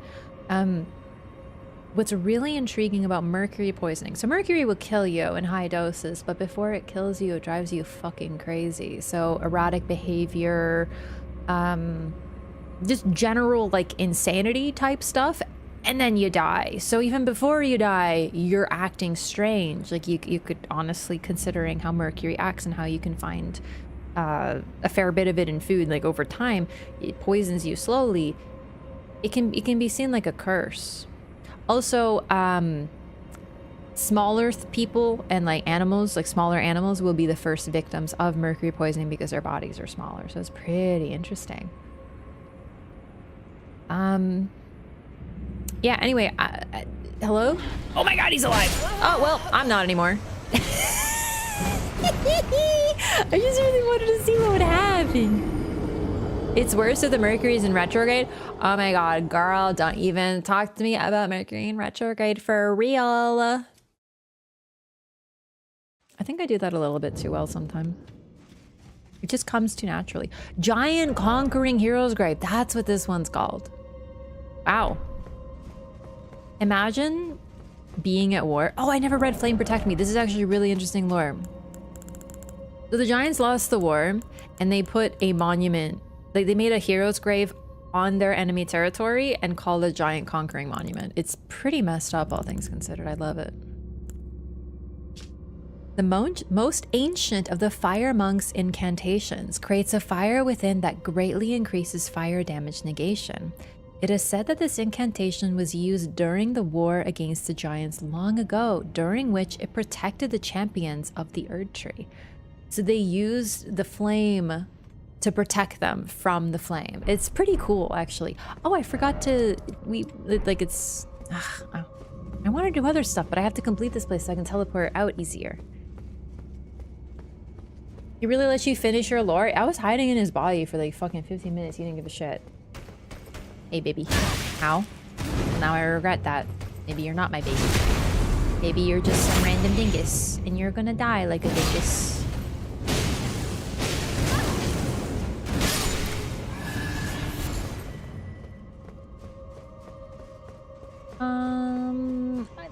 S1: What's really intriguing about mercury poisoning, so mercury will kill you in high doses, but before it kills you, it drives you fucking crazy. So erratic behavior, just general like insanity type stuff, and then you die. So even before you die, you're acting strange. Like you could honestly, considering how mercury acts and how you can find a fair bit of it in food, like over time, it poisons you slowly. It can be seen like a curse. Also, smaller people and like animals, like smaller animals, will be the first victims of mercury poisoning because their bodies are smaller. So it's pretty interesting. Yeah, anyway, hello? Oh my god, he's alive! Oh, well, I'm not anymore. I just really wanted to see what would happen. It's worse if the Mercury is in retrograde. Oh my god, girl, don't even talk to me about Mercury in retrograde for real. I think I do that a little bit too well sometimes. It just comes too naturally. Giant Conquering Heroes Grave. That's what this one's called. Wow. Imagine being at war. Oh, I never read Flame Protect Me. This is actually really interesting lore. So the Giants lost the war, and they put a monument. Like, they made a hero's grave on their enemy territory and called it Giant Conquering Monument. It's pretty messed up, all things considered. I love it. The most ancient of the fire monk's incantations creates a fire within that greatly increases fire damage negation. It is said that this incantation was used during the war against the giants long ago, during which it protected the champions of the Erdtree. So they used the flame to protect them from the flame. It's pretty cool, actually. Oh, I forgot to... I want to do other stuff, but I have to complete this place so I can teleport out easier. He really let you finish your lore? I was hiding in his body for like fucking 15 minutes. He didn't give a shit. Hey, baby. Ow. Now I regret that. Maybe you're not my baby. Maybe you're just some random dingus, and you're gonna die like a dingus.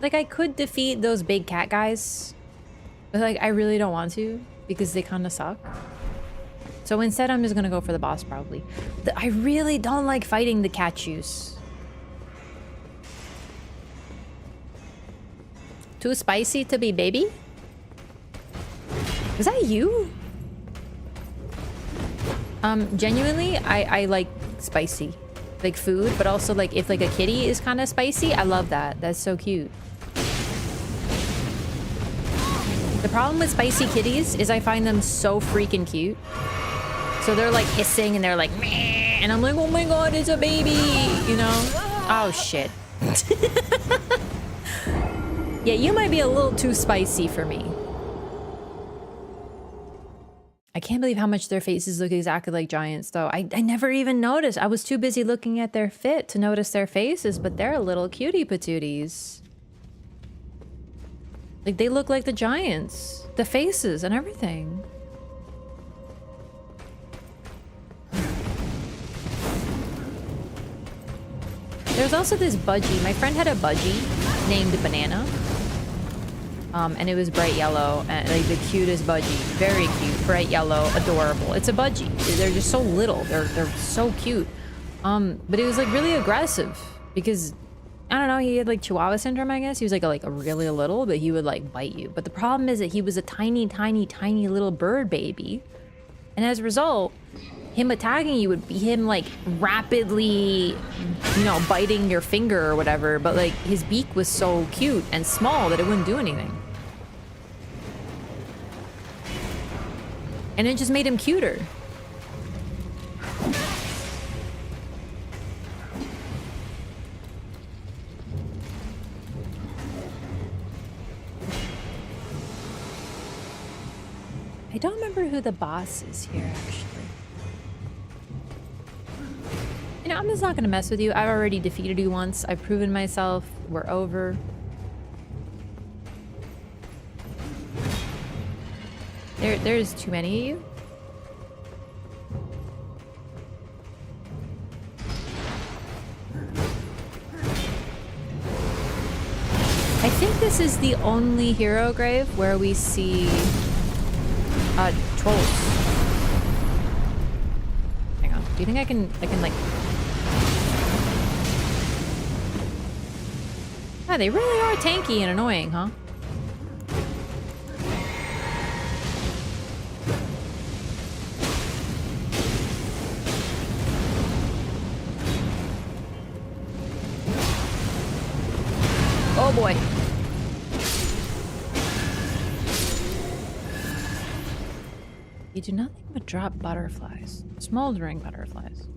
S1: Like, I could defeat those big cat guys, but like, I really don't want to because they kind of suck. So instead, I'm just gonna go for the boss, probably. I really don't like fighting the cat juice. Too spicy to be baby? Is that you? Genuinely, I like spicy. Like food, but also like if like a kitty is kind of spicy, I love that. That's so cute. The problem with spicy kitties is I find them so freaking cute. So they're like hissing and they're like meh, and I'm like, oh my god, it's a baby, you know? Oh shit. Yeah, you might be a little too spicy for me. I can't believe how much their faces look exactly like giants, though. I never even noticed. I was too busy looking at their fit to notice their faces, but they're little cutie patooties. Like, they look like the giants. The faces and everything. There's also this budgie. My friend had a budgie named Banana. And it was bright yellow, and like the cutest budgie. Very cute, bright yellow, adorable. It's a budgie. They're just so little. They're so cute. But it was like really aggressive because I don't know. He had like Chihuahua syndrome, I guess. He was like a really little, but he would like bite you. But the problem is that he was a tiny, tiny, tiny little bird baby, and as a result, him attacking you would be him like rapidly, you know, biting your finger or whatever. But like his beak was so cute and small that it wouldn't do anything. And it just made him cuter. I don't remember who the boss is here, actually. You know, I'm just not gonna mess with you. I've already defeated you once. I've proven myself. We're over. There's too many of you. I think this is the only hero grave where we see trolls. Hang on. Do you think I can like... Ah, they really are tanky and annoying, huh? Oh boy. You do nothing but drop butterflies. Smoldering butterflies.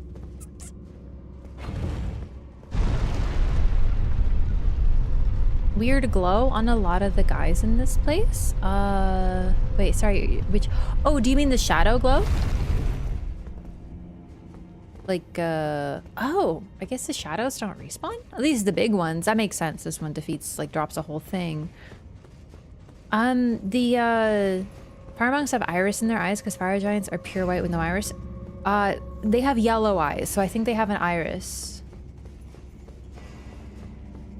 S1: Weird glow on a lot of the guys in this place. Wait, sorry, which... Oh, do you mean the shadow glow? Like, oh, I guess the shadows don't respawn? At least the big ones. That makes sense. This one defeats, like, drops a whole thing. The, fire monks have iris in their eyes because fire giants are pure white with no iris. They have yellow eyes, so I think they have an iris.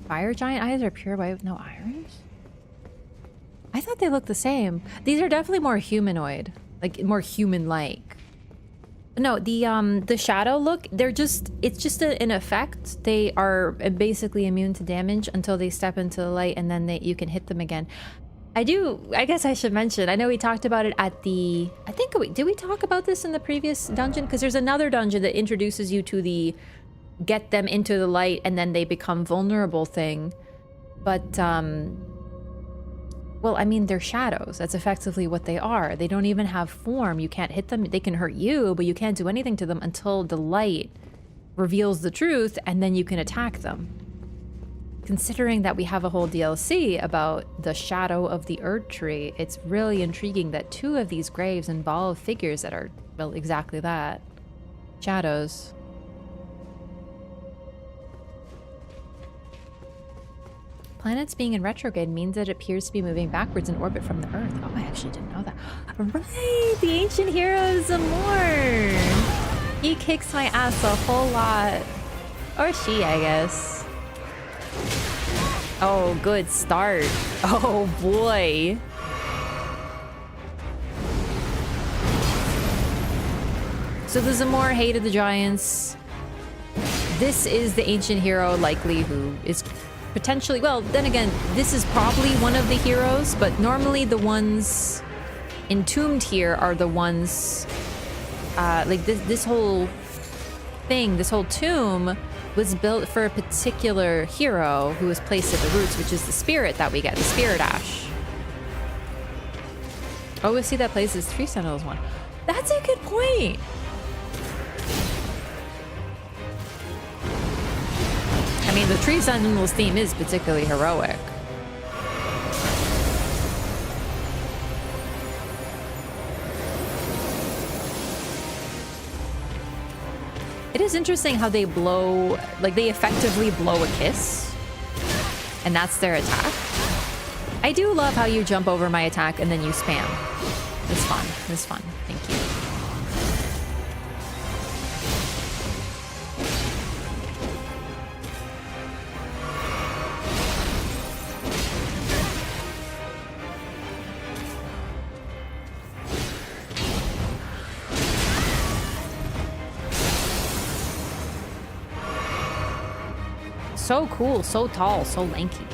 S1: Fire giant eyes are pure white with no iris? I thought they looked the same. These are definitely more humanoid. Like, more human-like. No, the shadow look, it's just an effect. They are basically immune to damage until they step into the light, and then you can hit them again. I guess I should mention, I know we talked about it at the, did we talk about this in the previous dungeon? Because there's another dungeon that introduces you to the get them into the light and then they become vulnerable thing. But, well, I mean, they're shadows. That's effectively what they are. They don't even have form. You can't hit them. They can hurt you, but you can't do anything to them until the light reveals the truth, and then you can attack them. Considering that we have a whole DLC about the shadow of the Erdtree, it's really intriguing that 2 of these graves involve figures that are, well, exactly that. Shadows. Planets being in retrograde means that it appears to be moving backwards in orbit from the Earth. Oh, I actually didn't know that. Right, the ancient hero Zamor. He kicks my ass a whole lot. Or she, I guess. Oh, good start. Oh, boy. So the Zamor hated the giants. This is the ancient hero likely who is potentially, well, then again, this is probably one of the heroes, but normally the ones entombed here are the ones, like this whole thing, this whole tomb was built for a particular hero who was placed at the roots, which is the spirit that we get, the spirit ash. Oh, we see that place is Tree Sentinels one. That's a good point. I mean, the Tree Sentinels theme is particularly heroic. It is interesting how they blow, like they effectively blow a kiss, and that's their attack. I do love how you jump over my attack and then you spam. It's fun. It's fun. Thank you. So cool, so tall, so lanky.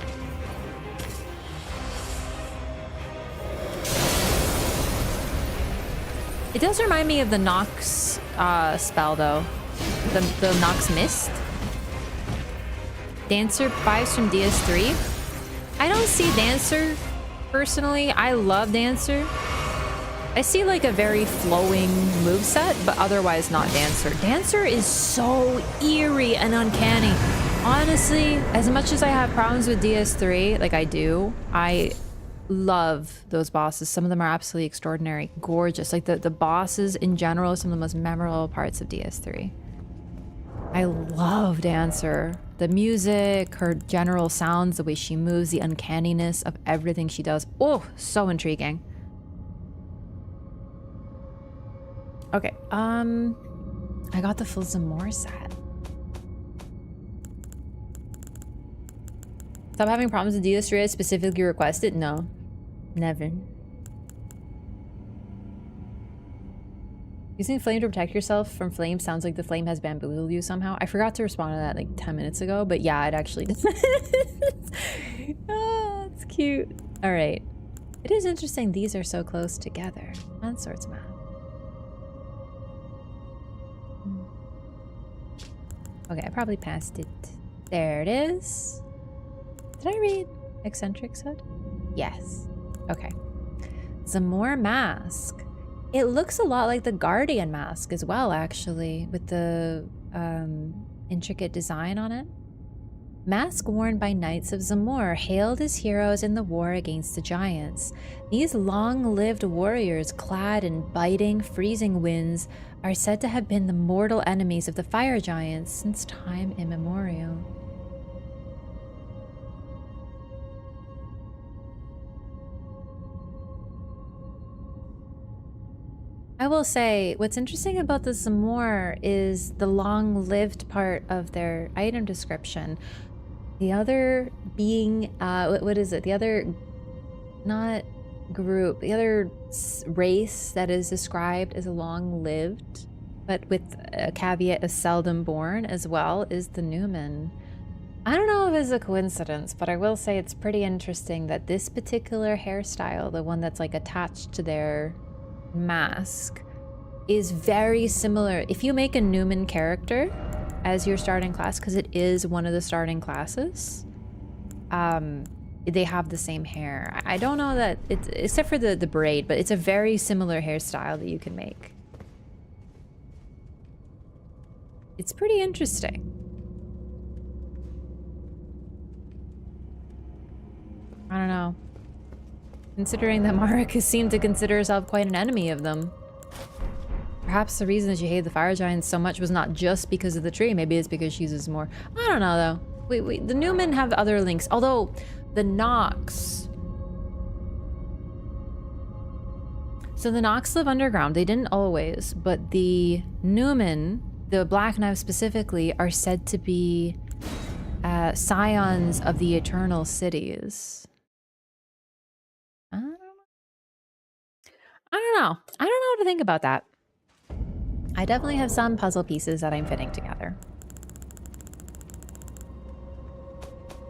S1: It does remind me of the Nox spell, though. The Nox Mist. Dancer buys from DS3. I don't see Dancer, personally. I love Dancer. I see like a very flowing moveset, but otherwise not Dancer. Dancer is so eerie and uncanny. Honestly, as much as I have problems with DS3, like I do, I love those bosses. Some of them are absolutely extraordinary, gorgeous. Like the bosses in general are some of the most memorable parts of DS3. I love Dancer. The music, her general sounds, the way she moves, the uncanniness of everything she does. Oh, so intriguing. Okay, I got the full Zamor set. Stop having problems with DS3 I specifically requested? No. Never. Using flame to protect yourself from flame sounds like the flame has bamboozled you somehow. I forgot to respond to that like 10 minutes ago, but yeah, it actually does. Oh, it's cute. All right. It is interesting these are so close together. On sorts map. Okay, I probably passed it. There it is. Did I read Eccentric said? Yes. Okay. Zamor mask. It looks a lot like the Guardian mask as well, actually, with the intricate design on it. Mask worn by Knights of Zamor, hailed as heroes in the war against the giants. These long-lived warriors, clad in biting, freezing winds, are said to have been the mortal enemies of the fire giants since time immemorial. I will say, what's interesting about the Zamor is the long-lived part of their item description. The other being, what is it? The other, not group, the other race that is described as long-lived, but with a caveat of seldom born as well, is the Newman. I don't know if it's a coincidence, but I will say it's pretty interesting that this particular hairstyle, the one that's like attached to their mask, is very similar. If you make a Newman character as your starting class, because it is one of the starting classes, they have the same hair. I don't know that it's, except for the braid, but it's a very similar hairstyle that you can make. It's pretty interesting. I don't know. Considering that Marika seemed to consider herself quite an enemy of them. Perhaps the reason that she hated the fire giants so much was not just because of the tree. Maybe it's because she uses more. I don't know though. The Newmen have other links. Although the Nox. So the Nox live underground. They didn't always, but the Newmen, the Black Knives specifically, are said to be scions of the Eternal Cities. I don't know. I don't know what to think about that. I definitely have some puzzle pieces that I'm fitting together.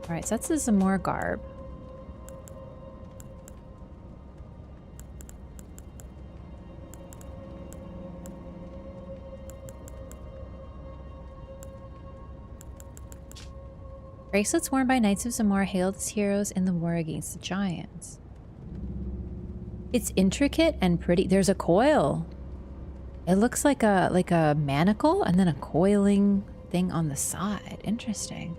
S1: All right, so that's some more garb. Bracelets worn by Knights of Zamora hailed as heroes in the war against the giants. It's intricate and pretty. There's a coil. It looks like a manacle and then a coiling thing on the side. Interesting.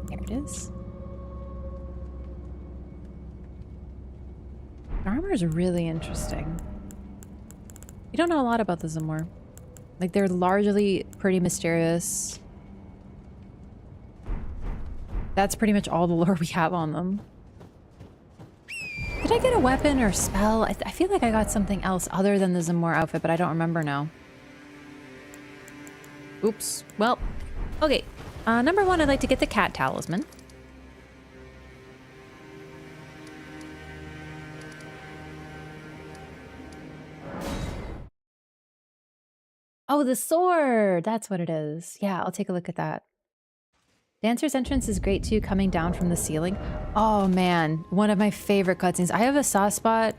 S1: There it is. Armor is really interesting. You don't know a lot about the Zamor. Like, they're largely pretty mysterious. That's pretty much all the lore we have on them. Did I get a weapon or spell? I feel like I got something else other than the Zamor outfit, but I don't remember now. Oops. Well, okay. Number one, I'd like to get the cat talisman. Oh, the sword! That's what it is. Yeah, I'll take a look at that. Dancer's entrance is great too, coming down from the ceiling. Oh man, one of my favorite cutscenes. I have a soft spot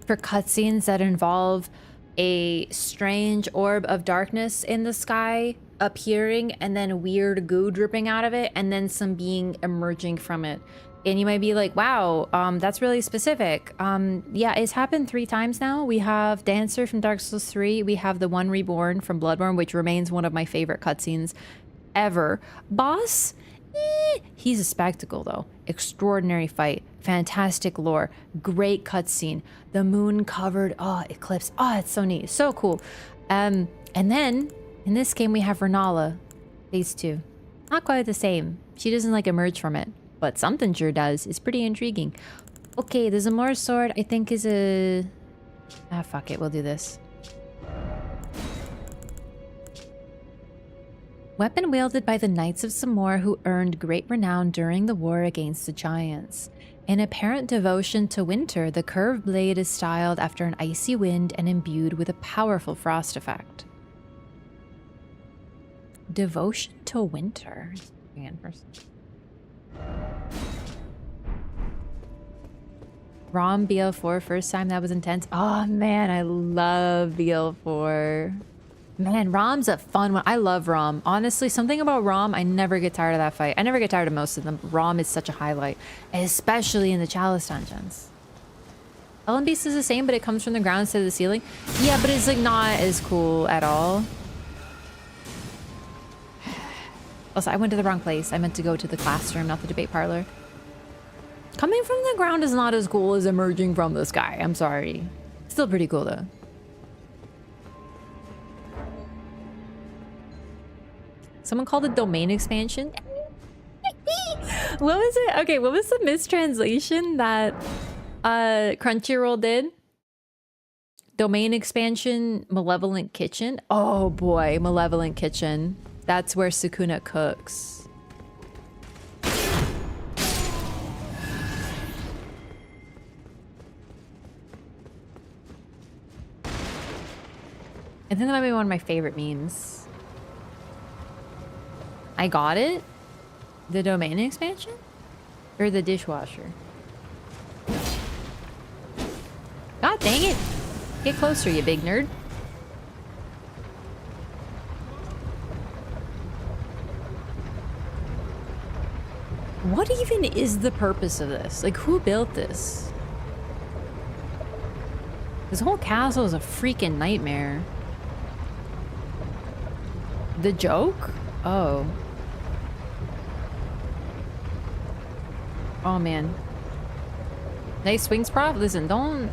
S1: for cutscenes that involve a strange orb of darkness in the sky appearing and then weird goo dripping out of it and then some being emerging from it. And you might be like, wow, that's really specific. Yeah, it's happened 3 times now. We have Dancer from Dark Souls 3. We have the one Reborn from Bloodborne, which remains one of my favorite cutscenes ever. Boss? He's a spectacle, though. Extraordinary fight. Fantastic lore. Great cutscene. The moon covered. Oh, eclipse. Oh, it's so neat. So cool. And then, in this game, we have Renala. Phase 2. Not quite the same. She doesn't, like, emerge from it. But something sure does. It's pretty intriguing. Okay, the Zamora sword, I think, is a... Ah, fuck it. We'll do this. Weapon wielded by the Knights of Zamora who earned great renown during the war against the giants. In apparent devotion to winter, the curved blade is styled after an icy wind and imbued with a powerful frost effect. Devotion to winter. ROM BL4, first time that was intense. Oh man, I love BL4. Man, ROM's a fun one. I love ROM. Honestly, something about ROM, I never get tired of that fight. I never get tired of most of them. ROM is such a highlight, especially in the Chalice dungeons. Ellen Beast is the same, but it comes from the ground instead of the ceiling. Yeah, but it's like not as cool at all. Also, I went to the wrong place. I meant to go to the classroom, not the debate parlor. Coming from the ground is not as cool as emerging from the sky. I'm sorry. Still pretty cool, though. Someone called it domain expansion. What was it? Okay, what was the mistranslation that Crunchyroll did? Domain expansion, Malevolent Kitchen. Oh boy, Malevolent Kitchen. That's where Sukuna cooks. I think that might be one of my favorite memes. I got it? The domain expansion? Or the dishwasher? God dang it! Get closer, you big nerd. What even is the purpose of this? Like, who built this? This whole castle is a freaking nightmare. The joke? Oh. Oh, man. Nice swings, prof. Listen, don't...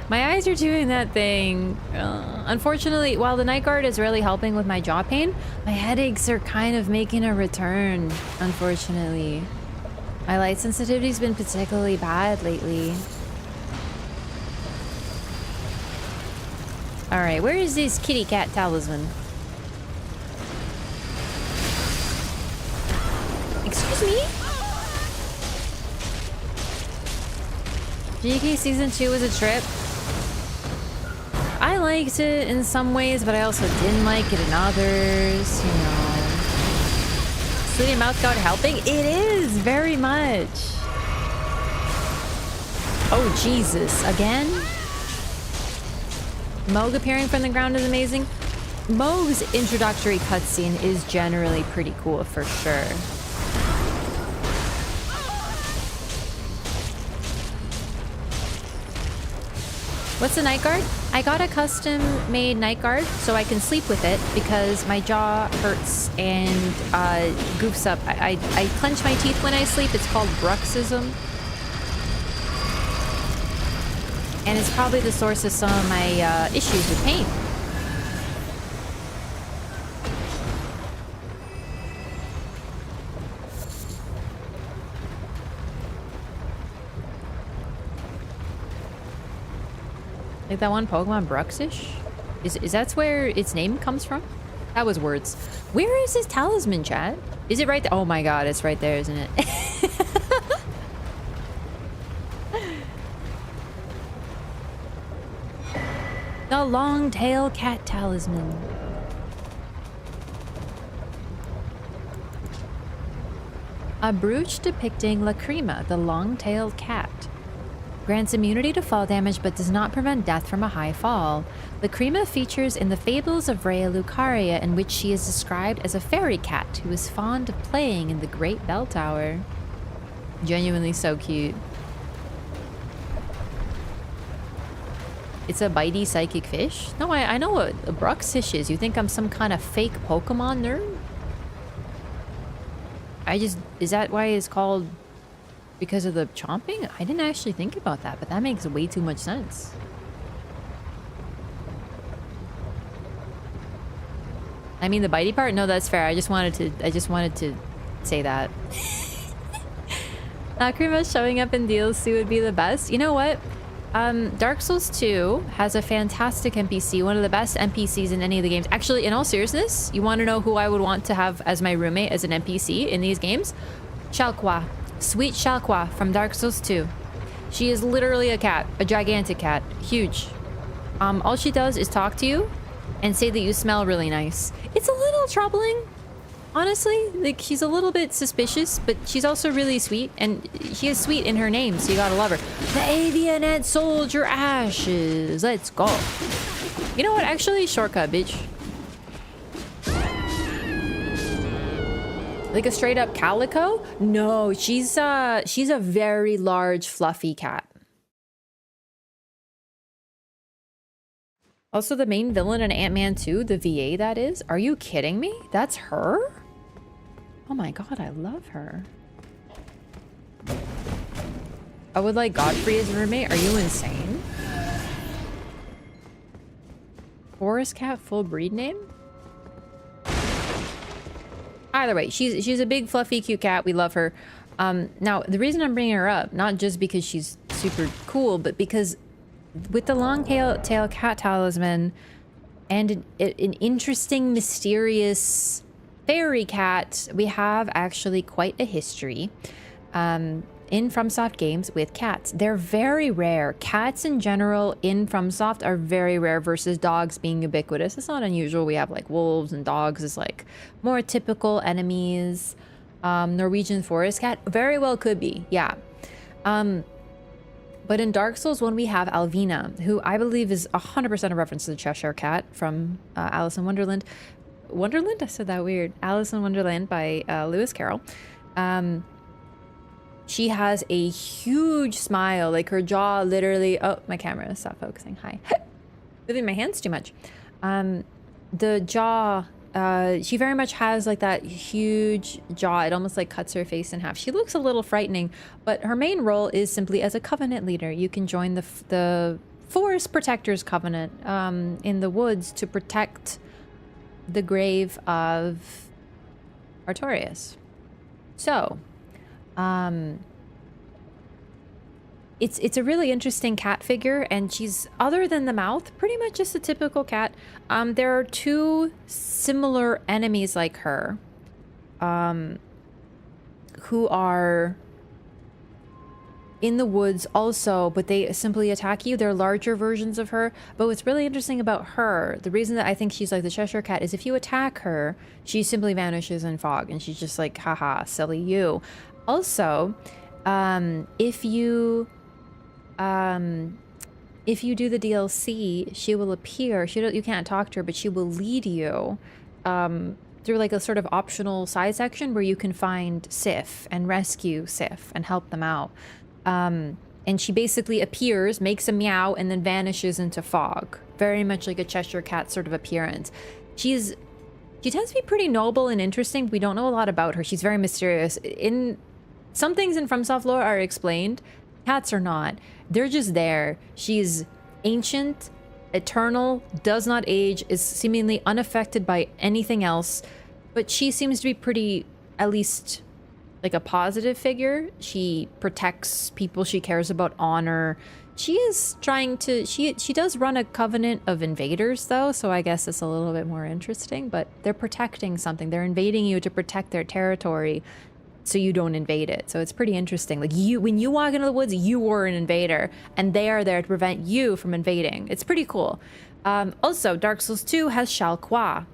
S1: My eyes are doing that thing. Unfortunately, while the night guard is really helping with my jaw pain, my headaches are kind of making a return, unfortunately. My light sensitivity's been particularly bad lately. Alright, where is this kitty cat talisman? Excuse me? GK Season 2 was a trip. I liked it in some ways, but I also didn't like it in others, you know. Sleeping Mouth Guard helping? It is, very much. Oh, Jesus. Again? Moog appearing from the ground is amazing. Moog's introductory cutscene is generally pretty cool, for sure. What's a night guard? I got a custom-made night guard so I can sleep with it because my jaw hurts and goofs up. I clench my teeth when I sleep. It's called bruxism. And it's probably the source of some of my issues with pain. Like that one Pokemon Bruxish? Is that where its name comes from? That was words. Where is his talisman, chat? Is it right there? Oh my god, it's right there, isn't it? The long-tailed cat talisman. A brooch depicting Lacrima, the long-tailed cat. Grants immunity to fall damage but does not prevent death from a high fall. Lacrima features in the Fables of Rhea Lucaria, in which she is described as a fairy cat who is fond of playing in the Great Bell Tower. Genuinely so cute. It's a bitey psychic fish? No, I know what a Bruxish is. You think I'm some kind of fake Pokemon nerd? Is that why it's called... because of the chomping? I didn't actually think about that, but that makes way too much sense. I mean, the bitey part? No, that's fair. I just wanted to say that. Lacrima showing up in DLC would be the best. You know what? Dark Souls 2 has a fantastic NPC, one of the best NPCs in any of the games. Actually, in all seriousness, you want to know who I would want to have as my roommate as an NPC in these games? Shalqua. Sweet Shalqua from Dark Souls 2. She is literally a cat, a gigantic cat, huge. All she does is talk to you and say that you smell really nice. It's a little troubling, honestly. Like, she's a little bit suspicious, but she's also really sweet, and she is sweet in her name, so you gotta love her. The Avianet Soldier Ashes. Let's go. You know what? Actually, shortcut, bitch. Like a straight up calico? No, she's a very large fluffy cat. Also, the main villain in Ant-Man 2, the VA that is. Are you kidding me? That's her? Oh my god, I love her. I would like Godfrey as a roommate. Are you insane? Forest cat full breed name? Either way, she's a big, fluffy, cute cat. We love her. Now, the reason I'm bringing her up, not just because she's super cool, but because with the long tail cat talisman and an interesting, mysterious fairy cat, we have actually quite a history in FromSoft games with cats. They're very rare. Cats in general in FromSoft are very rare versus dogs being ubiquitous. It's not unusual. We have like wolves and dogs as like more typical enemies. Norwegian forest cat very well could be, yeah. But in Dark Souls 1 we have Alvina, who I believe is 100% a reference to the Cheshire Cat from Alice in Wonderland. Wonderland? I said that weird. Alice in Wonderland by Lewis Carroll. She has a huge smile, like her jaw literally... Oh, my camera stopped focusing. Hi. Moving my hands too much. The jaw... she very much has like that huge jaw. It almost like cuts her face in half. She looks a little frightening, but her main role is simply as a covenant leader. You can join the Forest Protectors Covenant in the woods to protect the grave of Artorias. So, it's a really interesting cat figure, and she's, other than the mouth, pretty much just a typical cat. There are two similar enemies like her, who are in the woods also, but they simply attack you. They're larger versions of her. But what's really interesting about her, the reason that I think she's like the Cheshire Cat, is if you attack her, she simply vanishes in fog, and she's just like, haha, silly you. Also, if you do the DLC, she will appear. You can't talk to her, but she will lead you through like a sort of optional side section where you can find Sif and rescue Sif and help them out. And she basically appears, makes a meow, and then vanishes into fog. Very much like a Cheshire Cat sort of appearance. She tends to be pretty noble and interesting. We don't know a lot about her. She's very mysterious. Some things in FromSoft lore are explained. Cats are not. They're just there. She's ancient, eternal, does not age, is seemingly unaffected by anything else. But she seems to be pretty, at least, like a positive figure. She protects people. She cares about honor. She is trying to... She does run a covenant of invaders, though, so I guess it's a little bit more interesting. But they're protecting something. They're invading you to protect their territory, so you don't invade it. So it's pretty interesting. Like, when you walk into the woods, you were an invader, and they are there to prevent you from invading. It's pretty cool. Also, Dark Souls 2 has Shalqua,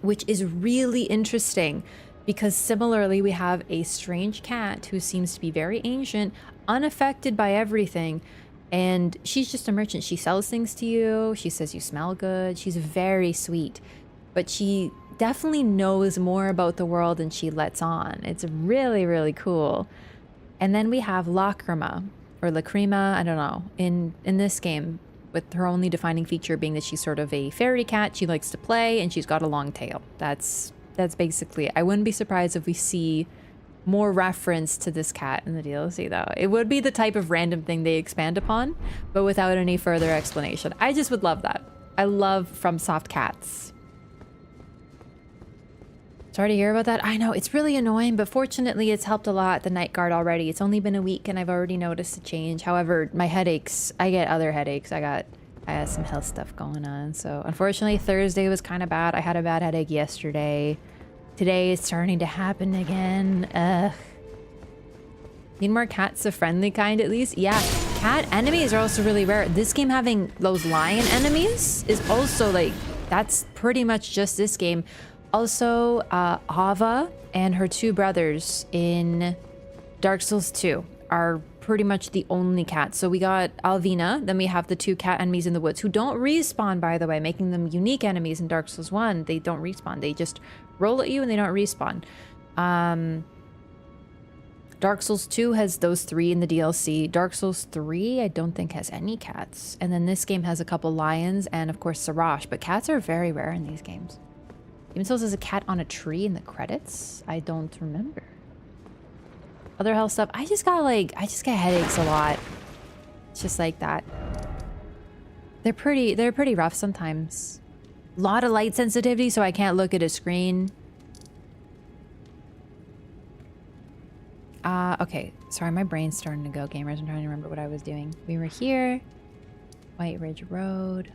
S1: which is really interesting, because similarly, we have a strange cat who seems to be very ancient, unaffected by everything, and she's just a merchant. She sells things to you. She says you smell good. She's very sweet, but she definitely knows more about the world than she lets on. It's really, really cool. And then we have Lacrima, or Lacrima, I don't know, in this game, with her only defining feature being that she's sort of a fairy cat. She likes to play, and she's got a long tail. That's basically it. I wouldn't be surprised if we see more reference to this cat in the DLC, though. It would be the type of random thing they expand upon, but without any further explanation. I just would love that. I love FromSoft cats. Sorry to hear about that. I know, it's really annoying, but fortunately it's helped a lot, the night guard already. It's only been a week and I've already noticed a change. However, my headaches, I get other headaches. I had some health stuff going on. So unfortunately Thursday was kind of bad. I had a bad headache yesterday. Today it's starting to happen again. Ugh. Need more cats, the friendly kind at least. Yeah, cat enemies are also really rare. This game having those lion enemies is also like, that's pretty much just this game. Also, Ava and her two brothers in Dark Souls 2 are pretty much the only cats. So we got Alvina, then we have the two cat enemies in the woods who don't respawn, by the way, making them unique enemies in Dark Souls 1. They don't respawn. They just roll at you and they don't respawn. Dark Souls 2 has those three in the DLC. Dark Souls 3, I don't think has any cats. And then this game has a couple lions and, of course, Siraj. But cats are very rare in these games. Even Souls has a cat on a tree in the credits? I don't remember. Other health stuff. I just get headaches a lot. It's just like that. They're pretty rough sometimes. A lot of light sensitivity, so I can't look at a screen. Okay. Sorry, my brain's starting to go, gamers. I'm trying to remember what I was doing. We were here. White Ridge Road.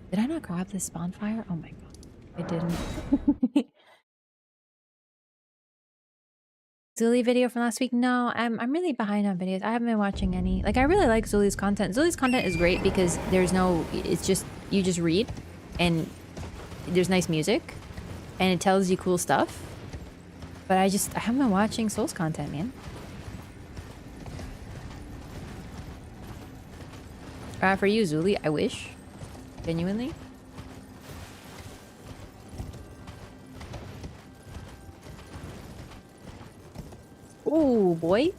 S1: Did I not grab this bonfire? Oh my god. I didn't. Zuli video from last week? No, I'm really behind on videos. I haven't been watching any. Like, I really like Zuli's content. Zuli's content is great because there's no, it's just, you just read and there's nice music and it tells you cool stuff. But I haven't been watching Soul's content, man. For you, Zuli, I wish. Genuinely. Oh boy.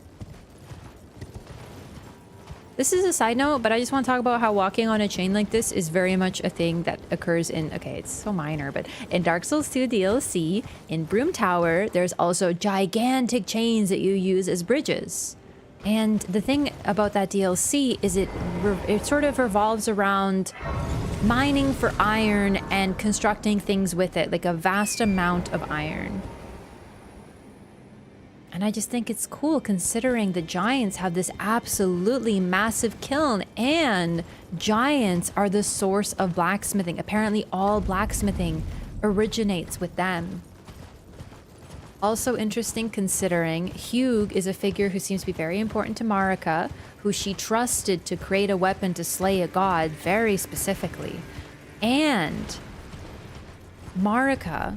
S1: This is a side note, but I just want to talk about how walking on a chain like this is very much a thing that occurs in, okay, it's so minor, but in Dark Souls 2 DLC, in Broom Tower, there's also gigantic chains that you use as bridges. And the thing about that DLC is it sort of revolves around mining for iron and constructing things with it, like a vast amount of iron. And I just think it's cool considering the giants have this absolutely massive kiln and giants are the source of blacksmithing. Apparently all blacksmithing originates with them. Also interesting considering Hugh is a figure who seems to be very important to Marika, who she trusted to create a weapon to slay a god very specifically. And Marika,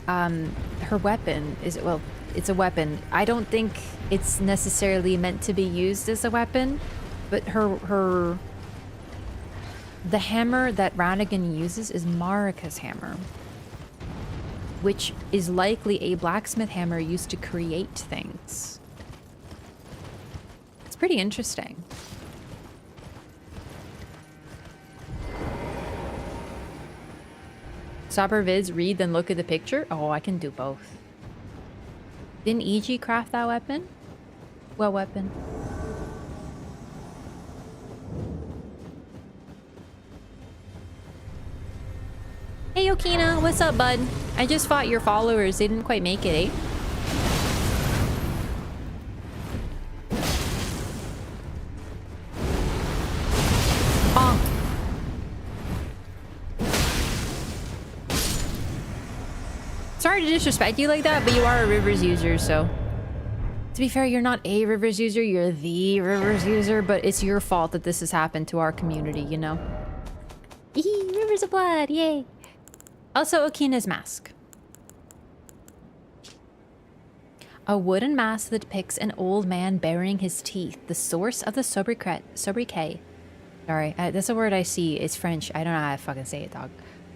S1: her weapon is, well, it's a weapon. I don't think it's necessarily meant to be used as a weapon, but the hammer that Radahn uses is Marika's hammer, which is likely a blacksmith hammer used to create things. It's pretty interesting. Stop our vids, read, then look at the picture? Oh, I can do both. Didn't EG craft that weapon? What weapon? Hey Okina, what's up, bud? I just fought your followers. They didn't quite make it, eh? Oh. Sorry to disrespect you like that, but you are a Rivers user, so... To be fair, you're not a Rivers user, you're the Rivers user, but it's your fault that this has happened to our community, you know? Rivers of Blood, yay! Also, Okina's mask. A wooden mask that depicts an old man burying his teeth, the source of the sobriquet. Sorry, that's a word I see. It's French. I don't know how to fucking say it, dog.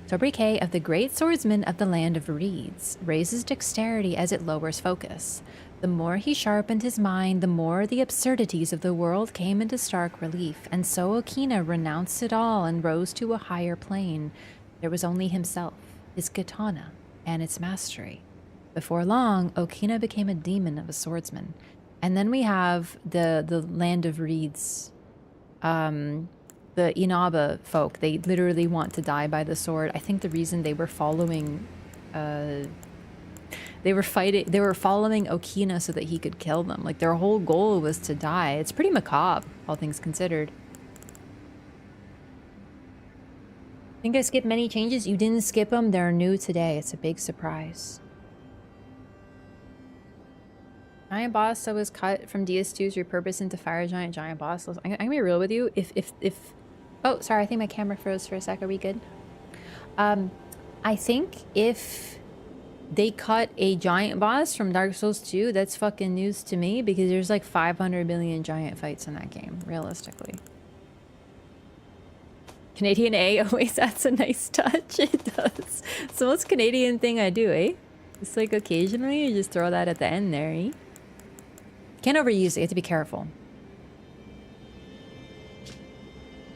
S1: Sobriquet of the great swordsman of the land of reeds raises dexterity as it lowers focus. The more he sharpened his mind, the more the absurdities of the world came into stark relief, and so Okina renounced it all and rose to a higher plane. There was only himself, his katana, and its mastery. Before long, Okina became a demon of a swordsman. And then we have the land of reeds. The Inaba folk, they literally want to die by the sword. I think the reason they were following... They were following Okina so that he could kill them. Like, their whole goal was to die. It's pretty macabre, all things considered. Think I skipped many changes? You didn't skip them. They're new today. It's a big surprise. Giant boss that was cut from DS2 is repurposed into Fire Giant boss. I'm gonna be real with you. If oh, sorry, I think my camera froze for a sec. Are we good? I think if they cut a giant boss from Dark Souls 2, that's fucking news to me because there's like 500 billion giant fights in that game, realistically. Canadian A always adds a nice touch. It does. It's the most Canadian thing I do, eh? It's like occasionally you just throw that at the end there, eh? Can't overuse it. You have to be careful.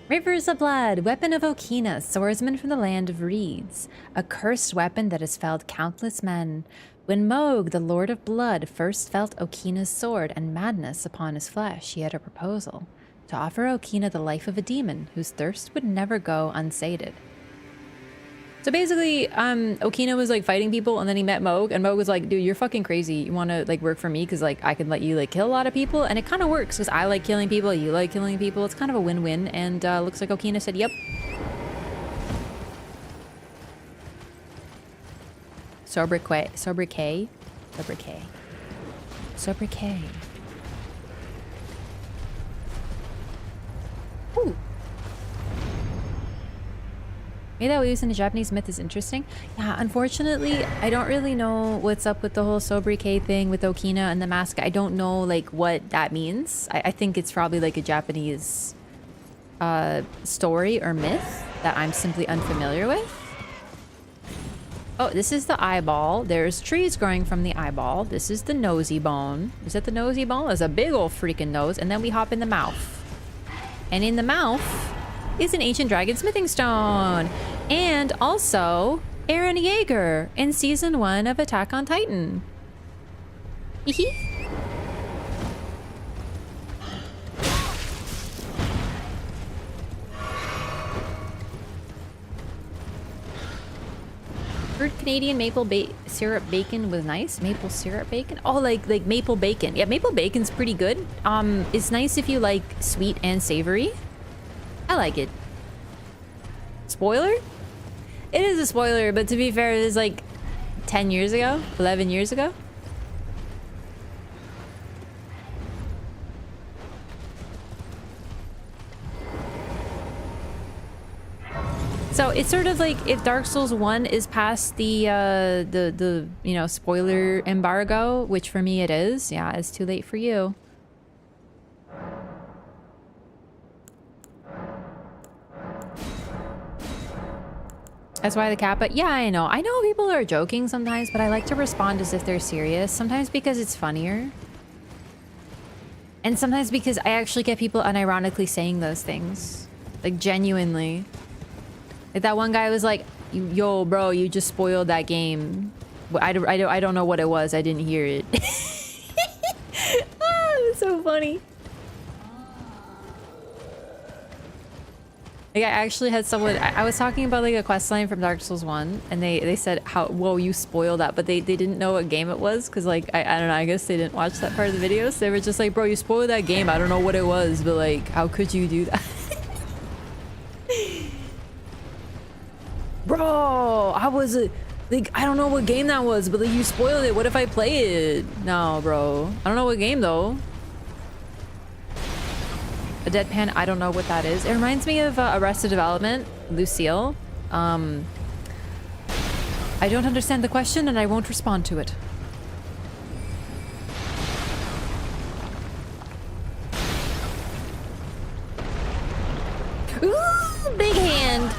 S1: Rivers of Blood, weapon of Okina, swordsman from the land of reeds. A cursed weapon that has felled countless men. When Moog, the Lord of Blood, first felt Okina's sword and madness upon his flesh, he had a proposal. To offer Okina the life of a demon, whose thirst would never go unsated. So basically, Okina was like fighting people, and then he met Moog, and Moog was like, dude, you're fucking crazy. You want to like work for me? Because like I can let you like kill a lot of people, and it kind of works because I like killing people, you like killing people. It's kind of a win-win, and looks like Okina said, yep. Sobriquet. Ooh. Maybe that we use in a Japanese myth is interesting. Yeah, unfortunately, I don't really know what's up with the whole sobriquet thing with Okina and the mask. I don't know like what that means. I think it's probably like a Japanese story or myth that I'm simply unfamiliar with. Oh, this is the eyeball. There's trees growing from the eyeball. This is the nosy bone. Is that the nosy bone? There's a big old freaking nose. And then we hop in the mouth. And in the mouth is an ancient dragon smithing stone. And also Eren Yeager in season 1 of Attack on Titan. Hehe. Heard Canadian maple syrup bacon was nice. Maple syrup bacon? Oh, like maple bacon. Yeah, maple bacon's pretty good. It's nice if you like sweet and savory. I like it. Spoiler? It is a spoiler, but to be fair, it was like 10 years ago, 11 years ago. So it's sort of like if Dark Souls 1 is past the you know, spoiler embargo, which for me it is. Yeah, it's too late for you. That's why the kappa. Yeah, I know. I know people are joking sometimes, but I like to respond as if they're serious. Sometimes because it's funnier. And sometimes because I actually get people unironically saying those things. Like genuinely. Like that one guy was like, yo, bro, you just spoiled that game. I don't know what it was. I didn't hear it. Oh, it was so funny. Like I actually had someone, I was talking about like a quest line from Dark Souls 1 and they said how, whoa, you spoiled that, but they didn't know what game it was because like, I don't know, I guess they didn't watch that part of the video. So they were just like, bro, you spoiled that game. I don't know what it was, but like, how could you do that? Bro, I was like, I don't know what game that was, but like you spoiled it. What if I play it? No, bro. I don't know what game though. A deadpan, I don't know what that is. It reminds me of Arrested Development, Lucille. I don't understand the question and I won't respond to it. Ooh, big hand.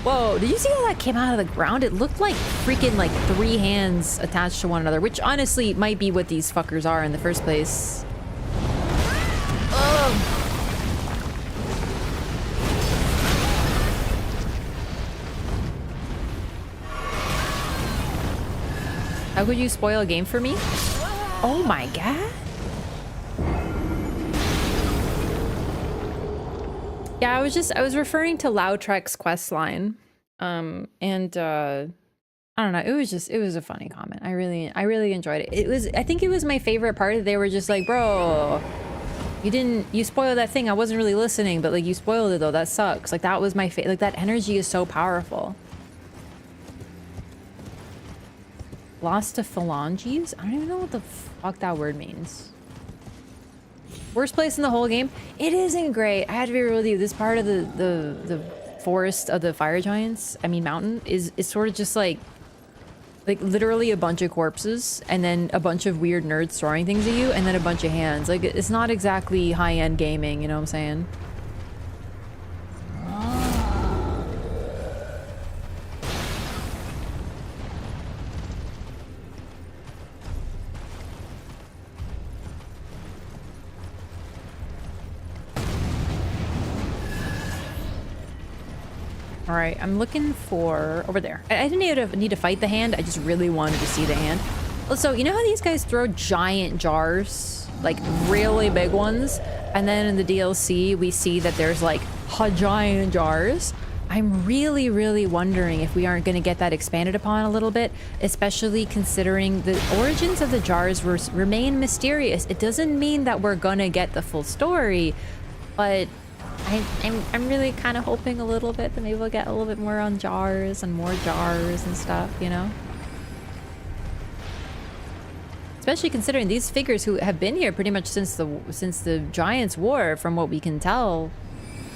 S1: Whoa, did you see how that came out of the ground? It looked like freaking like 3 hands attached to one another, which honestly might be what these fuckers are in the first place. Ugh. How could you spoil a game for me? Oh my god. Yeah, I was referring to Lautrec's quest line. I don't know, it was a funny comment. I really enjoyed it. I think it was my favorite part. They were just like, bro, you spoiled that thing. I wasn't really listening, but like you spoiled it though. That sucks. Like that was my like that energy is so powerful. Lost to phalanges? I don't even know what the fuck that word means. Worst place in the whole game? It isn't great. I had to be real with you. This part of the forest of the fire giants, I mean mountain, is sort of just like literally a bunch of corpses and then a bunch of weird nerds throwing things at you and then a bunch of hands. Like it's not exactly high-end gaming, you know what I'm saying? All right, I'm looking for over there. I didn't need to fight the hand. I just really wanted to see the hand. Also, you know how these guys throw giant jars, like really big ones, and then in the DLC we see that there's like giant jars. I'm really, really wondering if we aren't going to get that expanded upon a little bit, especially considering the origins of the jars remain mysterious. It doesn't mean that we're going to get the full story, but I'm really kind of hoping a little bit that maybe we'll get a little bit more on jars and more jars and stuff, you know? Especially considering these figures who have been here pretty much since the Giants' War, from what we can tell,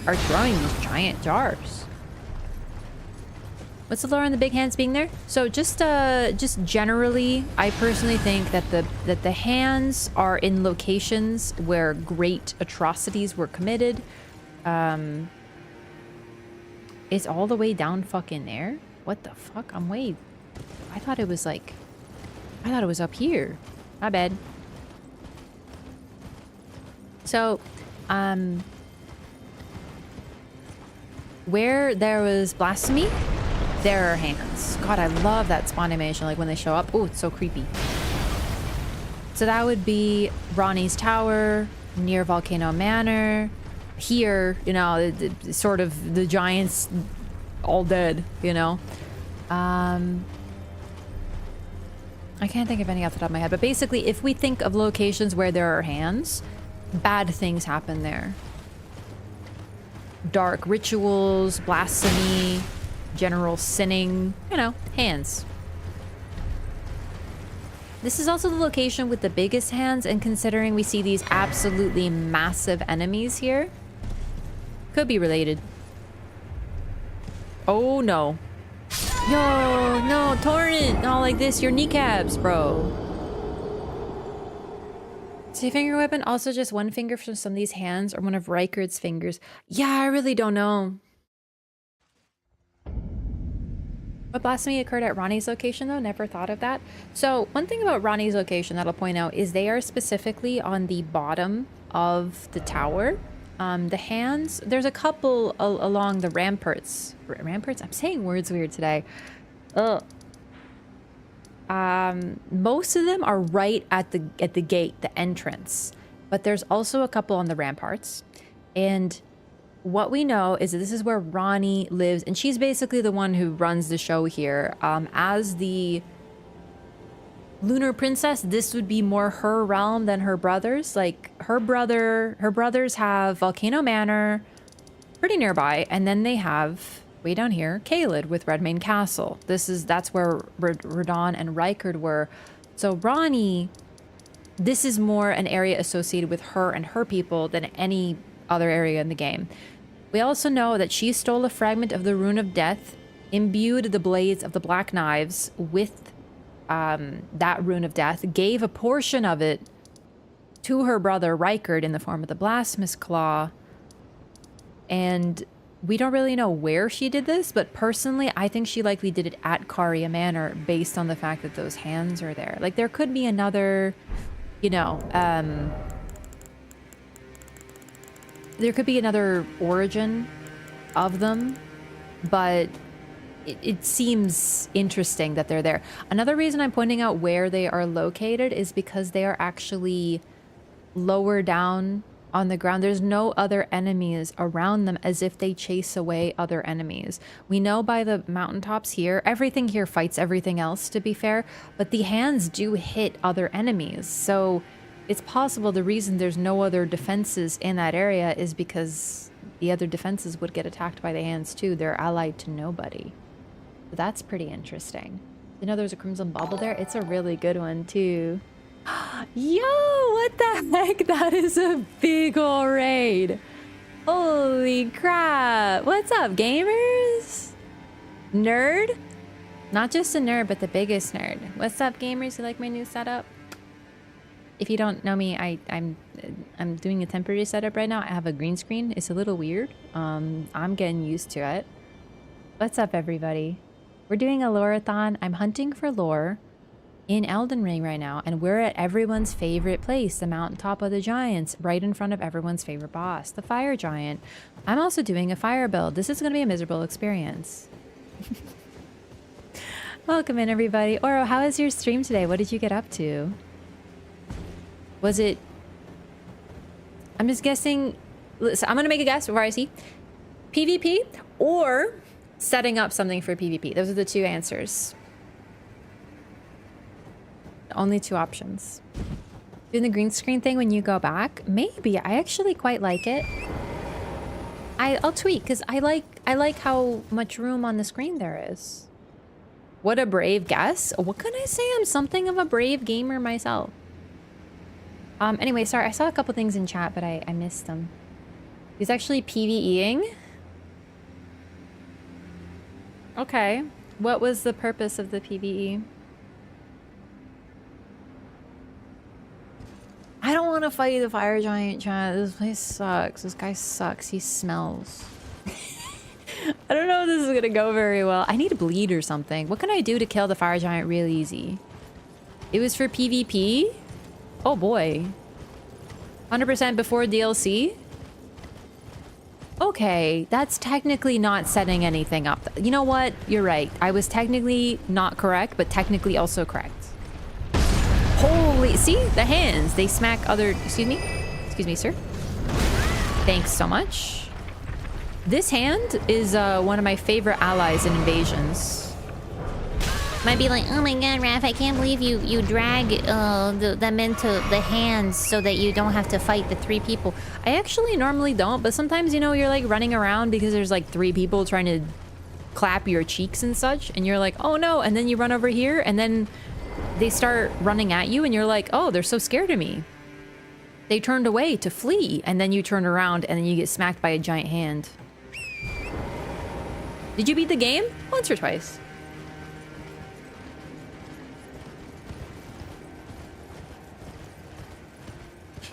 S1: are throwing these giant jars. What's the lore on the big hands being there? So just generally, I personally think that the hands are in locations where great atrocities were committed. It's all the way down fucking there? What the fuck? I thought it was up here. My bad. So, where there was blasphemy, there are hands. God, I love that spawn animation, like when they show up. Oh, it's so creepy. So that would be Ronnie's Tower, near Volcano Manor. Here, you know, sort of the giants all dead, you know. I can't think of any off the top of my head, but basically, if we think of locations where there are hands, bad things happen there. Dark rituals, blasphemy, general sinning, you know, hands. This is also the location with the biggest hands, and considering we see these absolutely massive enemies here, could be related. Oh no. Yo, no, Torrent, not like this, your kneecaps, bro. Is finger weapon also just one finger from some of these hands, or one of Rykard's fingers? Yeah, I really don't know. What blasphemy occurred at Ronnie's location, though? Never thought of that. So one thing about Ronnie's location that I'll point out is they are specifically on the bottom of the tower. The hands, there's a couple along the ramparts. Ramparts? I'm saying words weird today. Ugh. Most of them are right at the gate, the entrance. But there's also a couple on the ramparts. And what we know is that this is where Ronnie lives, and she's basically the one who runs the show here. As the Lunar Princess, this would be more her realm than her brothers. Like her brothers have Volcano Manor pretty nearby, and then they have way down here Caelid with Redmane Castle. That's where Radahn and Rykard were. So Ronnie, this is more an area associated with her and her people than any other area in the game. We also know that she stole a fragment of the Rune of Death, imbued the blades of the Black Knives with that Rune of Death, gave a portion of it to her brother Rykard in the form of the Blasphemous Claw, and we don't really know where she did this, but personally I think she likely did it at Caria Manor based on the fact that those hands are there. Like there could be another, you know, there could be another origin of them, but it seems interesting that they're there. Another reason I'm pointing out where they are located is because they are actually lower down on the ground. There's no other enemies around them, as if they chase away other enemies. We know by the mountaintops here, everything here fights everything else, to be fair, but the hands do hit other enemies. So it's possible the reason there's no other defenses in that area is because the other defenses would get attacked by the hands too. They're allied to nobody. So that's pretty interesting. You know there's a Crimson Bauble there? It's a really good one too. Yo, what the heck? That is a big ol' raid. Holy crap. What's up, gamers? Nerd? Not just a nerd, but the biggest nerd. What's up, gamers? You like my new setup? If you don't know me, I'm doing a temporary setup right now. I have a green screen. It's a little weird. I'm getting used to it. What's up, everybody? We're doing a LOREATHON. I'm hunting for lore in Elden Ring right now, and we're at everyone's favorite place, the mountaintop of the giants, right in front of everyone's favorite boss, the fire giant. I'm also doing a fire build. This is going to be a miserable experience. Welcome in, everybody. Oro, how was your stream today? What did you get up to? Was it... I'm just guessing... Listen, I'm going to make a guess before I see. PvP or setting up something for PvP. Those are the two answers. Only two options. Doing the green screen thing when you go back? Maybe. I actually quite like it. I'll tweak because I like how much room on the screen there is. What a brave guess. What can I say? I'm something of a brave gamer myself. Anyway, sorry, I saw a couple things in chat, but I missed them. He's actually PvEing. Okay. What was the purpose of the PvE? I don't want to fight the fire giant, chat. This place sucks. This guy sucks. He smells. I don't know if this is gonna go very well. I need to bleed or something. What can I do to kill the fire giant real easy? It was for PvP? Oh boy. 100% before DLC? Okay, that's technically not setting anything up. You know what? You're right. I was technically not correct, but technically also correct. Holy, see? The hands, they smack other, excuse me, sir. Thanks so much. This hand is one of my favorite allies in invasions.
S2: Might be like, oh my god, Raph, I can't believe you drag them into the hands so that you don't have to fight the 3 people.
S1: I actually normally don't, but sometimes, you know, you're like running around because there's like 3 people trying to clap your cheeks and such, and you're like, oh no, and then you run over here, and then they start running at you, and you're like, oh, they're so scared of me. They turned away to flee, and then you turn around, and then you get smacked by a giant hand. Did you beat the game? Once or twice?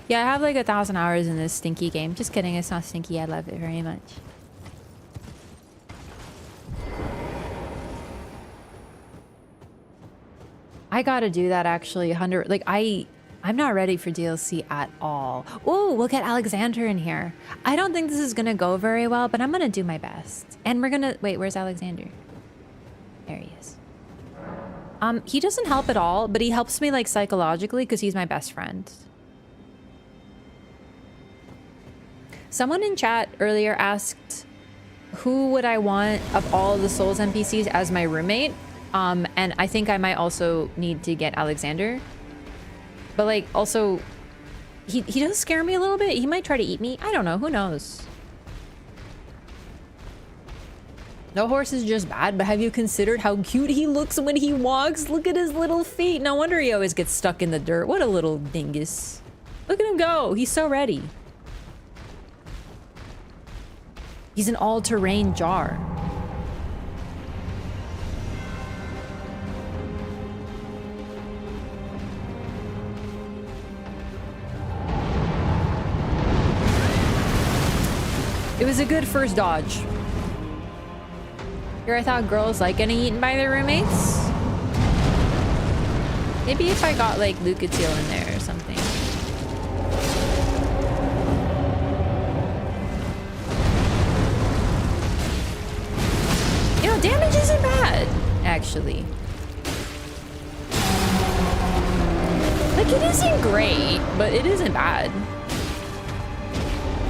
S1: Yeah, I have like 1,000 hours in this stinky game. Just kidding, it's not stinky. I love it very much. I gotta do that actually. 100, like I'm not ready for DLC at all. Oh, we'll get Alexander in here. I don't think this is gonna go very well, but I'm gonna do my best. And we're gonna, wait, where's Alexander? There he is. He doesn't help at all, but he helps me like psychologically because he's my best friend. Someone in chat earlier asked, who would I want of all the Souls NPCs as my roommate? And I think I might also need to get Alexander. But like, also, he does scare me a little bit. He might try to eat me. I don't know. Who knows? No horse is just bad, but have you considered how cute he looks when he walks? Look at his little feet. No wonder he always gets stuck in the dirt. What a little dingus. Look at him go. He's so ready. He's an all-terrain jar. It was a good first dodge. Here I thought girls like getting eaten by their roommates. Maybe if I got like Lucatiel in there or something. You know, damage isn't bad, actually. Like, it isn't great, but it isn't bad.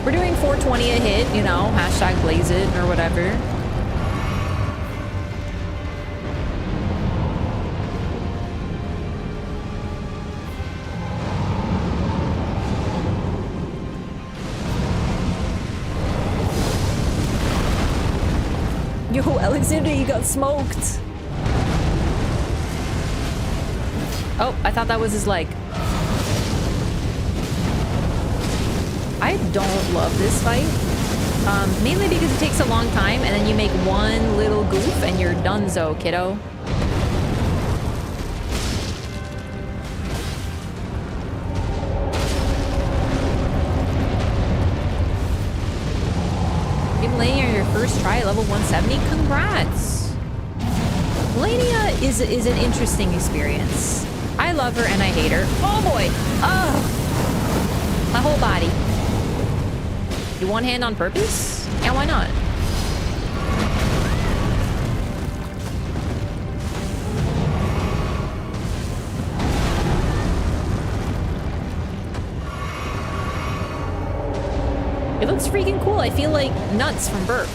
S1: We're doing 420 a hit, you know, hashtag blaze it or whatever. Yo, Alexander, you got smoked. Oh, I thought that was his leg. I don't love this fight. Mainly because it takes a long time and then you make one little goof and you're donezo, kiddo. Melina, your first try at level 170? Congrats! Melina is an interesting experience. I love her and I hate her. Oh boy! Oh! My whole body. Do one hand on purpose? Yeah, why not? It looks freaking cool. I feel like nuts from Burke.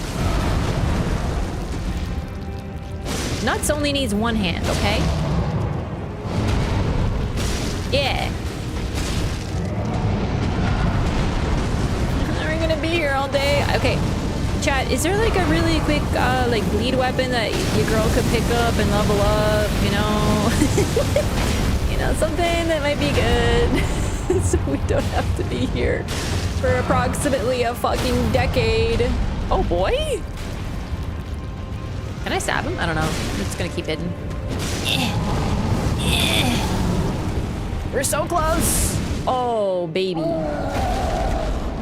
S1: Nuts only needs one hand, okay? Yeah. Are we gonna be here all day? Okay. Chat, is there like a really quick like bleed weapon that your girl could pick up and level up, you know? You know, something that might be good. So we don't have to be here for approximately a fucking decade. Oh boy! Can I stab him? I don't know. I'm just gonna keep hidden. We're so close! Oh, baby.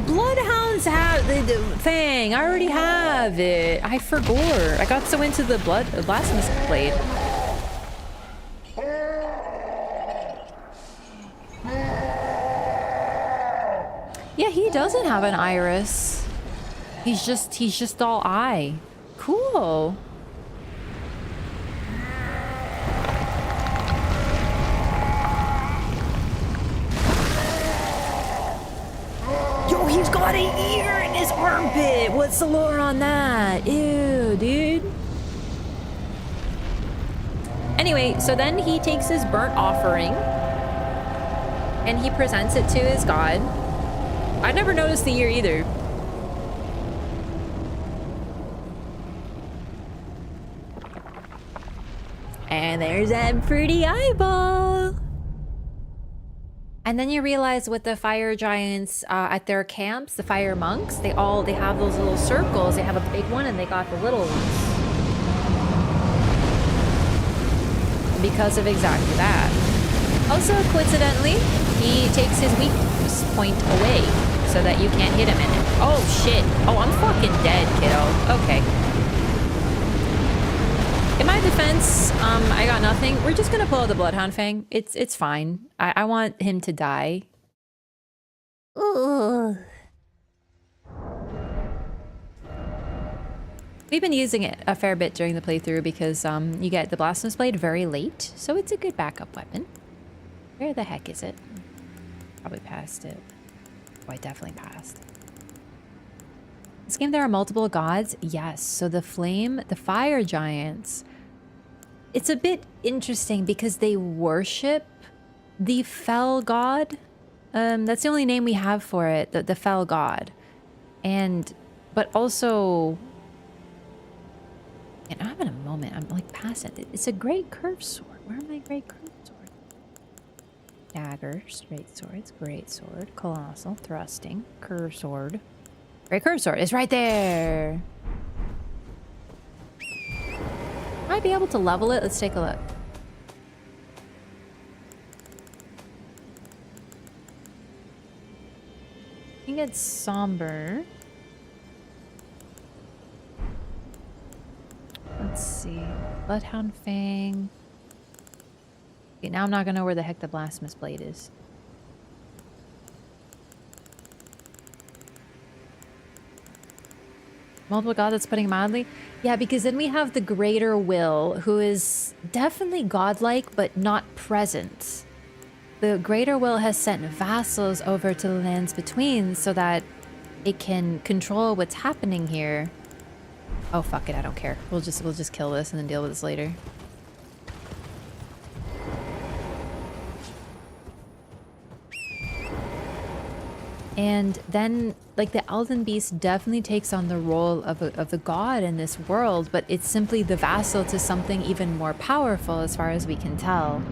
S1: Bloodhounds have the thing. I already have it. I forgot. I got so into the Blacksmith's blade. Yeah, he doesn't have an iris. He's just all eye. Cool. Yo, he's got an ear in his armpit. What's the lore on that? Ew, dude. Anyway, so then he takes his burnt offering and he presents it to his god. I never noticed the ear either. And there's that pretty eyeball. And then you realize with the fire giants at their camps, the fire monks, they have those little circles. They have a big one and they got the little ones. Because of exactly that. Also, coincidentally, he takes his weak point away so that you can't hit him in it. Oh shit. Oh, I'm fucking dead, kiddo. Okay. In my defense, I got nothing. We're just gonna pull out the Bloodhound Fang. It's fine. I want him to die.
S2: Ooh.
S1: We've been using it a fair bit during the playthrough because you get the Blacksmith's Blade very late, so it's a good backup weapon. Where the heck is it? Probably past it. Oh, I definitely passed. This game, there are multiple gods. Yes, so the fire giants. It's a bit interesting because they worship the fell god. That's the only name we have for it, the fell god. But also, and I'm in a moment, I'm like past it. It's a great curved sword. Where are my great curved swords? Dagger, straight swords, great sword, colossal, thrusting, curved sword. Great curved sword is right there. Might be able to level it. Let's take a look. I think it's somber. Let's see. Bloodhound Fang. Okay, now I'm not gonna know where the heck the Blacksmith's Blade is. Multiple god, that's putting it mildly. Yeah, because then we have the Greater Will, who is definitely godlike, but not present. The Greater Will has sent vassals over to the lands between so that it can control what's happening here. Oh, fuck it, I don't care. We'll just kill this and then deal with this later. And then, like, the Elden Beast definitely takes on the role of the god in this world, but it's simply the vassal to something even more powerful as far as we can tell.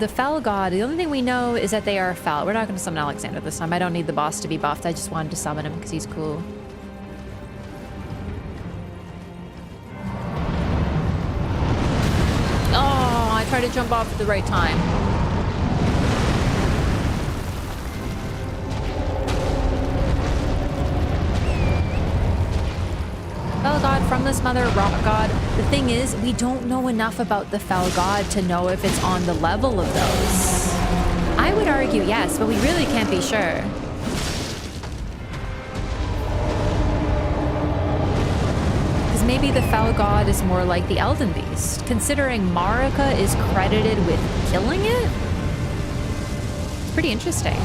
S1: The Fell God, the only thing we know is that they are Fell. We're not going to summon Alexander this time. I don't need the boss to be buffed. I just wanted to summon him because he's cool. Oh, I tried to jump off at the right time. Fell God from this mother rock god. The thing is, we don't know enough about the Fell God to know if it's on the level of those. I would argue yes, but we really can't be sure. Because maybe the Fell God is more like the Elden Beast, considering Marika is credited with killing it. It's pretty interesting.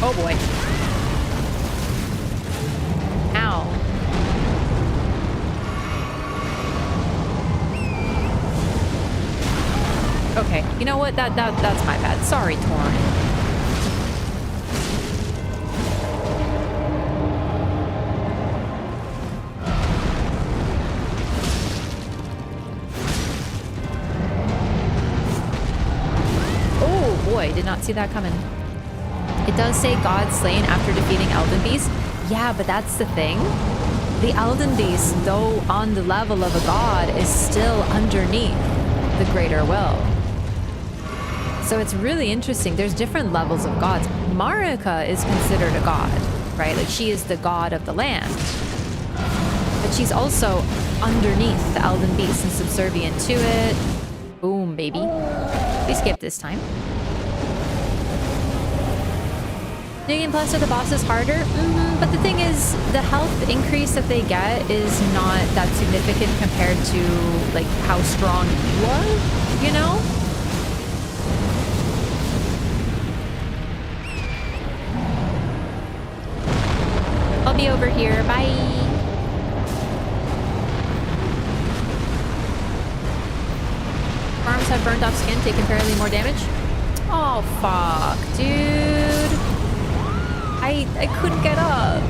S1: Oh boy. Ow. Okay, you know what? That's my bad. Sorry, Torn. Oh boy, did not see that coming. It does say God slain after defeating Elden Beast. Yeah, but that's the thing. The Elden Beast, though on the level of a god, is still underneath the greater will. So it's really interesting. There's different levels of gods. Marika is considered a god, right? Like she is the god of the land. But she's also underneath the Elden Beast and subservient to it. Boom, baby. We skipped this time. New Game Plus are the bosses harder? But the thing is, the health increase that they get is not that significant compared to like how strong you are, you know? I'll be over here. Bye. Arms have burned off skin, taking fairly more damage. Oh, fuck, dude. I couldn't get up.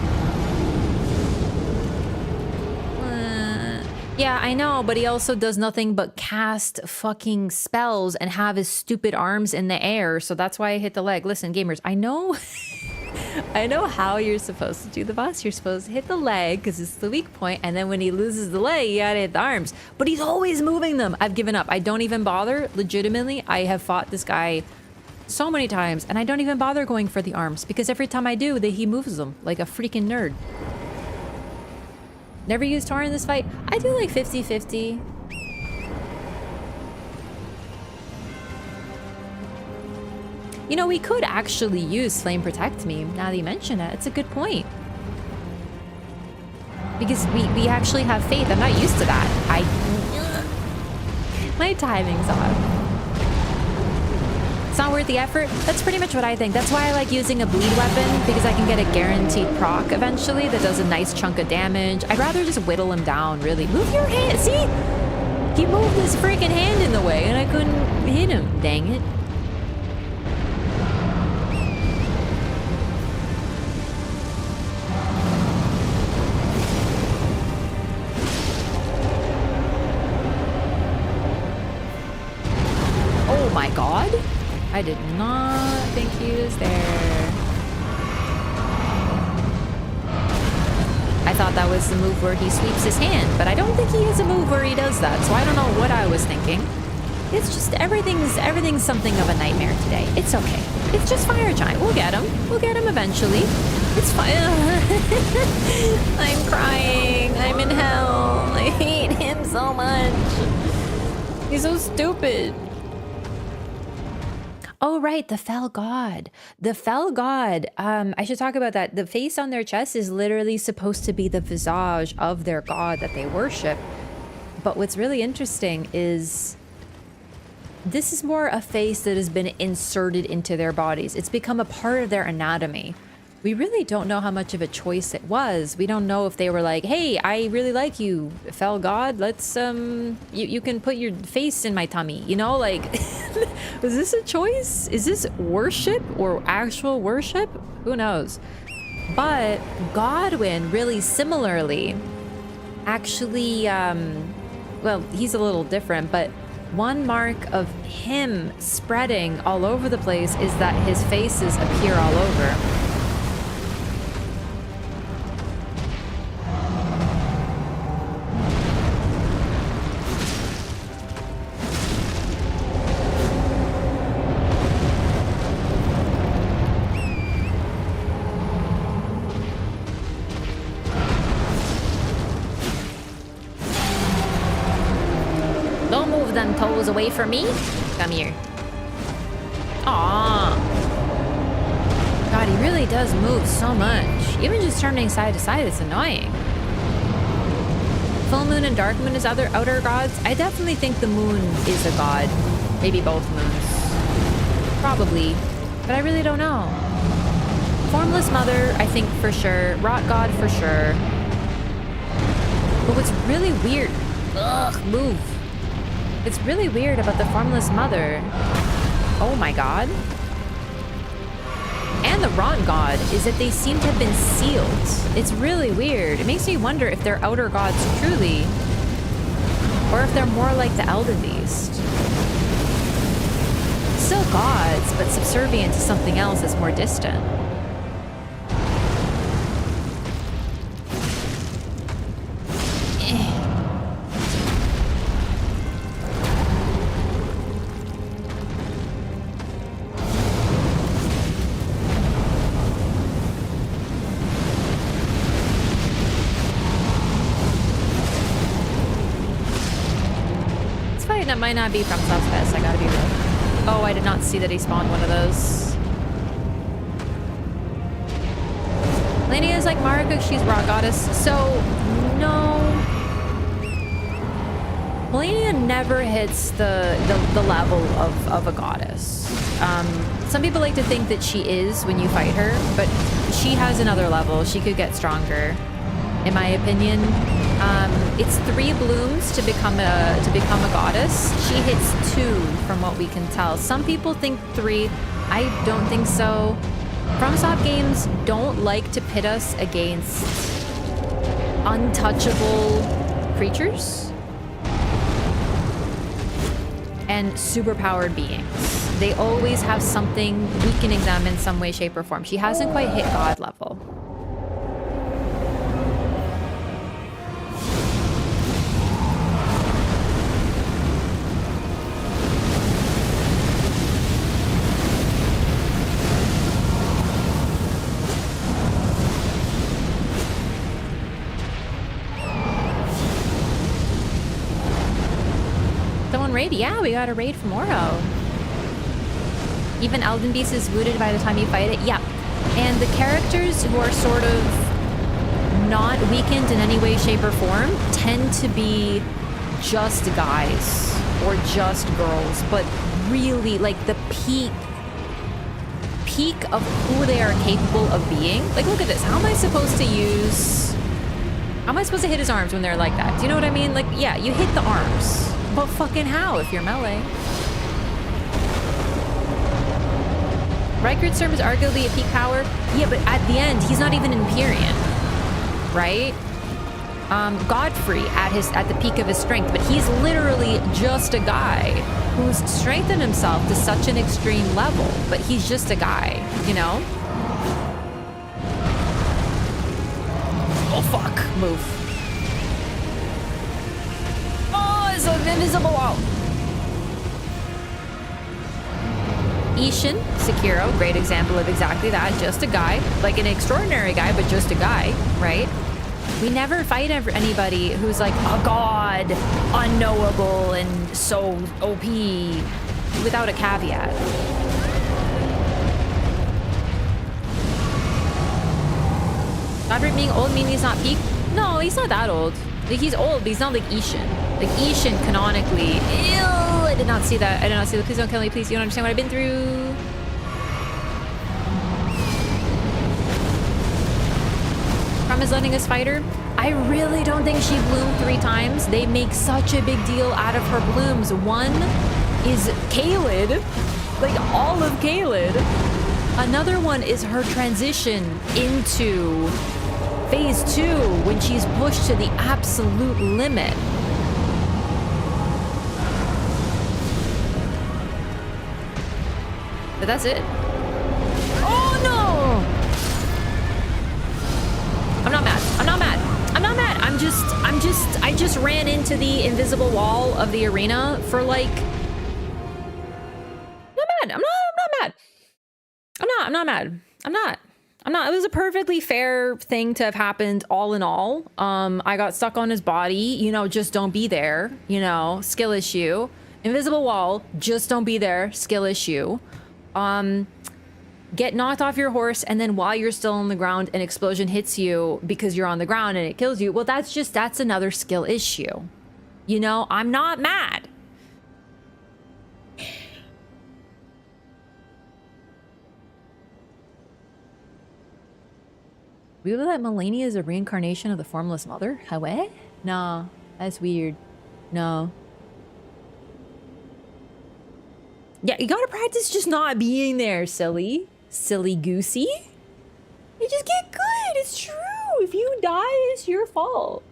S1: Yeah, I know, but he also does nothing but cast fucking spells and have his stupid arms in the air, so that's why I hit the leg. Listen, gamers, I know... I know how you're supposed to do the boss. You're supposed to hit the leg because it's the weak point, and then when he loses the leg, you gotta hit the arms. But he's always moving them. I've given up. I don't even bother. Legitimately, I have fought this guy so many times, and I don't even bother going for the arms because every time I do, he moves them like a freaking nerd. Never used Tor in this fight. I do like 50-50. You know, we could actually use Flame Protect Me, now that you mention it. It's a good point. Because we actually have faith. I'm not used to that. My timing's off. It's not worth the effort. That's pretty much what I think. That's why I like using a bleed weapon, because I can get a guaranteed proc eventually that does a nice chunk of damage. I'd rather just whittle him down, really. Move your hand. See? He moved his freaking hand in the way and I couldn't hit him. Dang it. Oh my god. I did not think he was there. I thought that was the move where he sweeps his hand, but I don't think he has a move where he does that, so I don't know what I was thinking. It's just everything's something of a nightmare today. It's okay. It's just fire giant. We'll get him. We'll get him eventually. It's fine. I'm crying. I'm in hell. I hate him so much. He's so stupid. Oh, right, the fell god. The fell god, I should talk about that. The face on their chest is literally supposed to be the visage of their god that they worship. But what's really interesting is this is more a face that has been inserted into their bodies. It's become a part of their anatomy. We really don't know how much of a choice it was. We don't know if they were like, hey, I really like you, fell god. Let's, you can put your face in my tummy, you know, like, was this a choice? Is this worship or actual worship? Who knows? But Godwyn, really similarly, actually, well, he's a little different, but one mark of him spreading all over the place is that his faces appear all over. Away from me? Come here. Aww. God, he really does move so much. Even just turning side to side is annoying. Full moon and dark moon is other outer gods. I definitely think the moon is a god. Maybe both moons. Probably. But I really don't know. Formless Mother, I think for sure. Rot God for sure. But what's really weird... Ugh, move. It's really weird about the Formless Mother. Oh my god. And the Rot God is that they seem to have been sealed. It's really weird. It makes me wonder if they're outer gods truly. Or if they're more like the Elden Beast. Still gods, but subservient to something else that's more distant. That might not be from FromSoftware, I gotta be real. Oh, I did not see that he spawned one of those. Melina is like Marika, she's Rock Goddess. So, no. Melina never hits the level of a goddess. Some people like to think that she is when you fight her, but she has another level. She could get stronger, in my opinion. It's 3 blooms to become a goddess. She hits 2 from what we can tell. Some people think 3. I don't think so. FromSoft games don't like to pit us against untouchable creatures and superpowered beings. They always have something weakening them in some way, shape, or form. She hasn't quite hit god level. Raid? Yeah, we got a raid from Oro. Even Elden Beast is wounded by the time you fight it. Yep. And the characters who are sort of not weakened in any way, shape, or form tend to be just guys or just girls, but really like the peak of who they are capable of being. Like, look at this. How am I supposed to hit his arms when they're like that? Do you know what I mean? Like, yeah, you hit the arms. But fucking how if you're melee? Rykard's term is arguably a peak power. Yeah, but at the end, he's not even an Empyrean, right? Godfrey at the peak of his strength, but he's literally just a guy who's strengthened himself to such an extreme level, but he's just a guy, you know? Oh fuck, move. An invisible wall. Ishin, Sekiro, great example of exactly that. Just a guy, like an extraordinary guy, but just a guy, right? We never fight anybody who's like a god, unknowable, and so OP without a caveat. Godfrey being old meaning he's not peak? No, he's not that old. Like, he's old, but he's not like Ishin. Like, Ishin canonically... Ew! I did not see that. I did not see that. Please don't kill me, please. You don't understand what I've been through. From is letting us fight her. I really don't think she bloomed 3 times. They make such a big deal out of her blooms. One is Caelid. Like, all of Caelid. Another one is her transition into... Phase 2, when she's pushed to the absolute limit. But that's it. Oh no! I'm not mad. I'm not mad. I'm not mad. I just ran into the invisible wall of the arena for like... I'm not mad. I'm not mad. I'm not mad. I'm not. It was a perfectly fair thing to have happened all in all. I got stuck on his body, you know, just don't be there, you know, skill issue. Invisible wall, just don't be there, skill issue. Get knocked off your horse, and then while you're still on the ground, an explosion hits you because you're on the ground and it kills you. Well, that's another skill issue. You know, I'm not mad. We believe that Melina is a reincarnation of the Formless Mother? How? Nah, that's weird. No. Yeah, you gotta practice just not being there, silly. Silly goosey. You just get good. It's true. If you die, it's your fault.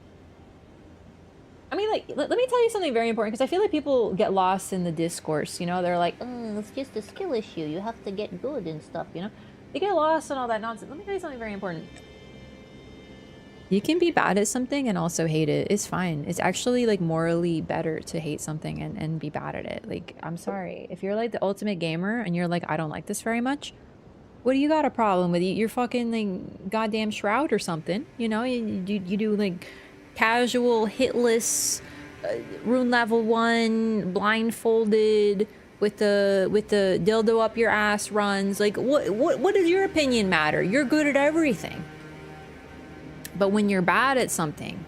S1: I mean, like, let me tell you something very important, because I feel like people get lost in the discourse, you know? They're like, oh, it's just a skill issue. You have to get good and stuff, you know? They get lost and all that nonsense. Let me tell you something very important. You can be bad at something and also hate it. It's fine. It's actually, like, morally better to hate something and be bad at it. Like, I'm sorry. If you're, like, the ultimate gamer and you're like, I don't like this very much, what do you got a problem with? You're fucking, like, goddamn Shroud or something. You know? You do, like, casual, hitless, rune level 1, blindfolded, with the dildo up your ass runs. Like, what does your opinion matter? You're good at everything. But when you're bad at something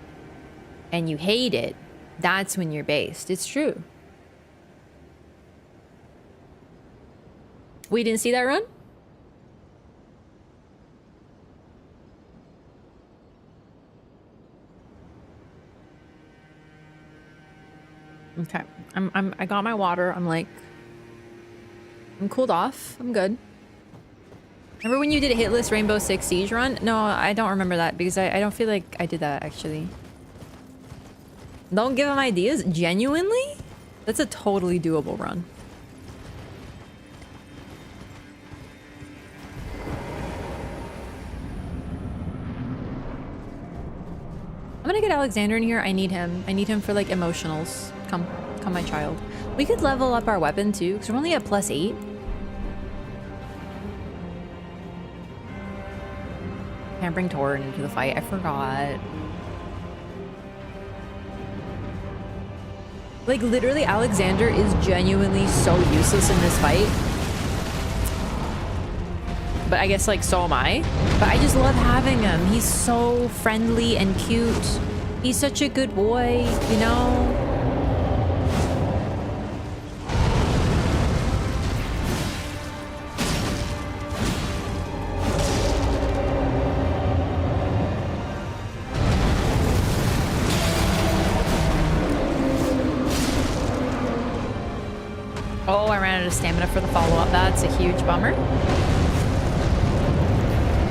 S1: and you hate it, that's when you're based. It's true. We didn't see that run? Okay. I got my water. I'm cooled off. I'm good. Remember when you did a hitless Rainbow Six Siege run? No, I don't remember that because I don't feel like I did that actually. Don't give him ideas? Genuinely? That's a totally doable run. I'm gonna get Alexander in here. I need him. I need him for like emotionals. Come my child. We could level up our weapon too, because we're only at +8. Can't bring Torn into the fight. I forgot. Like, literally, Alexander is genuinely so useless in this fight. But I guess, like, so am I. But I just love having him. He's so friendly and cute. He's such a good boy, you know? Oh, I ran out of stamina for the follow-up. That's a huge bummer.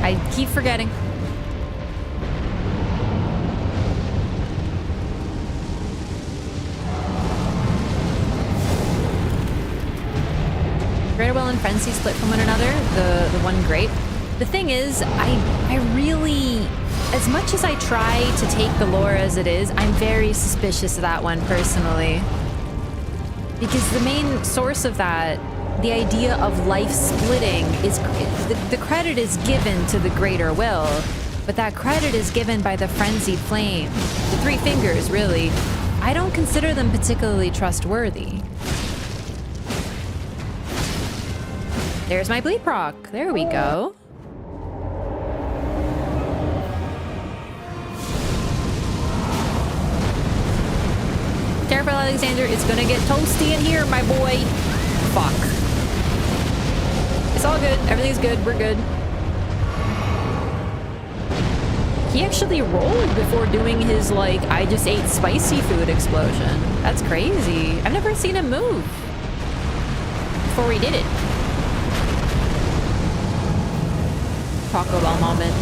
S1: I keep forgetting. Vik and Frenzy split from one another, the one grape. The thing is, I really, as much as I try to take the lore as it is, I'm very suspicious of that one personally. Because the main source of that, the idea of life splitting, is the credit is given to the greater will, but that credit is given by the frenzied flame. The three fingers, really. I don't consider them particularly trustworthy. There's my bleed proc. There we go. Careful, Alexander. It's gonna get toasty in here, my boy. Fuck. It's all good. Everything's good. We're good. He actually rolled before doing his, like, I just ate spicy food explosion. That's crazy. I've never seen him move before he did it. Taco Bell moment.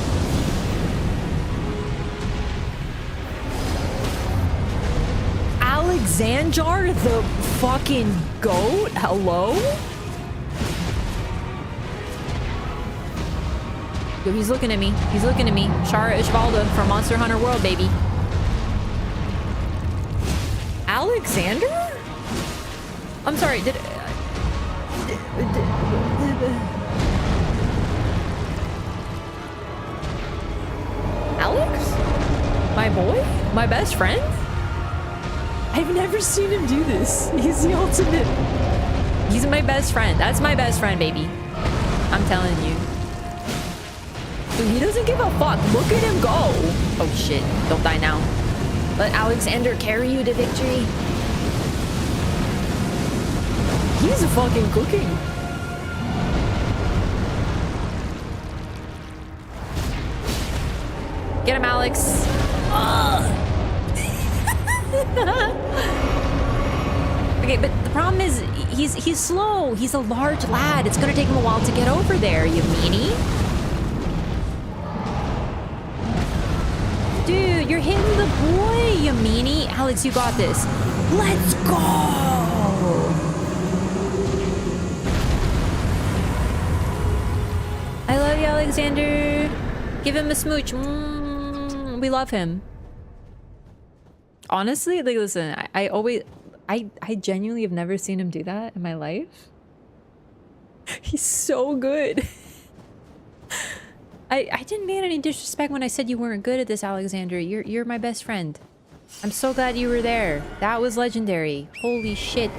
S1: Alexander the fucking goat? Hello? Yo, he's looking at me. He's looking at me. Shara Ishvalda from Monster Hunter World, baby. Alexander? I'm sorry, Alex? My boy? My best friend? I've never seen him do this. He's the ultimate. He's my best friend. That's my best friend, baby. I'm telling you. Dude, he doesn't give a fuck. Look at him go. Oh shit. Don't die now. Let Alexander carry you to victory. He's fucking cooking. Get him, Alex. Okay, but the problem is he's slow. He's a large lad. It's gonna take him a while to get over there, you meanie. Dude, you're hitting the boy, you meanie. Alex, you got this. Let's go. I love you, Alexander. Give him a smooch. We love him. Honestly, like, listen, I genuinely have never seen him do that in my life. He's so good. I didn't mean any disrespect when I said you weren't good at this, Alexander. You're my best friend. I'm so glad you were there. That was legendary. Holy shit.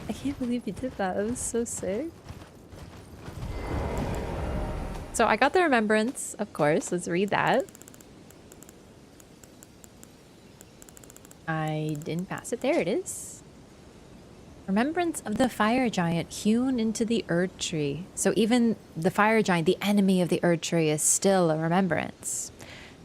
S1: I can't believe you did that. That was so sick. So I got the remembrance, of course. Let's read that. I didn't pass it. There it is. Remembrance of the fire giant hewn into the Erd Tree. So even the fire giant, the enemy of the Erd Tree, is still a remembrance.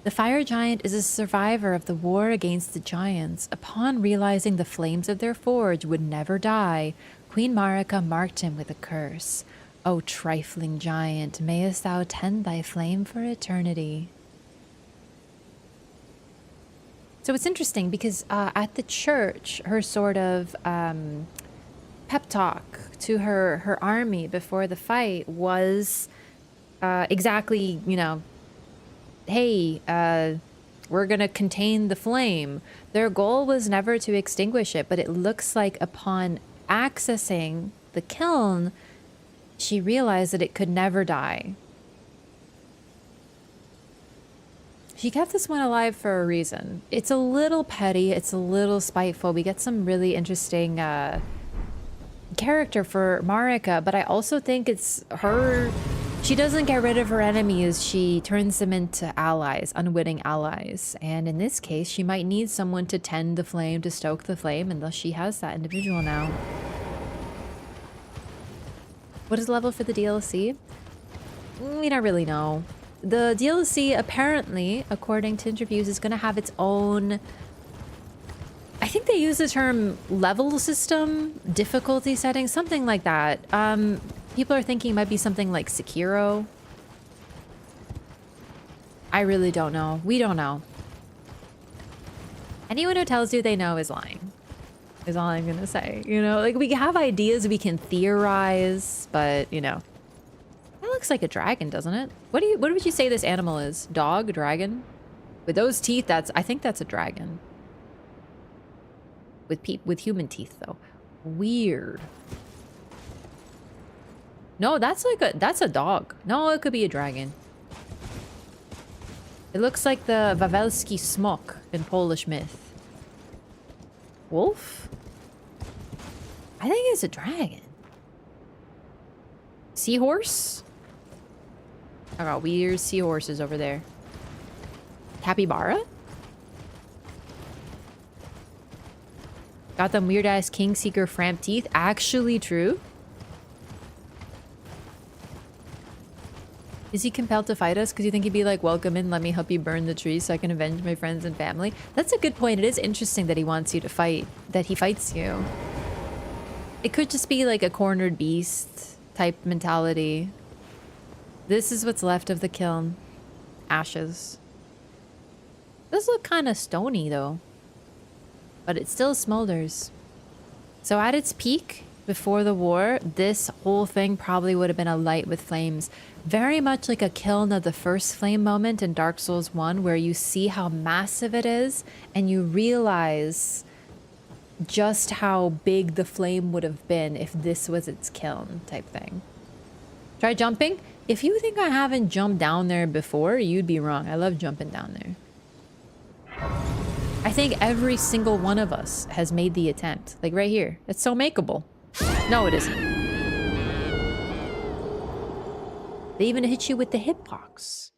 S1: The fire giant is a survivor of the war against the giants. Upon realizing the flames of their forge would never die, Queen Marika marked him with a curse. O trifling giant, mayest thou tend thy flame for eternity. So it's interesting because at the church, her sort of pep talk to her army before the fight was exactly, you know, hey, we're gonna contain the flame. Their goal was never to extinguish it, but it looks like upon accessing the kiln, she realized that it could never die. She kept this one alive for a reason. It's a little petty, it's a little spiteful. We get some really interesting character for Marika, but I also think it's her. She doesn't get rid of her enemies, she turns them into allies, unwitting allies. And in this case, she might need someone to tend the flame, to stoke the flame, and thus she has that individual now. What is the level for the DLC? We don't really know. The DLC, apparently, according to interviews, is going to have its own... I think they use the term level system, difficulty setting, something like that. People are thinking it might be something like Sekiro. I really don't know. We don't know. Anyone who tells you they know is lying, is all I'm gonna say. You know, like, we have ideas, we can theorize, but, you know. That looks like a dragon, doesn't it? What would you say this animal is? Dog? Dragon? With those teeth, I think that's a dragon. With human teeth, though. Weird. No, that's a dog. No, it could be a dragon. It looks like the Wawelski smok in Polish myth. Wolf? I think it's a dragon. Seahorse? I got weird seahorses over there. Capybara? Got them weird ass Kingseeker Framp teeth. Actually true. Is he compelled to fight us? Because you think he'd be like, welcome in, let me help you burn the tree so I can avenge my friends and family? That's a good point. It is interesting that he wants you to fight, that he fights you. It could just be like a cornered beast type mentality. This is what's left of the kiln. Ashes. Does look kind of stony though. But it still smolders. So at its peak, before the war, this whole thing probably would have been alight with flames. Very much like a kiln of the first flame moment in Dark Souls 1, where you see how massive it is, and you realize just how big the flame would have been if this was its kiln type thing. Try jumping? If you think I haven't jumped down there before, you'd be wrong. I love jumping down there. I think every single one of us has made the attempt. Like right here. It's so makeable. No, it isn't. They even hit you with the hitbox.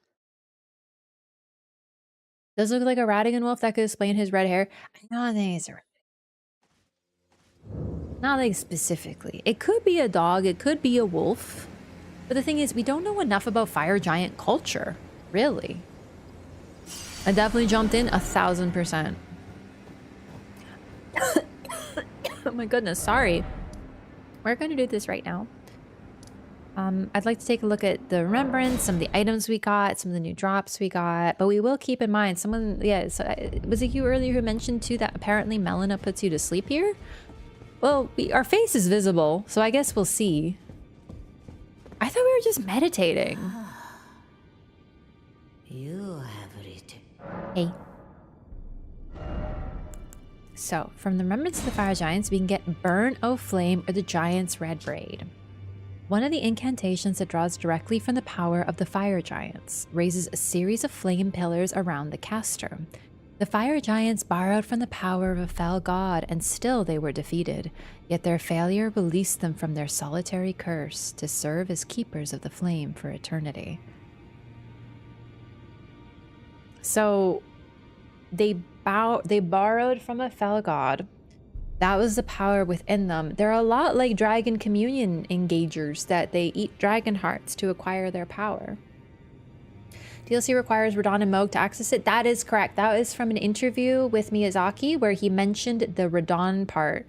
S1: Does look like a Radahn wolf. That could explain his red hair. I don't think it's a red. Not like specifically. It could be a dog. It could be a wolf. But the thing is, we don't know enough about fire giant culture, really. I definitely jumped in 1000%. Oh my goodness, sorry. We're gonna do this right now. I'd like to take a look at the remembrance, some of the items we got, some of the new drops we got, but we will keep in mind someone, yeah, so, was it you earlier who mentioned too that apparently Melina puts you to sleep here? Well, our face is visible, so I guess we'll see. I thought we were just meditating.
S2: You have written.
S1: Hey. So, from the remembrance of the fire giants, we can get Burn O Flame or the Giant's Red Braid. One of the incantations that draws directly from the power of the fire giants raises a series of flame pillars around the caster. The fire giants borrowed from the power of a fell god, and still they were defeated, yet their failure released them from their solitary curse to serve as keepers of the flame for eternity. So they borrowed from a fell god. That was the power within them. They're a lot like Dragon Communion engagers, that they eat dragon hearts to acquire their power. DLC requires Radahn and Mohg to access it. That is correct. That is from an interview with Miyazaki where he mentioned the Radahn part.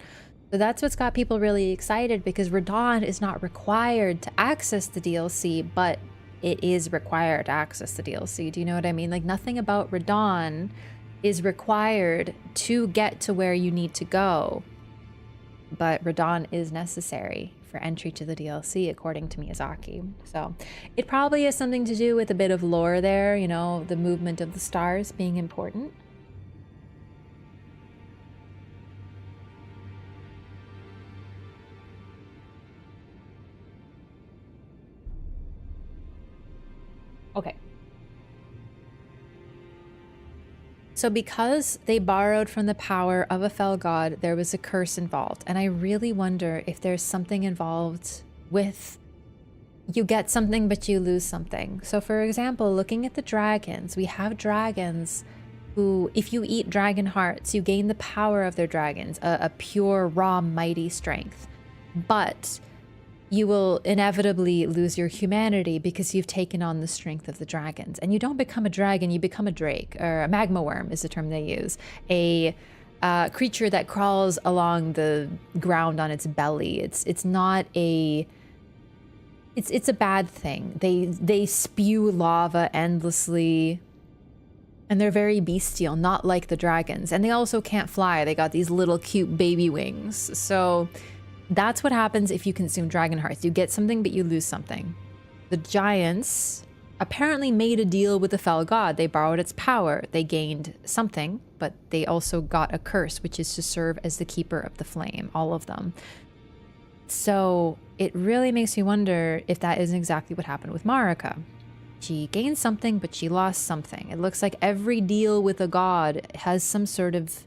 S1: So that's what's got people really excited, because Radahn is not required to access the DLC, but it is required to access the DLC. Do you know what I mean? Like, nothing about Radahn is required to get to where you need to go, but Radahn is necessary for entry to the DLC, according to Miyazaki. So it probably has something to do with a bit of lore there, you know, the movement of the stars being important. Okay. So because they borrowed from the power of a fell god, there was a curse involved. And I really wonder if there's something involved with you get something but you lose something. So for example, looking at the dragons, we have dragons who, if you eat dragon hearts, you gain the power of their dragons, a pure, raw, mighty strength. But you will inevitably lose your humanity because you've taken on the strength of the dragons. And you don't become a dragon, you become a drake, or a magma worm is the term they use. A creature that crawls along the ground on its belly. It's not a... It's a bad thing. They spew lava endlessly. And they're very bestial, not like the dragons. And they also can't fly. They got these little cute baby wings. So that's what happens if you consume dragon hearts. You get something, but you lose something. The giants apparently made a deal with the fell god. They borrowed its power. They gained something, but they also got a curse, which is to serve as the keeper of the flame, all of them. So it really makes me wonder if that isn't exactly what happened with Marika. She gained something, but she lost something. It looks like every deal with a god has some sort of...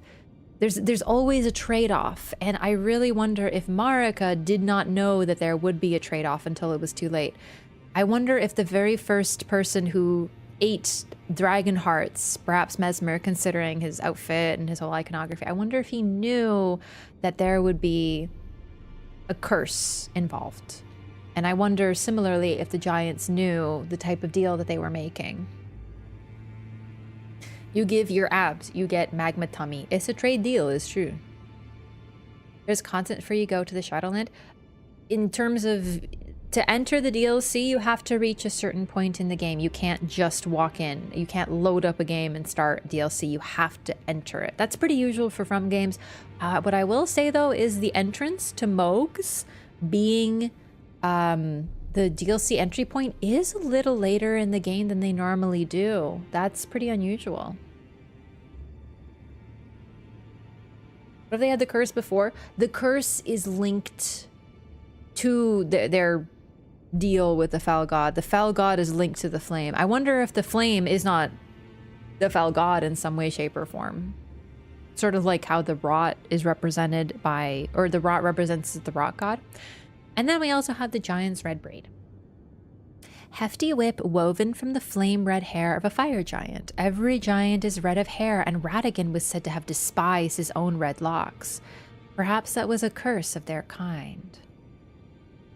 S1: There's always a trade-off, and I really wonder if Marika did not know that there would be a trade-off until it was too late. I wonder if the very first person who ate dragon hearts, perhaps Mesmer, considering his outfit and his whole iconography, I wonder if he knew that there would be a curse involved. And I wonder, similarly, if the giants knew the type of deal that they were making. You give your abs, you get magma tummy. It's a trade deal, it's true. There's content for you, go to the Shadowland. In terms of, to enter the DLC, you have to reach a certain point in the game. You can't just walk in. You can't load up a game and start DLC. You have to enter it. That's pretty usual for From games. What I will say, though, is the entrance to Mohg's being the DLC entry point is a little later in the game than they normally do. That's pretty unusual. What if they had the curse before? The curse is linked to their deal with the fell god. The fell god is linked to the flame. I wonder if the flame is not the fell god in some way, shape, or form. Sort of like how the rot is represented by, or the rot represents the rot god. And then we also have the giant's red braid. Hefty whip woven from the flame red hair of a fire giant. Every giant is red of hair, and Radahn was said to have despised his own red locks. Perhaps that was a curse of their kind.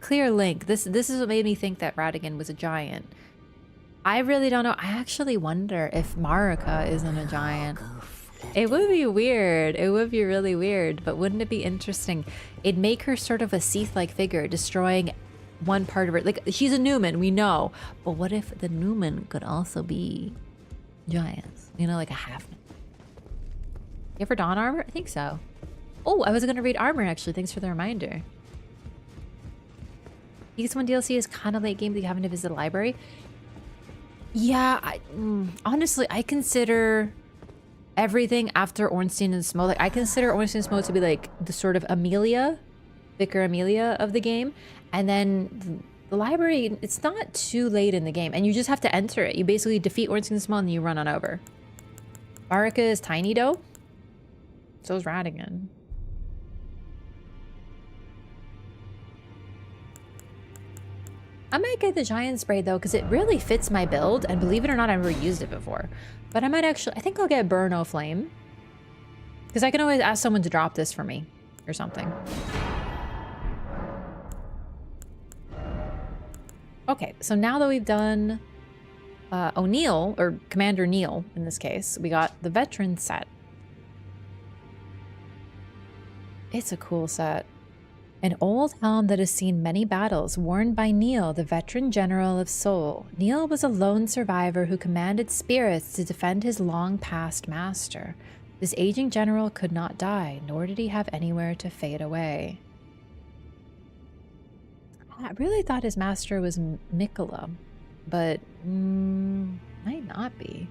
S1: clear link. This is what made me think that Radahn was a giant. I really don't know. I actually wonder if Marika isn't a giant. It would be weird. It would be really weird, but wouldn't it be interesting? It'd make her sort of a Seath-like figure, destroying one part of her. Like, she's a Newman, we know. But what if the Newman could also be giants? You know, like a half. You ever don armor? I think so. Oh, I was going to read armor, actually. Thanks for the reminder. Because one DLC is kind of late game, but you haven't to visit the library. Yeah, honestly, I consider everything after Ornstein and Smough. Like, I consider Ornstein and Smough to be like the sort of Amelia, Vicar Amelia of the game. And then the library, it's not too late in the game. And you just have to enter it. You basically defeat Ornstein and Smough and you run on over. Marika is tiny, though. So is Radahn. I might get the giant spray though, because it really fits my build, and believe it or not, I've never used it before. But I might actually, I think I'll get Burn O Flame. Because I can always ask someone to drop this for me, or something. Okay, so now that we've done O'Neill, or Commander Neil in this case, we got the veteran set. It's a cool set. An old helm that has seen many battles, worn by Niall, the veteran general of Sol. Niall was a lone survivor who commanded spirits to defend his long-past master. This aging general could not die, nor did he have anywhere to fade away. I really thought his master was Mikola, but might not be.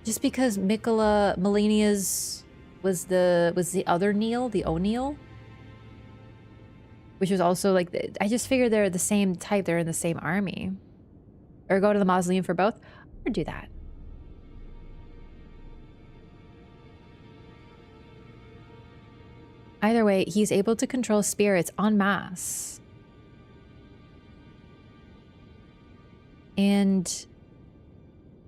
S1: Just because Melina's was the other Neil, the O'Neill. Which was also like, I just figured they're the same type, they're in the same army. Or go to the mausoleum for both, or do that. Either way, he's able to control spirits en masse. And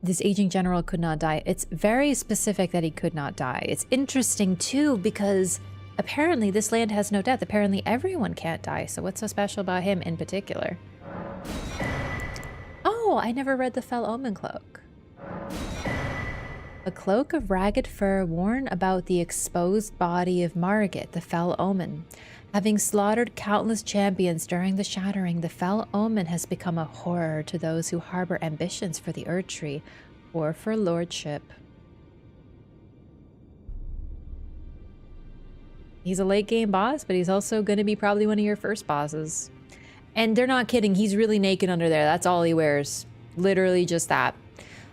S1: this aging general could not die. It's very specific that he could not die. It's interesting too, because apparently this land has no death. Apparently everyone can't die. So what's so special about him in particular? Oh, I never read the Fell Omen cloak. A cloak of ragged fur worn about the exposed body of Margit, the Fell Omen. Having slaughtered countless champions during the Shattering, the Fell Omen has become a horror to those who harbor ambitions for the Erdtree or for lordship. He's a late game boss, but he's also going to be probably one of your first bosses. And they're not kidding. He's really naked under there. That's all he wears. Literally just that.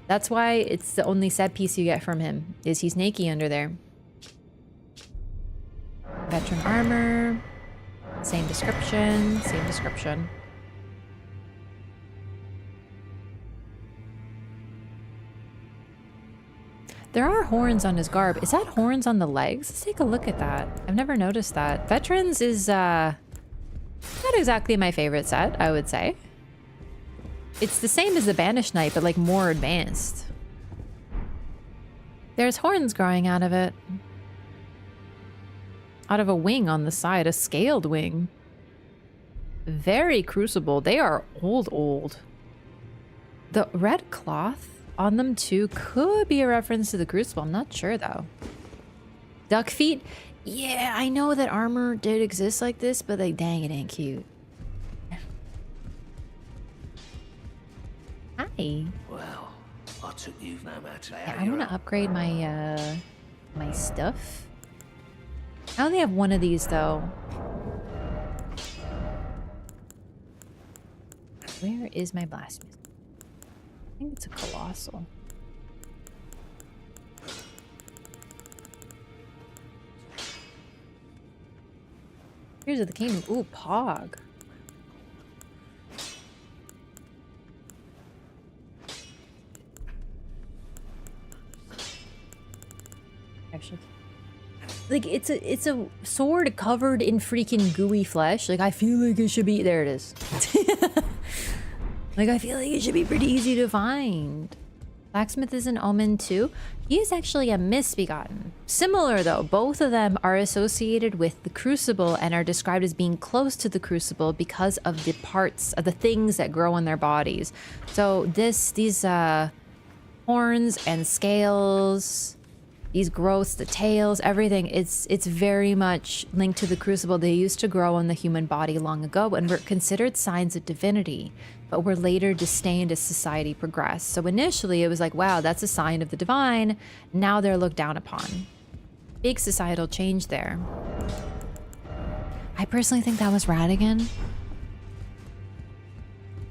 S1: That's why it's the only set piece you get from him, is he's naked under there. Veteran armor. Same description. Same description. There are horns on his garb. Is that horns on the legs? Let's take a look at that. I've never noticed that. Veterans is not exactly my favorite set, I would say. It's the same as the Banish Knight, but like more advanced. There's horns growing out of it. Out of a wing on the side, a scaled wing. Very crucible. They are old. The red cloth on them too could be a reference to the Crucible. I'm not sure though. Duck feet? Yeah, I know that armor did exist like this, but like, dang, it ain't cute. Hi.
S5: Well, I took you no matter how.
S1: Yeah, I want to upgrade my my stuff. I only have one of these though. Where is my Blacksmith? I think it's a Colossal. Here's the Kingdom. Ooh, Pog. Actually, like it's a sword covered in freaking gooey flesh. Like I feel like it should be. There it is. Like, I feel like it should be pretty easy to find. Blacksmith is an omen too. He is actually a misbegotten. Similar though, both of them are associated with the crucible and are described as being close to the crucible because of the parts of the things that grow in their bodies. So these horns and scales, these growths, the tails, everything, it's very much linked to the crucible. They used to grow in the human body long ago and were considered signs of divinity, but were later disdained as society progressed. So initially it was like, wow, that's a sign of the divine. Now they're looked down upon. Big societal change there. I personally think that was Radahn.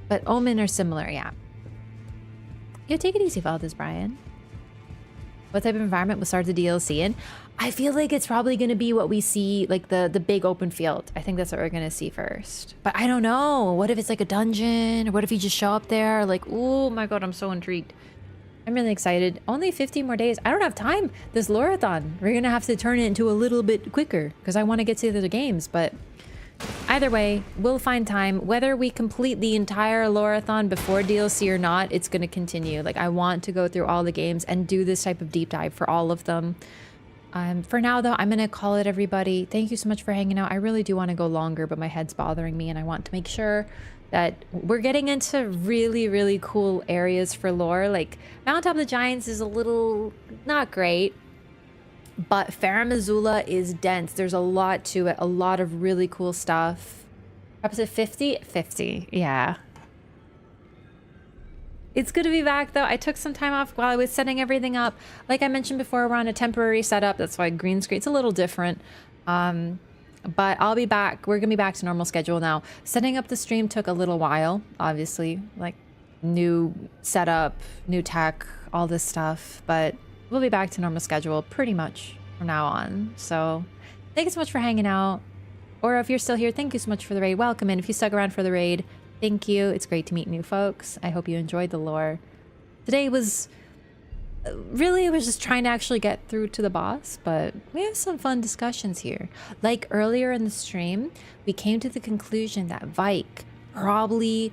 S1: But omen are similar, yeah. Yeah, take it easy, Valdez, Brian. What type of environment will start the DLC in? I feel like it's probably going to be what we see, like the big open field. I think that's what we're going to see first. But I don't know. What if it's like a dungeon? Or what if you just show up there? Like, oh my god, I'm so intrigued. I'm really excited. Only 50 more days. I don't have time. This LOREATHON, we're going to have to turn it into a little bit quicker because I want to get to the other games. But either way, we'll find time. Whether we complete the entire LOREATHON before DLC or not, it's going to continue. Like, I want to go through all the games and do this type of deep dive for all of them. For now, though, I'm going to call it, everybody. Thank you so much for hanging out. I really do want to go longer, but my head's bothering me, and I want to make sure that we're getting into really, really cool areas for lore. Like, Mountaintop of the Giants is a little not great, but Faram Azula is dense. There's a lot to it, a lot of really cool stuff. Episode 50? 50, yeah. It's good to be back, though. I took some time off while I was setting everything up. Like I mentioned before, we're on a temporary setup. That's why green screen's a little different. But I'll be back. We're going to be back to normal schedule now. Setting up the stream took a little while, obviously. Like, new setup, new tech, all this stuff. But we'll be back to normal schedule pretty much from now on. So, thank you so much for hanging out. Or if you're still here, thank you so much for the raid. Welcome in. If you stuck around for the raid, thank you. It's great to meet new folks. I hope you enjoyed the lore. Today was... Really, it was just trying to actually get through to the boss, but we have some fun discussions here. Like earlier in the stream, we came to the conclusion that Vik probably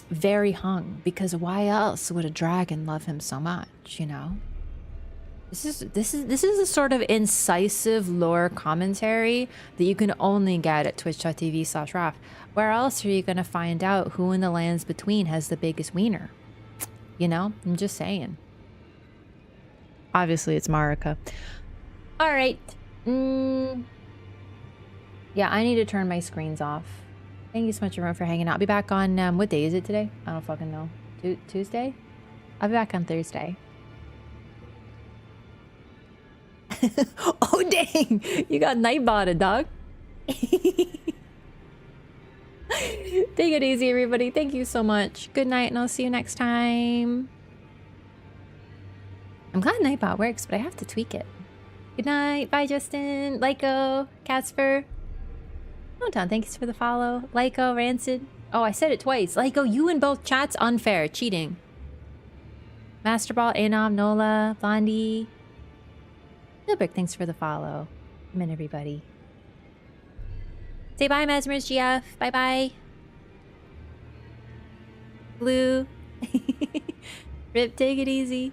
S1: very hung, because why else would a dragon love him so much, you know? This is a sort of incisive lore commentary that you can only get at twitch.tv/Raph. Where else are you going to find out who in the lands between has the biggest wiener? You know, I'm just saying. Obviously, it's Marika. All right. Yeah, I need to turn my screens off. Thank you so much, everyone, for hanging out. I'll be back on, what day is it today? I don't fucking know. Tuesday? I'll be back on Thursday. Oh, dang. You got nightbotted, dog. Take it easy, everybody. Thank you so much. Good night, and I'll see you next time. I'm glad Nightbot works, but I have to tweak it. Good night. Bye, Justin. Lyco. Casper. Mountain, thanks for the follow. Lyco, Rancid. Oh, I said it twice. Lyco, you in both chats. Unfair. Cheating. Masterball, Anom, Nola, Blondie. Gilbert, thanks for the follow. Come in, everybody. Say bye, Mesmers GF. Bye-bye. Blue. Rip, take it easy.